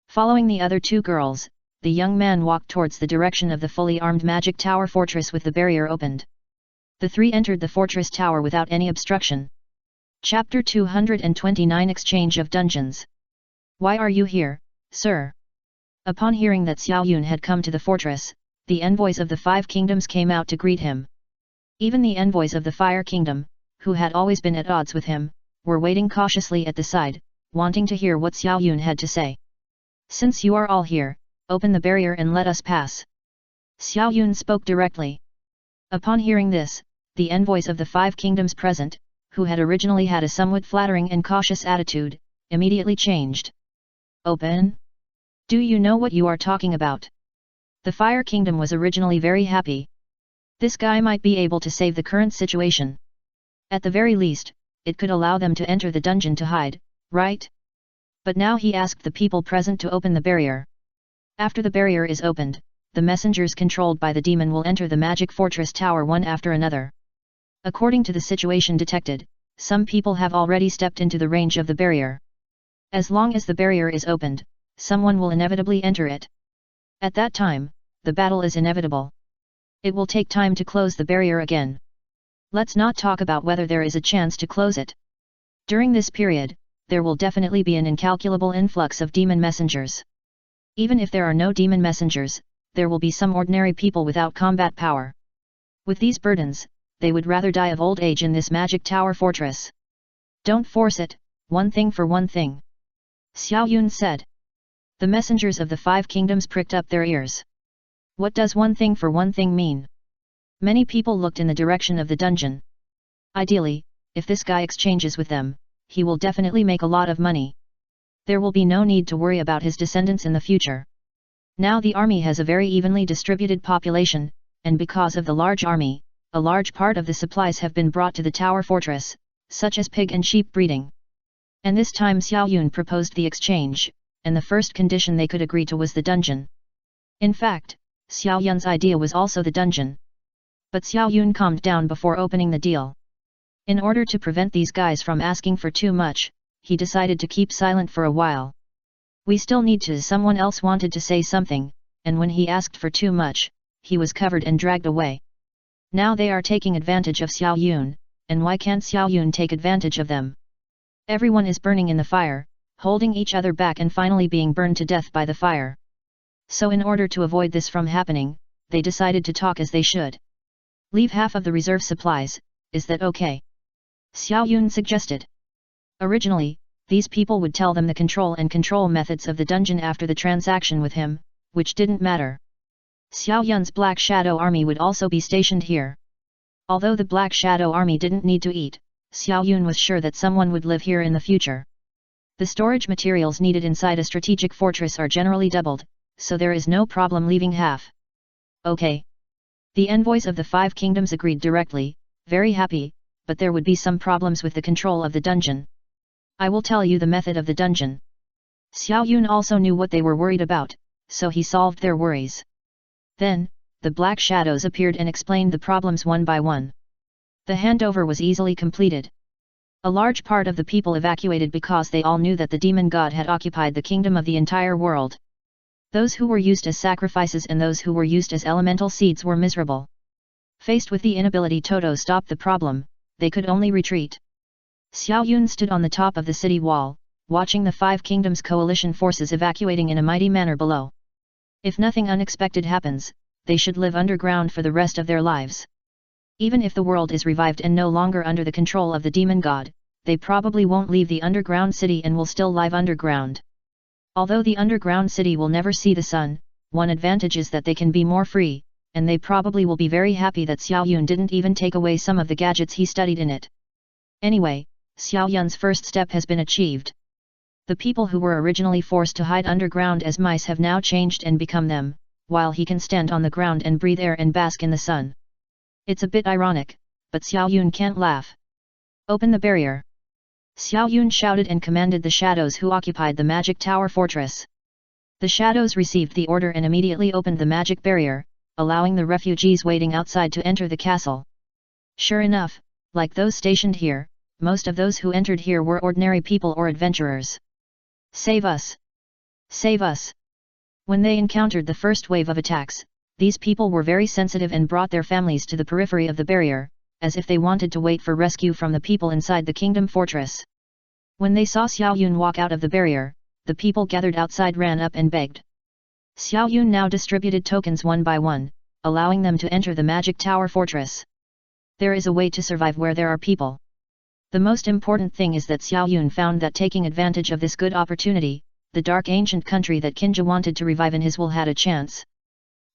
Following the other 2 girls, the young man walked towards the direction of the fully armed magic tower fortress with the barrier opened. The 3 entered the fortress tower without any obstruction. Chapter 229 Exchange of Dungeons. Why are you here, sir? Upon hearing that Xiao Yun had come to the fortress, the envoys of the 5 kingdoms came out to greet him. Even the envoys of the Fire Kingdom, who had always been at odds with him, were waiting cautiously at the side, wanting to hear what Xiao Yun had to say. Since you are all here, open the barrier and let us pass. Xiao Yun spoke directly. Upon hearing this, the envoys of the 5 kingdoms present, who had originally had a somewhat flattering and cautious attitude, immediately changed. Open? Do you know what you are talking about? The Fire Kingdom was originally very happy. This guy might be able to save the current situation. At the very least, it could allow them to enter the dungeon to hide, right? But now he asked the people present to open the barrier. After the barrier is opened, the messengers controlled by the demon will enter the magic fortress tower one after another. According to the situation detected, some people have already stepped into the range of the barrier. As long as the barrier is opened, someone will inevitably enter it. At that time, the battle is inevitable. It will take time to close the barrier again. Let's not talk about whether there is a chance to close it. During this period, there will definitely be an incalculable influx of demon messengers. Even if there are no demon messengers, there will be some ordinary people without combat power. With these burdens, they would rather die of old age in this magic tower fortress. Don't force it, one thing for one thing. Xiao Yun said. The messengers of the 5 kingdoms pricked up their ears. What does one thing for one thing mean? Many people looked in the direction of the dungeon. Ideally, if this guy exchanges with them, he will definitely make a lot of money. There will be no need to worry about his descendants in the future. Now the army has a very evenly distributed population, and because of the large army, a large part of the supplies have been brought to the tower fortress, such as pig and sheep breeding. And this time Xiao Yun proposed the exchange, and the first condition they could agree to was the dungeon. In fact, Xiao Yun's idea was also the dungeon. But Xiao Yun calmed down before opening the deal. In order to prevent these guys from asking for too much, he decided to keep silent for a while. We still need to. Someone else wanted to say something, and when he asked for too much, he was covered and dragged away. Now they are taking advantage of Xiao Yun, and why can't Xiao Yun take advantage of them? Everyone is burning in the fire, holding each other back and finally being burned to death by the fire. So in order to avoid this from happening, they decided to talk as they should. Leave half of the reserve supplies, is that okay? Xiao Yun suggested. Originally, these people would tell them the control methods of the dungeon after the transaction with him, which didn't matter. Xiao Yun's Black Shadow Army would also be stationed here. Although the Black Shadow Army didn't need to eat, Xiao Yun was sure that someone would live here in the future. The storage materials needed inside a strategic fortress are generally doubled, so there is no problem leaving half. Okay. The envoys of the 5 kingdoms agreed directly, very happy, but there would be some problems with the control of the dungeon. I will tell you the method of the dungeon. Xiao Yun also knew what they were worried about, so he solved their worries. Then, the Black Shadows appeared and explained the problems one by one. The handover was easily completed. A large part of the people evacuated because they all knew that the demon god had occupied the kingdom of the entire world. Those who were used as sacrifices and those who were used as elemental seeds were miserable. Faced with the inability to stop the problem, they could only retreat. Xiao Yun stood on the top of the city wall, watching the 5 kingdoms coalition forces evacuating in a mighty manner below. If nothing unexpected happens, they should live underground for the rest of their lives. Even if the world is revived and no longer under the control of the demon god, they probably won't leave the underground city and will still live underground. Although the underground city will never see the sun, one advantage is that they can be more free, and they probably will be very happy that Xiao Yun didn't even take away some of the gadgets he studied in it. Anyway, Xiao Yun's first step has been achieved. The people who were originally forced to hide underground as mice have now changed and become them, while he can stand on the ground and breathe air and bask in the sun. It's a bit ironic, but Xiao Yun can't laugh. Open the barrier. Xiao Yun shouted and commanded the shadows who occupied the magic tower fortress. The shadows received the order and immediately opened the magic barrier, allowing the refugees waiting outside to enter the castle. Sure enough, like those stationed here, most of those who entered here were ordinary people or adventurers. Save us! Save us! When they encountered the first wave of attacks, these people were very sensitive and brought their families to the periphery of the barrier, as if they wanted to wait for rescue from the people inside the kingdom fortress. When they saw Xiao Yun walk out of the barrier, the people gathered outside ran up and begged. Xiao Yun now distributed tokens one by one, allowing them to enter the magic tower fortress. There is a way to survive where there are people. The most important thing is that Xiao Yun found that taking advantage of this good opportunity, the dark ancient country that Kinja wanted to revive in his will had a chance.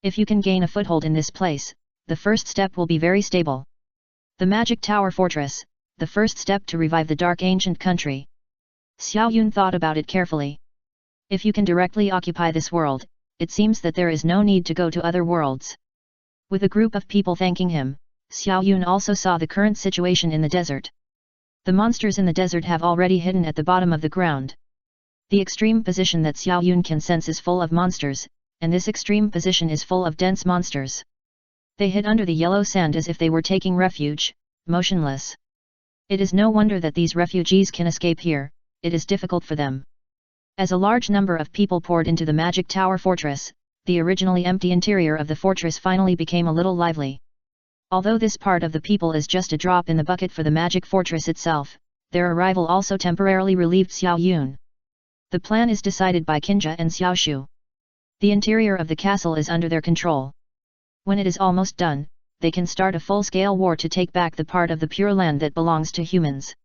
If you can gain a foothold in this place, the first step will be very stable. The magic tower fortress, the first step to revive the dark ancient country. Xiao Yun thought about it carefully. If you can directly occupy this world, it seems that there is no need to go to other worlds. With a group of people thanking him, Xiao Yun also saw the current situation in the desert. The monsters in the desert have already hidden at the bottom of the ground. The extreme position that Xiao Yun can sense is full of monsters, and this extreme position is full of dense monsters. They hid under the yellow sand as if they were taking refuge, motionless. It is no wonder that these refugees can escape here, it is difficult for them. As a large number of people poured into the magic tower fortress, the originally empty interior of the fortress finally became a little lively. Although this part of the people is just a drop in the bucket for the magic fortress itself, their arrival also temporarily relieved Xiao Yun. The plan is decided by Qinja and Xiao Shu. The interior of the castle is under their control. When it is almost done, they can start a full-scale war to take back the part of the Pure Land that belongs to humans.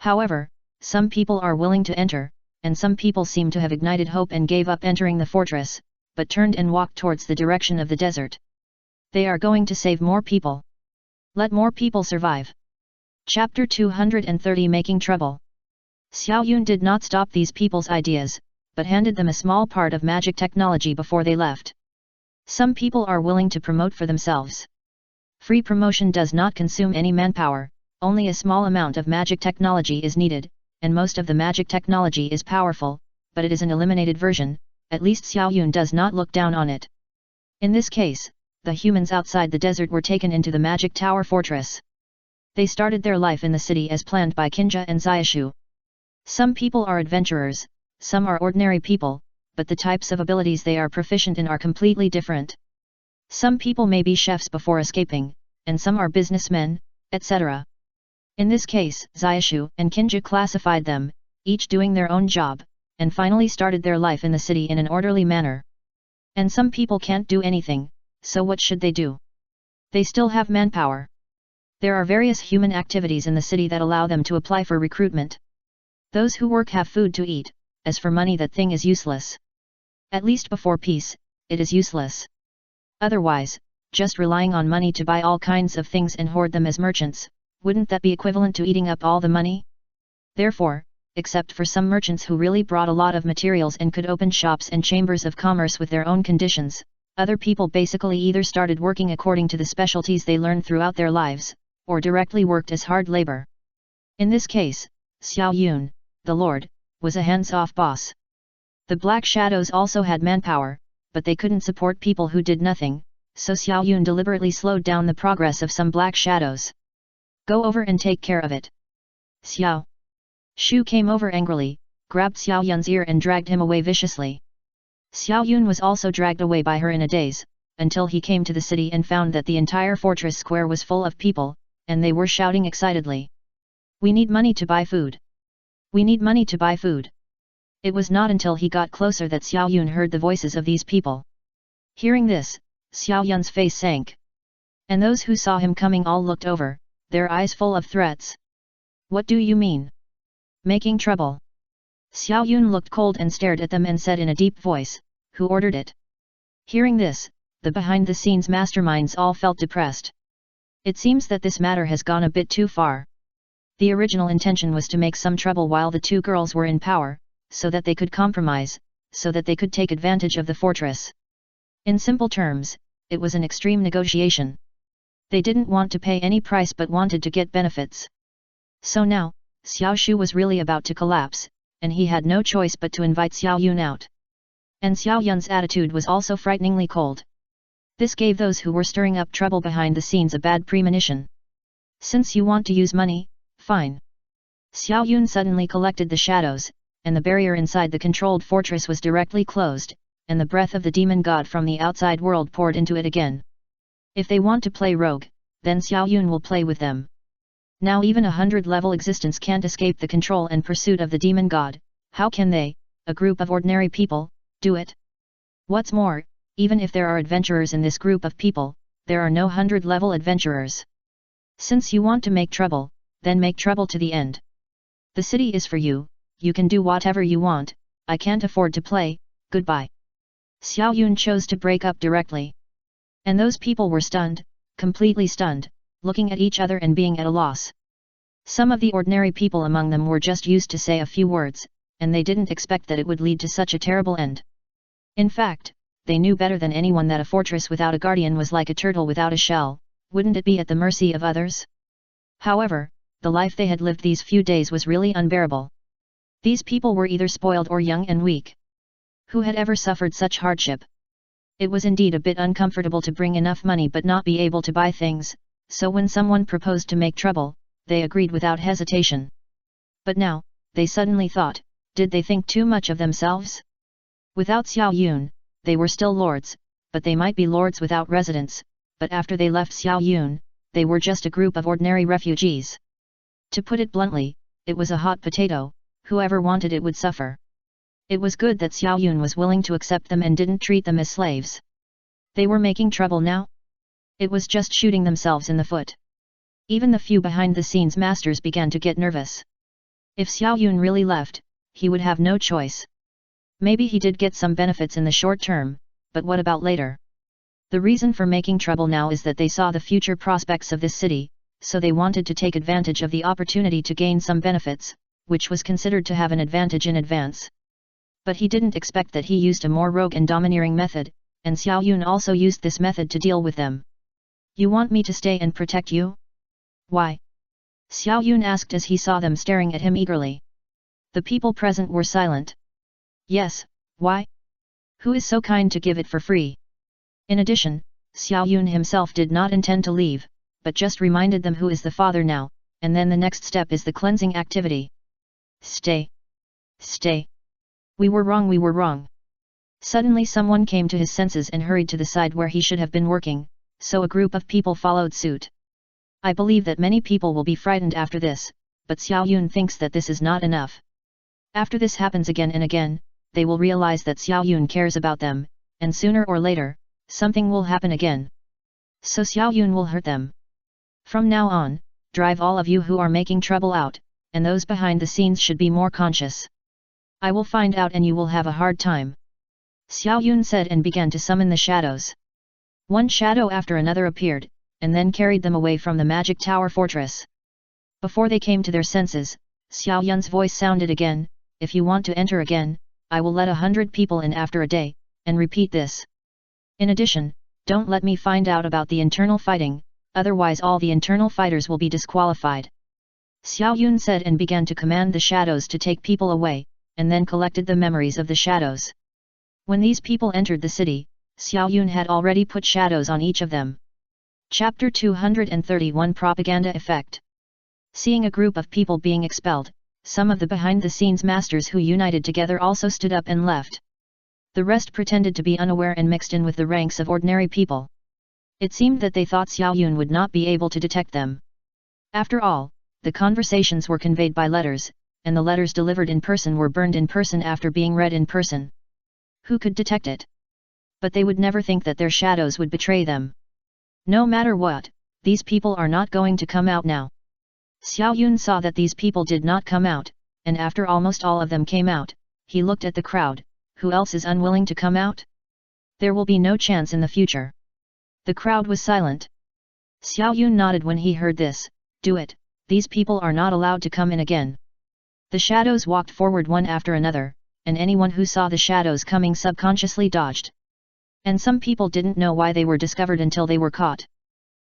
However, some people are willing to enter, and some people seem to have ignited hope and gave up entering the fortress, but turned and walked towards the direction of the desert. They are going to save more people. Let more people survive. Chapter 230 Making Trouble. Xiao Yun did not stop these people's ideas, but handed them a small part of magic technology before they left. Some people are willing to promote for themselves. Free promotion does not consume any manpower, only a small amount of magic technology is needed, and most of the magic technology is powerful, but it is an eliminated version, at least Xiao Yun does not look down on it. In this case, the humans outside the desert were taken into the magic tower fortress. They started their life in the city as planned by Qinja and Xiaoshu. Some people are adventurers, some are ordinary people, but the types of abilities they are proficient in are completely different. Some people may be chefs before escaping, and some are businessmen, etc. In this case, Xiaoshu and Qinja classified them, each doing their own job, and finally started their life in the city in an orderly manner. And some people can't do anything, so what should they do? They still have manpower. There are various human activities in the city that allow them to apply for recruitment. Those who work have food to eat, as for money that thing is useless. At least before peace, it is useless. Otherwise, just relying on money to buy all kinds of things and hoard them as merchants, wouldn't that be equivalent to eating up all the money? Therefore, except for some merchants who really brought a lot of materials and could open shops and chambers of commerce with their own conditions, other people basically either started working according to the specialties they learned throughout their lives, or directly worked as hard labor. In this case, Xiao Yun, the Lord, was a hands-off boss. The Black Shadows also had manpower, but they couldn't support people who did nothing, so Xiao Yun deliberately slowed down the progress of some Black Shadows. Go over and take care of it. Xiao Shu came over angrily, grabbed Xiao Yun's ear and dragged him away viciously. Xiao Yun was also dragged away by her in a daze, until he came to the city and found that the entire fortress square was full of people, and they were shouting excitedly. We need money to buy food. We need money to buy food. It was not until he got closer that Xiao Yun heard the voices of these people. Hearing this, Xiao Yun's face sank. And those who saw him coming all looked over, their eyes full of threats. What do you mean? Making trouble. Xiao Yun looked cold and stared at them and said in a deep voice, who ordered it? Hearing this, the behind-the-scenes masterminds all felt depressed. It seems that this matter has gone a bit too far. The original intention was to make some trouble while the two girls were in power, so that they could compromise, so that they could take advantage of the fortress. In simple terms, it was an extreme negotiation. They didn't want to pay any price but wanted to get benefits. So now, Xiao Shu was really about to collapse, and he had no choice but to invite Xiao Yun out. And Xiao Yun's attitude was also frighteningly cold. This gave those who were stirring up trouble behind the scenes a bad premonition. Since you want to use money, fine. Xiao Yun suddenly collected the shadows, and the barrier inside the controlled fortress was directly closed, and the breath of the demon god from the outside world poured into it again. If they want to play rogue, then Xiao Yun will play with them. Now even 100-level existence can't escape the control and pursuit of the demon god, how can they, a group of ordinary people, do it? What's more, even if there are adventurers in this group of people, there are no 100-level adventurers. Since you want to make trouble, then make trouble to the end. The city is for you, you can do whatever you want, I can't afford to play, goodbye. Xiao Yun chose to break up directly. And those people were stunned, completely stunned, looking at each other and being at a loss. Some of the ordinary people among them were just used to say a few words, and they didn't expect that it would lead to such a terrible end. In fact, they knew better than anyone that a fortress without a guardian was like a turtle without a shell, wouldn't it be at the mercy of others? However, the life they had lived these few days was really unbearable. These people were either spoiled or young and weak. Who had ever suffered such hardship? It was indeed a bit uncomfortable to bring enough money but not be able to buy things, so when someone proposed to make trouble, they agreed without hesitation. But now, they suddenly thought, did they think too much of themselves? Without Xiao Yun, they were still lords, but they might be lords without residence, but after they left Xiao Yun, they were just a group of ordinary refugees. To put it bluntly, it was a hot potato, whoever wanted it would suffer. It was good that Xiao Yun was willing to accept them and didn't treat them as slaves. They were making trouble now? It was just shooting themselves in the foot. Even the few behind-the-scenes masters began to get nervous. If Xiao Yun really left, he would have no choice. Maybe he did get some benefits in the short term, but what about later? The reason for making trouble now is that they saw the future prospects of this city, so they wanted to take advantage of the opportunity to gain some benefits, which was considered to have an advantage in advance. But he didn't expect that he used a more rogue and domineering method, and Xiao Yun also used this method to deal with them. You want me to stay and protect you? Why? Xiao Yun asked as he saw them staring at him eagerly. The people present were silent. Yes, why? Who is so kind to give it for free? In addition, Xiao Yun himself did not intend to leave, but just reminded them who is the father now, and then the next step is the cleansing activity. Stay. Stay. We were wrong, we were wrong. Suddenly someone came to his senses and hurried to the side where he should have been working, so a group of people followed suit. I believe that many people will be frightened after this, but Xiao Yun thinks that this is not enough. After this happens again and again, they will realize that Xiao Yun cares about them, and sooner or later, something will happen again. So Xiao Yun will hurt them. From now on, drive all of you who are making trouble out, and those behind the scenes should be more conscious. I will find out and you will have a hard time. Xiao Yun said and began to summon the shadows. One shadow after another appeared, and then carried them away from the magic tower fortress. Before they came to their senses, Xiao Yun's voice sounded again, if you want to enter again, I will let 100 people in after a day, and repeat this. In addition, don't let me find out about the internal fighting, otherwise all the internal fighters will be disqualified. Xiao Yun said and began to command the shadows to take people away, and then collected the memories of the shadows. When these people entered the city, Xiao Yun had already put shadows on each of them. Chapter 231 Propaganda Effect. Seeing a group of people being expelled, some of the behind-the-scenes masters who united together also stood up and left. The rest pretended to be unaware and mixed in with the ranks of ordinary people. It seemed that they thought Xiao Yun would not be able to detect them. After all, the conversations were conveyed by letters, and the letters delivered in person were burned in person after being read in person. Who could detect it? But they would never think that their shadows would betray them. No matter what, these people are not going to come out now. Xiao Yun saw that these people did not come out, and after almost all of them came out, he looked at the crowd, who else is unwilling to come out? There will be no chance in the future. The crowd was silent. Xiao Yun nodded when he heard this, do it, these people are not allowed to come in again. The shadows walked forward one after another, and anyone who saw the shadows coming subconsciously dodged. And some people didn't know why they were discovered until they were caught.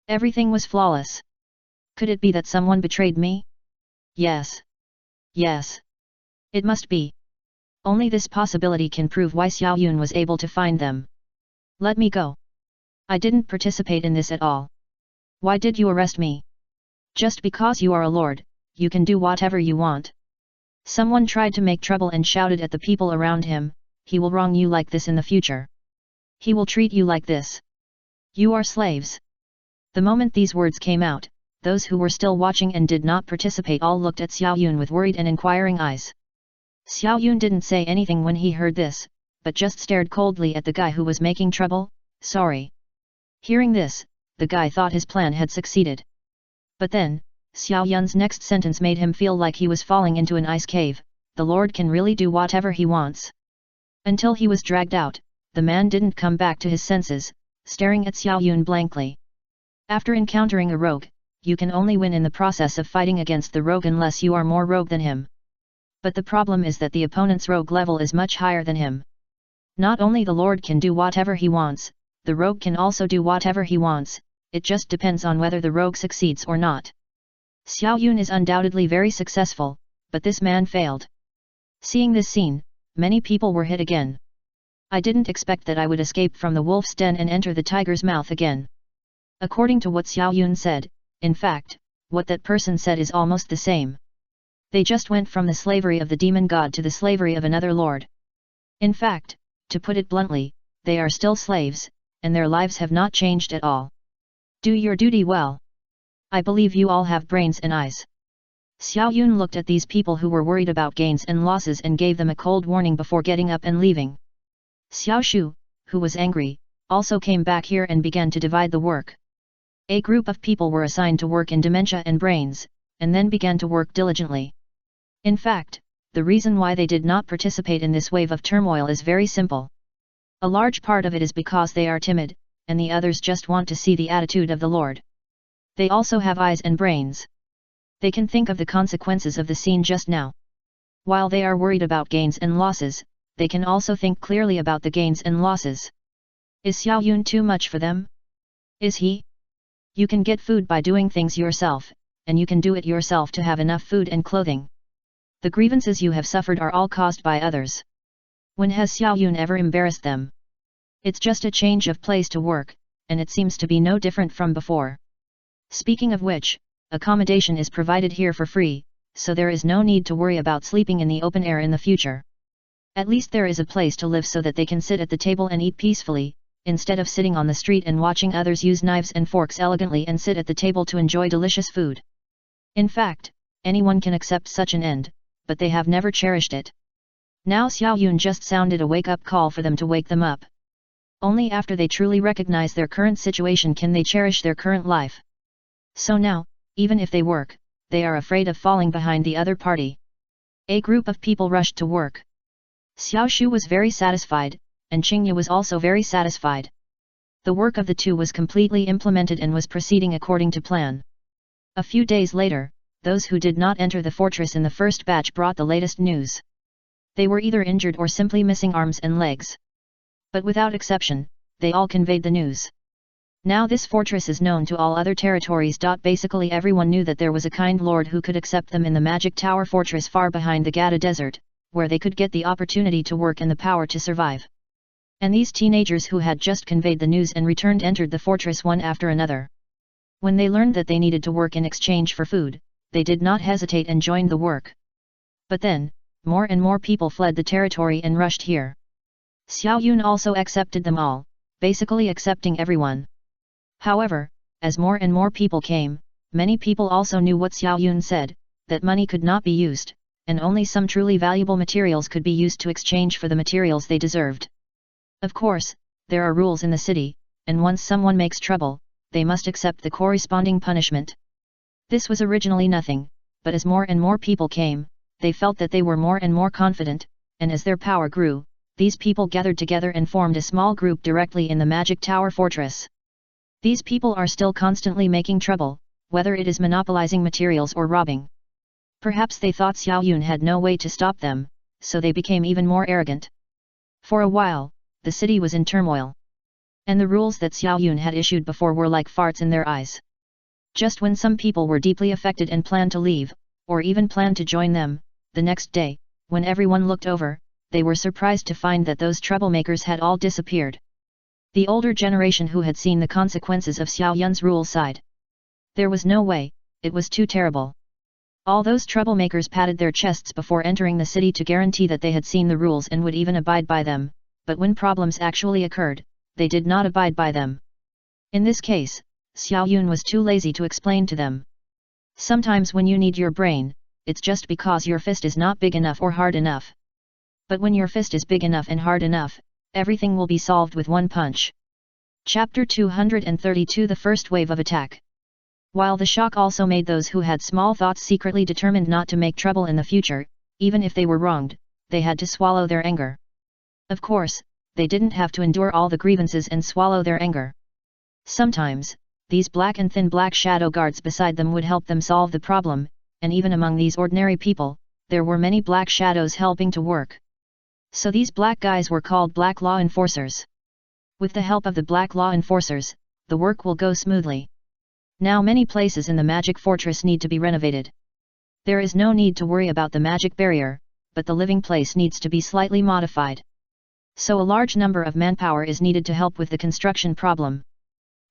Everything was flawless. Could it be that someone betrayed me? Yes. Yes. It must be. Only this possibility can prove why Xiao Yun was able to find them. Let me go. I didn't participate in this at all. Why did you arrest me? Just because you are a lord, you can do whatever you want. Someone tried to make trouble and shouted at the people around him, he will wrong you like this in the future. He will treat you like this. You are slaves. The moment these words came out, those who were still watching and did not participate all looked at Xiao Yun with worried and inquiring eyes. Xiao Yun didn't say anything when he heard this, but just stared coldly at the guy who was making trouble. Sorry. Hearing this, the guy thought his plan had succeeded. But then, Xiao Yun's next sentence made him feel like he was falling into an ice cave. The Lord can really do whatever he wants. Until he was dragged out, the man didn't come back to his senses, staring at Xiao Yun blankly. After encountering a rogue, you can only win in the process of fighting against the rogue unless you are more rogue than him. But the problem is that the opponent's rogue level is much higher than him. Not only the Lord can do whatever he wants, the rogue can also do whatever he wants, it just depends on whether the rogue succeeds or not. Xiao Yun is undoubtedly very successful, but this man failed. Seeing this scene, many people were hit again. I didn't expect that I would escape from the wolf's den and enter the tiger's mouth again. According to what Xiao Yun said, in fact, what that person said is almost the same. They just went from the slavery of the demon god to the slavery of another lord. In fact, to put it bluntly, they are still slaves, and their lives have not changed at all. Do your duty well. I believe you all have brains and eyes. Xiao Yun looked at these people who were worried about gains and losses and gave them a cold warning before getting up and leaving. Xiao Shu, who was angry, also came back here and began to divide the work. A group of people were assigned to work in dementia and brains, and then began to work diligently. In fact, the reason why they did not participate in this wave of turmoil is very simple. A large part of it is because they are timid, and the others just want to see the attitude of the Lord. They also have eyes and brains. They can think of the consequences of the scene just now. While they are worried about gains and losses, they can also think clearly about the gains and losses. Is Xiao Yun too much for them? Is he? You can get food by doing things yourself, and you can do it yourself to have enough food and clothing. The grievances you have suffered are all caused by others. When has Xiao Yun ever embarrassed them? It's just a change of place to work, and it seems to be no different from before. Speaking of which, accommodation is provided here for free, so there is no need to worry about sleeping in the open air in the future. At least there is a place to live so that they can sit at the table and eat peacefully, instead of sitting on the street and watching others use knives and forks elegantly and sit at the table to enjoy delicious food. In fact, anyone can accept such an end, but they have never cherished it. Now Xiao Yun just sounded a wake-up call for them to wake them up. Only after they truly recognize their current situation can they cherish their current life. So now, even if they work, they are afraid of falling behind the other party. A group of people rushed to work. Xiao Shu was very satisfied, and Qingye was also very satisfied. The work of the two was completely implemented and was proceeding according to plan. A few days later, those who did not enter the fortress in the first batch brought the latest news. They were either injured or simply missing arms and legs. But without exception, they all conveyed the news. Now this fortress is known to all other territories. Basically everyone knew that there was a kind lord who could accept them in the Magic Tower fortress far behind the Gada Desert, where they could get the opportunity to work and the power to survive. And these teenagers who had just conveyed the news and returned entered the fortress one after another. When they learned that they needed to work in exchange for food, they did not hesitate and joined the work. But then, more and more people fled the territory and rushed here. Xiao Yun also accepted them all, basically accepting everyone. However, as more and more people came, many people also knew what Xiao Yun said, that money could not be used, and only some truly valuable materials could be used to exchange for the materials they deserved. Of course, there are rules in the city, and once someone makes trouble, they must accept the corresponding punishment. This was originally nothing, but as more and more people came, they felt that they were more and more confident, and as their power grew, these people gathered together and formed a small group directly in the Magic Tower fortress. These people are still constantly making trouble, whether it is monopolizing materials or robbing. Perhaps they thought Xiao Yun had no way to stop them, so they became even more arrogant. For a while, the city was in turmoil. And the rules that Xiao Yun had issued before were like farts in their eyes. Just when some people were deeply affected and planned to leave, or even planned to join them, the next day, when everyone looked over, they were surprised to find that those troublemakers had all disappeared. The older generation who had seen the consequences of Xiao Yun's rule sighed. There was no way, it was too terrible. All those troublemakers patted their chests before entering the city to guarantee that they had seen the rules and would even abide by them, but when problems actually occurred, they did not abide by them. In this case, Xiao Yun was too lazy to explain to them. Sometimes when you need your brain, it's just because your fist is not big enough or hard enough. But when your fist is big enough and hard enough, everything will be solved with one punch. Chapter 232 The First Wave of Attack. While the shock also made those who had small thoughts secretly determined not to make trouble in the future, even if they were wronged, they had to swallow their anger. Of course, they didn't have to endure all the grievances and swallow their anger. Sometimes, these black and thin black shadow guards beside them would help them solve the problem, and even among these ordinary people, there were many black shadows helping to work. So these black guys were called black law enforcers. With the help of the black law enforcers, the work will go smoothly. Now many places in the magic fortress need to be renovated. There is no need to worry about the magic barrier, but the living place needs to be slightly modified. So a large number of manpower is needed to help with the construction problem.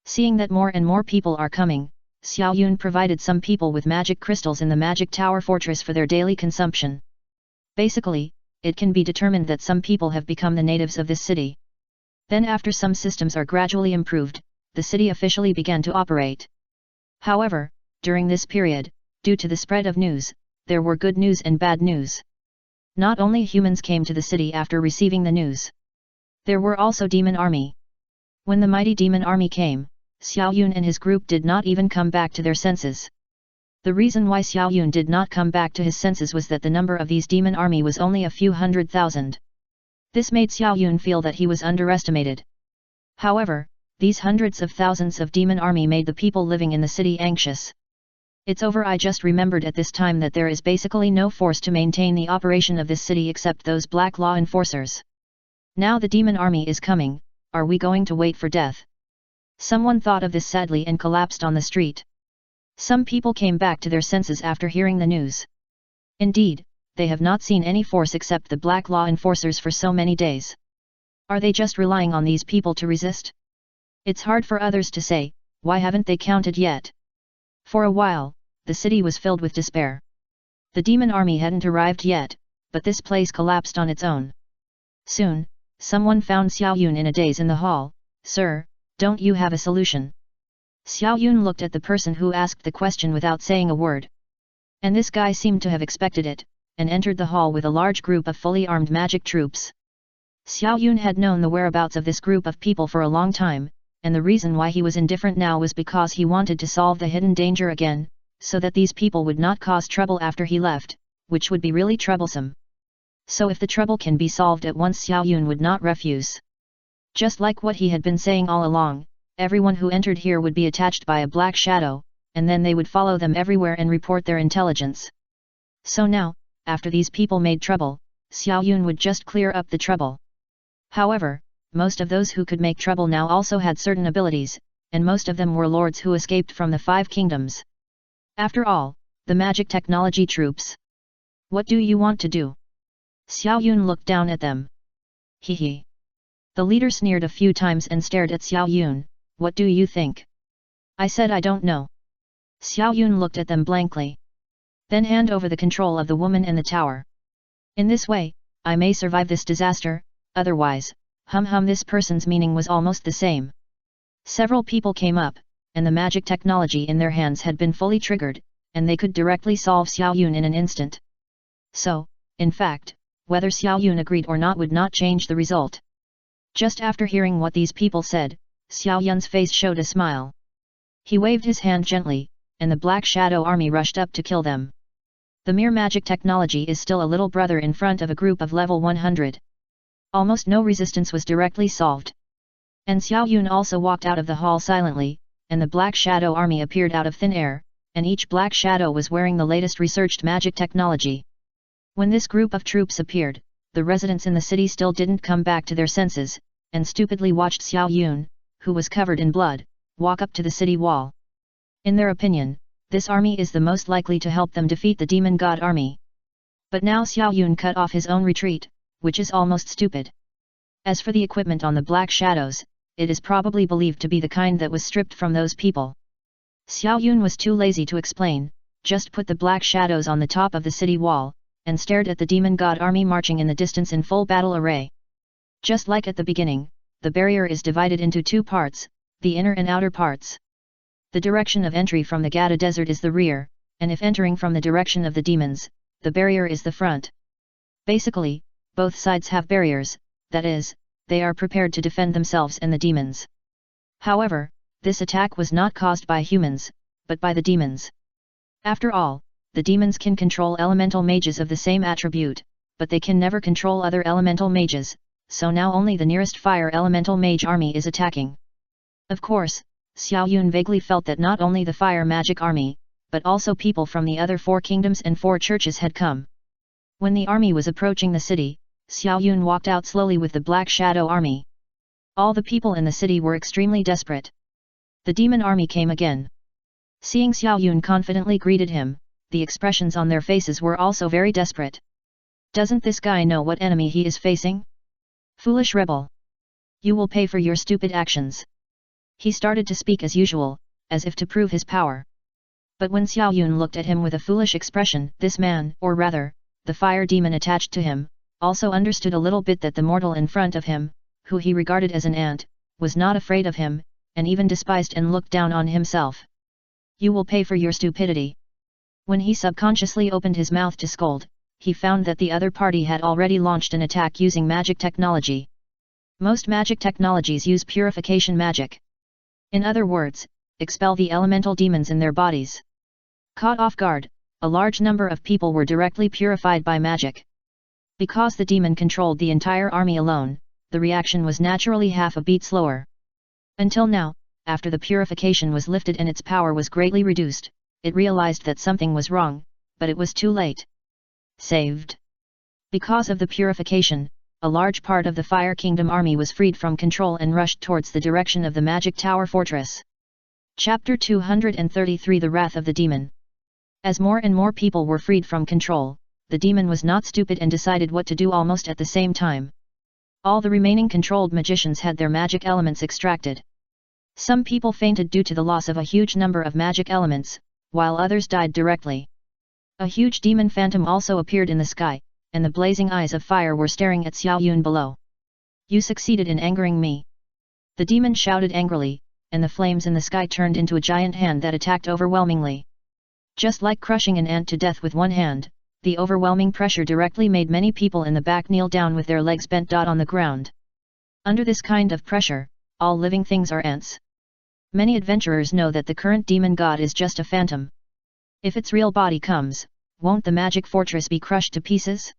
Seeing that more and more people are coming, Xiao Yun provided some people with magic crystals in the magic tower fortress for their daily consumption. Basically, it can be determined that some people have become the natives of this city. Then after some systems are gradually improved, the city officially began to operate. However, during this period, due to the spread of news, there were good news and bad news. Not only humans came to the city after receiving the news. There were also demon army. When the mighty demon army came, Xiao Yun and his group did not even come back to their senses. The reason why Xiao Yun did not come back to his senses was that the number of these demon army was only a few 100,000. This made Xiao Yun feel that he was underestimated. However, these hundreds of thousands of demon army made the people living in the city anxious. It's over. I just remembered at this time that there is basically no force to maintain the operation of this city except those black law enforcers. Now the demon army is coming, are we going to wait for death? Someone thought of this sadly and collapsed on the street. Some people came back to their senses after hearing the news. Indeed, they have not seen any force except the black law enforcers for so many days. Are they just relying on these people to resist? It's hard for others to say, why haven't they counted yet? For a while, the city was filled with despair. The demon army hadn't arrived yet, but this place collapsed on its own. Soon, someone found Xiao Yun in a daze in the hall. Sir, don't you have a solution? Xiao Yun looked at the person who asked the question without saying a word. And this guy seemed to have expected it, and entered the hall with a large group of fully armed magic troops. Xiao Yun had known the whereabouts of this group of people for a long time, and the reason why he was indifferent now was because he wanted to solve the hidden danger again, so that these people would not cause trouble after he left, which would be really troublesome. So if the trouble can be solved at once, Xiao Yun would not refuse. Just like what he had been saying all along, everyone who entered here would be attached by a black shadow, and then they would follow them everywhere and report their intelligence. So now, after these people made trouble, Xiao Yun would just clear up the trouble. However, most of those who could make trouble now also had certain abilities, and most of them were lords who escaped from the 5 kingdoms. After all, the magic technology troops. What do you want to do? Xiao Yun looked down at them. Hehe. The leader sneered a few times and stared at Xiao Yun. What do you think? I said I don't know. Xiao Yun looked at them blankly. Then hand over the control of the woman and the tower. In this way, I may survive this disaster, otherwise, this person's meaning was almost the same. Several people came up, and the magic technology in their hands had been fully triggered, and they could directly solve Xiao Yun in an instant. So, in fact, whether Xiao Yun agreed or not would not change the result. Just after hearing what these people said, Xiao Yun's face showed a smile. He waved his hand gently, and the Black Shadow army rushed up to kill them. The mere magic technology is still a little brother in front of a group of level 100. Almost no resistance was directly solved. And Xiao Yun also walked out of the hall silently, and the Black Shadow army appeared out of thin air, and each Black Shadow was wearing the latest researched magic technology. When this group of troops appeared, the residents in the city still didn't come back to their senses, and stupidly watched Xiao Yun, who was covered in blood, walk up to the city wall. In their opinion, this army is the most likely to help them defeat the demon god army. But now Xiao Yun cut off his own retreat, which is almost stupid. As for the equipment on the Black Shadows, it is probably believed to be the kind that was stripped from those people. Xiao Yun was too lazy to explain, just put the Black Shadows on the top of the city wall, and stared at the demon god army marching in the distance in full battle array. Just like at the beginning, the barrier is divided into 2 parts, the inner and outer parts. The direction of entry from the Gada desert is the rear, and if entering from the direction of the demons, the barrier is the front. Basically, both sides have barriers, that is, they are prepared to defend themselves and the demons. However, this attack was not caused by humans, but by the demons. After all, the demons can control elemental mages of the same attribute, but they can never control other elemental mages, so now only the nearest fire elemental mage army is attacking. Of course, Xiao Yun vaguely felt that not only the fire magic army, but also people from the other 4 kingdoms and 4 churches had come. When the army was approaching the city, Xiao Yun walked out slowly with the Black Shadow army. All the people in the city were extremely desperate. The demon army came again. Seeing Xiao Yun confidently greeted him, the expressions on their faces were also very desperate. Doesn't this guy know what enemy he is facing? Foolish rebel! You will pay for your stupid actions. He started to speak as usual, as if to prove his power. But when Xiao Yun looked at him with a foolish expression, this man, or rather, the fire demon attached to him, also understood a little bit that the mortal in front of him, who he regarded as an ant, was not afraid of him, and even despised and looked down on himself. You will pay for your stupidity. When he subconsciously opened his mouth to scold, he found that the other party had already launched an attack using magic technology. Most magic technologies use purification magic. In other words, expel the elemental demons in their bodies. Caught off guard, a large number of people were directly purified by magic. Because the demon controlled the entire army alone, the reaction was naturally half a beat slower. Until now, after the purification was lifted and its power was greatly reduced, it realized that something was wrong, but it was too late. Saved. Because of the purification, a large part of the Fire Kingdom army was freed from control and rushed towards the direction of the Magic Tower Fortress. Chapter 233 The Wrath of the Demon. As more and more people were freed from control, the demon was not stupid and decided what to do almost at the same time. All the remaining controlled magicians had their magic elements extracted. Some people fainted due to the loss of a huge number of magic elements, while others died directly. A huge demon phantom also appeared in the sky, and the blazing eyes of fire were staring at Xiao Yun below. You succeeded in angering me. The demon shouted angrily, and the flames in the sky turned into a giant hand that attacked overwhelmingly. Just like crushing an ant to death with one hand, the overwhelming pressure directly made many people in the back kneel down with their legs bent on the ground. Under this kind of pressure, all living things are ants. Many adventurers know that the current demon god is just a phantom. If its real body comes, won't the magic fortress be crushed to pieces?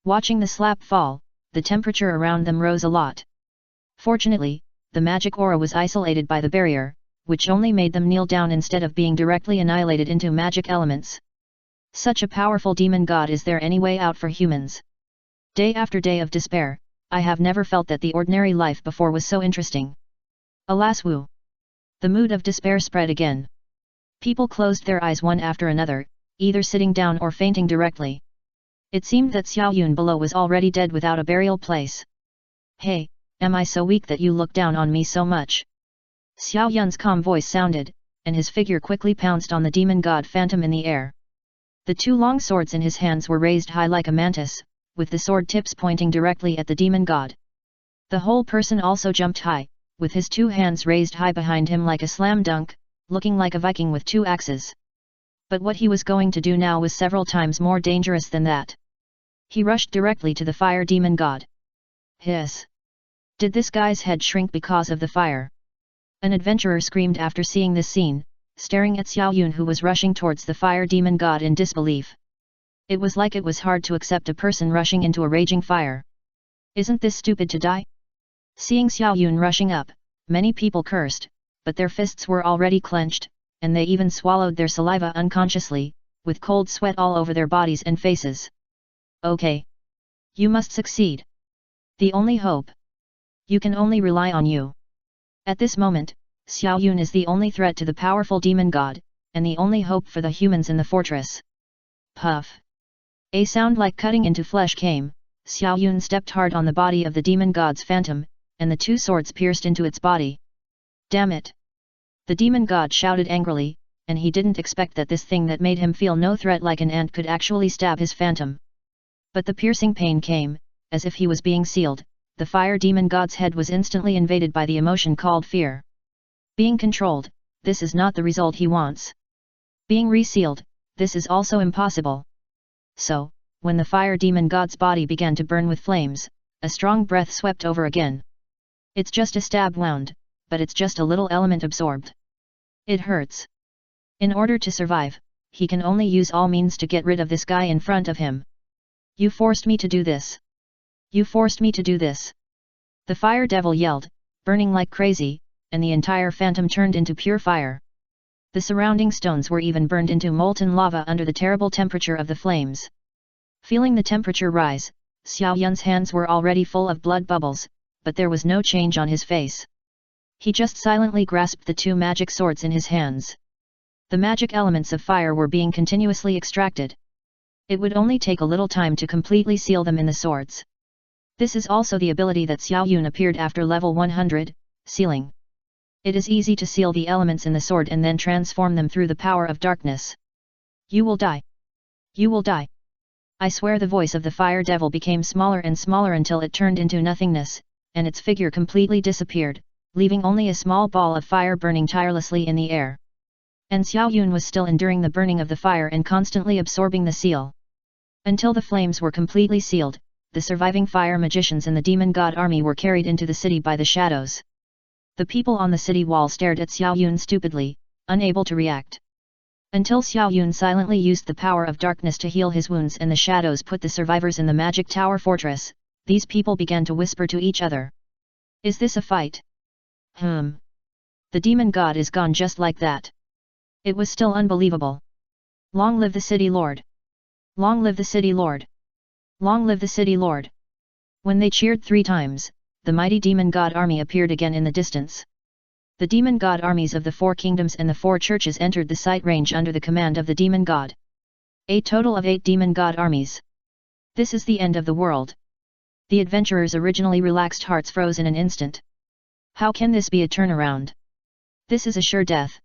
Watching the slab fall, the temperature around them rose a lot. Fortunately, the magic aura was isolated by the barrier, which only made them kneel down instead of being directly annihilated into magic elements. Such a powerful demon god, is there any way out for humans? Day after day of despair, I have never felt that the ordinary life before was so interesting. Alas woo! The mood of despair spread again. People closed their eyes one after another, either sitting down or fainting directly. It seemed that Xiao Yun below was already dead without a burial place. Hey, am I so weak that you look down on me so much? Xiao Yun's calm voice sounded, and his figure quickly pounced on the demon god phantom in the air. The two long swords in his hands were raised high like a mantis, with the sword tips pointing directly at the demon god. The whole person also jumped high, with his two hands raised high behind him like a slam dunk, looking like a Viking with two axes. But what he was going to do now was several times more dangerous than that. He rushed directly to the fire demon god. Hiss! Did this guy's head shrink because of the fire? An adventurer screamed after seeing this scene, staring at Xiao Yun, who was rushing towards the fire demon god in disbelief. It was like it was hard to accept a person rushing into a raging fire. Isn't this stupid to die? Seeing Xiao Yun rushing up, many people cursed, but their fists were already clenched, and they even swallowed their saliva unconsciously, with cold sweat all over their bodies and faces. Okay. You must succeed. The only hope. You can only rely on you. At this moment, Xiao Yun is the only threat to the powerful demon god, and the only hope for the humans in the fortress. Puff! A sound like cutting into flesh came. Xiao Yun stepped hard on the body of the demon god's phantom, and the two swords pierced into its body. Damn it! The demon god shouted angrily, and he didn't expect that this thing that made him feel no threat like an ant could actually stab his phantom. But the piercing pain came, as if he was being sealed. The fire demon god's head was instantly invaded by the emotion called fear. Being controlled, this is not the result he wants. Being resealed, this is also impossible. So, when the fire demon god's body began to burn with flames, a strong breath swept over again. It's just a stab wound, but it's just a little element absorbed. It hurts. In order to survive, he can only use all means to get rid of this guy in front of him. You forced me to do this. You forced me to do this. The fire devil yelled, burning like crazy, and the entire phantom turned into pure fire. The surrounding stones were even burned into molten lava under the terrible temperature of the flames. Feeling the temperature rise, Xiao Yun's hands were already full of blood bubbles, but there was no change on his face. He just silently grasped the two magic swords in his hands. The magic elements of fire were being continuously extracted. It would only take a little time to completely seal them in the swords. This is also the ability that Xiao Yun appeared after level 100, sealing. It is easy to seal the elements in the sword and then transform them through the power of darkness. You will die. You will die. I swear. The voice of the fire devil became smaller and smaller until it turned into nothingness, and its figure completely disappeared, leaving only a small ball of fire burning tirelessly in the air. And Xiao Yun was still enduring the burning of the fire and constantly absorbing the seal. Until the flames were completely sealed, the surviving fire magicians and the demon god army were carried into the city by the shadows. The people on the city wall stared at Xiao Yun stupidly, unable to react. Until Xiao Yun silently used the power of darkness to heal his wounds and the shadows put the survivors in the magic tower fortress, these people began to whisper to each other. Is this a fight? The demon god is gone just like that. It was still unbelievable. Long live the city lord! Long live the city lord! Long live the city lord! When they cheered 3 times, the mighty demon god army appeared again in the distance. The demon god armies of the 4 kingdoms and the 4 churches entered the sight range under the command of the demon god. A total of 8 demon god armies. This is the end of the world. The adventurers' originally relaxed hearts froze in an instant. How can this be a turnaround? This is a sure death.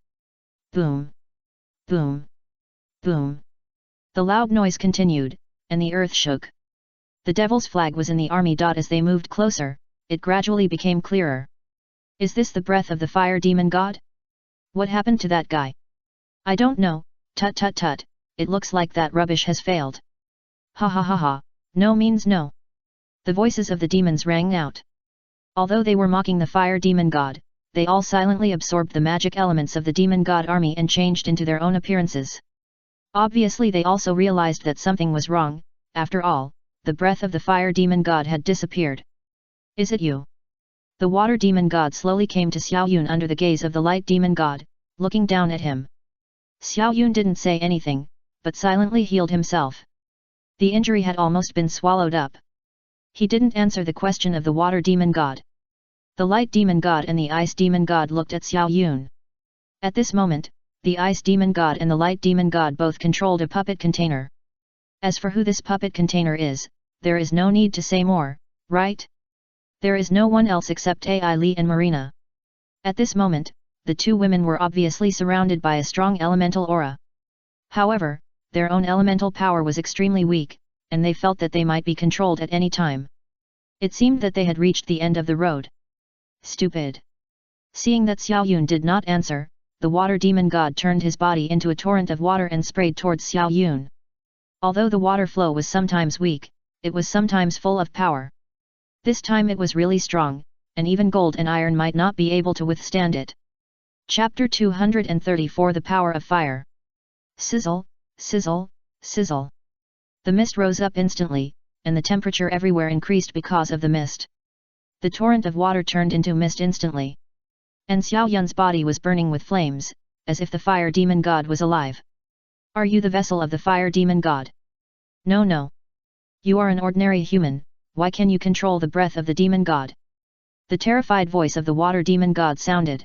Boom! Boom! Boom! The loud noise continued, and the earth shook. The devil's flag was in the army. As they moved closer, it gradually became clearer. Is this the breath of the fire demon god? What happened to that guy? I don't know. Tut tut tut, it looks like that rubbish has failed. Ha ha ha ha, no means no. The voices of the demons rang out. Although they were mocking the fire demon god, they all silently absorbed the magic elements of the demon god army and changed into their own appearances. Obviously they also realized that something was wrong. After all, the breath of the fire demon god had disappeared. Is it you? The water demon god slowly came to Xiao Yun under the gaze of the light demon god, looking down at him. Xiao Yun didn't say anything, but silently healed himself. The injury had almost been swallowed up. He didn't answer the question of the water demon god. The light demon god and the ice demon god looked at Xiao Yun. At this moment, the ice demon god and the light demon god both controlled a puppet container. As for who this puppet container is, there is no need to say more, right? There is no one else except Ai Li and Marina. At this moment, the 2 women were obviously surrounded by a strong elemental aura. However, their own elemental power was extremely weak, and they felt that they might be controlled at any time. It seemed that they had reached the end of the road. Stupid! Seeing that Xiao Yun did not answer, the water demon god turned his body into a torrent of water and sprayed towards Xiao Yun. Although the water flow was sometimes weak, it was sometimes full of power. This time it was really strong, and even gold and iron might not be able to withstand it. Chapter 234 The Power of Fire. Sizzle, sizzle, sizzle. The mist rose up instantly, and the temperature everywhere increased because of the mist. The torrent of water turned into mist instantly. And Xiao Yun's body was burning with flames, as if the fire demon god was alive. Are you the vessel of the fire demon god? No, no. You are an ordinary human. Why can you control the breath of the demon god? The terrified voice of the water demon god sounded.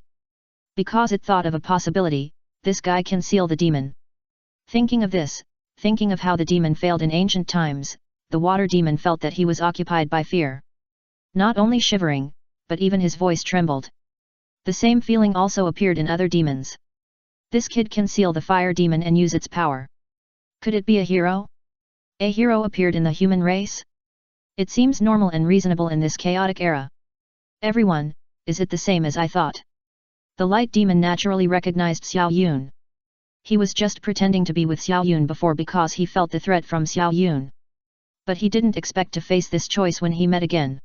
Because it thought of a possibility, this guy can seal the demon. Thinking of this, thinking of how the demon failed in ancient times, the water demon felt that he was occupied by fear. Not only shivering, but even his voice trembled. The same feeling also appeared in other demons. This kid can seal the fire demon and use its power. Could it be a hero? A hero appeared in the human race? It seems normal and reasonable in this chaotic era. Everyone, is it the same as I thought? The light demon naturally recognized Xiao Yun. He was just pretending to be with Xiao Yun before because he felt the threat from Xiao Yun. But he didn't expect to face this choice when he met again.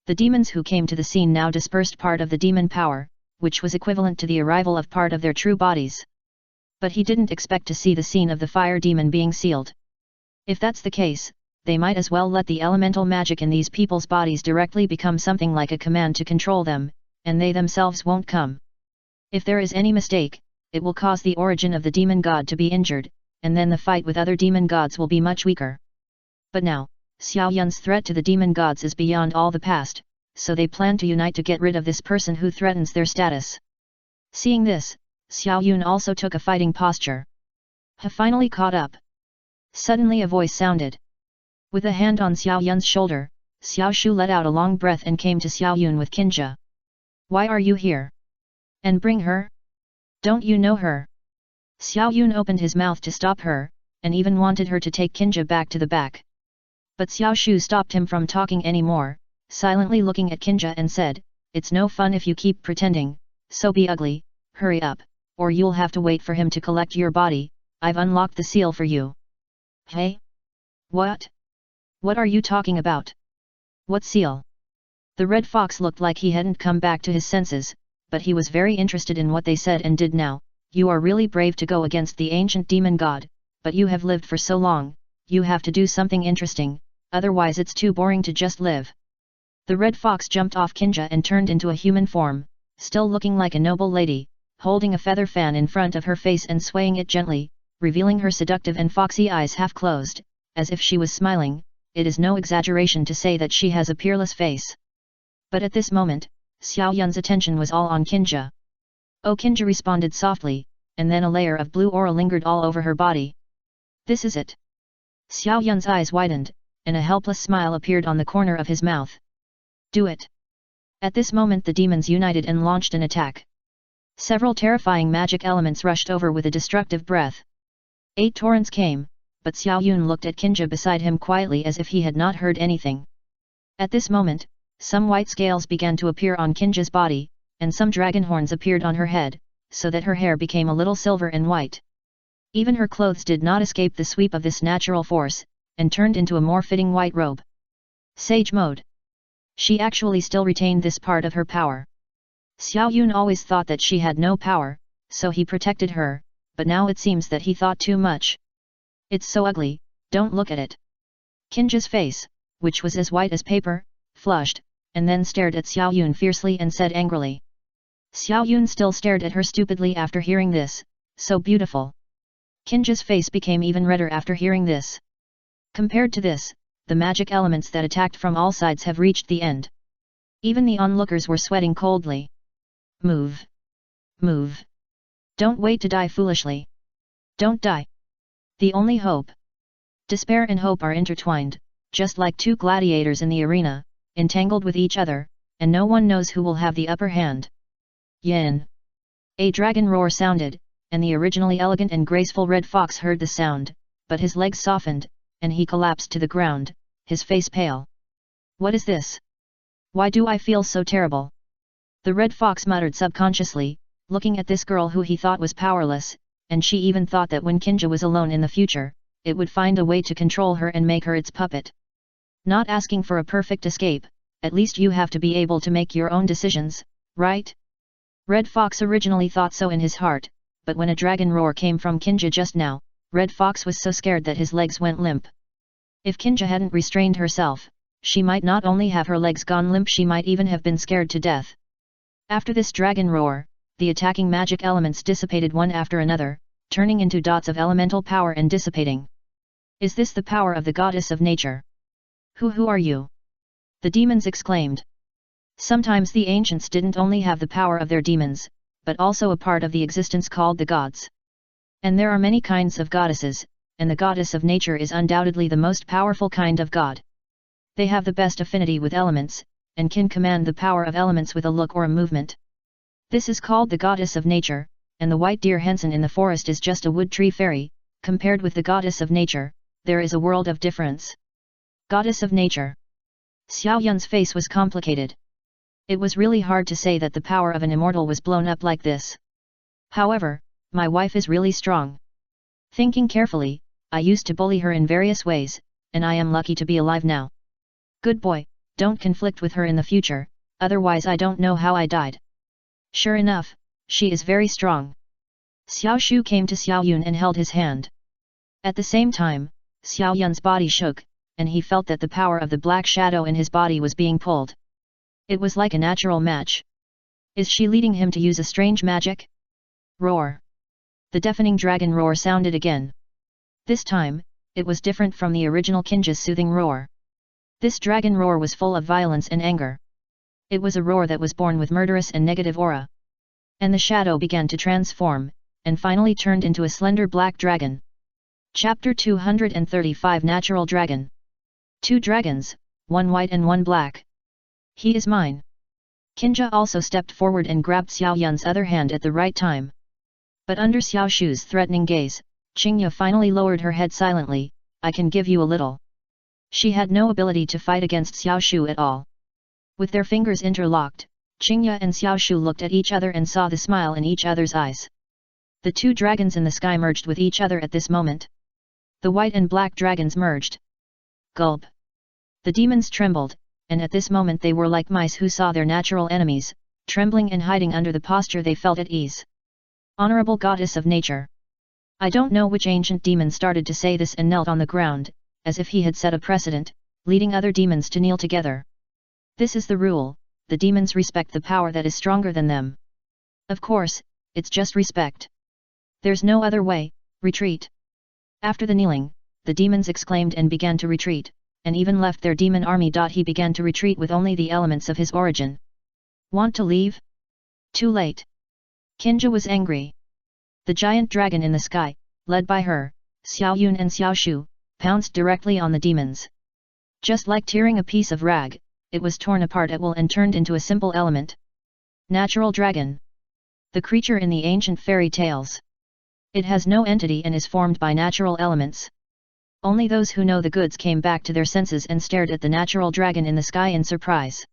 The demons who came to the scene now dispersed part of the demon power, which was equivalent to the arrival of part of their true bodies. But he didn't expect to see the scene of the fire demon being sealed. If that's the case, they might as well let the elemental magic in these people's bodies directly become something like a command to control them, and they themselves won't come. If there is any mistake, it will cause the origin of the demon god to be injured, and then the fight with other demon gods will be much weaker. But now, Xiao Yun's threat to the demon gods is beyond all the past, so they plan to unite to get rid of this person who threatens their status. Seeing this, Xiao Yun also took a fighting posture. He finally caught up. Suddenly a voice sounded. With a hand on Xiao Yun's shoulder, Xiao Shu let out a long breath and came to Xiao Yun with Kinja. Why are you here? And bring her? Don't you know her? Xiao Yun opened his mouth to stop her, and even wanted her to take Kinja back to the back. But Xiao Shu stopped him from talking anymore, silently looking at Kinja and said, it's no fun if you keep pretending, so be ugly, hurry up, or you'll have to wait for him to collect your body. I've unlocked the seal for you. Hey? What? What are you talking about? What seal? The red fox looked like he hadn't come back to his senses, but he was very interested in what they said and did now. You are really brave to go against the ancient demon god, but you have lived for so long, you have to do something interesting, otherwise it's too boring to just live. The red fox jumped off Kinja and turned into a human form, still looking like a noble lady, holding a feather fan in front of her face and swaying it gently, revealing her seductive and foxy eyes half closed, as if she was smiling. It is no exaggeration to say that she has a peerless face. But at this moment, Xiao Yun's attention was all on Kinja. Oh, Kinja responded softly, and then a layer of blue aura lingered all over her body. This is it. Xiao Yun's eyes widened, and a helpless smile appeared on the corner of his mouth. Do it. At this moment the demons united and launched an attack. Several terrifying magic elements rushed over with a destructive breath. 8 torrents came, but Xiao Yun looked at Kinja beside him quietly as if he had not heard anything. At this moment, some white scales began to appear on Kinja's body, and some dragon horns appeared on her head, so that her hair became a little silver and white. Even her clothes did not escape the sweep of this natural force, and turned into a more fitting white robe. Sage mode. She actually still retained this part of her power. Xiao Yun always thought that she had no power, so he protected her, but now it seems that he thought too much. It's so ugly, don't look at it. Kinja's face, which was as white as paper, flushed, and then stared at Xiao Yun fiercely and said angrily. Xiao Yun still stared at her stupidly after hearing this, so beautiful. Kinja's face became even redder after hearing this. Compared to this, the magic elements that attacked from all sides have reached the end. Even the onlookers were sweating coldly. Move. Move. Don't wait to die foolishly. Don't die. The only hope. Despair and hope are intertwined, just like two gladiators in the arena, entangled with each other, and no one knows who will have the upper hand. Yin. A dragon roar sounded, and the originally elegant and graceful red fox heard the sound, but his legs softened, and he collapsed to the ground, his face pale. What is this? Why do I feel so terrible? The red fox muttered subconsciously, looking at this girl who he thought was powerless, and she even thought that when Kinja was alone in the future, it would find a way to control her and make her its puppet. Not asking for a perfect escape, at least you have to be able to make your own decisions, right? Red Fox originally thought so in his heart, but when a dragon roar came from Kinja just now, Red Fox was so scared that his legs went limp. If Kinja hadn't restrained herself, she might not only have her legs gone limp, she might even have been scared to death. After this dragon roar, the attacking magic elements dissipated one after another, turning into dots of elemental power and dissipating. Is this the power of the goddess of nature? Who are you? The demons exclaimed. Sometimes the ancients didn't only have the power of their demons, but also a part of the existence called the gods. And there are many kinds of goddesses, and the goddess of nature is undoubtedly the most powerful kind of god. They have the best affinity with elements, and can command the power of elements with a look or a movement. This is called the goddess of nature, and the white deer Henson in the forest is just a wood tree fairy. Compared with the goddess of nature, there is a world of difference. Goddess of nature. Xiao Yun's face was complicated. It was really hard to say that the power of an immortal was blown up like this. However, my wife is really strong. Thinking carefully, I used to bully her in various ways, and I am lucky to be alive now. Good boy, don't conflict with her in the future, otherwise I don't know how I died. Sure enough, she is very strong. Xiao Shu came to Xiao Yun and held his hand. At the same time, Xiao Yun's body shook, and he felt that the power of the black shadow in his body was being pulled. It was like a natural match. Is she leading him to use a strange magic? Roar. The deafening dragon roar sounded again. This time, it was different from the original Kinja's soothing roar. This dragon roar was full of violence and anger. It was a roar that was born with murderous and negative aura. And the shadow began to transform, and finally turned into a slender black dragon. Chapter 235 Natural Dragon. Two dragons, one white and one black. He is mine. Kinja also stepped forward and grabbed Xiao Yun's other hand at the right time. But under Xiao Shu's threatening gaze, Qingya finally lowered her head silently. I can give you a little. She had no ability to fight against Xiao Shu at all. With their fingers interlocked, Qingya and Xiao Shu looked at each other and saw the smile in each other's eyes. The two dragons in the sky merged with each other at this moment. The white and black dragons merged. Gulp. The demons trembled, and at this moment they were like mice who saw their natural enemies, trembling and hiding under the posture they felt at ease. Honorable goddess of nature. I don't know which ancient demon started to say this and knelt on the ground, as if he had set a precedent, leading other demons to kneel together. This is the rule, the demons respect the power that is stronger than them. Of course, it's just respect. There's no other way, retreat. After the kneeling, the demons exclaimed and began to retreat, and even left their demon army. He began to retreat with only the elements of his origin. Want to leave? Too late. Kinja was angry. The giant dragon in the sky, led by her, Xiao Yun and Xiao Shu, pounced directly on the demons. Just like tearing a piece of rag, it was torn apart at will and turned into a simple element. Natural dragon. The creature in the ancient fairy tales. It has no entity and is formed by natural elements. Only those who know the goods came back to their senses and stared at the natural dragon in the sky in surprise.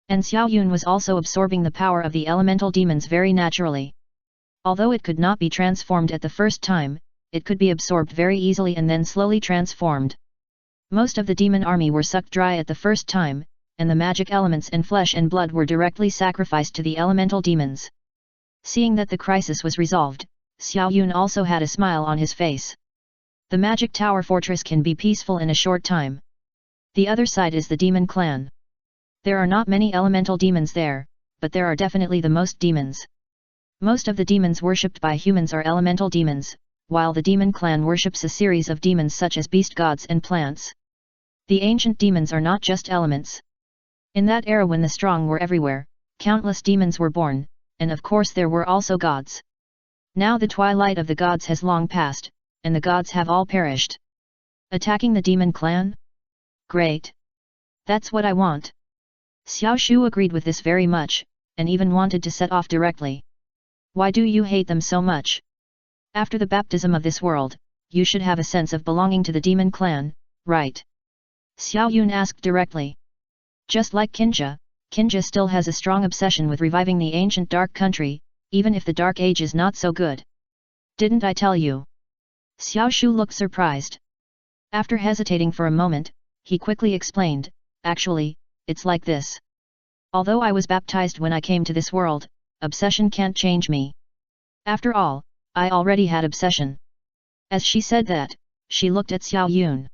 And Xiao Yun was also absorbing the power of the elemental demons very naturally. Although it could not be transformed at the first time, it could be absorbed very easily and then slowly transformed. Most of the demon army were sucked dry at the first time, and the magic elements and flesh and blood were directly sacrificed to the elemental demons. Seeing that the crisis was resolved, Xiao Yun also had a smile on his face. The magic tower fortress can be peaceful in a short time. The other side is the demon clan. There are not many elemental demons there, but there are definitely the most demons. Most of the demons worshipped by humans are elemental demons, while the demon clan worships a series of demons such as beast gods and plants. The ancient demons are not just elements. In that era when the strong were everywhere, countless demons were born, and of course there were also gods. Now the twilight of the gods has long passed, and the gods have all perished. Attacking the demon clan? Great! That's what I want. Xiao Shu agreed with this very much, and even wanted to set off directly. Why do you hate them so much? After the baptism of this world, you should have a sense of belonging to the demon clan, right? Xiao Yun asked directly. Just like Kinja, Kinja still has a strong obsession with reviving the ancient dark country, even if the dark age is not so good. Didn't I tell you? Xiao Shu looked surprised. After hesitating for a moment, he quickly explained, actually, it's like this. Although I was baptized when I came to this world, obsession can't change me. After all, I already had obsession. As she said that, she looked at Xiao Yun.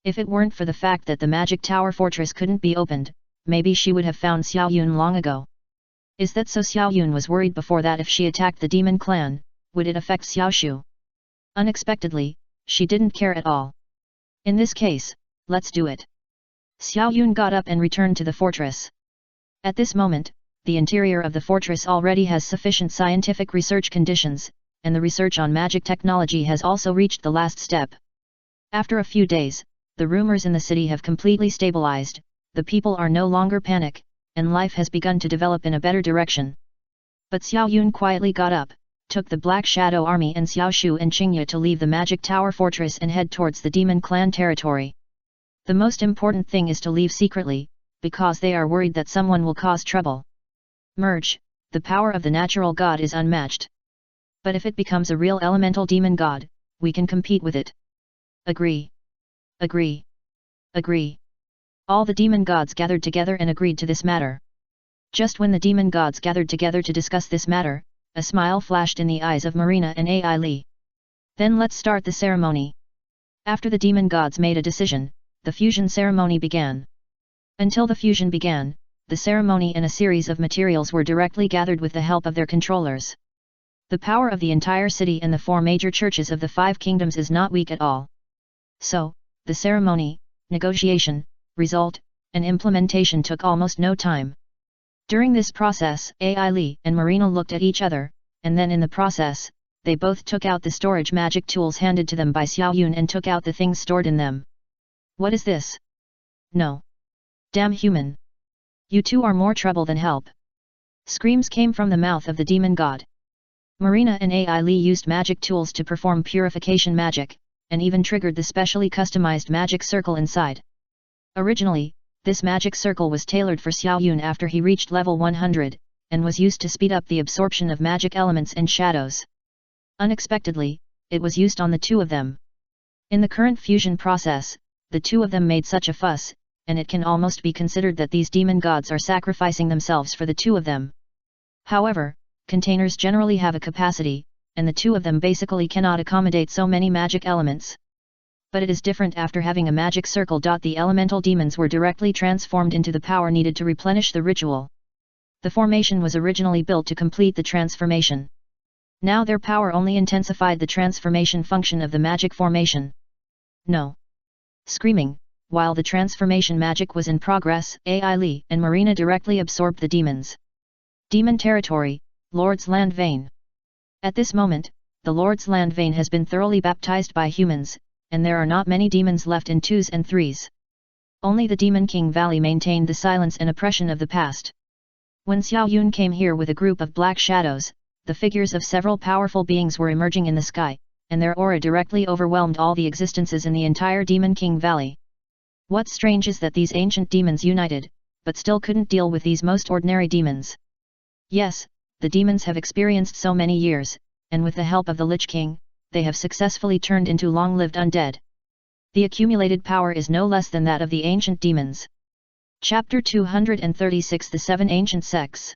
If it weren't for the fact that the magic tower fortress couldn't be opened, maybe she would have found Xiao Yun long ago. Is that so? Xiao Yun was worried before that if she attacked the demon clan, would it affect Xiao Shu? Unexpectedly, she didn't care at all. In this case, let's do it. Xiao Yun got up and returned to the fortress. At this moment, the interior of the fortress already has sufficient scientific research conditions, and the research on magic technology has also reached the last step. After a few days, the rumors in the city have completely stabilized, the people are no longer panic, and life has begun to develop in a better direction. But Xiao Yun quietly got up, took the Black Shadow Army and Xiao Shu and Qingya to leave the magic tower fortress and head towards the demon clan territory. The most important thing is to leave secretly, because they are worried that someone will cause trouble. Merge, the power of the natural god is unmatched. But if it becomes a real elemental demon god, we can compete with it. Agree. Agree. Agree. All the demon gods gathered together and agreed to this matter. Just when the demon gods gathered together to discuss this matter, a smile flashed in the eyes of Marina and Ai Li. Then let's start the ceremony. After the demon gods made a decision, the fusion ceremony began. Until the fusion began, the ceremony and a series of materials were directly gathered with the help of their controllers. The power of the entire city and the 4 major churches of the 5 kingdoms is not weak at all. So, the ceremony, negotiation, result, and implementation took almost no time. During this process, Ai Li and Marina looked at each other, and then in the process, they both took out the storage magic tools handed to them by Xiao Yun and took out the things stored in them. What is this? No. Damn human! You two are more trouble than help. Screams came from the mouth of the demon god. Marina and AI Lee used magic tools to perform purification magic, and even triggered the specially customized magic circle inside. Originally, this magic circle was tailored for Xiao Yun after he reached level 100, and was used to speed up the absorption of magic elements and shadows. Unexpectedly, it was used on the two of them. In the current fusion process, the two of them made such a fuss, and it can almost be considered that these demon gods are sacrificing themselves for the two of them. However, containers generally have a capacity, and the two of them basically cannot accommodate so many magic elements. But it is different after having a magic circle. The elemental demons were directly transformed into the power needed to replenish the ritual. The formation was originally built to complete the transformation. Now their power only intensified the transformation function of the magic formation. No. Screaming, while the transformation magic was in progress, AI Lee and Marina directly absorbed the demons. Demon territory, Lord's Land Vein. At this moment, the Lord's Land Vein has been thoroughly baptized by humans, and there are not many demons left in 2s and 3s. Only the Demon King Valley maintained the silence and oppression of the past. When Xiao Yun came here with a group of black shadows, the figures of several powerful beings were emerging in the sky, and their aura directly overwhelmed all the existences in the entire Demon King Valley. What's strange is that these ancient demons united, but still couldn't deal with these most ordinary demons. Yes, the demons have experienced so many years, and with the help of the Lich King, they have successfully turned into long-lived undead. The accumulated power is no less than that of the ancient demons. Chapter 236 The Seven Ancient Sects.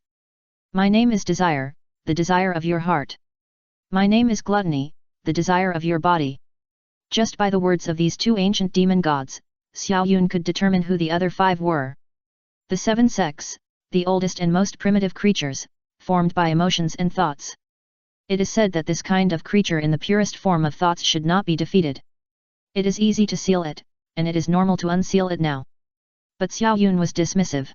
My name is Desire, the desire of your heart. My name is Gluttony, the desire of your body. Just by the words of these two ancient demon gods, Xiao Yun could determine who the other 5 were. The 7 sects, the oldest and most primitive creatures, formed by emotions and thoughts. It is said that this kind of creature in the purest form of thoughts should not be defeated. It is easy to seal it, and it is normal to unseal it now. But Xiao Yun was dismissive.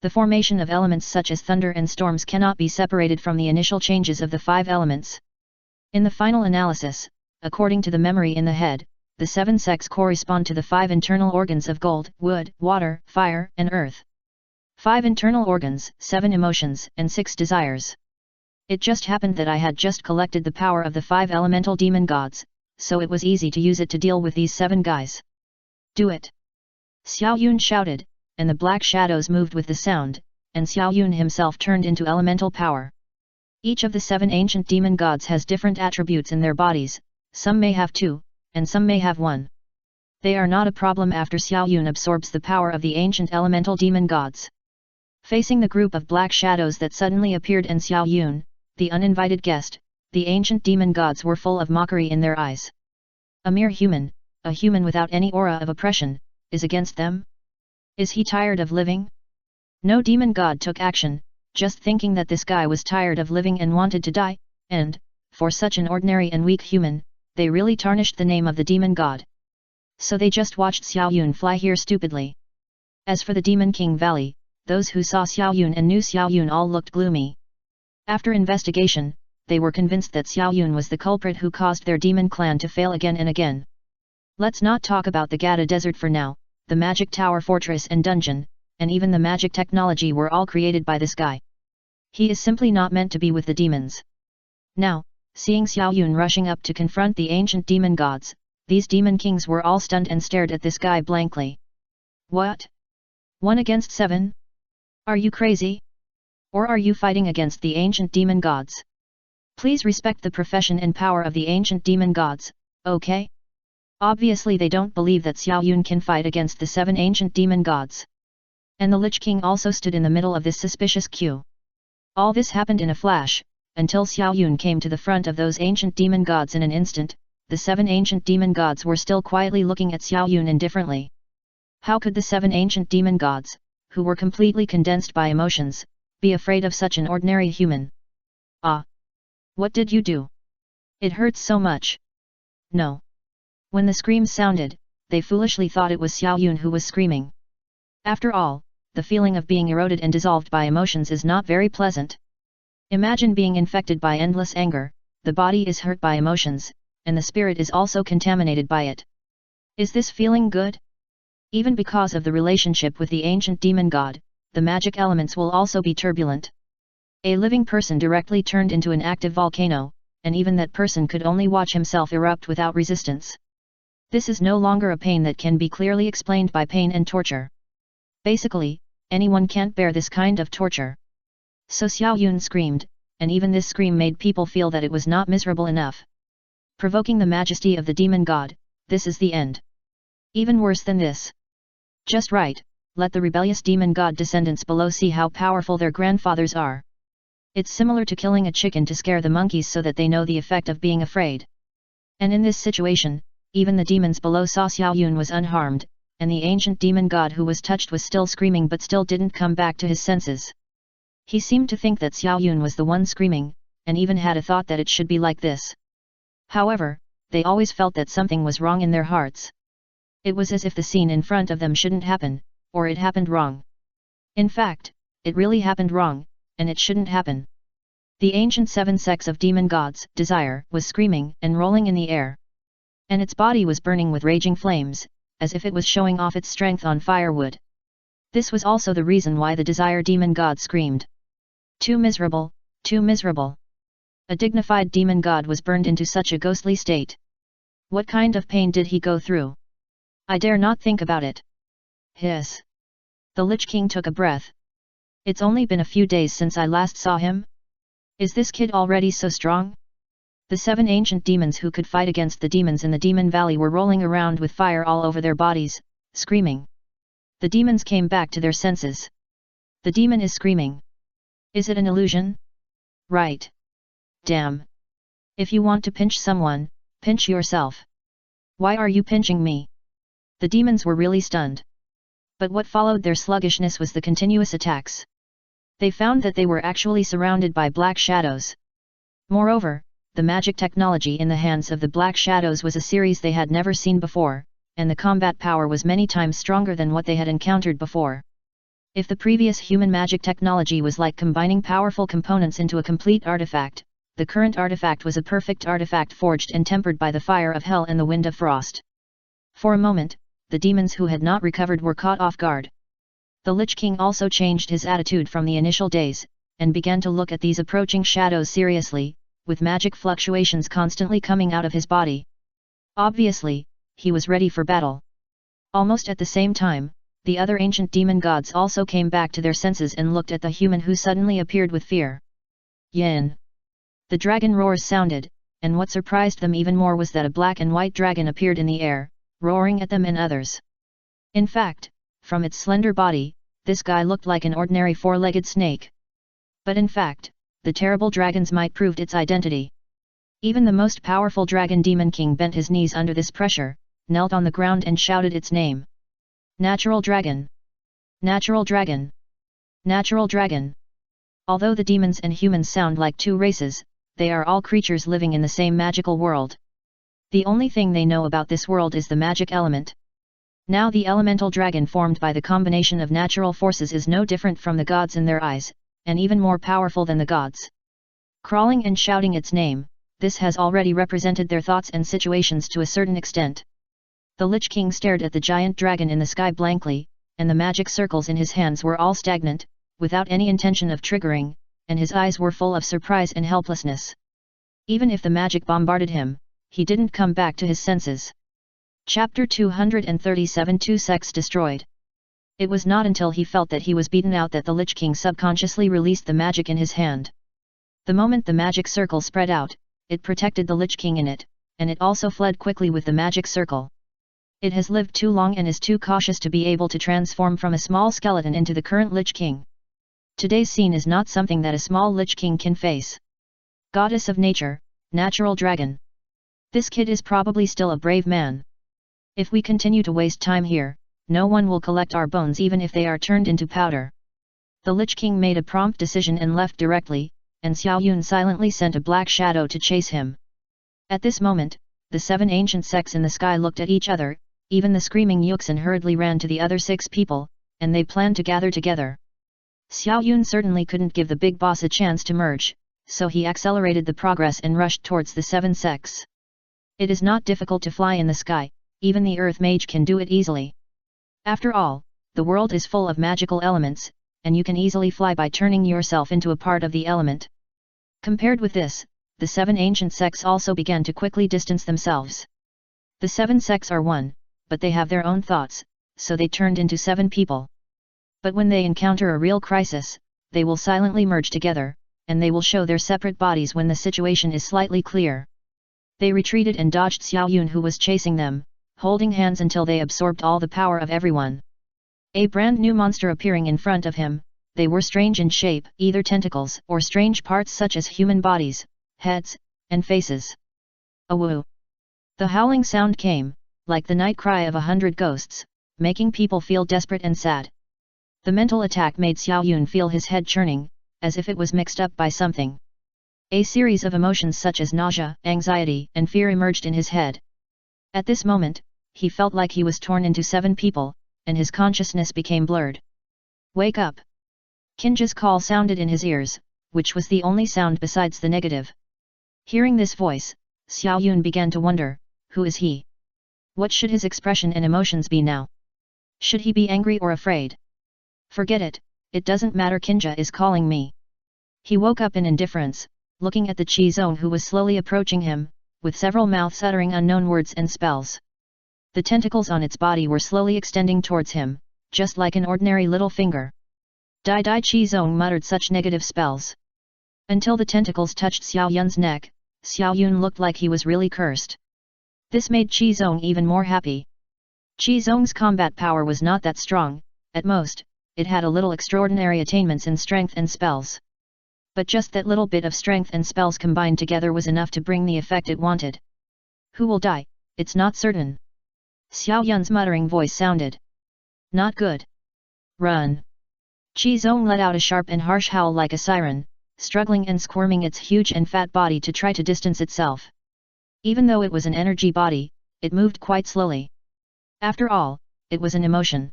The formation of elements such as thunder and storms cannot be separated from the initial changes of the 5 elements. In the final analysis, according to the memory in the head, the 7 sects correspond to the 5 internal organs of gold, wood, water, fire, and earth. 5 internal organs, 7 emotions, and 6 desires. It just happened that I had just collected the power of the 5 elemental demon gods, so it was easy to use it to deal with these 7 guys. Do it! Xiao Yun shouted, and the black shadows moved with the sound, and Xiao Yun himself turned into elemental power. Each of the 7 ancient demon gods has different attributes in their bodies, some may have 2, and some may have 1. They are not a problem after Xiao Yun absorbs the power of the ancient elemental demon gods. Facing the group of black shadows that suddenly appeared and Xiao Yun, the uninvited guest, the ancient demon gods were full of mockery in their eyes. A mere human, a human without any aura of oppression, is against them? Is he tired of living? No demon god took action, just thinking that this guy was tired of living and wanted to die, and, for such an ordinary and weak human, they really tarnished the name of the demon god. So they just watched Xiao Yun fly here stupidly. As for the Demon King Valley, those who saw Xiao Yun and knew Xiao Yun all looked gloomy. After investigation, they were convinced that Xiao Yun was the culprit who caused their demon clan to fail again and again. Let's not talk about the Gada Desert for now, the magic tower fortress and dungeon, and even the magic technology were all created by this guy. He is simply not meant to be with the demons. Now, seeing Xiao Yun rushing up to confront the ancient demon gods, these demon kings were all stunned and stared at this guy blankly. What? 1 against 7? Are you crazy? Or are you fighting against the ancient demon gods? Please respect the profession and power of the ancient demon gods, okay? Obviously they don't believe that Xiao Yun can fight against the 7 ancient demon gods. And the Lich King also stood in the middle of this suspicious queue. All this happened in a flash, until Xiao Yun came to the front of those ancient demon gods in an instant. The 7 ancient demon gods were still quietly looking at Xiao Yun indifferently. How could the 7 ancient demon gods, who were completely condensed by emotions, be afraid of such an ordinary human? Ah! What did you do? It hurts so much. No. When the screams sounded, they foolishly thought it was Xiao Yun who was screaming. After all, the feeling of being eroded and dissolved by emotions is not very pleasant. Imagine being infected by endless anger, the body is hurt by emotions, and the spirit is also contaminated by it. Is this feeling good? Even because of the relationship with the ancient demon god, the magic elements will also be turbulent. A living person directly turned into an active volcano, and even that person could only watch himself erupt without resistance. This is no longer a pain that can be clearly explained by pain and torture. Basically, anyone can't bear this kind of torture. So Xiao Yun screamed, and even this scream made people feel that it was not miserable enough. Provoking the majesty of the demon god, this is the end. Even worse than this. Just right, let the rebellious demon god descendants below see how powerful their grandfathers are. It's similar to killing a chicken to scare the monkeys so that they know the effect of being afraid. And in this situation, even the demons below saw Xiao Yun was unharmed, and the ancient demon god who was touched was still screaming but still didn't come back to his senses. He seemed to think that Xiao Yun was the one screaming, and even had a thought that it should be like this. However, they always felt that something was wrong in their hearts. It was as if the scene in front of them shouldn't happen, or it happened wrong. In fact, it really happened wrong, and it shouldn't happen. The ancient seven sects of demon gods, Desire, was screaming and rolling in the air. And its body was burning with raging flames, as if it was showing off its strength on firewood. This was also the reason why the Desire demon god screamed. Too miserable, too miserable. A dignified demon god was burned into such a ghostly state. What kind of pain did he go through? I dare not think about it. Hiss. The Lich King took a breath. It's only been a few days since I last saw him? Is this kid already so strong? The seven ancient demons who could fight against the demons in the Demon Valley were rolling around with fire all over their bodies, screaming. The demons came back to their senses. The demon is screaming. Is it an illusion? Right. Damn. If you want to pinch someone, pinch yourself. Why are you pinching me? The demons were really stunned. But what followed their sluggishness was the continuous attacks. They found that they were actually surrounded by black shadows. Moreover, the magic technology in the hands of the black shadows was a series they had never seen before, and the combat power was many times stronger than what they had encountered before. If the previous human magic technology was like combining powerful components into a complete artifact, the current artifact was a perfect artifact forged and tempered by the fire of hell and the wind of frost. For a moment, the demons who had not recovered were caught off guard. The Lich King also changed his attitude from the initial days, and began to look at these approaching shadows seriously, with magic fluctuations constantly coming out of his body. Obviously, he was ready for battle. Almost at the same time, the other ancient demon gods also came back to their senses and looked at the human who suddenly appeared with fear. Yin! The dragon roars sounded, and what surprised them even more was that a black and white dragon appeared in the air, roaring at them and others. In fact, from its slender body, this guy looked like an ordinary four-legged snake. But in fact, the terrible dragon's might proved its identity. Even the most powerful dragon demon king bent his knees under this pressure, knelt on the ground and shouted its name. Natural dragon! Natural dragon! Natural dragon! Although the demons and humans sound like two races, they are all creatures living in the same magical world. The only thing they know about this world is the magic element. Now the elemental dragon formed by the combination of natural forces is no different from the gods in their eyes, and even more powerful than the gods. Crawling and shouting its name, this has already represented their thoughts and situations to a certain extent. The Lich King stared at the giant dragon in the sky blankly, and the magic circles in his hands were all stagnant, without any intention of triggering, and his eyes were full of surprise and helplessness. Even if the magic bombarded him, he didn't come back to his senses. Chapter 237 Two Sects Destroyed. It was not until he felt that he was beaten out that the Lich King subconsciously released the magic in his hand. The moment the magic circle spread out, it protected the Lich King in it, and it also fled quickly with the magic circle. It has lived too long and is too cautious to be able to transform from a small skeleton into the current Lich King. Today's scene is not something that a small Lich King can face. Goddess of Nature, Natural Dragon. This kid is probably still a brave man. If we continue to waste time here, no one will collect our bones even if they are turned into powder. The Lich King made a prompt decision and left directly, and Xiao Yun silently sent a black shadow to chase him. At this moment, the seven ancient sects in the sky looked at each other, even the screaming Yuxin hurriedly ran to the other 6 people, and they planned to gather together. Xiao Yun certainly couldn't give the big boss a chance to merge, so he accelerated the progress and rushed towards the 7 sects. It is not difficult to fly in the sky, even the Earth Mage can do it easily. After all, the world is full of magical elements, and you can easily fly by turning yourself into a part of the element. Compared with this, the 7 ancient sects also began to quickly distance themselves. The 7 sects are one, but they have their own thoughts, so they turned into 7 people. But when they encounter a real crisis, they will silently merge together, and they will show their separate bodies when the situation is slightly clear. They retreated and dodged Xiao Yun, who was chasing them, holding hands until they absorbed all the power of everyone. A brand new monster appearing in front of him, they were strange in shape, either tentacles or strange parts such as human bodies, heads, and faces. Awoo! The howling sound came, like the night cry of 100 ghosts, making people feel desperate and sad. The mental attack made Xiao Yun feel his head churning, as if it was mixed up by something. A series of emotions such as nausea, anxiety, and fear emerged in his head. At this moment, he felt like he was torn into 7 people, and his consciousness became blurred. Wake up! Kinja's call sounded in his ears, which was the only sound besides the negative. Hearing this voice, Xiao Yun began to wonder, who is he? What should his expression and emotions be now? Should he be angry or afraid? Forget it, it doesn't matter, Kinja is calling me. He woke up in indifference, looking at the Qi Zone who was slowly approaching him, with several mouths uttering unknown words and spells. The tentacles on its body were slowly extending towards him, just like an ordinary little finger. Dai Qi Zone muttered such negative spells. Until the tentacles touched Xiao Yun's neck, Xiao Yun looked like he was really cursed. This made Qi Zone even more happy. Qi Zone's combat power was not that strong, at most, it had a little extraordinary attainments in strength and spells. But just that little bit of strength and spells combined together was enough to bring the effect it wanted. Who will die? It's not certain. Xiao Yun's muttering voice sounded. Not good. Run. Qi Zone let out a sharp and harsh howl like a siren, struggling and squirming its huge and fat body to try to distance itself. Even though it was an energy body, it moved quite slowly. After all, it was an emotion.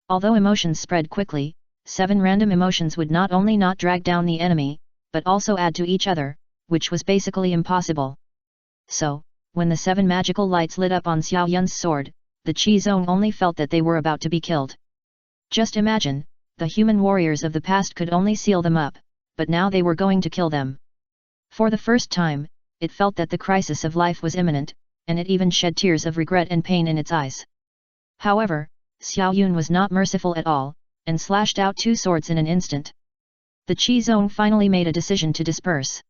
Although emotions spread quickly, 7 random emotions would not only not drag down the enemy, but also add to each other, which was basically impossible. So, when the 7 magical lights lit up on Xiao Yun's sword, the Qi Zone only felt that they were about to be killed. Just imagine, the human warriors of the past could only seal them up, but now they were going to kill them. For the first time, it felt that the crisis of life was imminent, and it even shed tears of regret and pain in its eyes. However, Xiao Yun was not merciful at all, and slashed out 2 swords in an instant. The Qi Zone finally made a decision to disperse.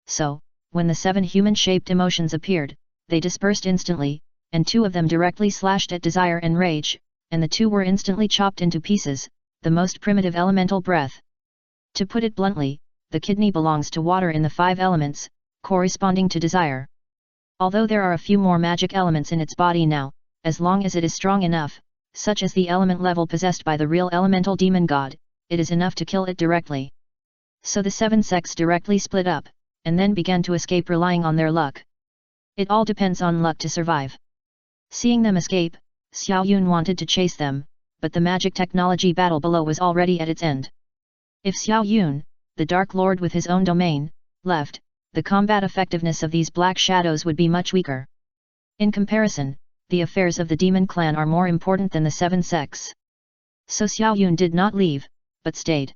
So, when the 7 human-shaped emotions appeared, they dispersed instantly, and 2 of them directly slashed at desire and rage, and the 2 were instantly chopped into pieces, the most primitive elemental breath. To put it bluntly, the kidney belongs to water in the 5 elements, corresponding to desire. Although there are a few more magic elements in its body now, as long as it is strong enough, such as the element level possessed by the real elemental demon god, it is enough to kill it directly. So the 7 sects directly split up, and then began to escape relying on their luck. It all depends on luck to survive. Seeing them escape, Xiao Yun wanted to chase them, but the magic technology battle below was already at its end. If Xiao Yun, the Dark Lord with his own domain, left, the combat effectiveness of these black shadows would be much weaker. In comparison, the affairs of the demon clan are more important than the 7 sects. So Xiao Yun did not leave, but stayed.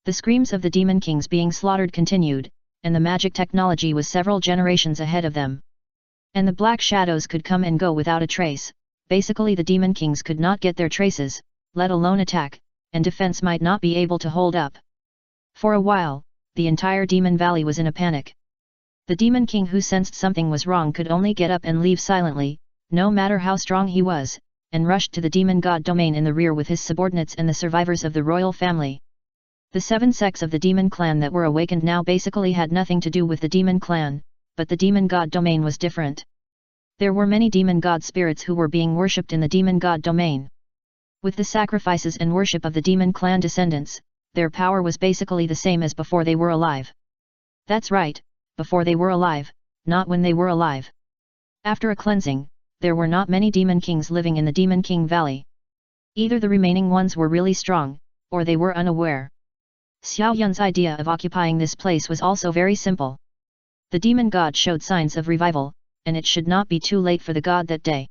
The screams of the demon kings being slaughtered continued, and the magic technology was several generations ahead of them. And the black shadows could come and go without a trace, basically the demon kings could not get their traces, let alone attack, and defense might not be able to hold up. For a while, the entire demon valley was in a panic. The demon king who sensed something was wrong could only get up and leave silently, no matter how strong he was, and rushed to the demon god domain in the rear with his subordinates and the survivors of the royal family. The 7 sects of the demon clan that were awakened now basically had nothing to do with the demon clan, but the demon god domain was different. There were many demon god spirits who were being worshipped in the demon god domain. With the sacrifices and worship of the demon clan descendants, their power was basically the same as before they were alive. That's right, before they were alive, not when they were alive. After a cleansing, there were not many demon kings living in the Demon King Valley. Either the remaining ones were really strong, or they were unaware. Xiao Yun's idea of occupying this place was also very simple. The demon god showed signs of revival, and it should not be too late for the god that day.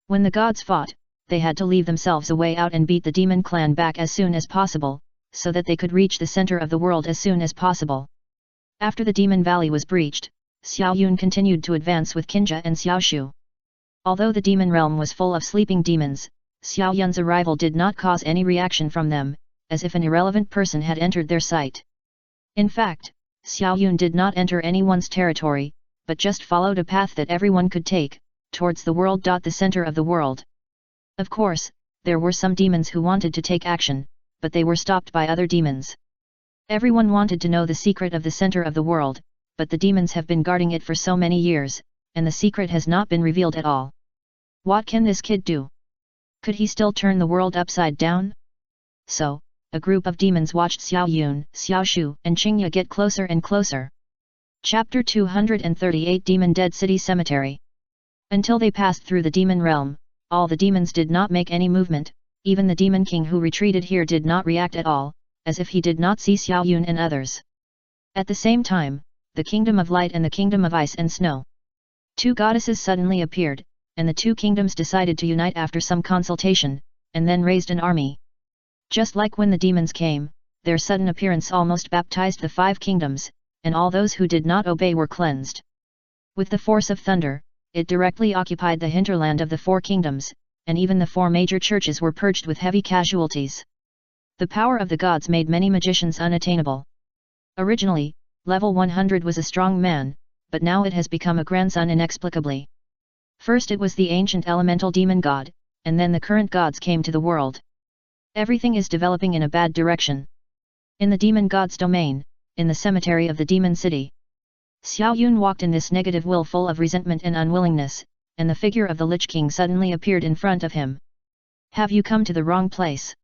When the gods fought, they had to leave themselves a way out and beat the demon clan back as soon as possible, so that they could reach the center of the world as soon as possible. After the demon valley was breached, Xiao Yun continued to advance with Qinjia and Xiao Shu. Although the demon realm was full of sleeping demons, Xiao Yun's arrival did not cause any reaction from them, as if an irrelevant person had entered their sight. In fact, Xiao Yun did not enter anyone's territory, but just followed a path that everyone could take, towards the world. The center of the world. Of course, there were some demons who wanted to take action, but they were stopped by other demons. Everyone wanted to know the secret of the center of the world, but the demons have been guarding it for so many years, and the secret has not been revealed at all. What can this kid do? Could he still turn the world upside down? So, a group of demons watched Xiao Yun, Xiao Shu, and Qingya get closer and closer. Chapter 238 Demon Dead City Cemetery. Until they passed through the demon realm, all the demons did not make any movement, even the demon king who retreated here did not react at all, as if he did not see Xiao Yun and others. At the same time, the kingdom of light and the kingdom of ice and snow. Two goddesses suddenly appeared, and the two kingdoms decided to unite after some consultation, and then raised an army. Just like when the demons came, their sudden appearance almost baptized the 5 kingdoms, and all those who did not obey were cleansed. With the force of thunder, it directly occupied the hinterland of the 4 kingdoms, and even the 4 major churches were purged with heavy casualties. The power of the gods made many magicians unattainable. Originally, level 100 was a strong man, but now it has become a grandson inexplicably. First it was the ancient elemental demon god, and then the current gods came to the world. Everything is developing in a bad direction. In the demon god's domain, in the cemetery of the demon city, Xiao Yun walked in this negative will full of resentment and unwillingness, and the figure of the Lich King suddenly appeared in front of him. Have you come to the wrong place?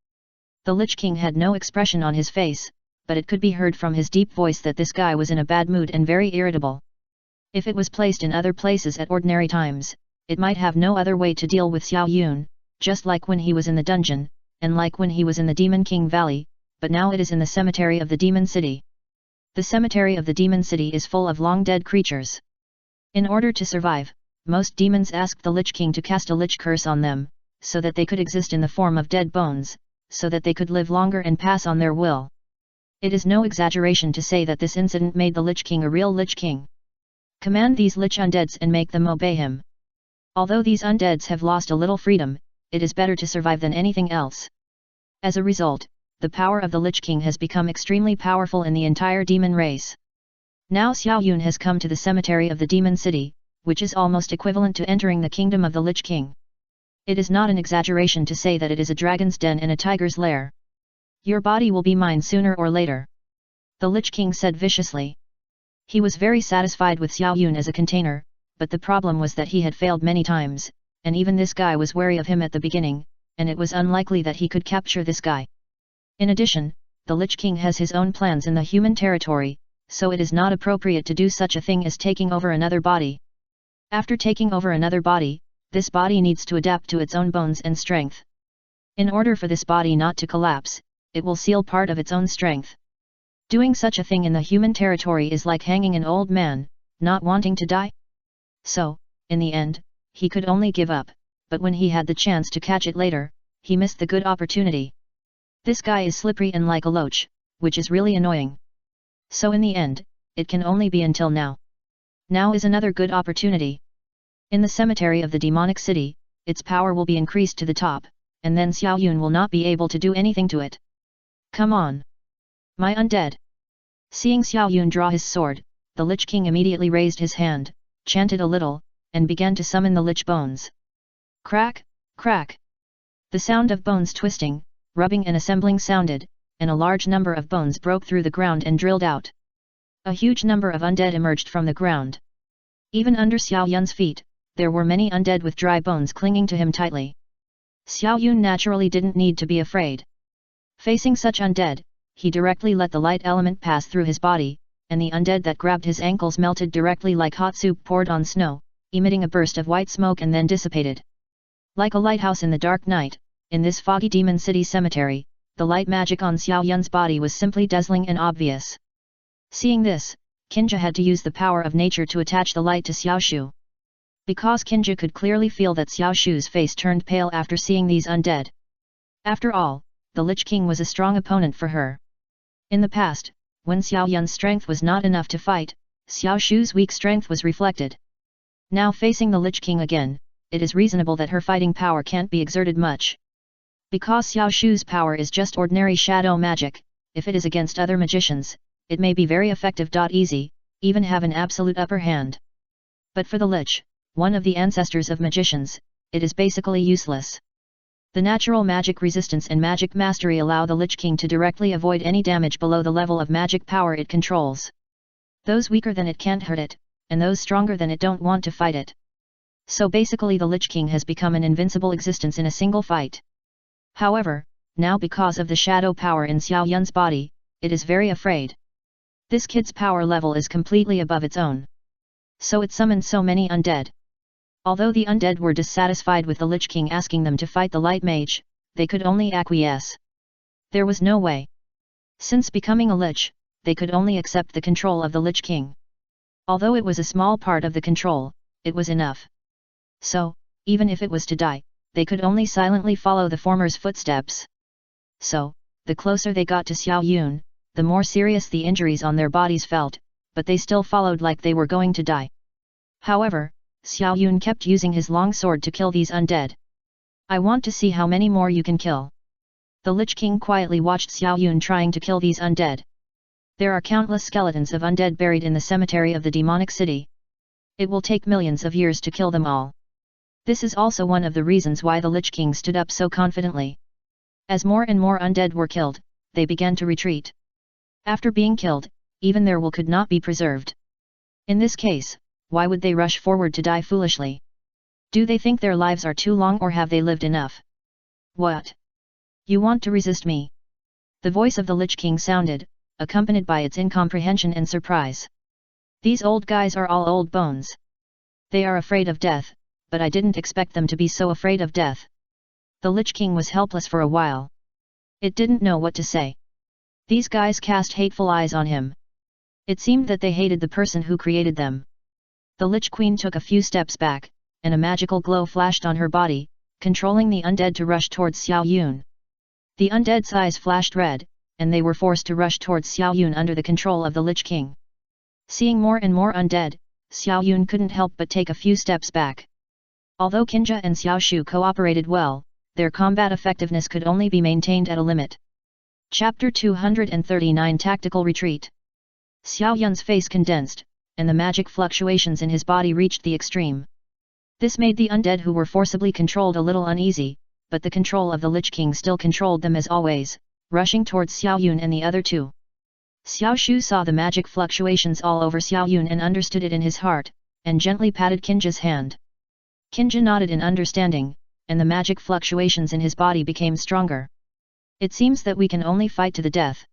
The Lich King had no expression on his face, but it could be heard from his deep voice that this guy was in a bad mood and very irritable. If it was placed in other places at ordinary times, it might have no other way to deal with Xiao Yun, just like when he was in the dungeon, and like when he was in the Demon King Valley, but now it is in the cemetery of the Demon City. The cemetery of the Demon City is full of long-dead creatures. In order to survive, most demons asked the Lich King to cast a Lich curse on them, so that they could exist in the form of dead bones, so that they could live longer and pass on their will. It is no exaggeration to say that this incident made the Lich King a real Lich King. Command these Lich undeads and make them obey him. Although these undeads have lost a little freedom, it is better to survive than anything else. As a result, the power of the Lich King has become extremely powerful in the entire demon race. Now Xiao Yun has come to the cemetery of the Demon City, which is almost equivalent to entering the kingdom of the Lich King. It is not an exaggeration to say that it is a dragon's den and a tiger's lair. Your body will be mine sooner or later. The Lich King said viciously. He was very satisfied with Xiao Yun as a container, but the problem was that he had failed many times, and even this guy was wary of him at the beginning, and it was unlikely that he could capture this guy. In addition, the Lich King has his own plans in the human territory, so it is not appropriate to do such a thing as taking over another body. After taking over another body, this body needs to adapt to its own bones and strength. In order for this body not to collapse, it will seal part of its own strength. Doing such a thing in the human territory is like hanging an old man, not wanting to die. So, in the end, he could only give up, but when he had the chance to catch it later, he missed the good opportunity. This guy is slippery and like a loach, which is really annoying. So in the end, it can only be until now. Now is another good opportunity. In the cemetery of the demonic city, its power will be increased to the top, and then Xiao Yun will not be able to do anything to it. Come on! My undead! Seeing Xiao Yun draw his sword, the Lich King immediately raised his hand, chanted a little, and began to summon the Lich bones. Crack, crack! The sound of bones twisting, rubbing and assembling sounded, and a large number of bones broke through the ground and drilled out. A huge number of undead emerged from the ground. Even under Xiao Yun's feet, there were many undead with dry bones clinging to him tightly. Xiao Yun naturally didn't need to be afraid. Facing such undead, he directly let the light element pass through his body, and the undead that grabbed his ankles melted directly like hot soup poured on snow, emitting a burst of white smoke and then dissipated. Like a lighthouse in the dark night, in this foggy demon city cemetery, the light magic on Xiao Yun's body was simply dazzling and obvious. Seeing this, Qinjia had to use the power of nature to attach the light to Xiao Shu. Because Kinja could clearly feel that Xiao Shu's face turned pale after seeing these undead. After all, the Lich King was a strong opponent for her. In the past, when Xiao Yun's strength was not enough to fight, Xiao Shu's weak strength was reflected. Now facing the Lich King again, it is reasonable that her fighting power can't be exerted much. Because Xiao Shu's power is just ordinary shadow magic, if it is against other magicians, it may be very effective. Easy, even have an absolute upper hand. But for the Lich, one of the ancestors of magicians, it is basically useless. The natural magic resistance and magic mastery allow the Lich King to directly avoid any damage below the level of magic power it controls. Those weaker than it can't hurt it, and those stronger than it don't want to fight it. So basically the Lich King has become an invincible existence in a single fight. However, now because of the shadow power in Xiao Yun's body, it is very afraid. This kid's power level is completely above its own. So it summoned so many undead. Although the undead were dissatisfied with the Lich King asking them to fight the Light Mage, they could only acquiesce. There was no way. Since becoming a Lich, they could only accept the control of the Lich King. Although it was a small part of the control, it was enough. So, even if it was to die, they could only silently follow the former's footsteps. So, the closer they got to Xiao Yun, the more serious the injuries on their bodies felt, but they still followed like they were going to die. However, Xiao Yun kept using his long sword to kill these undead. I want to see how many more you can kill. The Lich King quietly watched Xiao Yun trying to kill these undead. There are countless skeletons of undead buried in the cemetery of the demonic city. It will take millions of years to kill them all. This is also one of the reasons why the Lich King stood up so confidently. As more and more undead were killed, they began to retreat. After being killed, even their will could not be preserved. In this case, why would they rush forward to die foolishly? Do they think their lives are too long or have they lived enough? What? You want to resist me? The voice of the Lich King sounded, accompanied by its incomprehension and surprise. These old guys are all old bones. They are afraid of death, but I didn't expect them to be so afraid of death. The Lich King was helpless for a while. It didn't know what to say. These guys cast hateful eyes on him. It seemed that they hated the person who created them. The Lich Queen took a few steps back, and a magical glow flashed on her body, controlling the undead to rush towards Xiao Yun. The undead's eyes flashed red, and they were forced to rush towards Xiao Yun under the control of the Lich King. Seeing more and more undead, Xiao Yun couldn't help but take a few steps back. Although Kinja and Xiao Shu cooperated well, their combat effectiveness could only be maintained at a limit. Chapter 239 Tactical Retreat. Xiao Yun's face condensed, and the magic fluctuations in his body reached the extreme. This made the undead who were forcibly controlled a little uneasy, but the control of the Lich King still controlled them as always, rushing towards Xiao Yun and the other two. Xiao Shu saw the magic fluctuations all over Xiao Yun and understood it in his heart, and gently patted Kinja's hand. Kinja nodded in understanding, and the magic fluctuations in his body became stronger. It seems that we can only fight to the death.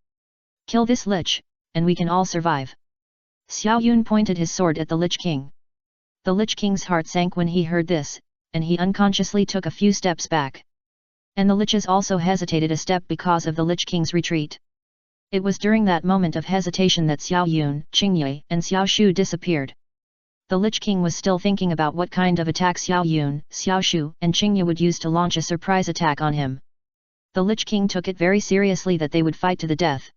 Kill this Lich, and we can all survive. Xiao Yun pointed his sword at the Lich King. The Lich King's heart sank when he heard this, and he unconsciously took a few steps back. And the Liches also hesitated a step because of the Lich King's retreat. It was during that moment of hesitation that Xiao Yun, Qingye, and Xiao Shu disappeared. The Lich King was still thinking about what kind of attack Xiao Yun, Xiao Shu, and Qingye would use to launch a surprise attack on him. The Lich King took it very seriously that they would fight to the death.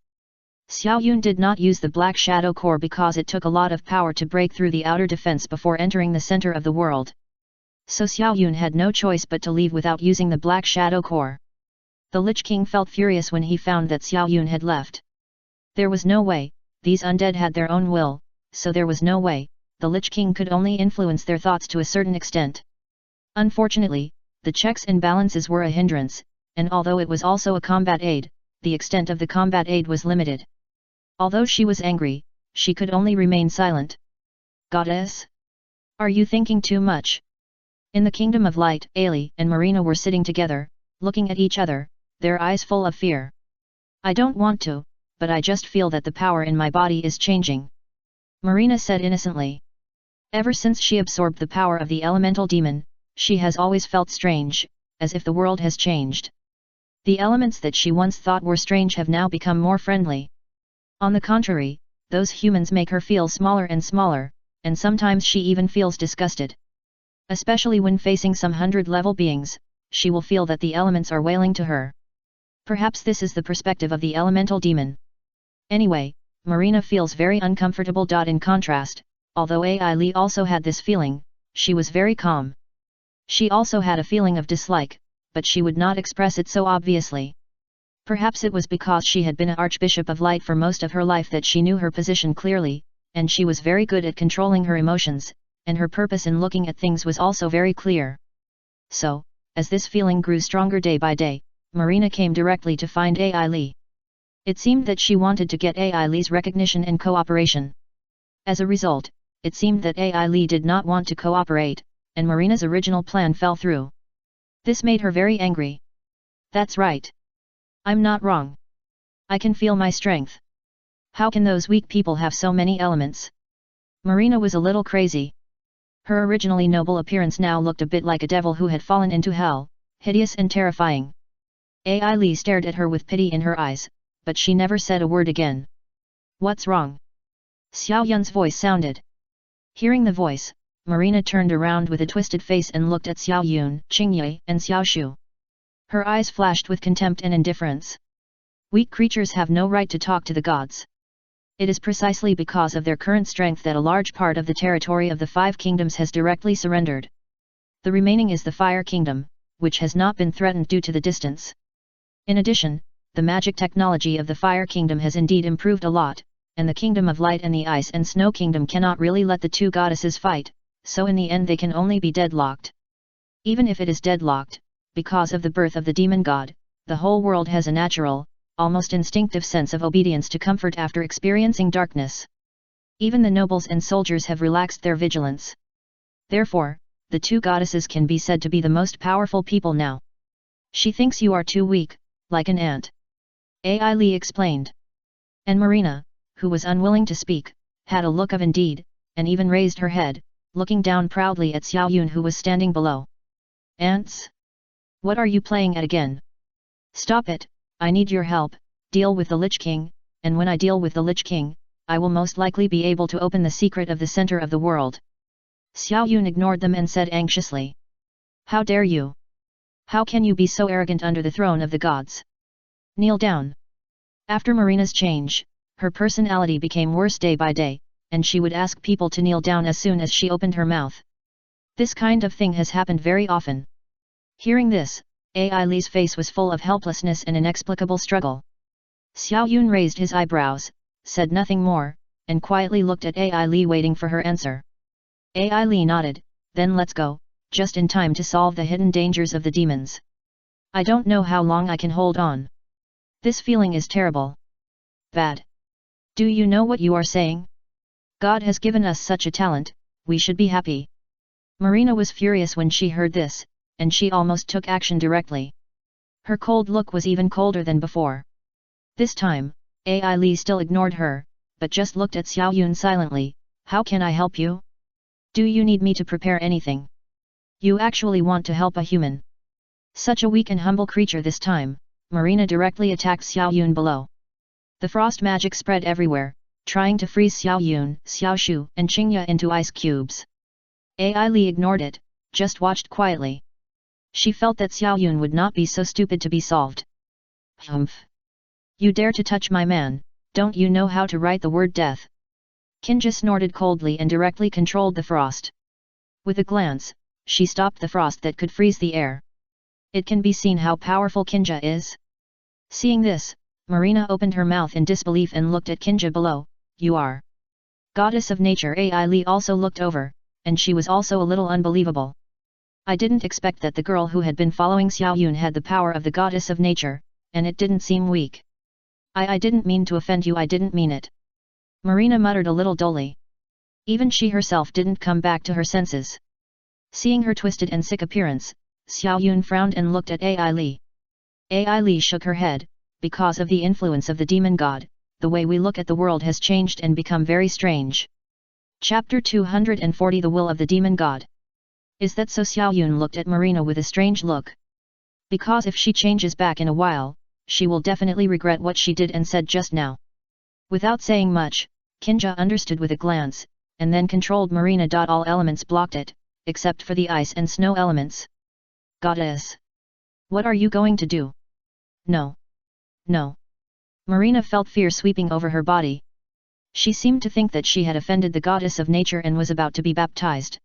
Xiao Yun did not use the Black Shadow Core because it took a lot of power to break through the outer defense before entering the center of the world. So Xiao Yun had no choice but to leave without using the Black Shadow Core. The Lich King felt furious when he found that Xiao Yun had left. There was no way, these undead had their own will, so there was no way, the Lich King could only influence their thoughts to a certain extent. Unfortunately, the checks and balances were a hindrance, and although it was also a combat aid, the extent of the combat aid was limited. Although she was angry, she could only remain silent. Goddess? Are you thinking too much? In the Kingdom of Light, Ailey and Marina were sitting together, looking at each other, their eyes full of fear. I don't want to, but I just feel that the power in my body is changing. Marina said innocently. Ever since she absorbed the power of the elemental demon, she has always felt strange, as if the world has changed. The elements that she once thought were strange have now become more friendly. On the contrary, those humans make her feel smaller and smaller, and sometimes she even feels disgusted. Especially when facing some 100-level beings, she will feel that the elements are wailing to her. Perhaps this is the perspective of the elemental demon. Anyway, Marina feels very uncomfortable. In contrast, although Ai Li also had this feeling, she was very calm. She also had a feeling of dislike, but she would not express it so obviously. Perhaps it was because she had been an Archbishop of Light for most of her life that she knew her position clearly, and she was very good at controlling her emotions, and her purpose in looking at things was also very clear. So, as this feeling grew stronger day by day, Marina came directly to find Ai Li. It seemed that she wanted to get Ai Li's recognition and cooperation. As a result, it seemed that Ai Li did not want to cooperate, and Marina's original plan fell through. This made her very angry. That's right. I'm not wrong. I can feel my strength. How can those weak people have so many elements? Marina was a little crazy. Her originally noble appearance now looked a bit like a devil who had fallen into hell, hideous and terrifying. Ai Li stared at her with pity in her eyes, but she never said a word again. What's wrong? Xiao Yun's voice sounded. Hearing the voice, Marina turned around with a twisted face and looked at Xiao Yun, Qingye, and Xiao Shu. Her eyes flashed with contempt and indifference. Weak creatures have no right to talk to the gods. It is precisely because of their current strength that a large part of the territory of the 5 kingdoms has directly surrendered. The remaining is the Fire Kingdom, which has not been threatened due to the distance. In addition, the magic technology of the Fire Kingdom has indeed improved a lot, and the Kingdom of Light and the Ice and Snow Kingdom cannot really let the 2 goddesses fight, so in the end they can only be deadlocked. Even if it is deadlocked, because of the birth of the demon god, the whole world has a natural, almost instinctive sense of obedience to comfort after experiencing darkness. Even the nobles and soldiers have relaxed their vigilance. Therefore, the 2 goddesses can be said to be the most powerful people now. She thinks you are too weak, like an ant. Ai Li explained. And Marina, who was unwilling to speak, had a look of indeed, and even raised her head, looking down proudly at Xiao Yun who was standing below. Ants? What are you playing at again? Stop it, I need your help, deal with the Lich King, and when I deal with the Lich King, I will most likely be able to open the secret of the center of the world. Xiao Yun ignored them and said anxiously. How dare you? How can you be so arrogant under the throne of the gods? Kneel down. After Marina's change, her personality became worse day by day, and she would ask people to kneel down as soon as she opened her mouth. This kind of thing has happened very often. Hearing this, Ai Li's face was full of helplessness and inexplicable struggle. Xiao Yun raised his eyebrows, said nothing more, and quietly looked at Ai Li waiting for her answer. Ai Li nodded, then let's go, just in time to solve the hidden dangers of the demons. I don't know how long I can hold on. This feeling is terrible. Bad. Do you know what you are saying? God has given us such a talent, we should be happy. Marina was furious when she heard this, and she almost took action directly. Her cold look was even colder than before. This time, Ai Li still ignored her, but just looked at Xiao Yun silently. How can I help you? Do you need me to prepare anything? You actually want to help a human? Such a weak and humble creature this time, Marina directly attacked Xiao Yun below. The frost magic spread everywhere, trying to freeze Xiao Yun, Xiao Shu, and Qingye into ice cubes. Ai Li ignored it, just watched quietly. She felt that Xiao Yun would not be so stupid to be solved. Humph! You dare to touch my man, don't you know how to write the word death? Qingye snorted coldly and directly controlled the frost. With a glance, she stopped the frost that could freeze the air. It can be seen how powerful Qingye is. Seeing this, Marina opened her mouth in disbelief and looked at Qingye below. You are Goddess of Nature. Ai Li also looked over, and she was also a little unbelievable. I didn't expect that the girl who had been following Xiao Yun had the power of the Goddess of Nature, and it didn't seem weak. I didn't mean to offend you, I didn't mean it. Marina muttered a little dully. Even she herself didn't come back to her senses. Seeing her twisted and sick appearance, Xiao Yun frowned and looked at Ai Li. Ai Li shook her head. Because of the influence of the demon god, the way we look at the world has changed and become very strange. Chapter 240 The Will of the Demon God. Is that so? Xiao Yun looked at Marina with a strange look. Because if she changes back in a while, she will definitely regret what she did and said just now. Without saying much, Qingye understood with a glance, and then controlled Marina. All elements blocked it, except for the ice and snow elements. Goddess! What are you going to do? No. No. Marina felt fear sweeping over her body. She seemed to think that she had offended the goddess of nature and was about to be baptized.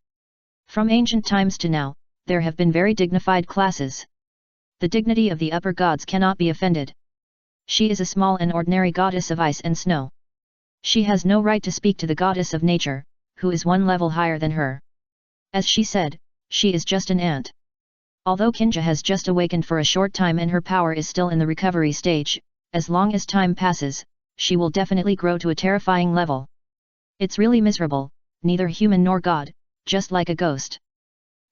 From ancient times to now, there have been very dignified classes. The dignity of the upper gods cannot be offended. She is a small and ordinary goddess of ice and snow. She has no right to speak to the goddess of nature, who is one level higher than her. As she said, she is just an ant. Although Kinja has just awakened for a short time and her power is still in the recovery stage, as long as time passes, she will definitely grow to a terrifying level. It's really miserable, neither human nor god, just like a ghost.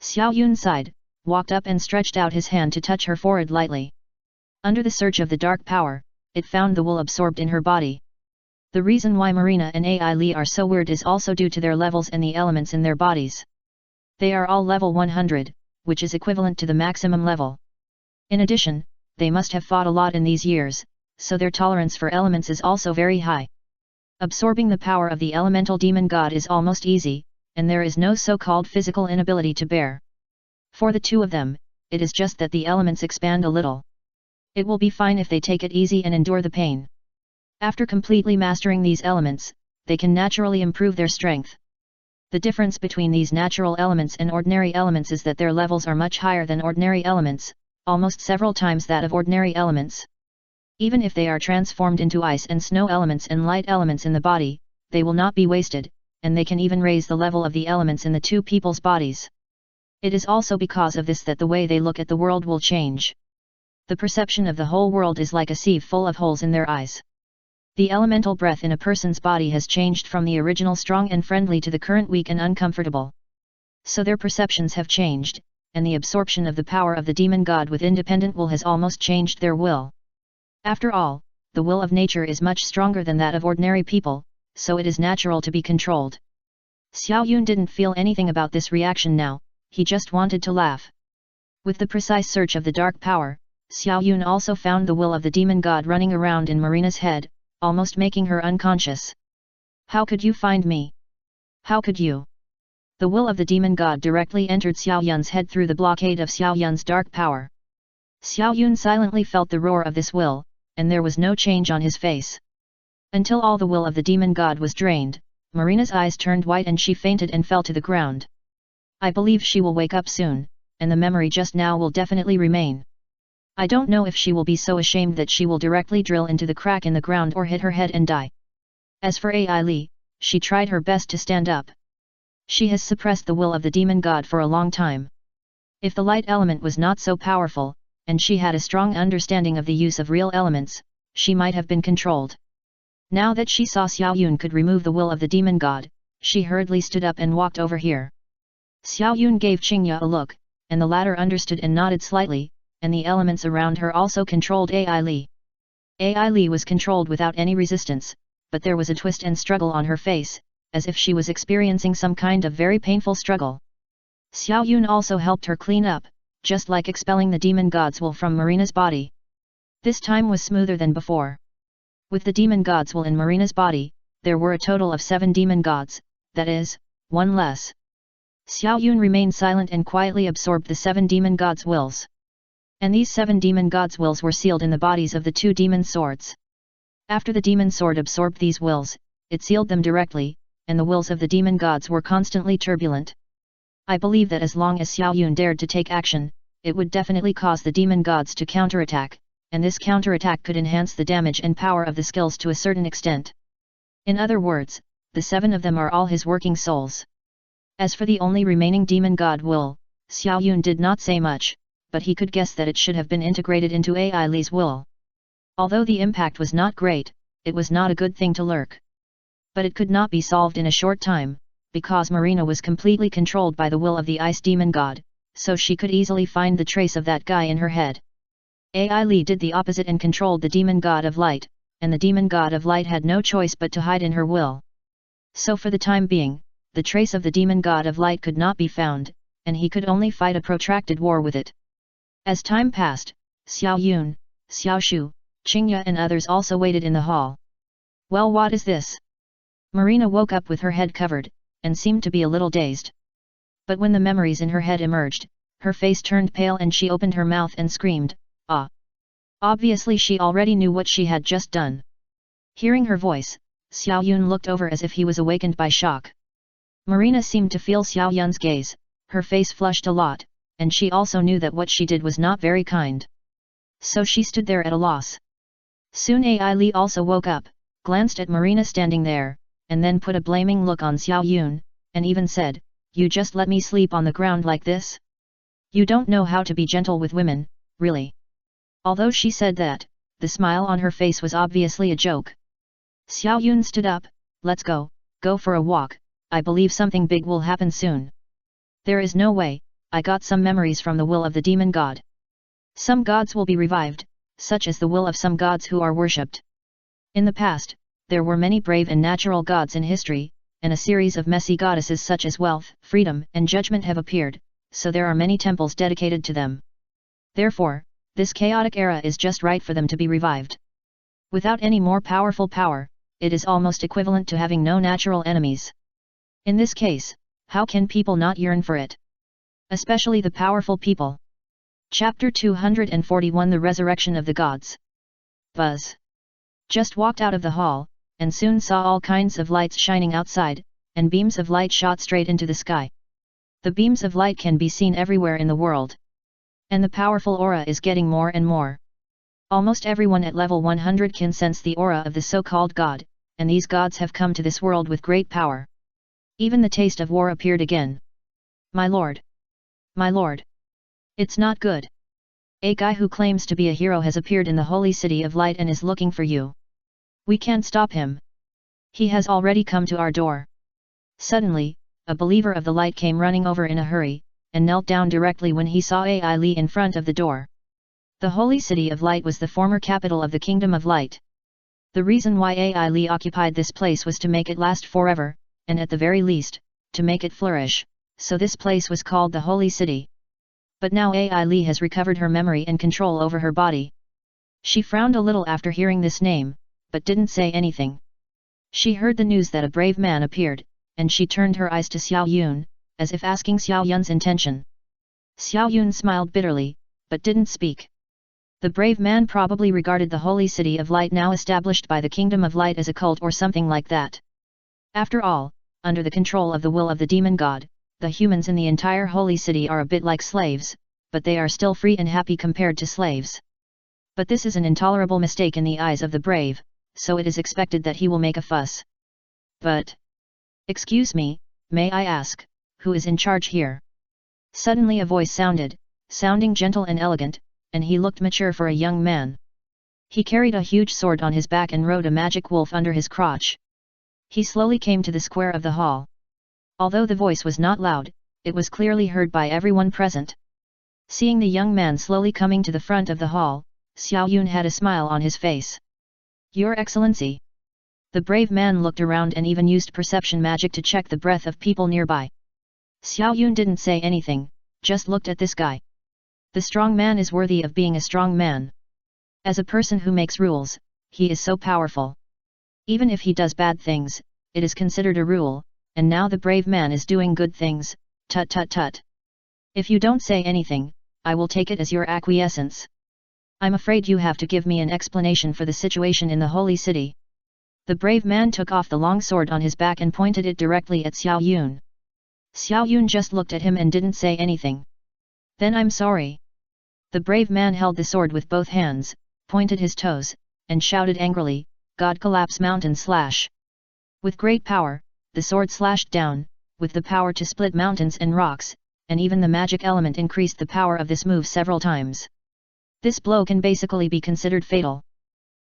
Xiao Yun sighed, walked up and stretched out his hand to touch her forehead lightly. Under the surge of the dark power, it found the wool absorbed in her body. The reason why Marina and Ai Li are so weird is also due to their levels and the elements in their bodies. They are all level 100, which is equivalent to the maximum level. In addition, they must have fought a lot in these years, so their tolerance for elements is also very high. Absorbing the power of the elemental demon god is almost easy, and there is no so-called physical inability to bear. For the two of them, it is just that the elements expand a little. It will be fine if they take it easy and endure the pain. After completely mastering these elements, they can naturally improve their strength. The difference between these natural elements and ordinary elements is that their levels are much higher than ordinary elements, almost several times that of ordinary elements. Even if they are transformed into ice and snow elements and light elements in the body, they will not be wasted, and they can even raise the level of the elements in the two people's bodies. It is also because of this that the way they look at the world will change. The perception of the whole world is like a sieve full of holes in their eyes. The elemental breath in a person's body has changed from the original strong and friendly to the current weak and uncomfortable. So their perceptions have changed, and the absorption of the power of the demon god with independent will has almost changed their will. After all, the will of nature is much stronger than that of ordinary people, so it is natural to be controlled. Xiao Yun didn't feel anything about this reaction now, he just wanted to laugh. With the precise search of the dark power, Xiao Yun also found the will of the demon god running around in Marina's head, almost making her unconscious. How could you find me? How could you? The will of the demon god directly entered Xiao Yun's head through the blockade of Xiao Yun's dark power. Xiao Yun silently felt the roar of this will, and there was no change on his face. Until all the will of the demon god was drained, Marina's eyes turned white and she fainted and fell to the ground. I believe she will wake up soon, and the memory just now will definitely remain. I don't know if she will be so ashamed that she will directly drill into the crack in the ground or hit her head and die. As for Ai Li, she tried her best to stand up. She has suppressed the will of the demon god for a long time. If the light element was not so powerful, and she had a strong understanding of the use of real elements, she might have been controlled. Now that she saw Xiao Yun could remove the will of the demon god, she hurriedly stood up and walked over here. Xiao Yun gave Qingya a look, and the latter understood and nodded slightly, and the elements around her also controlled Ai Li. Ai Li was controlled without any resistance, but there was a twist and struggle on her face, as if she was experiencing some kind of very painful struggle. Xiao Yun also helped her clean up, just like expelling the demon god's will from Marina's body. This time was smoother than before. With the demon god's will in Marina's body, there were a total of 7 demon gods, that is, 1 less. Xiao Yun remained silent and quietly absorbed the 7 demon gods' wills. And these 7 demon gods' wills were sealed in the bodies of the 2 demon swords. After the demon sword absorbed these wills, it sealed them directly, and the wills of the demon gods were constantly turbulent. I believe that as long as Xiao Yun dared to take action, it would definitely cause the demon gods to counterattack, and this counterattack could enhance the damage and power of the skills to a certain extent. In other words, the 7 of them are all his working souls. As for the only remaining demon god will, Xiao Yun did not say much, but he could guess that it should have been integrated into Ai Li's will. Although the impact was not great, it was not a good thing to lurk. But it could not be solved in a short time, because Marina was completely controlled by the will of the ice demon god, so she could easily find the trace of that guy in her head. Ai Li did the opposite and controlled the demon god of light, and the demon god of light had no choice but to hide in her will. So for the time being, the trace of the demon god of light could not be found, and he could only fight a protracted war with it. As time passed, Xiao Yun, Xiao Shu, Qingya and others also waited in the hall. Well, what is this? Marina woke up with her head covered, and seemed to be a little dazed. But when the memories in her head emerged, her face turned pale and she opened her mouth and screamed, "Ah!" Obviously she already knew what she had just done. Hearing her voice, Xiao Yun looked over as if he was awakened by shock. Marina seemed to feel Xiao Yun's gaze, her face flushed a lot, and she also knew that what she did was not very kind. So she stood there at a loss. Soon Ai Li also woke up, glanced at Marina standing there, and then put a blaming look on Xiao Yun, and even said, "You just let me sleep on the ground like this? You don't know how to be gentle with women, really." Although she said that, the smile on her face was obviously a joke. Xiao Yun stood up, "Let's go for a walk, I believe something big will happen soon." "There is no way, I got some memories from the will of the demon god. Some gods will be revived, such as the will of some gods who are worshipped. In the past, there were many brave and natural gods in history, and a series of messy goddesses such as wealth, freedom and judgment have appeared, so there are many temples dedicated to them. Therefore, this chaotic era is just right for them to be revived. Without any more powerful power, it is almost equivalent to having no natural enemies. In this case, how can people not yearn for it? Especially the powerful people." Chapter 241 The Resurrection of the Gods. Buzz just walked out of the hall, and soon saw all kinds of lights shining outside, and beams of light shot straight into the sky. The beams of light can be seen everywhere in the world. And the powerful aura is getting more and more. Almost everyone at level 100 can sense the aura of the so-called god, and these gods have come to this world with great power. Even the taste of war appeared again. "My lord! My lord! It's not good. A guy who claims to be a hero has appeared in the holy city of light and is looking for you. We can't stop him. He has already come to our door." Suddenly, a believer of the light came running over in a hurry, and knelt down directly when he saw Ai Li in front of the door. The holy city of light was the former capital of the kingdom of light. The reason why Ai Li occupied this place was to make it last forever, and at the very least, to make it flourish, so this place was called the holy city. But now Ai Li has recovered her memory and control over her body. She frowned a little after hearing this name, but didn't say anything. She heard the news that a brave man appeared, and she turned her eyes to Xiao Yun, as if asking Xiao Yun's intention. Xiao Yun smiled bitterly, but didn't speak. The brave man probably regarded the holy city of light now established by the kingdom of light as a cult or something like that. After all, under the control of the will of the demon god, the humans in the entire holy city are a bit like slaves, but they are still free and happy compared to slaves. But this is an intolerable mistake in the eyes of the brave, so it is expected that he will make a fuss. "But... excuse me, may I ask, who is in charge here?" Suddenly a voice sounding gentle and elegant, and he looked mature for a young man. He carried a huge sword on his back and rode a magic wolf under his crotch. He slowly came to the square of the hall. Although the voice was not loud, it was clearly heard by everyone present. Seeing the young man slowly coming to the front of the hall, Xiao Yun had a smile on his face. "Your Excellency." The brave man looked around and even used perception magic to check the breath of people nearby. Xiao Yun didn't say anything, just looked at this guy. The strong man is worthy of being a strong man. As a person who makes rules, he is so powerful. Even if he does bad things, it is considered a rule, and now the brave man is doing good things, tut tut tut. If you don't say anything, I will take it as your acquiescence. I'm afraid you have to give me an explanation for the situation in the holy city. The brave man took off the long sword on his back and pointed it directly at Xiao Yun. Xiao Yun just looked at him and didn't say anything. "Then I'm sorry." The brave man held the sword with both hands, pointed his toes, and shouted angrily, "God collapse mountain slash." With great power, the sword slashed down, with the power to split mountains and rocks, and even the magic element increased the power of this move several times. This blow can basically be considered fatal.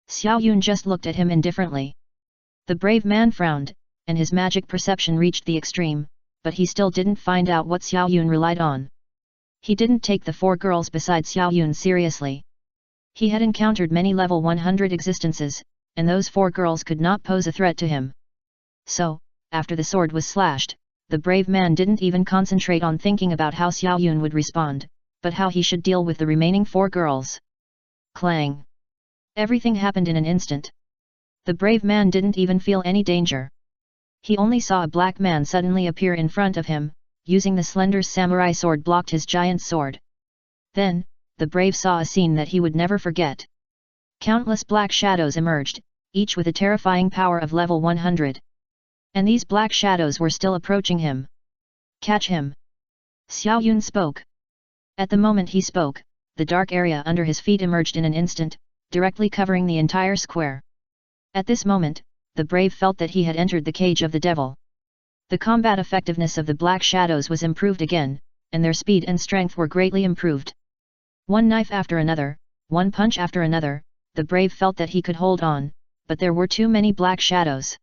Xiao Yun just looked at him indifferently. The brave man frowned, and his magic perception reached the extreme, but he still didn't find out what Xiao Yun relied on. He didn't take the 4 girls beside Xiao Yun seriously. He had encountered many level 100 existences, and those 4 girls could not pose a threat to him. So, after the sword was slashed, the brave man didn't even concentrate on thinking about how Xiao Yun would respond, but how he should deal with the remaining 4 girls. Clang! Everything happened in an instant. The brave man didn't even feel any danger. He only saw a black man suddenly appear in front of him, using the slender samurai sword blocked his giant sword. Then, the brave saw a scene that he would never forget. Countless black shadows emerged, each with a terrifying power of level 100. And these black shadows were still approaching him. Catch him! Xiao Yun spoke. At the moment he spoke, the dark area under his feet emerged in an instant, directly covering the entire square. At this moment, the brave felt that he had entered the cage of the devil. The combat effectiveness of the black shadows was improved again, and their speed and strength were greatly improved. One knife after another, one punch after another, the brave felt that he could hold on, but there were too many black shadows.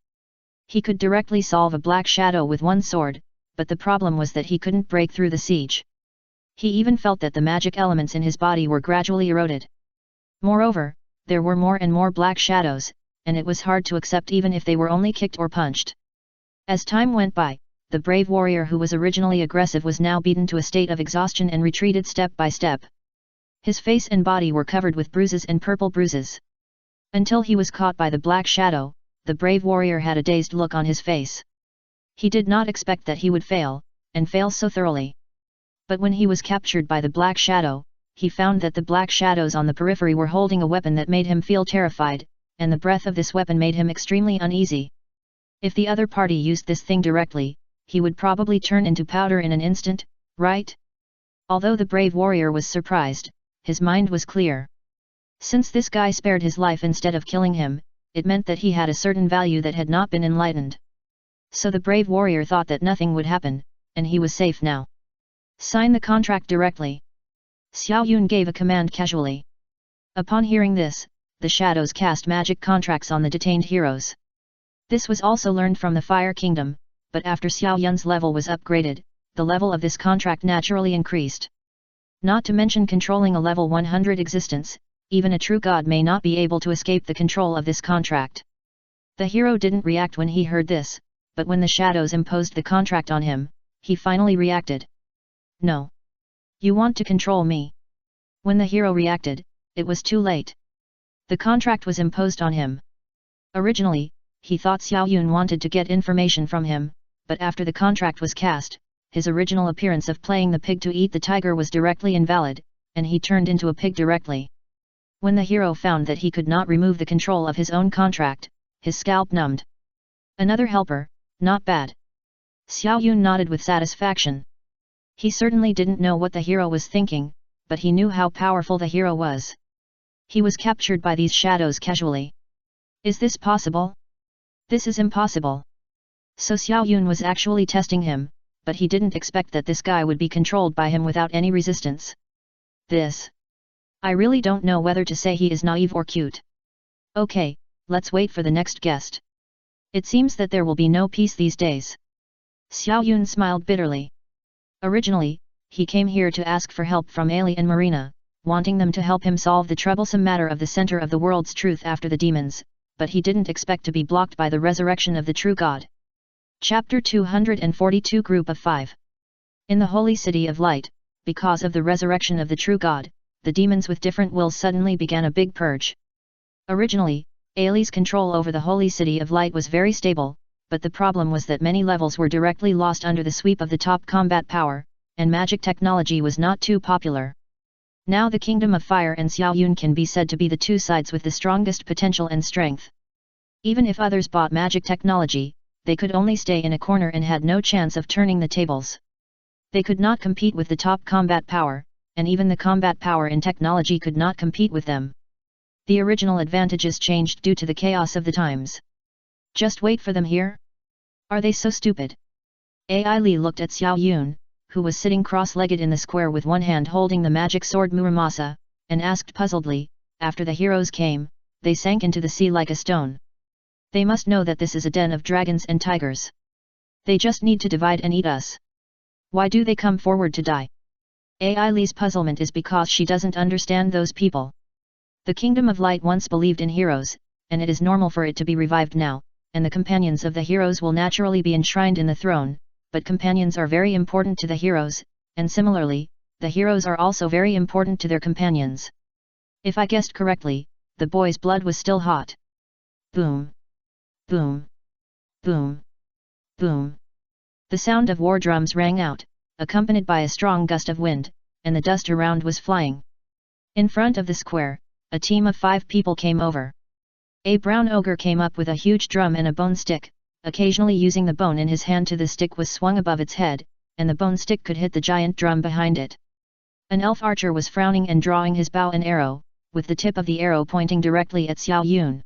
He could directly solve a black shadow with one sword, but the problem was that he couldn't break through the siege. He even felt that the magic elements in his body were gradually eroded. Moreover, there were more and more black shadows, and it was hard to accept even if they were only kicked or punched. As time went by, the brave warrior who was originally aggressive was now beaten to a state of exhaustion and retreated step by step. His face and body were covered with bruises and purple bruises. Until he was caught by the black shadow, the brave warrior had a dazed look on his face. He did not expect that he would fail, and fail so thoroughly. But when he was captured by the black shadow, he found that the black shadows on the periphery were holding a weapon that made him feel terrified, and the breath of this weapon made him extremely uneasy. If the other party used this thing directly, he would probably turn into powder in an instant, right? Although the brave warrior was surprised, his mind was clear. Since this guy spared his life instead of killing him, it meant that he had a certain value that had not been enlightened. So the brave warrior thought that nothing would happen, and he was safe now. Sign the contract directly. Xiao Yun gave a command casually. Upon hearing this, the shadows cast magic contracts on the detained heroes. This was also learned from the Fire Kingdom, but after Xiao Yun's level was upgraded, the level of this contract naturally increased. Not to mention controlling a level 100 existence, even a true god may not be able to escape the control of this contract. The hero didn't react when he heard this, but when the shadows imposed the contract on him, he finally reacted. No. You want to control me? When the hero reacted, it was too late. The contract was imposed on him. Originally, he thought Xiao Yun wanted to get information from him, but after the contract was cast, his original appearance of playing the pig to eat the tiger was directly invalid, and he turned into a pig directly. When the hero found that he could not remove the control of his own contract, his scalp numbed. Another helper, not bad. Xiao Yun nodded with satisfaction. He certainly didn't know what the hero was thinking, but he knew how powerful the hero was. He was captured by these shadows casually. Is this possible? This is impossible. So Xiao Yun was actually testing him, but he didn't expect that this guy would be controlled by him without any resistance. This. I really don't know whether to say he is naive or cute. Okay, let's wait for the next guest. It seems that there will be no peace these days. Xiao Yun smiled bitterly. Originally, he came here to ask for help from Ali and Marina, wanting them to help him solve the troublesome matter of the center of the world's truth after the demons, but he didn't expect to be blocked by the resurrection of the true God. Chapter 242 Group of 5. In the holy city of light, because of the resurrection of the true God, the demons with different wills suddenly began a big purge. Originally, Ali's control over the holy city of light was very stable, but the problem was that many levels were directly lost under the sweep of the top combat power, and magic technology was not too popular. Now the Kingdom of Fire and Xiao Yun can be said to be the two sides with the strongest potential and strength. Even if others bought magic technology, they could only stay in a corner and had no chance of turning the tables. They could not compete with the top combat power, and even the combat power in technology could not compete with them. The original advantages changed due to the chaos of the times. Just wait for them here? Are they so stupid? Ai Li looked at Xiao Yun, who was sitting cross-legged in the square with one hand holding the magic sword Muramasa, and asked puzzledly, after the heroes came, they sank into the sea like a stone. They must know that this is a den of dragons and tigers. They just need to divide and eat us. Why do they come forward to die? Ai Li's puzzlement is because she doesn't understand those people. The Kingdom of Light once believed in heroes, and it is normal for it to be revived now, and the companions of the heroes will naturally be enshrined in the throne, but companions are very important to the heroes, and similarly, the heroes are also very important to their companions. If I guessed correctly, the boy's blood was still hot. Boom. Boom. Boom. Boom. The sound of war drums rang out, accompanied by a strong gust of wind, and the dust around was flying. In front of the square, a team of 5 people came over. A brown ogre came up with a huge drum and a bone stick, occasionally using the bone in his hand till the stick was swung above its head, and the bone stick could hit the giant drum behind it. An elf archer was frowning and drawing his bow and arrow, with the tip of the arrow pointing directly at Xiao Yun.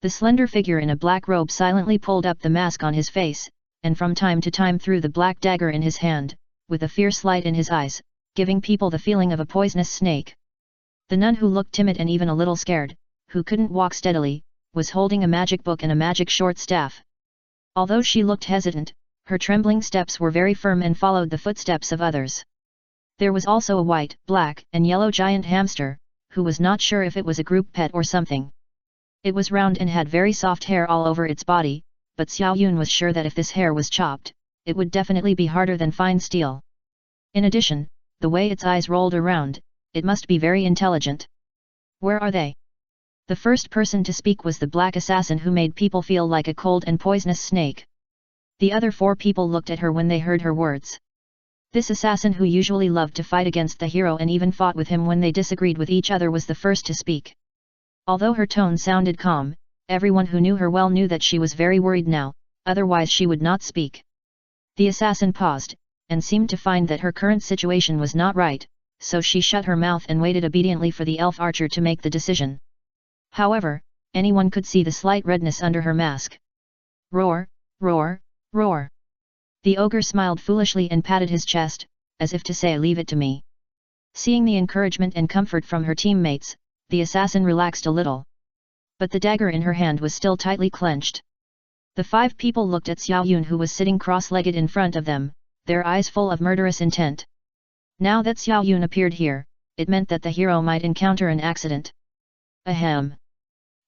The slender figure in a black robe silently pulled up the mask on his face, and from time to time threw the black dagger in his hand, with a fierce light in his eyes, giving people the feeling of a poisonous snake. The nun, who looked timid and even a little scared, who couldn't walk steadily, was holding a magic book and a magic short staff. Although she looked hesitant, her trembling steps were very firm and followed the footsteps of others. There was also a white, black, and yellow giant hamster, who was not sure if it was a group pet or something. It was round and had very soft hair all over its body, but Xiao Yun was sure that if this hair was chopped, it would definitely be harder than fine steel. In addition, the way its eyes rolled around, it must be very intelligent. Where are they? The first person to speak was the black assassin, who made people feel like a cold and poisonous snake. The other 4 people looked at her when they heard her words. This assassin, who usually loved to fight against the hero and even fought with him when they disagreed with each other, was the first to speak. Although her tone sounded calm, everyone who knew her well knew that she was very worried now, otherwise she would not speak. The assassin paused, and seemed to find that her current situation was not right, so she shut her mouth and waited obediently for the elf archer to make the decision. However, anyone could see the slight redness under her mask. Roar, roar, roar. The ogre smiled foolishly and patted his chest, as if to say, leave it to me. Seeing the encouragement and comfort from her teammates, the assassin relaxed a little. But the dagger in her hand was still tightly clenched. The 5 people looked at Xiao Yun, who was sitting cross-legged in front of them, their eyes full of murderous intent. Now that Xiao Yun appeared here, it meant that the hero might encounter an accident. Ahem.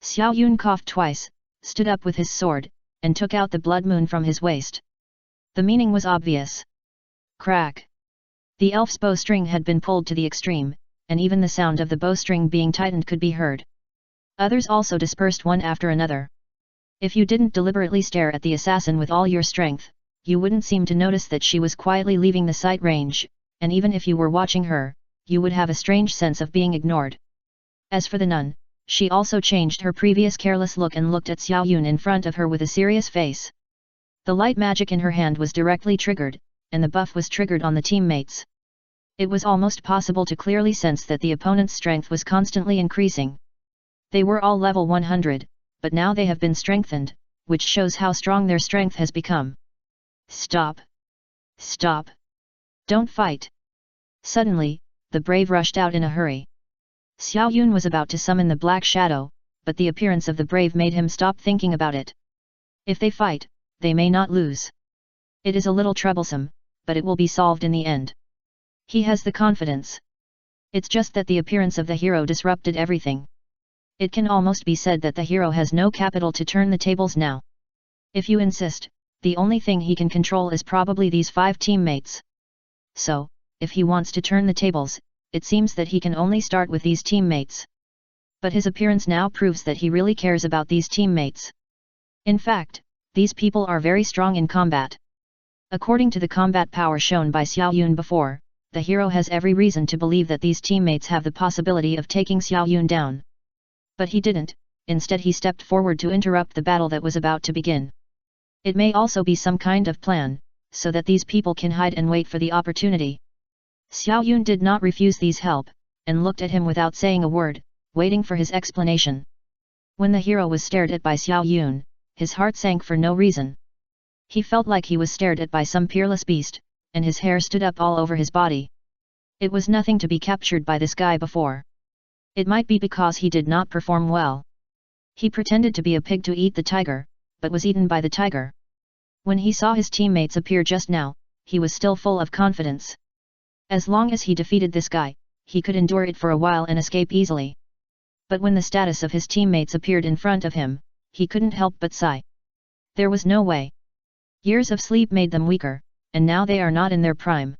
Xiao Yun coughed twice, stood up with his sword, and took out the blood moon from his waist. The meaning was obvious. Crack. The elf's bowstring had been pulled to the extreme, and even the sound of the bowstring being tightened could be heard. Others also dispersed one after another. If you didn't deliberately stare at the assassin with all your strength, you wouldn't seem to notice that she was quietly leaving the sight range, and even if you were watching her, you would have a strange sense of being ignored. As for the nun, she also changed her previous careless look and looked at Xiao Yun in front of her with a serious face. The light magic in her hand was directly triggered, and the buff was triggered on the teammates. It was almost possible to clearly sense that the opponent's strength was constantly increasing. They were all level 100, but now they have been strengthened, which shows how strong their strength has become. Stop! Stop! Don't fight! Suddenly, the brave rushed out in a hurry. Xiao Yun was about to summon the Black Shadow, but the appearance of the brave made him stop thinking about it. If they fight, they may not lose. It is a little troublesome, but it will be solved in the end. He has the confidence. It's just that the appearance of the hero disrupted everything. It can almost be said that the hero has no capital to turn the tables now. If you insist, the only thing he can control is probably these 5 teammates. So, if he wants to turn the tables, it seems that he can only start with these teammates. But his appearance now proves that he really cares about these teammates. In fact, these people are very strong in combat. According to the combat power shown by Xiao Yun before, the hero has every reason to believe that these teammates have the possibility of taking Xiao Yun down. But he didn't, instead he stepped forward to interrupt the battle that was about to begin. It may also be some kind of plan, so that these people can hide and wait for the opportunity. Xiao Yun did not refuse these help, and looked at him without saying a word, waiting for his explanation. When the hero was stared at by Xiao Yun, his heart sank for no reason. He felt like he was stared at by some peerless beast, and his hair stood up all over his body. It was nothing to be captured by this guy before. It might be because he did not perform well. He pretended to be a pig to eat the tiger, but was eaten by the tiger. When he saw his teammates appear just now, he was still full of confidence. As long as he defeated this guy, he could endure it for a while and escape easily. But when the status of his teammates appeared in front of him, he couldn't help but sigh. There was no way. Years of sleep made them weaker, and now they are not in their prime.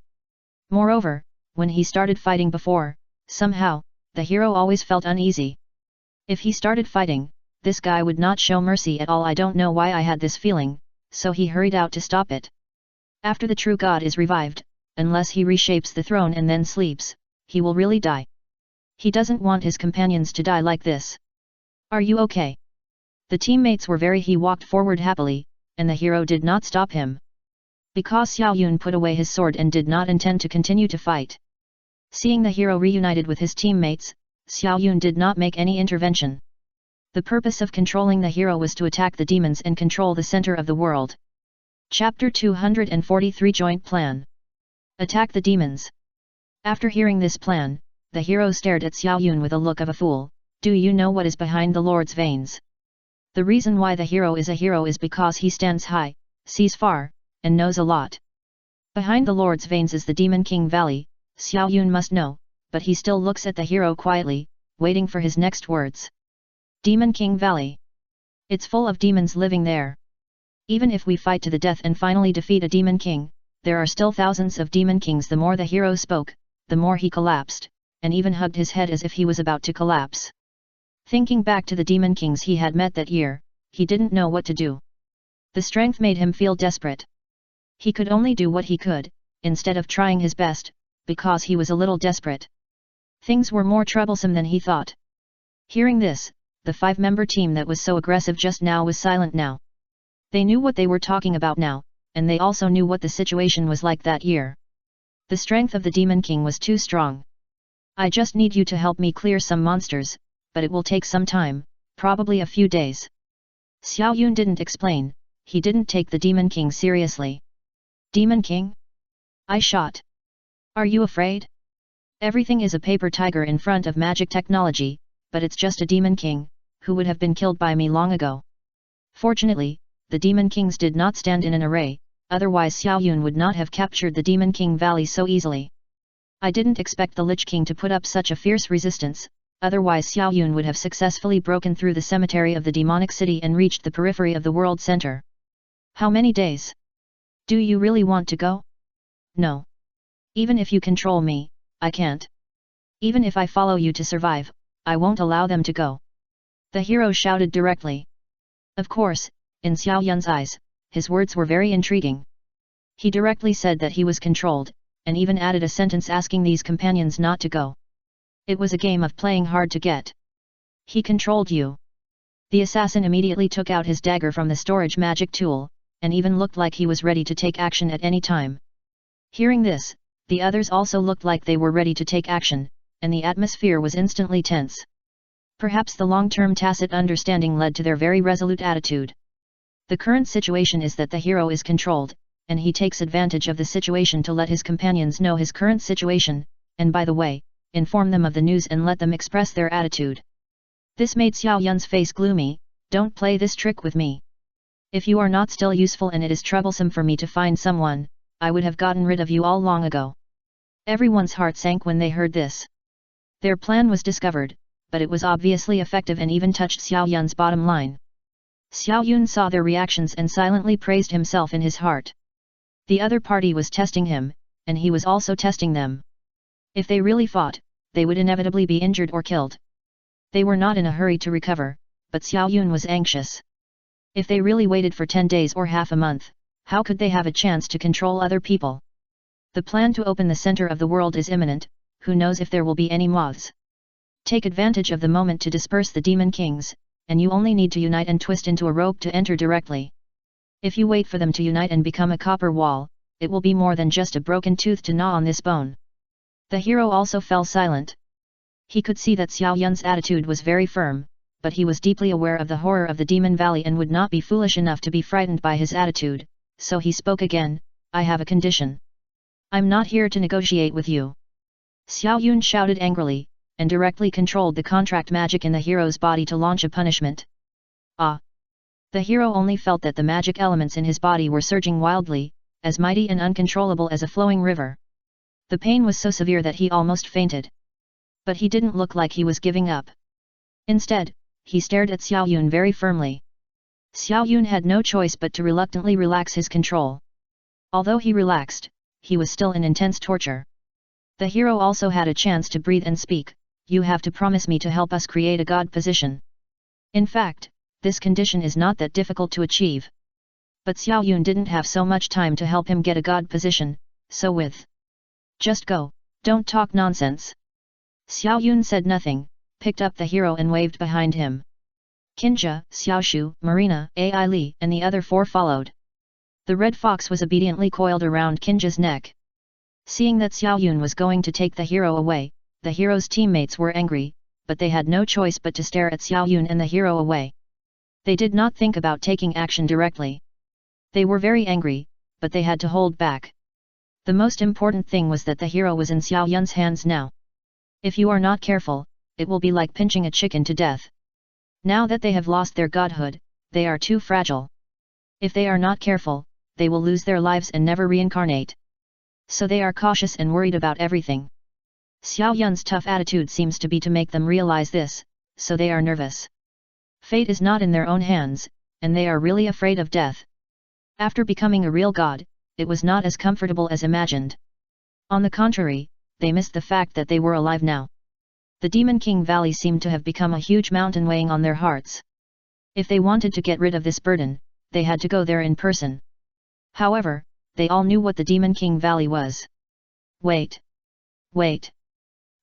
Moreover, when he started fighting before, somehow, the hero always felt uneasy. If he started fighting, this guy would not show mercy at all. I don't know why I had this feeling, so he hurried out to stop it. After the true god is revived, unless he reshapes the throne and then sleeps, he will really die. He doesn't want his companions to die like this. Are you okay? The teammates were very. He walked forward happily, and the hero did not stop him. Because Xiao Yun put away his sword and did not intend to continue to fight. Seeing the hero reunited with his teammates, Xiao Yun did not make any intervention. The purpose of controlling the hero was to attack the demons and control the center of the world. Chapter 243 Joint Plan. Attack the demons. After hearing this plan, the hero stared at Xiao Yun with a look of a fool. Do you know what is behind the Lord's veins? The reason why the hero is because he stands high, sees far, and knows a lot. Behind the Lord's veins is the Demon King Valley, Xiao Yun must know, but he still looks at the hero quietly, waiting for his next words. Demon King Valley. It's full of demons living there. Even if we fight to the death and finally defeat a demon king, there are still thousands of demon kings. The more the hero spoke, the more he collapsed, and even hugged his head as if he was about to collapse. Thinking back to the demon kings he had met that year, he didn't know what to do. The strength made him feel desperate. He could only do what he could, instead of trying his best, because he was a little desperate. Things were more troublesome than he thought. Hearing this, the 5-member team that was so aggressive just now was silent now. They knew what they were talking about now, and they also knew what the situation was like that year. The strength of the Demon King was too strong. I just need you to help me clear some monsters, but it will take some time, probably a few days. Xiao Yun didn't explain, he didn't take the Demon King seriously. Demon King? I shot. Are you afraid? Everything is a paper tiger in front of magic technology, but it's just a Demon King, who would have been killed by me long ago. Fortunately, the Demon Kings did not stand in an array, otherwise Xiao Yun would not have captured the Demon King Valley so easily. I didn't expect the Lich King to put up such a fierce resistance, otherwise Xiao Yun would have successfully broken through the cemetery of the demonic city and reached the periphery of the world center. How many days? Do you really want to go? No. Even if you control me, I can't. Even if I follow you to survive, I won't allow them to go. The hero shouted directly. Of course, in Xiao Yun's eyes, his words were very intriguing. He directly said that he was controlled, and even added a sentence asking these companions not to go. It was a game of playing hard to get. He controlled you. The assassin immediately took out his dagger from the storage magic tool, and even looked like he was ready to take action at any time. Hearing this, the others also looked like they were ready to take action, and the atmosphere was instantly tense. Perhaps the long-term tacit understanding led to their very resolute attitude. The current situation is that the hero is controlled, and he takes advantage of the situation to let his companions know his current situation, and by the way, inform them of the news and let them express their attitude. This made Xiao Yun's face gloomy. Don't play this trick with me. If you are not still useful and it is troublesome for me to find someone, I would have gotten rid of you all long ago. Everyone's heart sank when they heard this. Their plan was discovered, but it was obviously effective and even touched Xiao Yun's bottom line. Xiao Yun saw their reactions and silently praised himself in his heart. The other party was testing him, and he was also testing them. If they really fought, they would inevitably be injured or killed. They were not in a hurry to recover, but Xiao Yun was anxious. If they really waited for 10 days or half a month, how could they have a chance to control other people? The plan to open the center of the world is imminent, who knows if there will be any moths. Take advantage of the moment to disperse the demon kings, and you only need to unite and twist into a rope to enter directly. If you wait for them to unite and become a copper wall, it will be more than just a broken tooth to gnaw on this bone. The hero also fell silent. He could see that Xiao Yun's attitude was very firm, but he was deeply aware of the horror of the Demon Valley and would not be foolish enough to be frightened by his attitude, so he spoke again. I have a condition. I'm not here to negotiate with you. Xiao Yun shouted angrily, and directly controlled the contract magic in the hero's body to launch a punishment. Ah! The hero only felt that the magic elements in his body were surging wildly, as mighty and uncontrollable as a flowing river. The pain was so severe that he almost fainted. But he didn't look like he was giving up. Instead, he stared at Xiao Yun very firmly. Xiao Yun had no choice but to reluctantly relax his control. Although he relaxed, he was still in intense torture. The hero also had a chance to breathe and speak. You have to promise me to help us create a god position. In fact, this condition is not that difficult to achieve. But Xiao Yun didn't have so much time to help him get a god position, so with Just go, don't talk nonsense. Xiao Yun said nothing, picked up the hero and waved behind him. Kinja, Xiaoshu, Marina, Ai Li and the other 4 followed. The red fox was obediently coiled around Kinja's neck. Seeing that Xiao Yun was going to take the hero away, the hero's teammates were angry, but they had no choice but to stare at Xiao Yun and the hero away. They did not think about taking action directly. They were very angry, but they had to hold back. The most important thing was that the hero was in Xiao Yun's hands now. If you are not careful, it will be like pinching a chicken to death. Now that they have lost their godhood, they are too fragile. If they are not careful, they will lose their lives and never reincarnate. So they are cautious and worried about everything. Xiao Yun's tough attitude seems to be to make them realize this, so they are nervous. Fate is not in their own hands, and they are really afraid of death. After becoming a real god, it was not as comfortable as imagined. On the contrary, they missed the fact that they were alive now. The Demon King Valley seemed to have become a huge mountain weighing on their hearts. If they wanted to get rid of this burden, they had to go there in person. However, they all knew what the Demon King Valley was. Wait! Wait!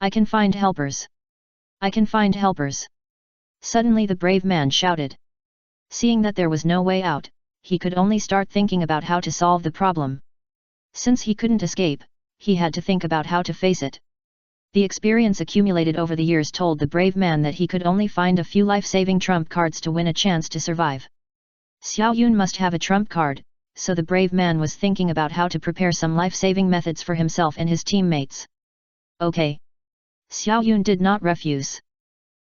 I can find helpers! I can find helpers! Suddenly the brave man shouted. Seeing that there was no way out, he could only start thinking about how to solve the problem. Since he couldn't escape, he had to think about how to face it. The experience accumulated over the years told the brave man that he could only find a few life-saving trump cards to win a chance to survive. Xiao Yun must have a trump card, so the brave man was thinking about how to prepare some life-saving methods for himself and his teammates. Okay. Xiao Yun did not refuse.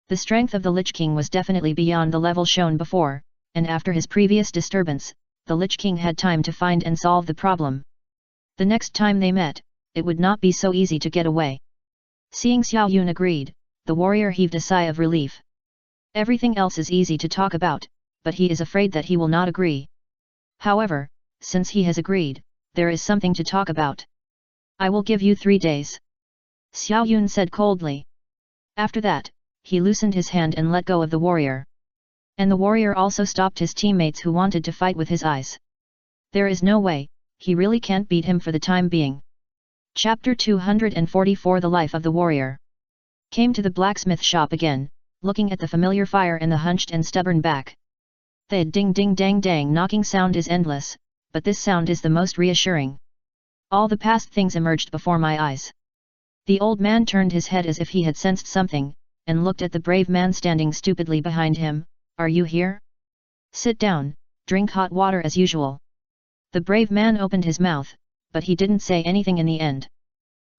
The strength of the Lich King was definitely beyond the level shown before, and after his previous disturbance, the Lich King had time to find and solve the problem. The next time they met, it would not be so easy to get away. Seeing Xiao Yun agreed, the warrior heaved a sigh of relief. Everything else is easy to talk about, but he is afraid that he will not agree. However, since he has agreed, there is something to talk about. I will give you 3 days. Xiao Yun said coldly. After that, he loosened his hand and let go of the warrior. And the warrior also stopped his teammates who wanted to fight with his eyes. There is no way, he really can't beat him for the time being. Chapter 244 The Life of the Warrior. Came to the blacksmith shop again, looking at the familiar fire and the hunched and stubborn back. The ding ding dang dang knocking sound is endless, but this sound is the most reassuring. All the past things emerged before my eyes. The old man turned his head as if he had sensed something, and looked at the brave man standing stupidly behind him. Are you here? Sit down, drink hot water as usual. The brave man opened his mouth, but he didn't say anything in the end.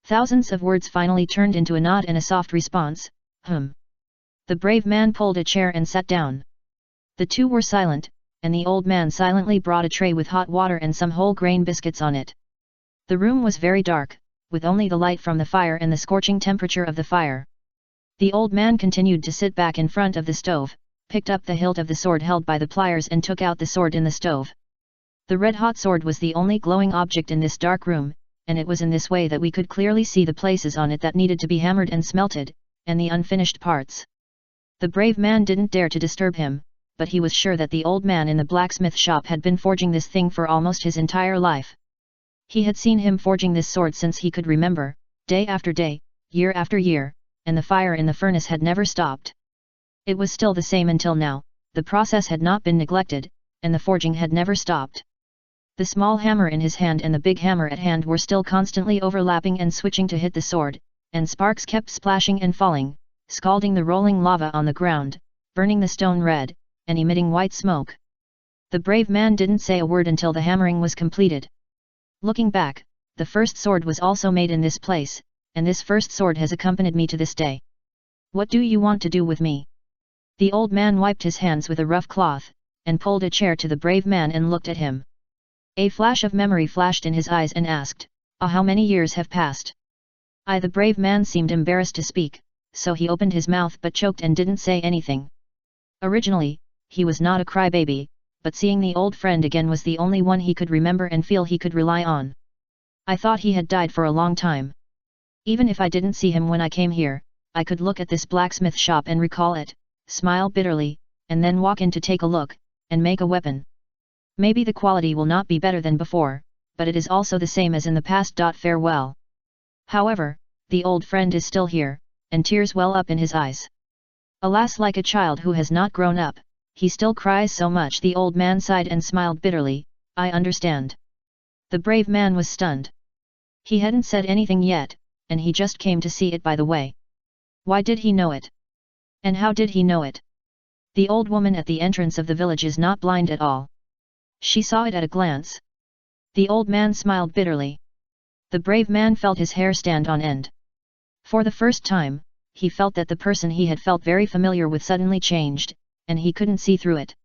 Thousands of words finally turned into a nod and a soft response, The brave man pulled a chair and sat down. The two were silent, and the old man silently brought a tray with hot water and some whole grain biscuits on it. The room was very dark, with only the light from the fire and the scorching temperature of the fire. The old man continued to sit back in front of the stove, picked up the hilt of the sword held by the pliers and took out the sword in the stove. The red-hot sword was the only glowing object in this dark room, and it was in this way that we could clearly see the places on it that needed to be hammered and smelted, and the unfinished parts. The brave man didn't dare to disturb him, but he was sure that the old man in the blacksmith shop had been forging this thing for almost his entire life. He had seen him forging this sword since he could remember, day after day, year after year, and the fire in the furnace had never stopped. It was still the same until now, the process had not been neglected, and the forging had never stopped. The small hammer in his hand and the big hammer at hand were still constantly overlapping and switching to hit the sword, and sparks kept splashing and falling, scalding the rolling lava on the ground, burning the stone red, and emitting white smoke. The brave man didn't say a word until the hammering was completed. Looking back, the first sword was also made in this place, and this first sword has accompanied me to this day. What do you want to do with me? The old man wiped his hands with a rough cloth, and pulled a chair to the brave man and looked at him. A flash of memory flashed in his eyes and asked, how many years have passed? The brave man seemed embarrassed to speak, so he opened his mouth but choked and didn't say anything. Originally, he was not a crybaby, but seeing the old friend again was the only one he could remember and feel he could rely on. I thought he had died for a long time. Even if I didn't see him when I came here, I could look at this blacksmith shop and recall it, smile bitterly, and then walk in to take a look, and make a weapon. Maybe the quality will not be better than before, but it is also the same as in the past. Farewell. However, the old friend is still here, and tears well up in his eyes. Alas, like a child who has not grown up, he still cries so much. The old man sighed and smiled bitterly. I understand. The brave man was stunned. He hadn't said anything yet, and he just came to see it by the way. Why did he know it? And how did he know it? The old woman at the entrance of the village is not blind at all. She saw it at a glance. The old man smiled bitterly. The brave man felt his hair stand on end. For the first time, he felt that the person he had felt very familiar with suddenly changed, and he couldn't see through it.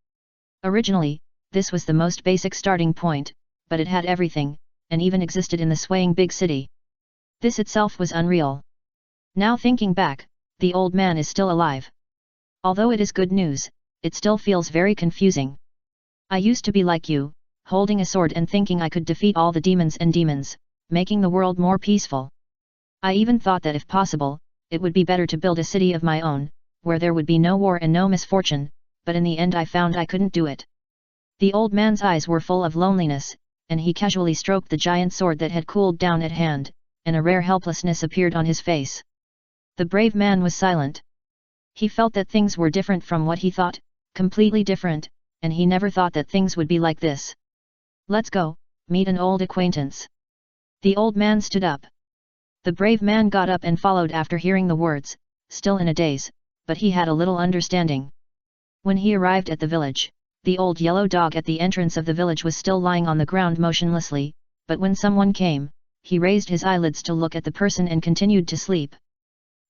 Originally, this was the most basic starting point, but it had everything, and even existed in the swaying big city. This itself was unreal. Now thinking back, the old man is still alive. Although it is good news, it still feels very confusing. I used to be like you, holding a sword and thinking I could defeat all the demons, making the world more peaceful. I even thought that if possible, it would be better to build a city of my own, where there would be no war and no misfortune, but in the end I found I couldn't do it. The old man's eyes were full of loneliness, and he casually stroked the giant sword that had cooled down at hand, and a rare helplessness appeared on his face. The brave man was silent. He felt that things were different from what he thought, completely different, and he never thought that things would be like this. Let's go, meet an old acquaintance. The old man stood up. The brave man got up and followed after hearing the words, still in a daze, but he had a little understanding. When he arrived at the village, the old yellow dog at the entrance of the village was still lying on the ground motionlessly, but when someone came, he raised his eyelids to look at the person and continued to sleep.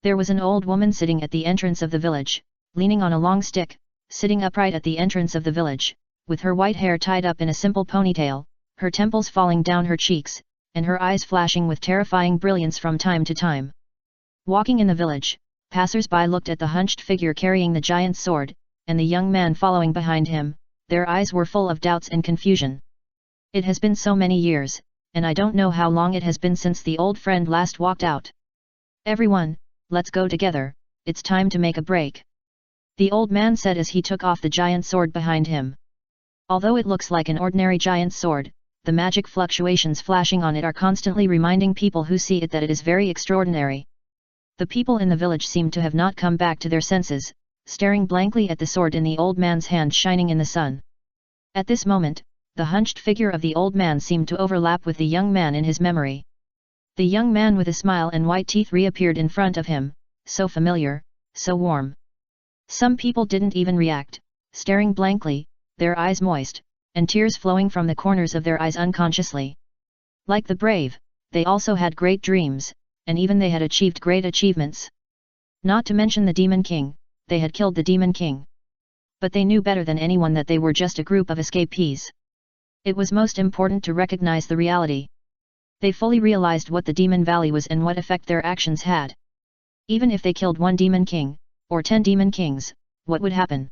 There was an old woman sitting at the entrance of the village, leaning on a long stick, sitting upright at the entrance of the village, with her white hair tied up in a simple ponytail, her temples falling down her cheeks, and her eyes flashing with terrifying brilliance from time to time. Walking in the village, passers-by looked at the hunched figure carrying the giant sword, and the young man following behind him. Their eyes were full of doubts and confusion. It has been so many years, and I don't know how long it has been since the old friend last walked out. Everyone, let's go together, it's time to make a break. The old man said as he took off the giant sword behind him. Although it looks like an ordinary giant sword, the magic fluctuations flashing on it are constantly reminding people who see it that it is very extraordinary. The people in the village seemed to have not come back to their senses, staring blankly at the sword in the old man's hand shining in the sun. At this moment, the hunched figure of the old man seemed to overlap with the young man in his memory. The young man with a smile and white teeth reappeared in front of him, so familiar, so warm. Some people didn't even react, staring blankly, their eyes moist, and tears flowing from the corners of their eyes unconsciously. Like the brave, they also had great dreams, and even they had achieved great achievements. Not to mention the Demon King, they had killed the Demon King. But they knew better than anyone that they were just a group of escapees. It was most important to recognize the reality. They fully realized what the Demon Valley was and what effect their actions had. Even if they killed one Demon King, or 10 Demon Kings, what would happen?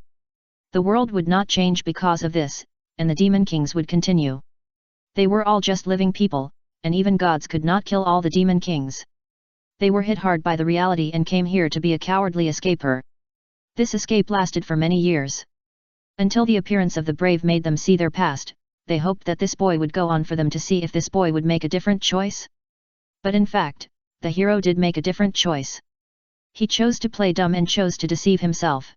The world would not change because of this, and the Demon Kings would continue. They were all just living people, and even gods could not kill all the Demon Kings. They were hit hard by the reality and came here to be a cowardly escaper. This escape lasted for many years. Until the appearance of the brave made them see their past, they hoped that this boy would go on for them to see if this boy would make a different choice. But in fact, the hero did make a different choice. He chose to play dumb and chose to deceive himself.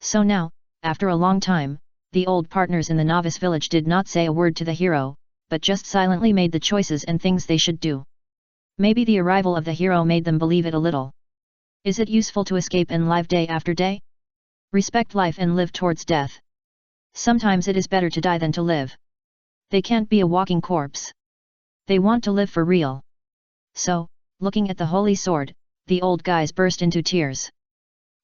So now, after a long time, the old partners in the novice village did not say a word to the hero, but just silently made the choices and things they should do. Maybe the arrival of the hero made them believe it a little. Is it useful to escape and live day after day? Respect life and live towards death. Sometimes it is better to die than to live. They can't be a walking corpse. They want to live for real. So, looking at the holy sword, the old guys burst into tears.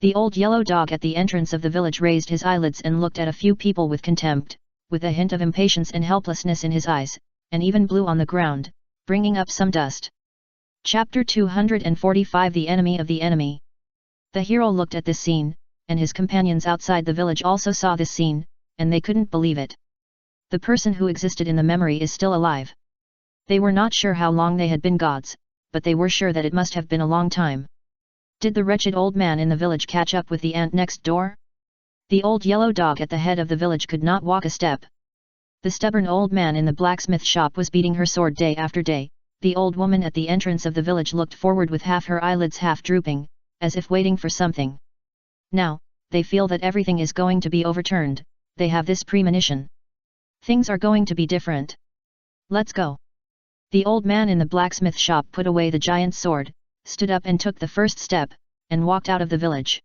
The old yellow dog at the entrance of the village raised his eyelids and looked at a few people with contempt, with a hint of impatience and helplessness in his eyes, and even blew on the ground, bringing up some dust. Chapter 245 The Enemy of the Enemy. The hero looked at this scene, and his companions outside the village also saw this scene, and they couldn't believe it. The person who existed in the memory is still alive. They were not sure how long they had been gods, but they were sure that it must have been a long time. Did the wretched old man in the village catch up with the ant next door? The old yellow dog at the head of the village could not walk a step. The stubborn old man in the blacksmith shop was beating her sword day after day, the old woman at the entrance of the village looked forward with half her eyelids half drooping, as if waiting for something. Now, they feel that everything is going to be overturned, they have this premonition. Things are going to be different. Let's go. The old man in the blacksmith shop put away the giant sword, stood up and took the first step, and walked out of the village.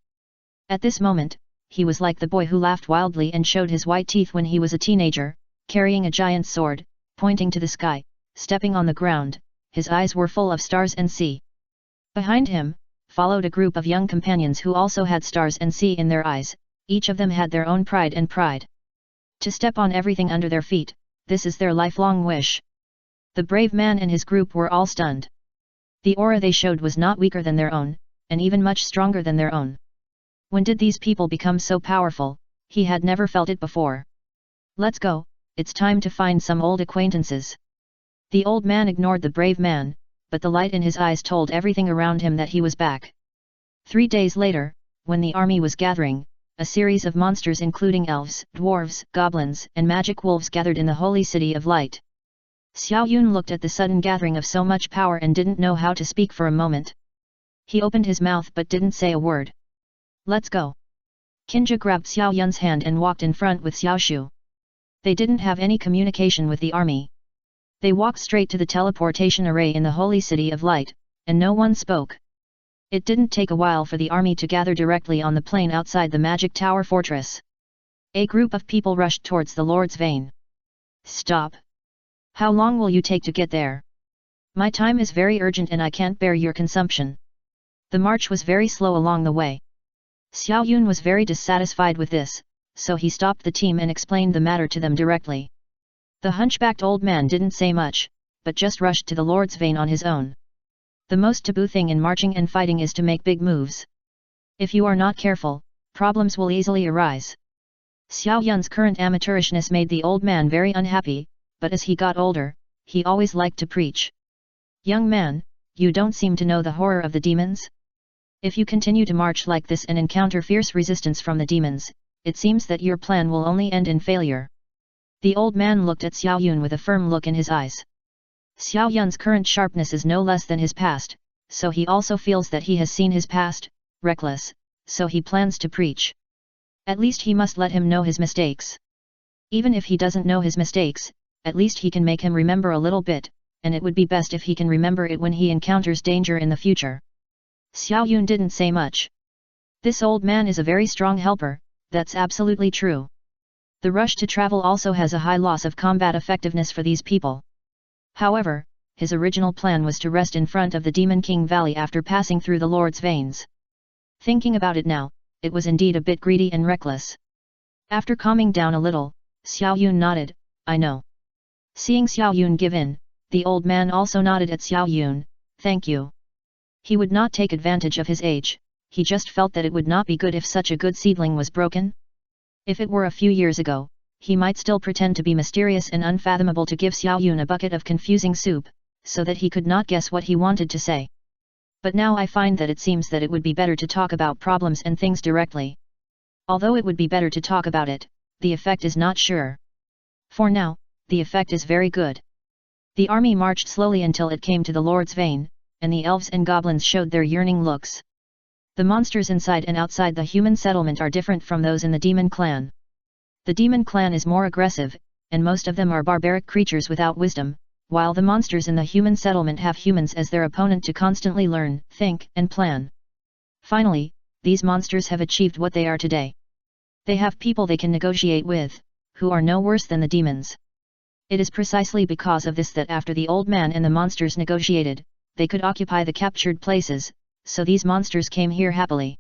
At this moment, he was like the boy who laughed wildly and showed his white teeth when he was a teenager, carrying a giant sword, pointing to the sky, stepping on the ground, his eyes were full of stars and sea. Behind him, followed a group of young companions who also had stars and sea in their eyes, each of them had their own pride. To step on everything under their feet, this is their lifelong wish. The brave man and his group were all stunned. The aura they showed was not weaker than their own, and even much stronger than their own. When did these people become so powerful? He had never felt it before. Let's go, it's time to find some old acquaintances. The old man ignored the brave man, but the light in his eyes told everything around him that he was back. 3 days later, when the army was gathering, a series of monsters including elves, dwarves, goblins, and magic wolves gathered in the holy city of light. Xiao Yun looked at the sudden gathering of so much power and didn't know how to speak for a moment. He opened his mouth but didn't say a word. Let's go. Kinja grabbed Xiao Yun's hand and walked in front with Xiao Shu. They didn't have any communication with the army. They walked straight to the teleportation array in the holy city of light, and no one spoke. It didn't take a while for the army to gather directly on the plain outside the magic tower fortress. A group of people rushed towards the Lord's Vein. Stop! How long will you take to get there? My time is very urgent and I can't bear your consumption. The march was very slow along the way. Xiao Yun was very dissatisfied with this, so he stopped the team and explained the matter to them directly. The hunchbacked old man didn't say much, but just rushed to the Lord's Vein on his own. The most taboo thing in marching and fighting is to make big moves. If you are not careful, problems will easily arise. Xiao Yun's current amateurishness made the old man very unhappy, but as he got older, he always liked to preach. Young man, you don't seem to know the horror of the demons? If you continue to march like this and encounter fierce resistance from the demons, it seems that your plan will only end in failure. The old man looked at Xiao Yun with a firm look in his eyes. Xiao Yun's current sharpness is no less than his past, so he also feels that he has seen his past, reckless, so he plans to preach. At least he must let him know his mistakes. Even if he doesn't know his mistakes, at least he can make him remember a little bit, and it would be best if he can remember it when he encounters danger in the future. Xiao Yun didn't say much. This old man is a very strong helper, that's absolutely true. The rush to travel also has a high loss of combat effectiveness for these people. However, his original plan was to rest in front of the Demon King Valley after passing through the Lord's Veins. Thinking about it now, it was indeed a bit greedy and reckless. After calming down a little, Xiao Yun nodded, I know. Seeing Xiao Yun give in, the old man also nodded at Xiao Yun, thank you. He would not take advantage of his age, he just felt that it would not be good if such a good seedling was broken. If it were a few years ago, he might still pretend to be mysterious and unfathomable to give Xiao Yun a bucket of confusing soup, so that he could not guess what he wanted to say. But now I find that it seems that it would be better to talk about problems and things directly. Although it would be better to talk about it, the effect is not sure. For now, the effect is very good. The army marched slowly until it came to the Lord's Vein, and the elves and goblins showed their yearning looks. The monsters inside and outside the human settlement are different from those in the demon clan. The demon clan is more aggressive, and most of them are barbaric creatures without wisdom, while the monsters in the human settlement have humans as their opponent to constantly learn, think, and plan. Finally, these monsters have achieved what they are today. They have people they can negotiate with, who are no worse than the demons. It is precisely because of this that after the old man and the monsters negotiated, they could occupy the captured places, so these monsters came here happily.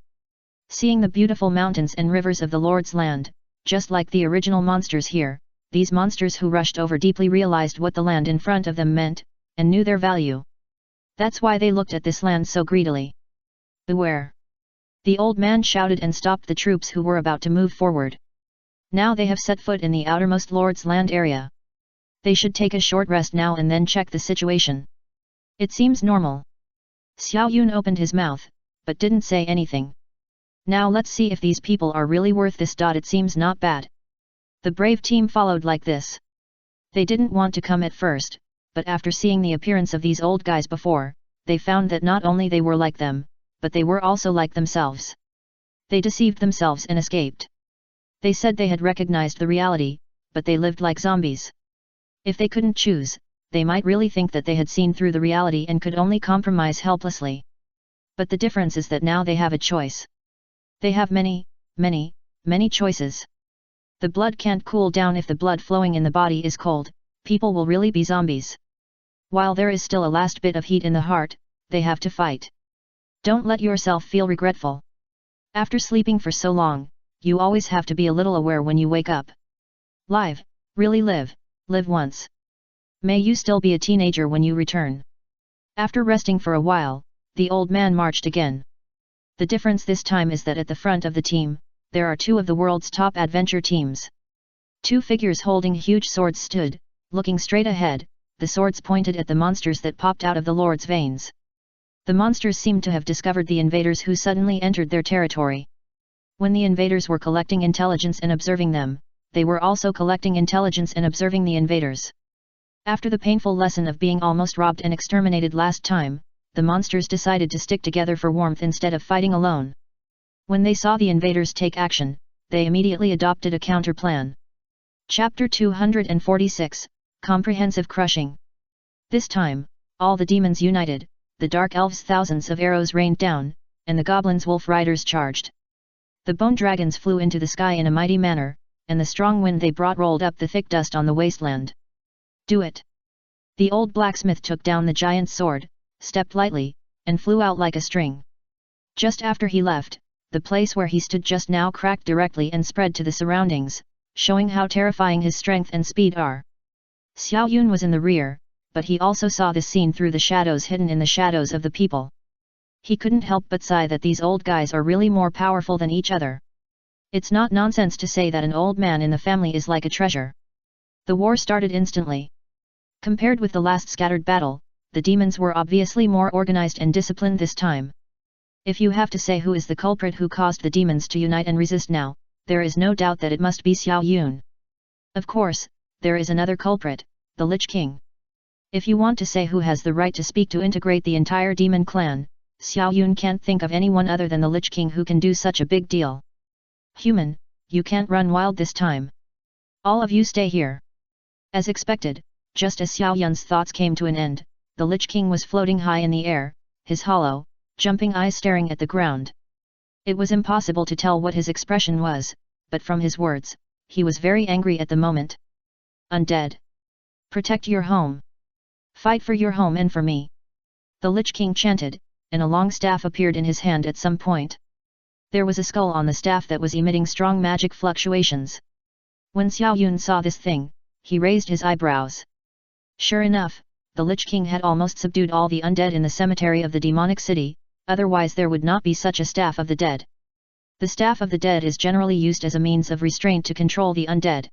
Seeing the beautiful mountains and rivers of the Lord's land, just like the original monsters here, these monsters who rushed over deeply realized what the land in front of them meant, and knew their value. That's why they looked at this land so greedily. Beware! The old man shouted and stopped the troops who were about to move forward. Now they have set foot in the outermost Lord's land area. They should take a short rest now and then check the situation. It seems normal. Xiao Yun opened his mouth, but didn't say anything. Now let's see if these people are really worth this. It seems not bad. The brave team followed like this. They didn't want to come at first, but after seeing the appearance of these old guys before, they found that not only they were like them, but they were also like themselves. They deceived themselves and escaped. They said they had recognized the reality, but they lived like zombies. If they couldn't choose, they might really think that they had seen through the reality and could only compromise helplessly. But the difference is that now they have a choice. They have many choices. The blood can't cool down. If the blood flowing in the body is cold, people will really be zombies. While there is still a last bit of heat in the heart, they have to fight. Don't let yourself feel regretful. After sleeping for so long, you always have to be a little aware when you wake up. Really live once. May you still be a teenager when you return. After resting for a while, the old man marched again. The difference this time is that at the front of the team, there are two of the world's top adventure teams. Two figures holding huge swords stood, looking straight ahead, the swords pointed at the monsters that popped out of the Lord's veins. The monsters seemed to have discovered the invaders who suddenly entered their territory. When the invaders were collecting intelligence and observing them, they were also collecting intelligence and observing the invaders. After the painful lesson of being almost robbed and exterminated last time, the monsters decided to stick together for warmth instead of fighting alone. When they saw the invaders take action, they immediately adopted a counter-plan. Chapter 246, Comprehensive Crushing. This time, all the demons united, the dark elves thousands of arrows rained down, and the goblins wolf riders charged. The bone dragons flew into the sky in a mighty manner, and the strong wind they brought rolled up the thick dust on the wasteland. Do it! The old blacksmith took down the giant's sword, stepped lightly, and flew out like a string. Just after he left, the place where he stood just now cracked directly and spread to the surroundings, showing how terrifying his strength and speed are. Xiao Yun was in the rear, but he also saw this scene through the shadows hidden in the shadows of the people. He couldn't help but sigh that these old guys are really more powerful than each other. It's not nonsense to say that an old man in the family is like a treasure. The war started instantly. Compared with the last scattered battle, the demons were obviously more organized and disciplined this time. If you have to say who is the culprit who caused the demons to unite and resist now, there is no doubt that it must be Xiao Yun. Of course, there is another culprit, the Lich King. If you want to say who has the right to speak to integrate the entire demon clan, Xiao Yun can't think of anyone other than the Lich King who can do such a big deal. Human, you can't run wild this time. All of you stay here. As expected, just as Xiao Yun's thoughts came to an end, the Lich King was floating high in the air, his hollow, jumping eyes staring at the ground. It was impossible to tell what his expression was, but from his words, he was very angry at the moment. Undead. Protect your home. Fight for your home and for me. The Lich King chanted, and a long staff appeared in his hand at some point. There was a skull on the staff that was emitting strong magic fluctuations. When Xiao Yun saw this thing, he raised his eyebrows. Sure enough, the Lich King had almost subdued all the undead in the cemetery of the demonic city, otherwise there would not be such a staff of the dead. The staff of the dead is generally used as a means of restraint to control the undead.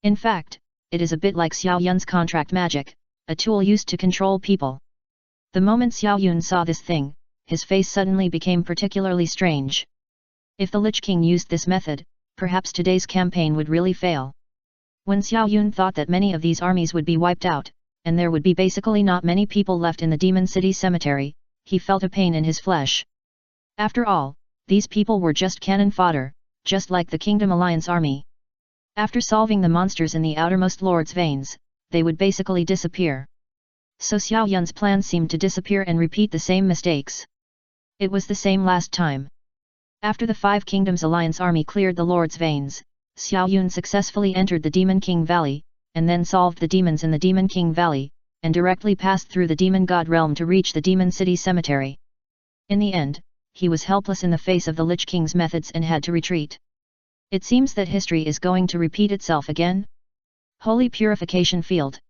In fact, it is a bit like Xiao Yun's contract magic, a tool used to control people. The moment Xiao Yun saw this thing, his face suddenly became particularly strange. If the Lich King used this method, perhaps today's campaign would really fail. When Xiao Yun thought that many of these armies would be wiped out, and there would be basically not many people left in the Demon City Cemetery, he felt a pain in his flesh. After all, these people were just cannon fodder, just like the Kingdom Alliance army. After solving the monsters in the outermost Lord's veins, they would basically disappear. So Xiao Yun's plan seemed to disappear and repeat the same mistakes. It was the same last time. After the Five Kingdoms Alliance army cleared the Lord's veins, Xiao Yun successfully entered the Demon King Valley, and then solved the demons in the Demon King Valley, and directly passed through the Demon God Realm to reach the Demon City Cemetery. In the end, he was helpless in the face of the Lich King's methods and had to retreat. It seems that history is going to repeat itself again. Holy Purification Field.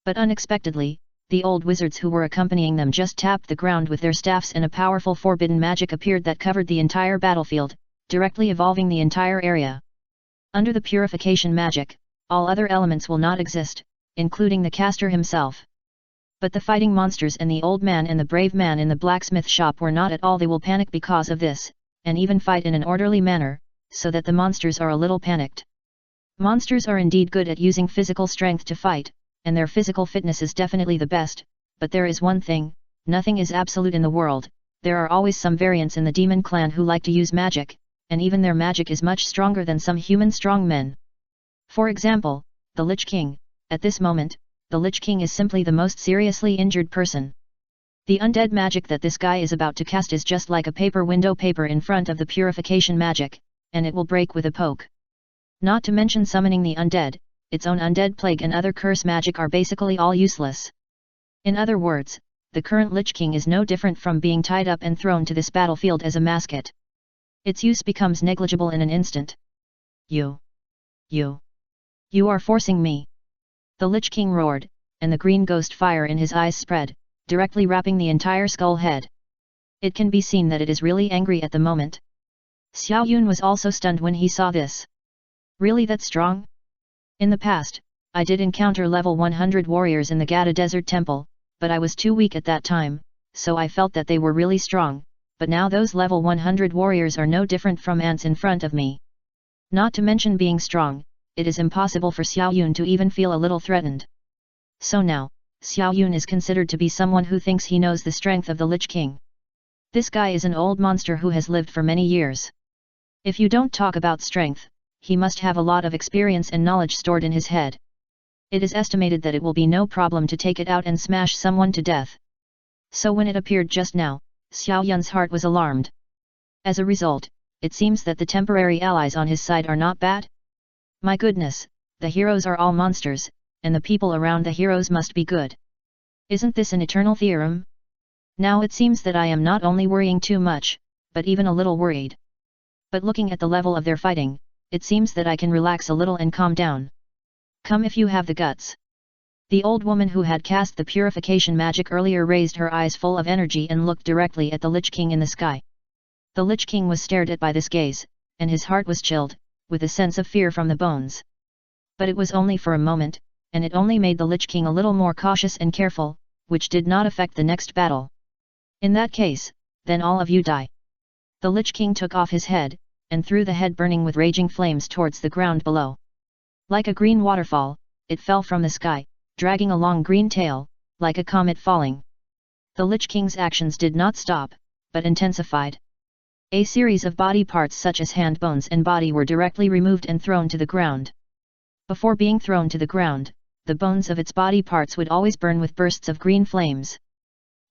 But unexpectedly, the old wizards who were accompanying them just tapped the ground with their staffs and a powerful forbidden magic appeared that covered the entire battlefield, directly evolving the entire area. Under the purification magic, all other elements will not exist, including the caster himself. But the fighting monsters and the old man and the brave man in the blacksmith shop were not at all. They will panic because of this, and even fight in an orderly manner, so that the monsters are a little panicked. Monsters are indeed good at using physical strength to fight, and their physical fitness is definitely the best, but there is one thing, nothing is absolute in the world, there are always some variants in the demon clan who like to use magic, and even their magic is much stronger than some human strong men. For example, the Lich King. At this moment, the Lich King is simply the most seriously injured person. The undead magic that this guy is about to cast is just like a paper window paper in front of the purification magic, and it will break with a poke. Not to mention summoning the undead, its own undead plague and other curse magic are basically all useless. In other words, the current Lich King is no different from being tied up and thrown to this battlefield as a mascot. Its use becomes negligible in an instant. You are forcing me. The Lich King roared, and the green ghost fire in his eyes spread, directly wrapping the entire skull head. It can be seen that it is really angry at the moment. Xiao Yun was also stunned when he saw this. Really that strong? In the past, I did encounter level 100 warriors in the Gada Desert Temple, but I was too weak at that time, so I felt that they were really strong, but now those level 100 warriors are no different from ants in front of me. Not to mention being strong, it is impossible for Xiao Yun to even feel a little threatened. So now, Xiao Yun is considered to be someone who thinks he knows the strength of the Lich King. This guy is an old monster who has lived for many years. If you don't talk about strength, he must have a lot of experience and knowledge stored in his head. It is estimated that it will be no problem to take it out and smash someone to death. So when it appeared just now, Xiao Yun's heart was alarmed. As a result, it seems that the temporary allies on his side are not bad. My goodness, the heroes are all monsters, and the people around the heroes must be good. Isn't this an eternal theorem? Now it seems that I am not only worrying too much, but even a little worried. But looking at the level of their fighting, it seems that I can relax a little and calm down. Come if you have the guts. The old woman who had cast the purification magic earlier raised her eyes full of energy and looked directly at the Lich King in the sky. The Lich King was stared at by this gaze, and his heart was chilled, with a sense of fear from the bones. But it was only for a moment, and it only made the Lich King a little more cautious and careful, which did not affect the next battle. In that case, then all of you die. The Lich King took off his head, and threw the head burning with raging flames towards the ground below. Like a green waterfall, it fell from the sky, dragging a long green tail, like a comet falling. The Lich King's actions did not stop, but intensified. A series of body parts such as hand bones and body were directly removed and thrown to the ground. Before being thrown to the ground, the bones of its body parts would always burn with bursts of green flames.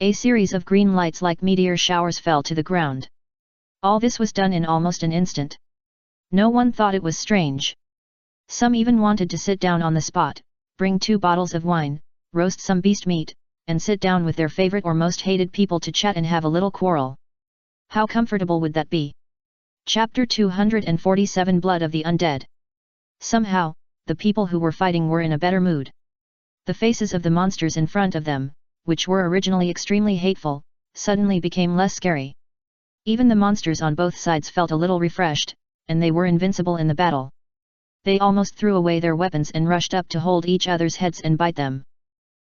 A series of green lights like meteor showers fell to the ground. All this was done in almost an instant. No one thought it was strange. Some even wanted to sit down on the spot, bring 2 bottles of wine, roast some beast meat, and sit down with their favorite or most hated people to chat and have a little quarrel. How comfortable would that be? Chapter 247 Blood of the Undead. Somehow, the people who were fighting were in a better mood. The faces of the monsters in front of them, which were originally extremely hateful, suddenly became less scary. Even the monsters on both sides felt a little refreshed, and they were invincible in the battle. They almost threw away their weapons and rushed up to hold each other's heads and bite them.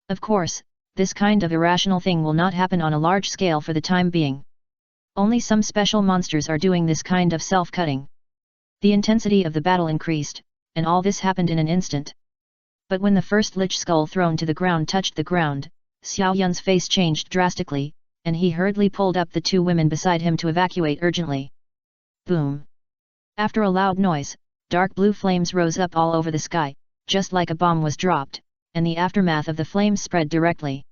Of course, this kind of irrational thing will not happen on a large scale for the time being. Only some special monsters are doing this kind of self-cutting. The intensity of the battle increased, and all this happened in an instant. But when the first lich skull thrown to the ground touched the ground, Xiao Yun's face changed drastically, and he hurriedly pulled up the 2 women beside him to evacuate urgently. Boom! After a loud noise, dark blue flames rose up all over the sky, just like a bomb was dropped, and the aftermath of the flames spread directly.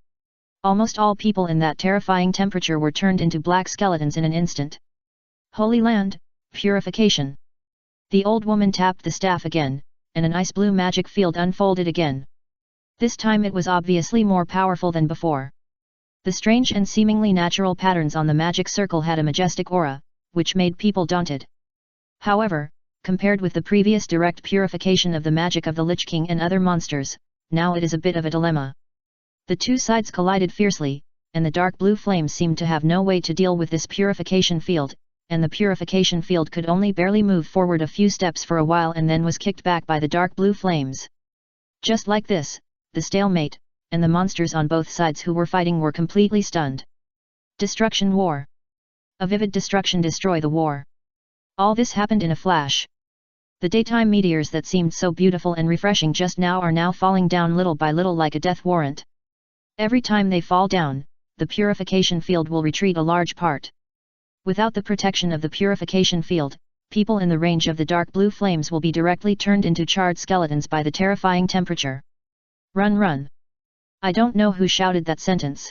Almost all people in that terrifying temperature were turned into black skeletons in an instant. Holy Land, purification! The old woman tapped the staff again, and an ice blue magic field unfolded again. This time it was obviously more powerful than before. The strange and seemingly natural patterns on the magic circle had a majestic aura, which made people daunted. However, compared with the previous direct purification of the magic of the Lich King and other monsters, now it is a bit of a dilemma. The 2 sides collided fiercely, and the dark blue flames seemed to have no way to deal with this purification field, and the purification field could only barely move forward a few steps for a while and then was kicked back by the dark blue flames. Just like this, the stalemate, and the monsters on both sides who were fighting were completely stunned. Destruction war. A vivid destruction destroy the war. All this happened in a flash. The daytime meteors that seemed so beautiful and refreshing just now are now falling down little by little like a death warrant. Every time they fall down, the purification field will retreat a large part. Without the protection of the purification field, people in the range of the dark blue flames will be directly turned into charred skeletons by the terrifying temperature. Run, run! I don't know who shouted that sentence.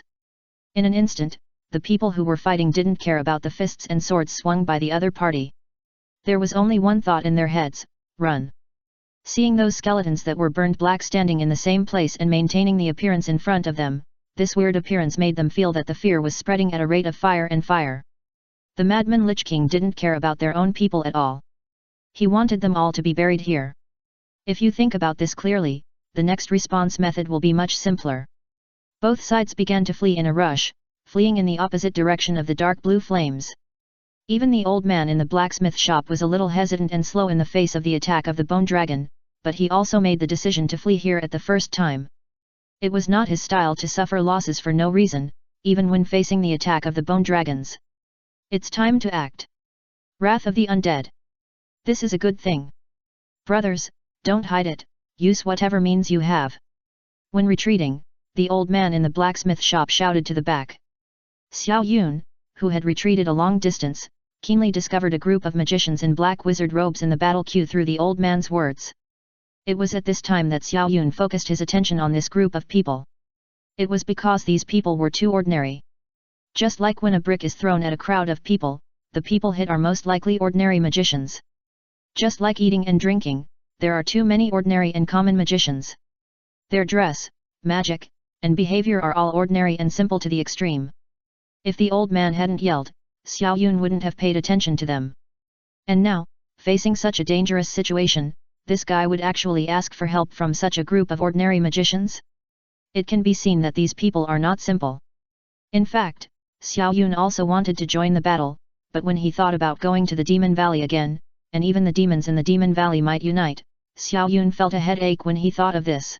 In an instant, the people who were fighting didn't care about the fists and swords swung by the other party. There was only one thought in their heads: run. Seeing those skeletons that were burned black standing in the same place and maintaining the appearance in front of them, this weird appearance made them feel that the fear was spreading at a rate of fire and fire. The madman Lich King didn't care about their own people at all. He wanted them all to be buried here. If you think about this clearly, the next response method will be much simpler. Both sides began to flee in a rush, fleeing in the opposite direction of the dark blue flames. Even the old man in the blacksmith shop was a little hesitant and slow in the face of the attack of the bone dragon, but he also made the decision to flee here at the first time. It was not his style to suffer losses for no reason, even when facing the attack of the bone dragons. It's time to act. Wrath of the Undead. This is a good thing. Brothers, don't hide it, use whatever means you have. When retreating, the old man in the blacksmith shop shouted to the back. Xiao Yun, who had retreated a long distance, keenly discovered a group of magicians in black wizard robes in the battle queue through the old man's words. It was at this time that Xiao Yun focused his attention on this group of people. It was because these people were too ordinary. Just like when a brick is thrown at a crowd of people, the people hit are most likely ordinary magicians. Just like eating and drinking, there are too many ordinary and common magicians. Their dress, magic, and behavior are all ordinary and simple to the extreme. If the old man hadn't yelled, Xiao Yun wouldn't have paid attention to them. And now, facing such a dangerous situation, this guy would actually ask for help from such a group of ordinary magicians? It can be seen that these people are not simple. In fact, Xiao Yun also wanted to join the battle, but when he thought about going to the Demon Valley again, and even the demons in the Demon Valley might unite, Xiao Yun felt a headache when he thought of this.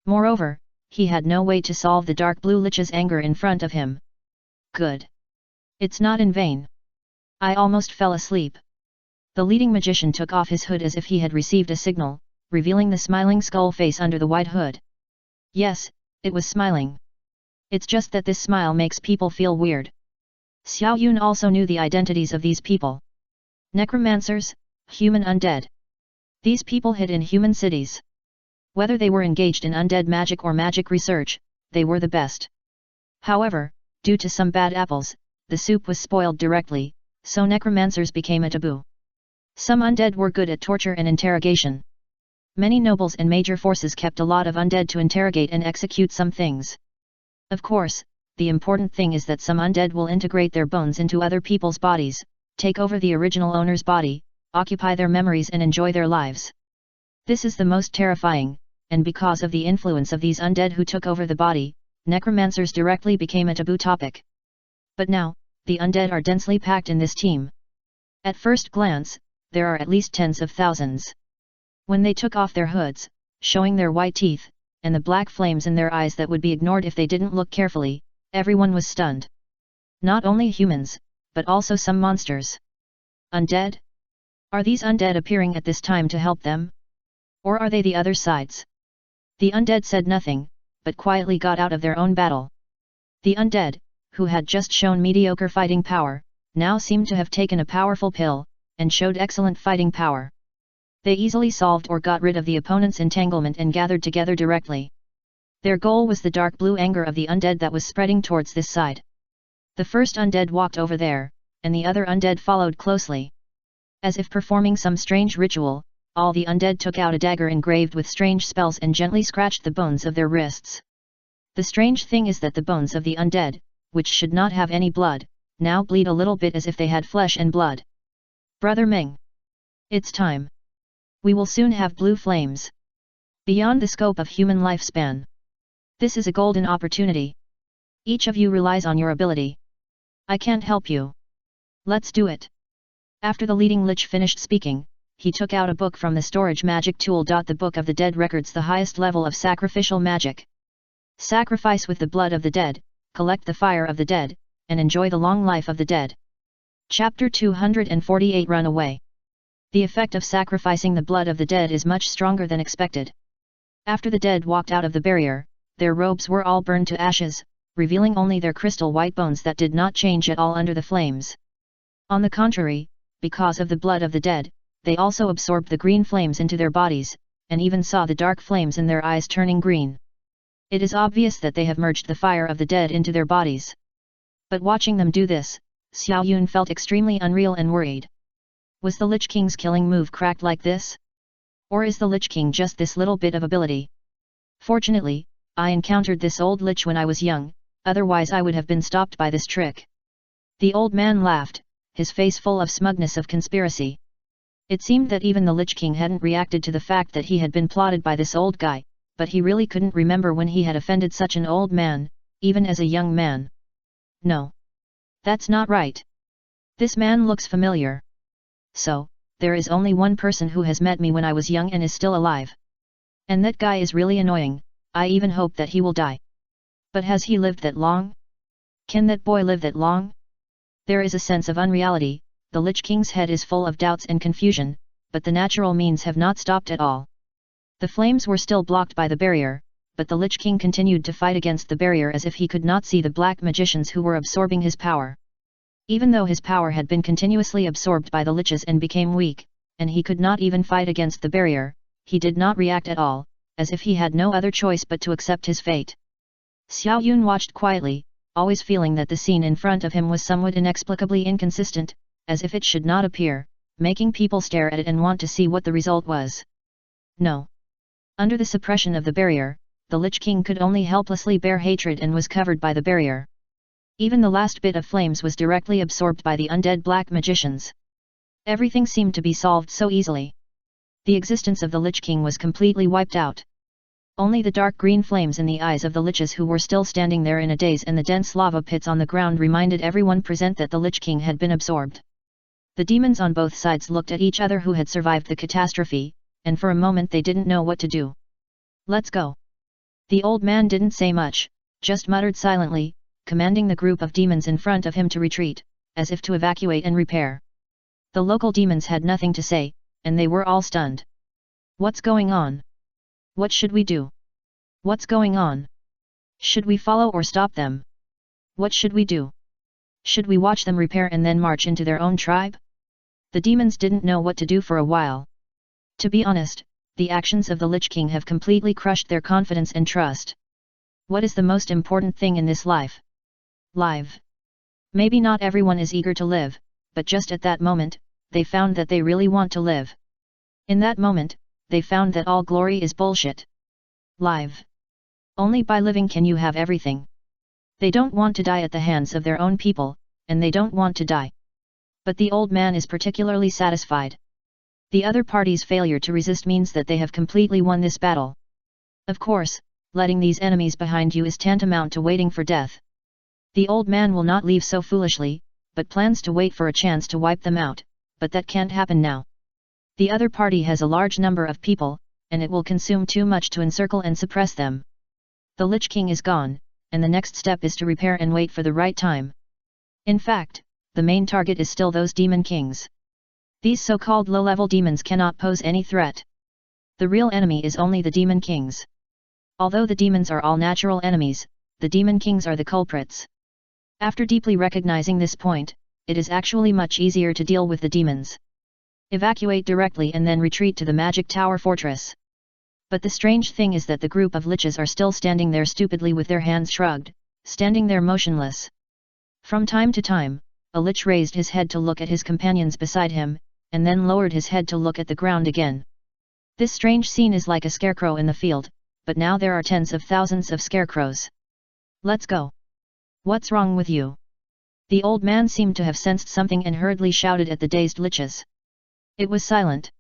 Moreover, he had no way to solve the dark blue lich's anger in front of him. Good. It's not in vain. I almost fell asleep. The leading magician took off his hood as if he had received a signal, revealing the smiling skull face under the white hood. Yes, it was smiling. It's just that this smile makes people feel weird. Xiao Yun also knew the identities of these people. Necromancers, human undead. These people hid in human cities. Whether they were engaged in undead magic or magic research, they were the best. However, due to some bad apples, the soup was spoiled directly, so necromancers became a taboo. Some undead were good at torture and interrogation. Many nobles and major forces kept a lot of undead to interrogate and execute some things. Of course, the important thing is that some undead will integrate their bones into other people's bodies, take over the original owner's body, occupy their memories and enjoy their lives. This is the most terrifying, and because of the influence of these undead who took over the body, necromancers directly became a taboo topic. But now, the undead are densely packed in this team. At first glance, there are at least tens of thousands. When they took off their hoods, showing their white teeth, and the black flames in their eyes that would be ignored if they didn't look carefully, everyone was stunned. Not only humans, but also some monsters. Undead? Are these undead appearing at this time to help them? Or are they the other sides? The undead said nothing, but quietly got out of their own battle. The undead, who had just shown mediocre fighting power, now seemed to have taken a powerful pill, and showed excellent fighting power. They easily solved or got rid of the opponent's entanglement and gathered together directly. Their goal was the dark blue anger of the undead that was spreading towards this side. The first undead walked over there, and the other undead followed closely. As if performing some strange ritual, all the undead took out a dagger engraved with strange spells and gently scratched the bones of their wrists. The strange thing is that the bones of the undead, which should not have any blood, now bleed a little bit as if they had flesh and blood. Brother Ming. It's time. We will soon have blue flames. Beyond the scope of human lifespan. This is a golden opportunity. Each of you relies on your ability. I can't help you. Let's do it. After the leading lich finished speaking, he took out a book from the storage magic tool. The Book of the Dead records the highest level of sacrificial magic. Sacrifice with the blood of the dead, collect the fire of the dead, and enjoy the long life of the dead. Chapter 248 Run Away. The effect of sacrificing the blood of the dead is much stronger than expected. After the dead walked out of the barrier, their robes were all burned to ashes, revealing only their crystal white bones that did not change at all under the flames. On the contrary, because of the blood of the dead, they also absorbed the green flames into their bodies, and even saw the dark flames in their eyes turning green. It is obvious that they have merged the fire of the dead into their bodies. But watching them do this, Xiao Yun felt extremely unreal and worried. Was the Lich King's killing move cracked like this? Or is the Lich King just this little bit of ability? Fortunately, I encountered this old Lich when I was young, otherwise I would have been stopped by this trick. The old man laughed, his face full of smugness of conspiracy. It seemed that even the Lich King hadn't reacted to the fact that he had been plotted by this old guy, but he really couldn't remember when he had offended such an old man, even as a young man. No. That's not right. This man looks familiar. So, there is only one person who has met me when I was young and is still alive. And that guy is really annoying, I even hope that he will die. But has he lived that long? Can that boy live that long? There is a sense of unreality, the Lich King's head is full of doubts and confusion, but the natural means have not stopped at all. The flames were still blocked by the barrier, but the Lich King continued to fight against the barrier as if he could not see the black magicians who were absorbing his power. Even though his power had been continuously absorbed by the liches and became weak, and he could not even fight against the barrier, he did not react at all, as if he had no other choice but to accept his fate. Xiao Yun watched quietly, always feeling that the scene in front of him was somewhat inexplicably inconsistent, as if it should not appear, making people stare at it and want to see what the result was. No. Under the suppression of the barrier, the Lich King could only helplessly bear hatred and was covered by the barrier. Even the last bit of flames was directly absorbed by the undead black magicians. Everything seemed to be solved so easily. The existence of the Lich King was completely wiped out. Only the dark green flames in the eyes of the liches who were still standing there in a daze and the dense lava pits on the ground reminded everyone present that the Lich King had been absorbed. The demons on both sides looked at each other who had survived the catastrophe, and for a moment they didn't know what to do. Let's go. The old man didn't say much, just muttered silently, commanding the group of demons in front of him to retreat, as if to evacuate and repair. The local demons had nothing to say, and they were all stunned. What's going on? What should we do? What's going on? Should we follow or stop them? What should we do? Should we watch them repair and then march into their own tribe? The demons didn't know what to do for a while. To be honest, the actions of the Lich King have completely crushed their confidence and trust. What is the most important thing in this life? Live. Maybe not everyone is eager to live, but just at that moment, they found that they really want to live. In that moment, they found that all glory is bullshit. Live. Only by living can you have everything. They don't want to die at the hands of their own people, and they don't want to die. But the old man is particularly satisfied. The other party's failure to resist means that they have completely won this battle. Of course, letting these enemies behind you is tantamount to waiting for death. The old man will not leave so foolishly, but plans to wait for a chance to wipe them out, but that can't happen now. The other party has a large number of people, and it will consume too much to encircle and suppress them. The Lich King is gone, and the next step is to repair and wait for the right time. In fact, the main target is still those demon kings. These so-called low-level demons cannot pose any threat. The real enemy is only the demon kings. Although the demons are all natural enemies, the demon kings are the culprits. After deeply recognizing this point, it is actually much easier to deal with the demons. Evacuate directly and then retreat to the magic tower fortress. But the strange thing is that the group of liches are still standing there stupidly with their hands shrugged, standing there motionless. From time to time, a lich raised his head to look at his companions beside him, and then lowered his head to look at the ground again. This strange scene is like a scarecrow in the field, but now there are tens of thousands of scarecrows. Let's go. What's wrong with you? The old man seemed to have sensed something and hurriedly shouted at the dazed liches. It was silent.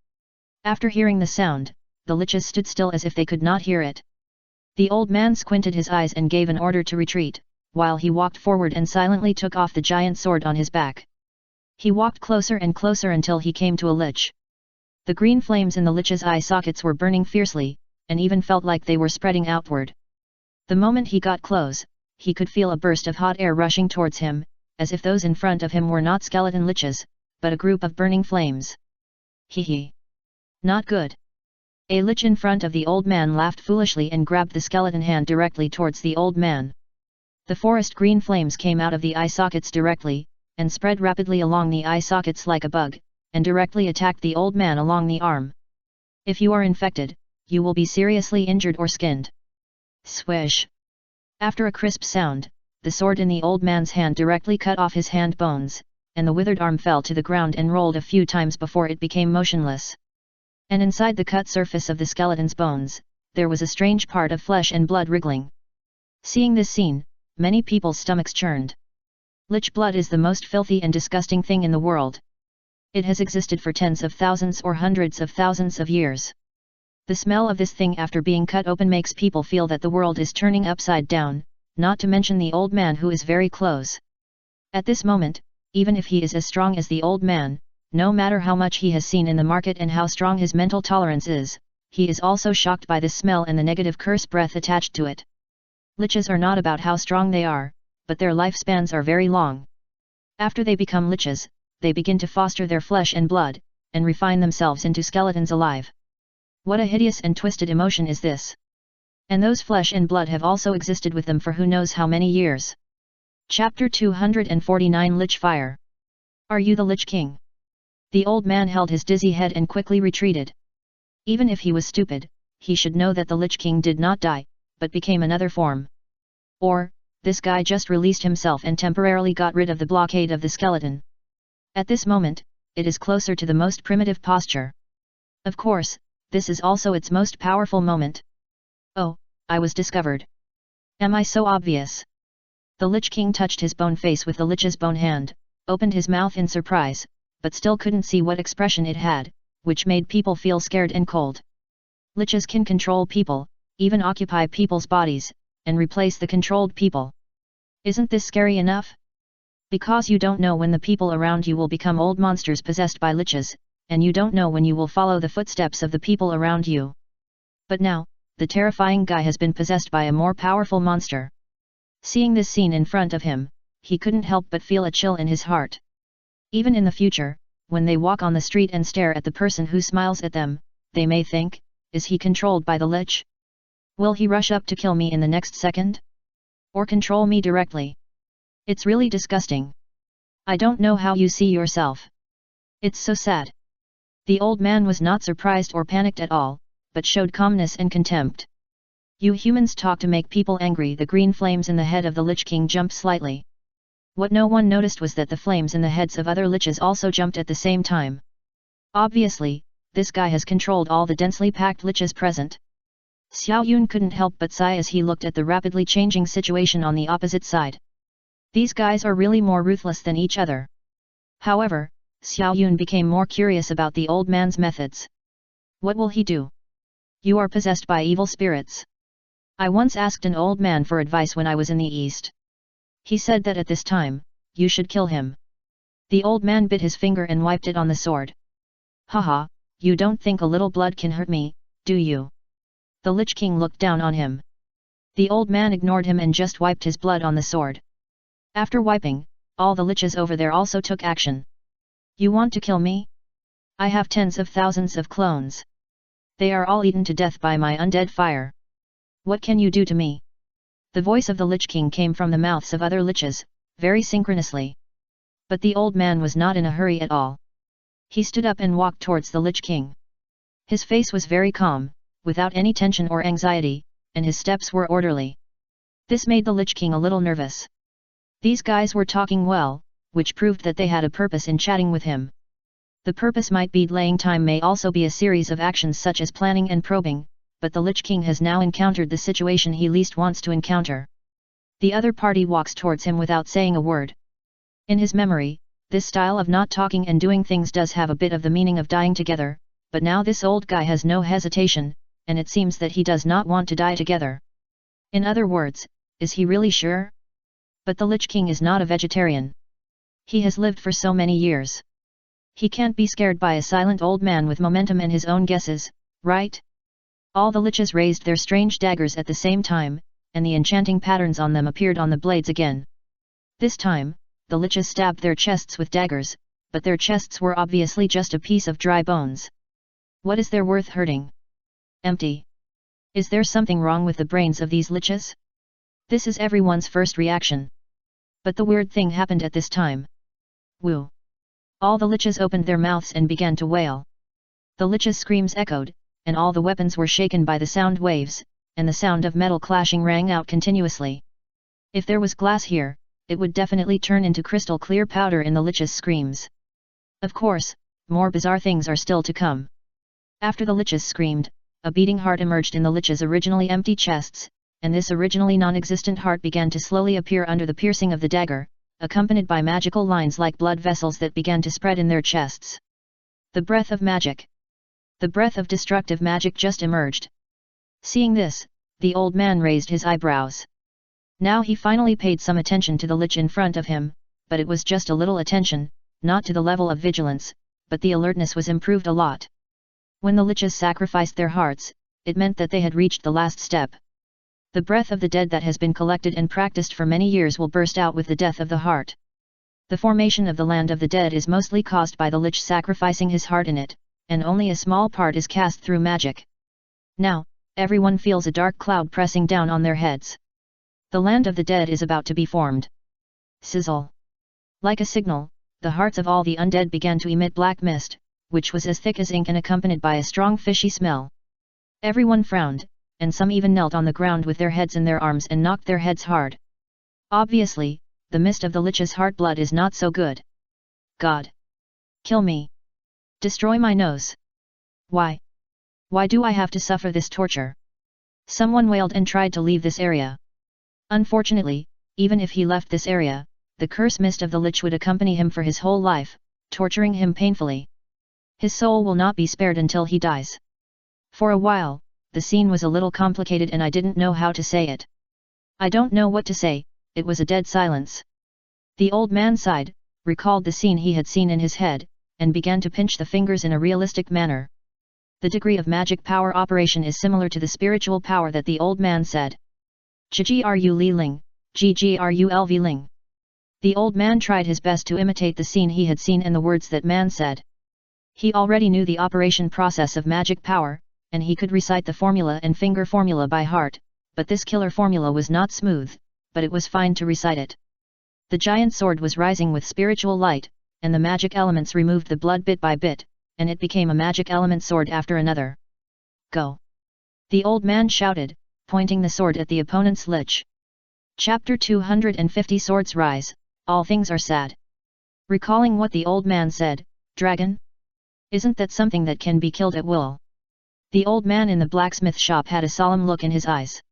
After hearing the sound, the liches stood still as if they could not hear it. The old man squinted his eyes and gave an order to retreat, while he walked forward and silently took off the giant sword on his back. He walked closer and closer until he came to a lich. The green flames in the lich's eye sockets were burning fiercely, and even felt like they were spreading outward. The moment he got close, he could feel a burst of hot air rushing towards him, as if those in front of him were not skeleton liches, but a group of burning flames. Hee. Not good. A lich in front of the old man laughed foolishly and grabbed the skeleton hand directly towards the old man. The forest green flames came out of the eye sockets directly, and spread rapidly along the eye sockets like a bug, and directly attacked the old man along the arm. If you are infected, you will be seriously injured or skinned. Swish! After a crisp sound, the sword in the old man's hand directly cut off his hand bones, and the withered arm fell to the ground and rolled a few times before it became motionless. And inside the cut surface of the skeleton's bones, there was a strange part of flesh and blood wriggling. Seeing this scene, many people's stomachs churned. Lich blood is the most filthy and disgusting thing in the world. It has existed for tens of thousands or hundreds of thousands of years. The smell of this thing after being cut open makes people feel that the world is turning upside down, not to mention the old man who is very close. At this moment, even if he is as strong as the old man, no matter how much he has seen in the market and how strong his mental tolerance is, he is also shocked by this smell and the negative curse breath attached to it. Liches are not about how strong they are, but their lifespans are very long. After they become liches, they begin to foster their flesh and blood, and refine themselves into skeletons alive. What a hideous and twisted emotion is this! And those flesh and blood have also existed with them for who knows how many years. Chapter 249 Lich Fire. Are you the Lich King? The old man held his dizzy head and quickly retreated. Even if he was stupid, he should know that the Lich King did not die, but became another form. Or, this guy just released himself and temporarily got rid of the blockade of the skeleton. At this moment, it is closer to the most primitive posture. Of course, this is also its most powerful moment. Oh, I was discovered. Am I so obvious? The Lich King touched his bone face with the Lich's bone hand, opened his mouth in surprise, but still couldn't see what expression it had, which made people feel scared and cold. Liches can control people, even occupy people's bodies, and replace the controlled people. Isn't this scary enough? Because you don't know when the people around you will become old monsters possessed by liches, and you don't know when you will follow the footsteps of the people around you. But now, the terrifying guy has been possessed by a more powerful monster. Seeing this scene in front of him, he couldn't help but feel a chill in his heart. Even in the future, when they walk on the street and stare at the person who smiles at them, they may think, is he controlled by the lich? Will he rush up to kill me in the next second? Or control me directly? It's really disgusting. I don't know how you see yourself. It's so sad. The old man was not surprised or panicked at all, but showed calmness and contempt. You humans talk to make people angry. The green flames in the head of the Lich King jumped slightly. What no one noticed was that the flames in the heads of other liches also jumped at the same time. Obviously, this guy has controlled all the densely packed liches present. Xiao Yun couldn't help but sigh as he looked at the rapidly changing situation on the opposite side. These guys are really more ruthless than each other. However, Xiao Yun became more curious about the old man's methods. What will he do? You are possessed by evil spirits. I once asked an old man for advice when I was in the East. He said that at this time, you should kill him. The old man bit his finger and wiped it on the sword. Haha, you don't think a little blood can hurt me, do you? The Lich King looked down on him. The old man ignored him and just wiped his blood on the sword. After wiping, all the liches over there also took action. You want to kill me? I have tens of thousands of clones. They are all eaten to death by my undead fire. What can you do to me? The voice of the Lich King came from the mouths of other liches, very synchronously. But the old man was not in a hurry at all. He stood up and walked towards the Lich King. His face was very calm, without any tension or anxiety, and his steps were orderly. This made the Lich King a little nervous. These guys were talking well, which proved that they had a purpose in chatting with him. The purpose might be delaying time, may also be a series of actions such as planning and probing, but the Lich King has now encountered the situation he least wants to encounter. The other party walks towards him without saying a word. In his memory, this style of not talking and doing things does have a bit of the meaning of dying together, but now this old guy has no hesitation, and it seems that he does not want to die together. In other words, is he really sure? But the Lich King is not a vegetarian. He has lived for so many years. He can't be scared by a silent old man with momentum and his own guesses, right? All the liches raised their strange daggers at the same time, and the enchanting patterns on them appeared on the blades again. This time, the liches stabbed their chests with daggers, but their chests were obviously just a piece of dry bones. What is there worth hurting? Empty. Is there something wrong with the brains of these liches? This is everyone's first reaction. But the weird thing happened at this time. Woo! All the liches opened their mouths and began to wail. The liches' screams echoed, and all the weapons were shaken by the sound waves, and the sound of metal clashing rang out continuously. If there was glass here, it would definitely turn into crystal clear powder in the liches' screams. Of course, more bizarre things are still to come. After the liches screamed, a beating heart emerged in the liches' originally empty chests, and this originally non-existent heart began to slowly appear under the piercing of the dagger, accompanied by magical lines like blood vessels that began to spread in their chests. The breath of magic. The breath of destructive magic just emerged. Seeing this, the old man raised his eyebrows. Now he finally paid some attention to the lich in front of him, but it was just a little attention, not to the level of vigilance, but the alertness was improved a lot. When the liches sacrificed their hearts, it meant that they had reached the last step. The breath of the dead that has been collected and practiced for many years will burst out with the death of the heart. The formation of the land of the dead is mostly caused by the lich sacrificing his heart in it, and only a small part is cast through magic. Now, everyone feels a dark cloud pressing down on their heads. The land of the dead is about to be formed. Sizzle. Like a signal, the hearts of all the undead began to emit black mist, which was as thick as ink and accompanied by a strong fishy smell. Everyone frowned, and some even knelt on the ground with their heads in their arms and knocked their heads hard. Obviously, the mist of the lich's heart blood is not so good. God! Kill me! Destroy my nose! Why? Why do I have to suffer this torture? Someone wailed and tried to leave this area. Unfortunately, even if he left this area, the curse mist of the lich would accompany him for his whole life, torturing him painfully. His soul will not be spared until he dies. For a while, the scene was a little complicated and I didn't know how to say it. I don't know what to say, it was a dead silence. The old man sighed, recalled the scene he had seen in his head, and began to pinch the fingers in a realistic manner. The degree of magic power operation is similar to the spiritual power that the old man said. Ggru Li Ling, Ggru Ling. The old man tried his best to imitate the scene he had seen and the words that man said. He already knew the operation process of magic power, and he could recite the formula and finger formula by heart, but this killer formula was not smooth, but it was fine to recite it. The giant sword was rising with spiritual light, and the magic elements removed the blood bit by bit, and it became a magic element sword after another. Go! The old man shouted, pointing the sword at the opponent's lich. Chapter 250 Swords Rise, All Things Are Sad. Recalling what the old man said, Dragon? Isn't that something that can be killed at will? The old man in the blacksmith shop had a solemn look in his eyes.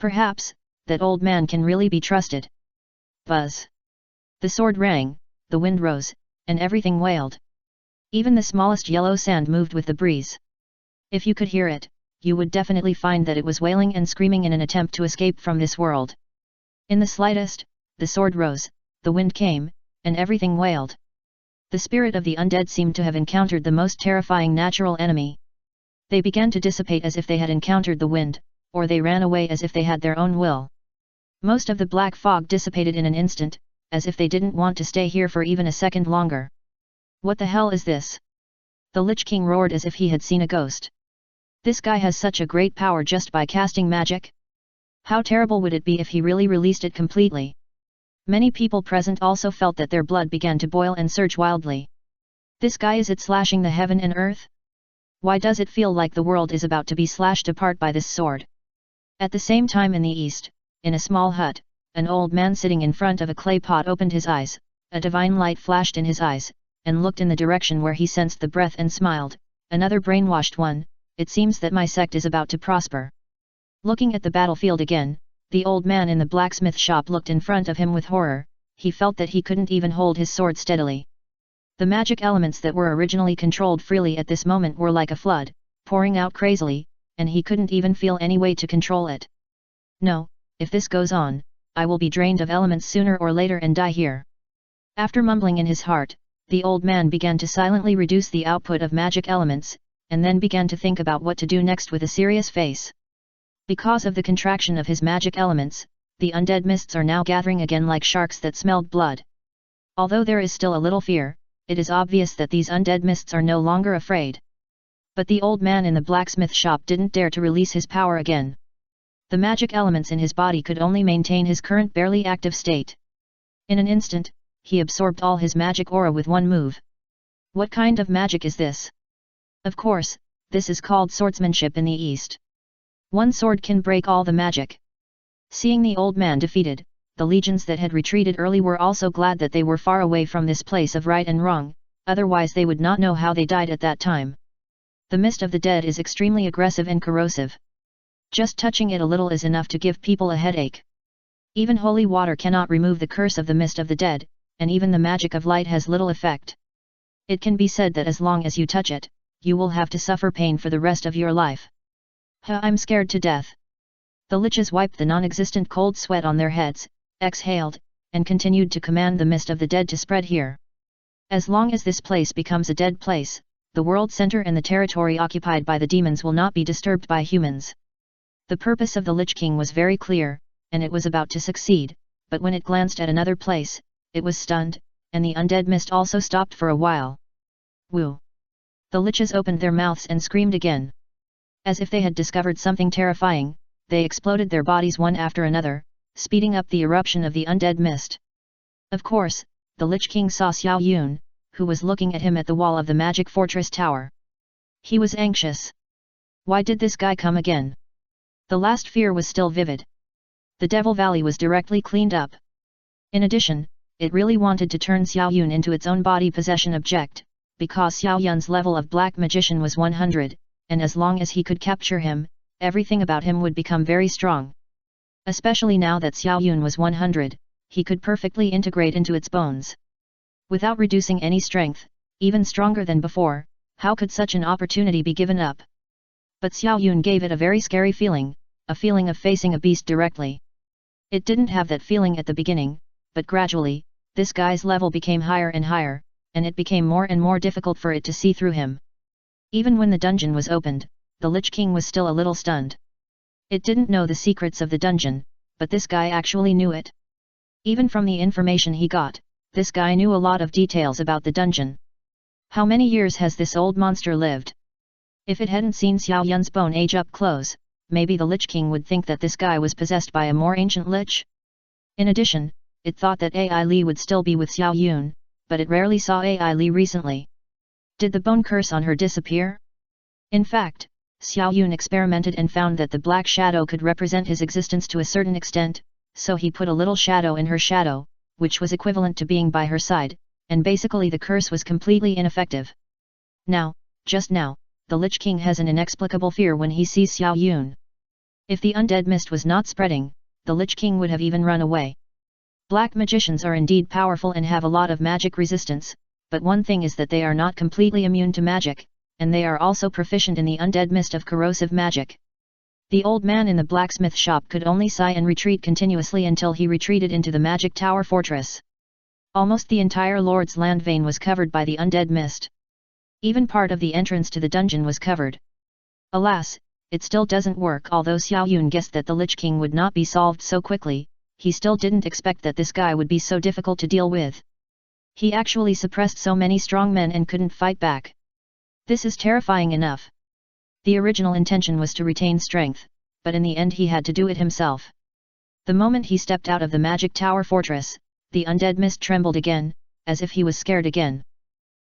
Perhaps, that old man can really be trusted. Buzz. The sword rang, the wind rose, and everything wailed. Even the smallest yellow sand moved with the breeze. If you could hear it, you would definitely find that it was wailing and screaming in an attempt to escape from this world. In the slightest, the sword rose, the wind came, and everything wailed. The spirit of the undead seemed to have encountered the most terrifying natural enemy. They began to dissipate as if they had encountered the wind, or they ran away as if they had their own will. Most of the black fog dissipated in an instant, as if they didn't want to stay here for even a second longer. What the hell is this? The Lich King roared as if he had seen a ghost. This guy has such a great power just by casting magic? How terrible would it be if he really released it completely? Many people present also felt that their blood began to boil and surge wildly. This guy, is it slashing the heaven and earth? Why does it feel like the world is about to be slashed apart by this sword? At the same time in the east, in a small hut, an old man sitting in front of a clay pot opened his eyes, a divine light flashed in his eyes, and looked in the direction where he sensed the breath and smiled, another brainwashed one, it seems that my sect is about to prosper. Looking at the battlefield again, the old man in the blacksmith shop looked in front of him with horror, he felt that he couldn't even hold his sword steadily. The magic elements that were originally controlled freely at this moment were like a flood, pouring out crazily, and he couldn't even feel any way to control it. No, if this goes on, I will be drained of elements sooner or later and die here. After mumbling in his heart, the old man began to silently reduce the output of magic elements, and then began to think about what to do next with a serious face. Because of the contraction of his magic elements, the undead mists are now gathering again like sharks that smelled blood. Although there is still a little fear, it is obvious that these undead mists are no longer afraid. But the old man in the blacksmith shop didn't dare to release his power again. The magic elements in his body could only maintain his current barely active state. In an instant, he absorbed all his magic aura with one move. What kind of magic is this? Of course, this is called swordsmanship in the East. One sword can break all the magic. Seeing the old man defeated, the legions that had retreated early were also glad that they were far away from this place of right and wrong, otherwise they would not know how they died at that time. The mist of the dead is extremely aggressive and corrosive. Just touching it a little is enough to give people a headache. Even holy water cannot remove the curse of the mist of the dead, and even the magic of light has little effect. It can be said that as long as you touch it, you will have to suffer pain for the rest of your life. I'm scared to death. The liches wiped the non-existent cold sweat on their heads, exhaled, and continued to command the mist of the dead to spread here. As long as this place becomes a dead place, the world center and the territory occupied by the demons will not be disturbed by humans. The purpose of the Lich King was very clear, and it was about to succeed, but when it glanced at another place, it was stunned, and the undead mist also stopped for a while. Woo! The liches opened their mouths and screamed again. As if they had discovered something terrifying, they exploded their bodies one after another, speeding up the eruption of the undead mist. Of course, the Lich King saw Xiao Yun, who was looking at him at the wall of the magic fortress tower. He was anxious. Why did this guy come again? The last fear was still vivid. The Devil Valley was directly cleaned up. In addition, it really wanted to turn Xiao Yun into its own body possession object, because Xiao Yun's level of black magician was 100, and as long as he could capture him, everything about him would become very strong. Especially now that Xiao Yun was 100, he could perfectly integrate into its bones. Without reducing any strength, even stronger than before, how could such an opportunity be given up? But Xiao Yun gave it a very scary feeling, a feeling of facing a beast directly. It didn't have that feeling at the beginning, but gradually, this guy's level became higher and higher, and it became more and more difficult for it to see through him. Even when the dungeon was opened, the Lich King was still a little stunned. It didn't know the secrets of the dungeon, but this guy actually knew it. Even from the information he got, this guy knew a lot of details about the dungeon. How many years has this old monster lived? If it hadn't seen Xiao Yun's bone age up close, maybe the Lich King would think that this guy was possessed by a more ancient lich. In addition, it thought that Ai Li would still be with Xiao Yun, but it rarely saw Ai Li recently. Did the bone curse on her disappear? In fact, Xiao Yun experimented and found that the black shadow could represent his existence to a certain extent, so he put a little shadow in her shadow, which was equivalent to being by her side, and basically the curse was completely ineffective. Now, just now, the Lich King has an inexplicable fear when he sees Xiao Yun. If the undead mist was not spreading, the Lich King would have even run away. Black magicians are indeed powerful and have a lot of magic resistance, but one thing is that they are not completely immune to magic, and they are also proficient in the undead mist of corrosive magic. The old man in the blacksmith shop could only sigh and retreat continuously until he retreated into the magic tower fortress. Almost the entire Lord's Land vein was covered by the undead mist. Even part of the entrance to the dungeon was covered. Alas, it still doesn't work. Although Xiao Yun guessed that the Lich King would not be solved so quickly, he still didn't expect that this guy would be so difficult to deal with. He actually suppressed so many strong men and couldn't fight back. This is terrifying enough. The original intention was to retain strength, but in the end he had to do it himself. The moment he stepped out of the magic tower fortress, the undead mist trembled again, as if he was scared again.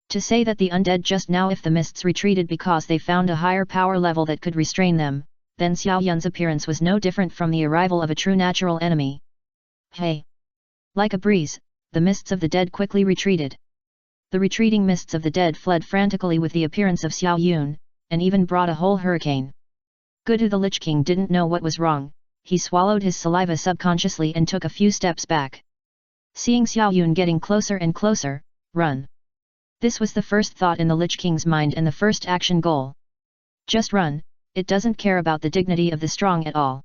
To say that the undead just now, if the mists retreated because they found a higher power level that could restrain them, then Xiao Yun's appearance was no different from the arrival of a true natural enemy. Hey! Like a breeze, the mists of the dead quickly retreated. The retreating mists of the dead fled frantically with the appearance of Xiao Yun, and even brought a whole hurricane. Good. The Lich King didn't know what was wrong, he swallowed his saliva subconsciously and took a few steps back. Seeing Xiao Yun getting closer and closer, run. This was the first thought in the Lich King's mind and the first action goal. Just run, it doesn't care about the dignity of the strong at all.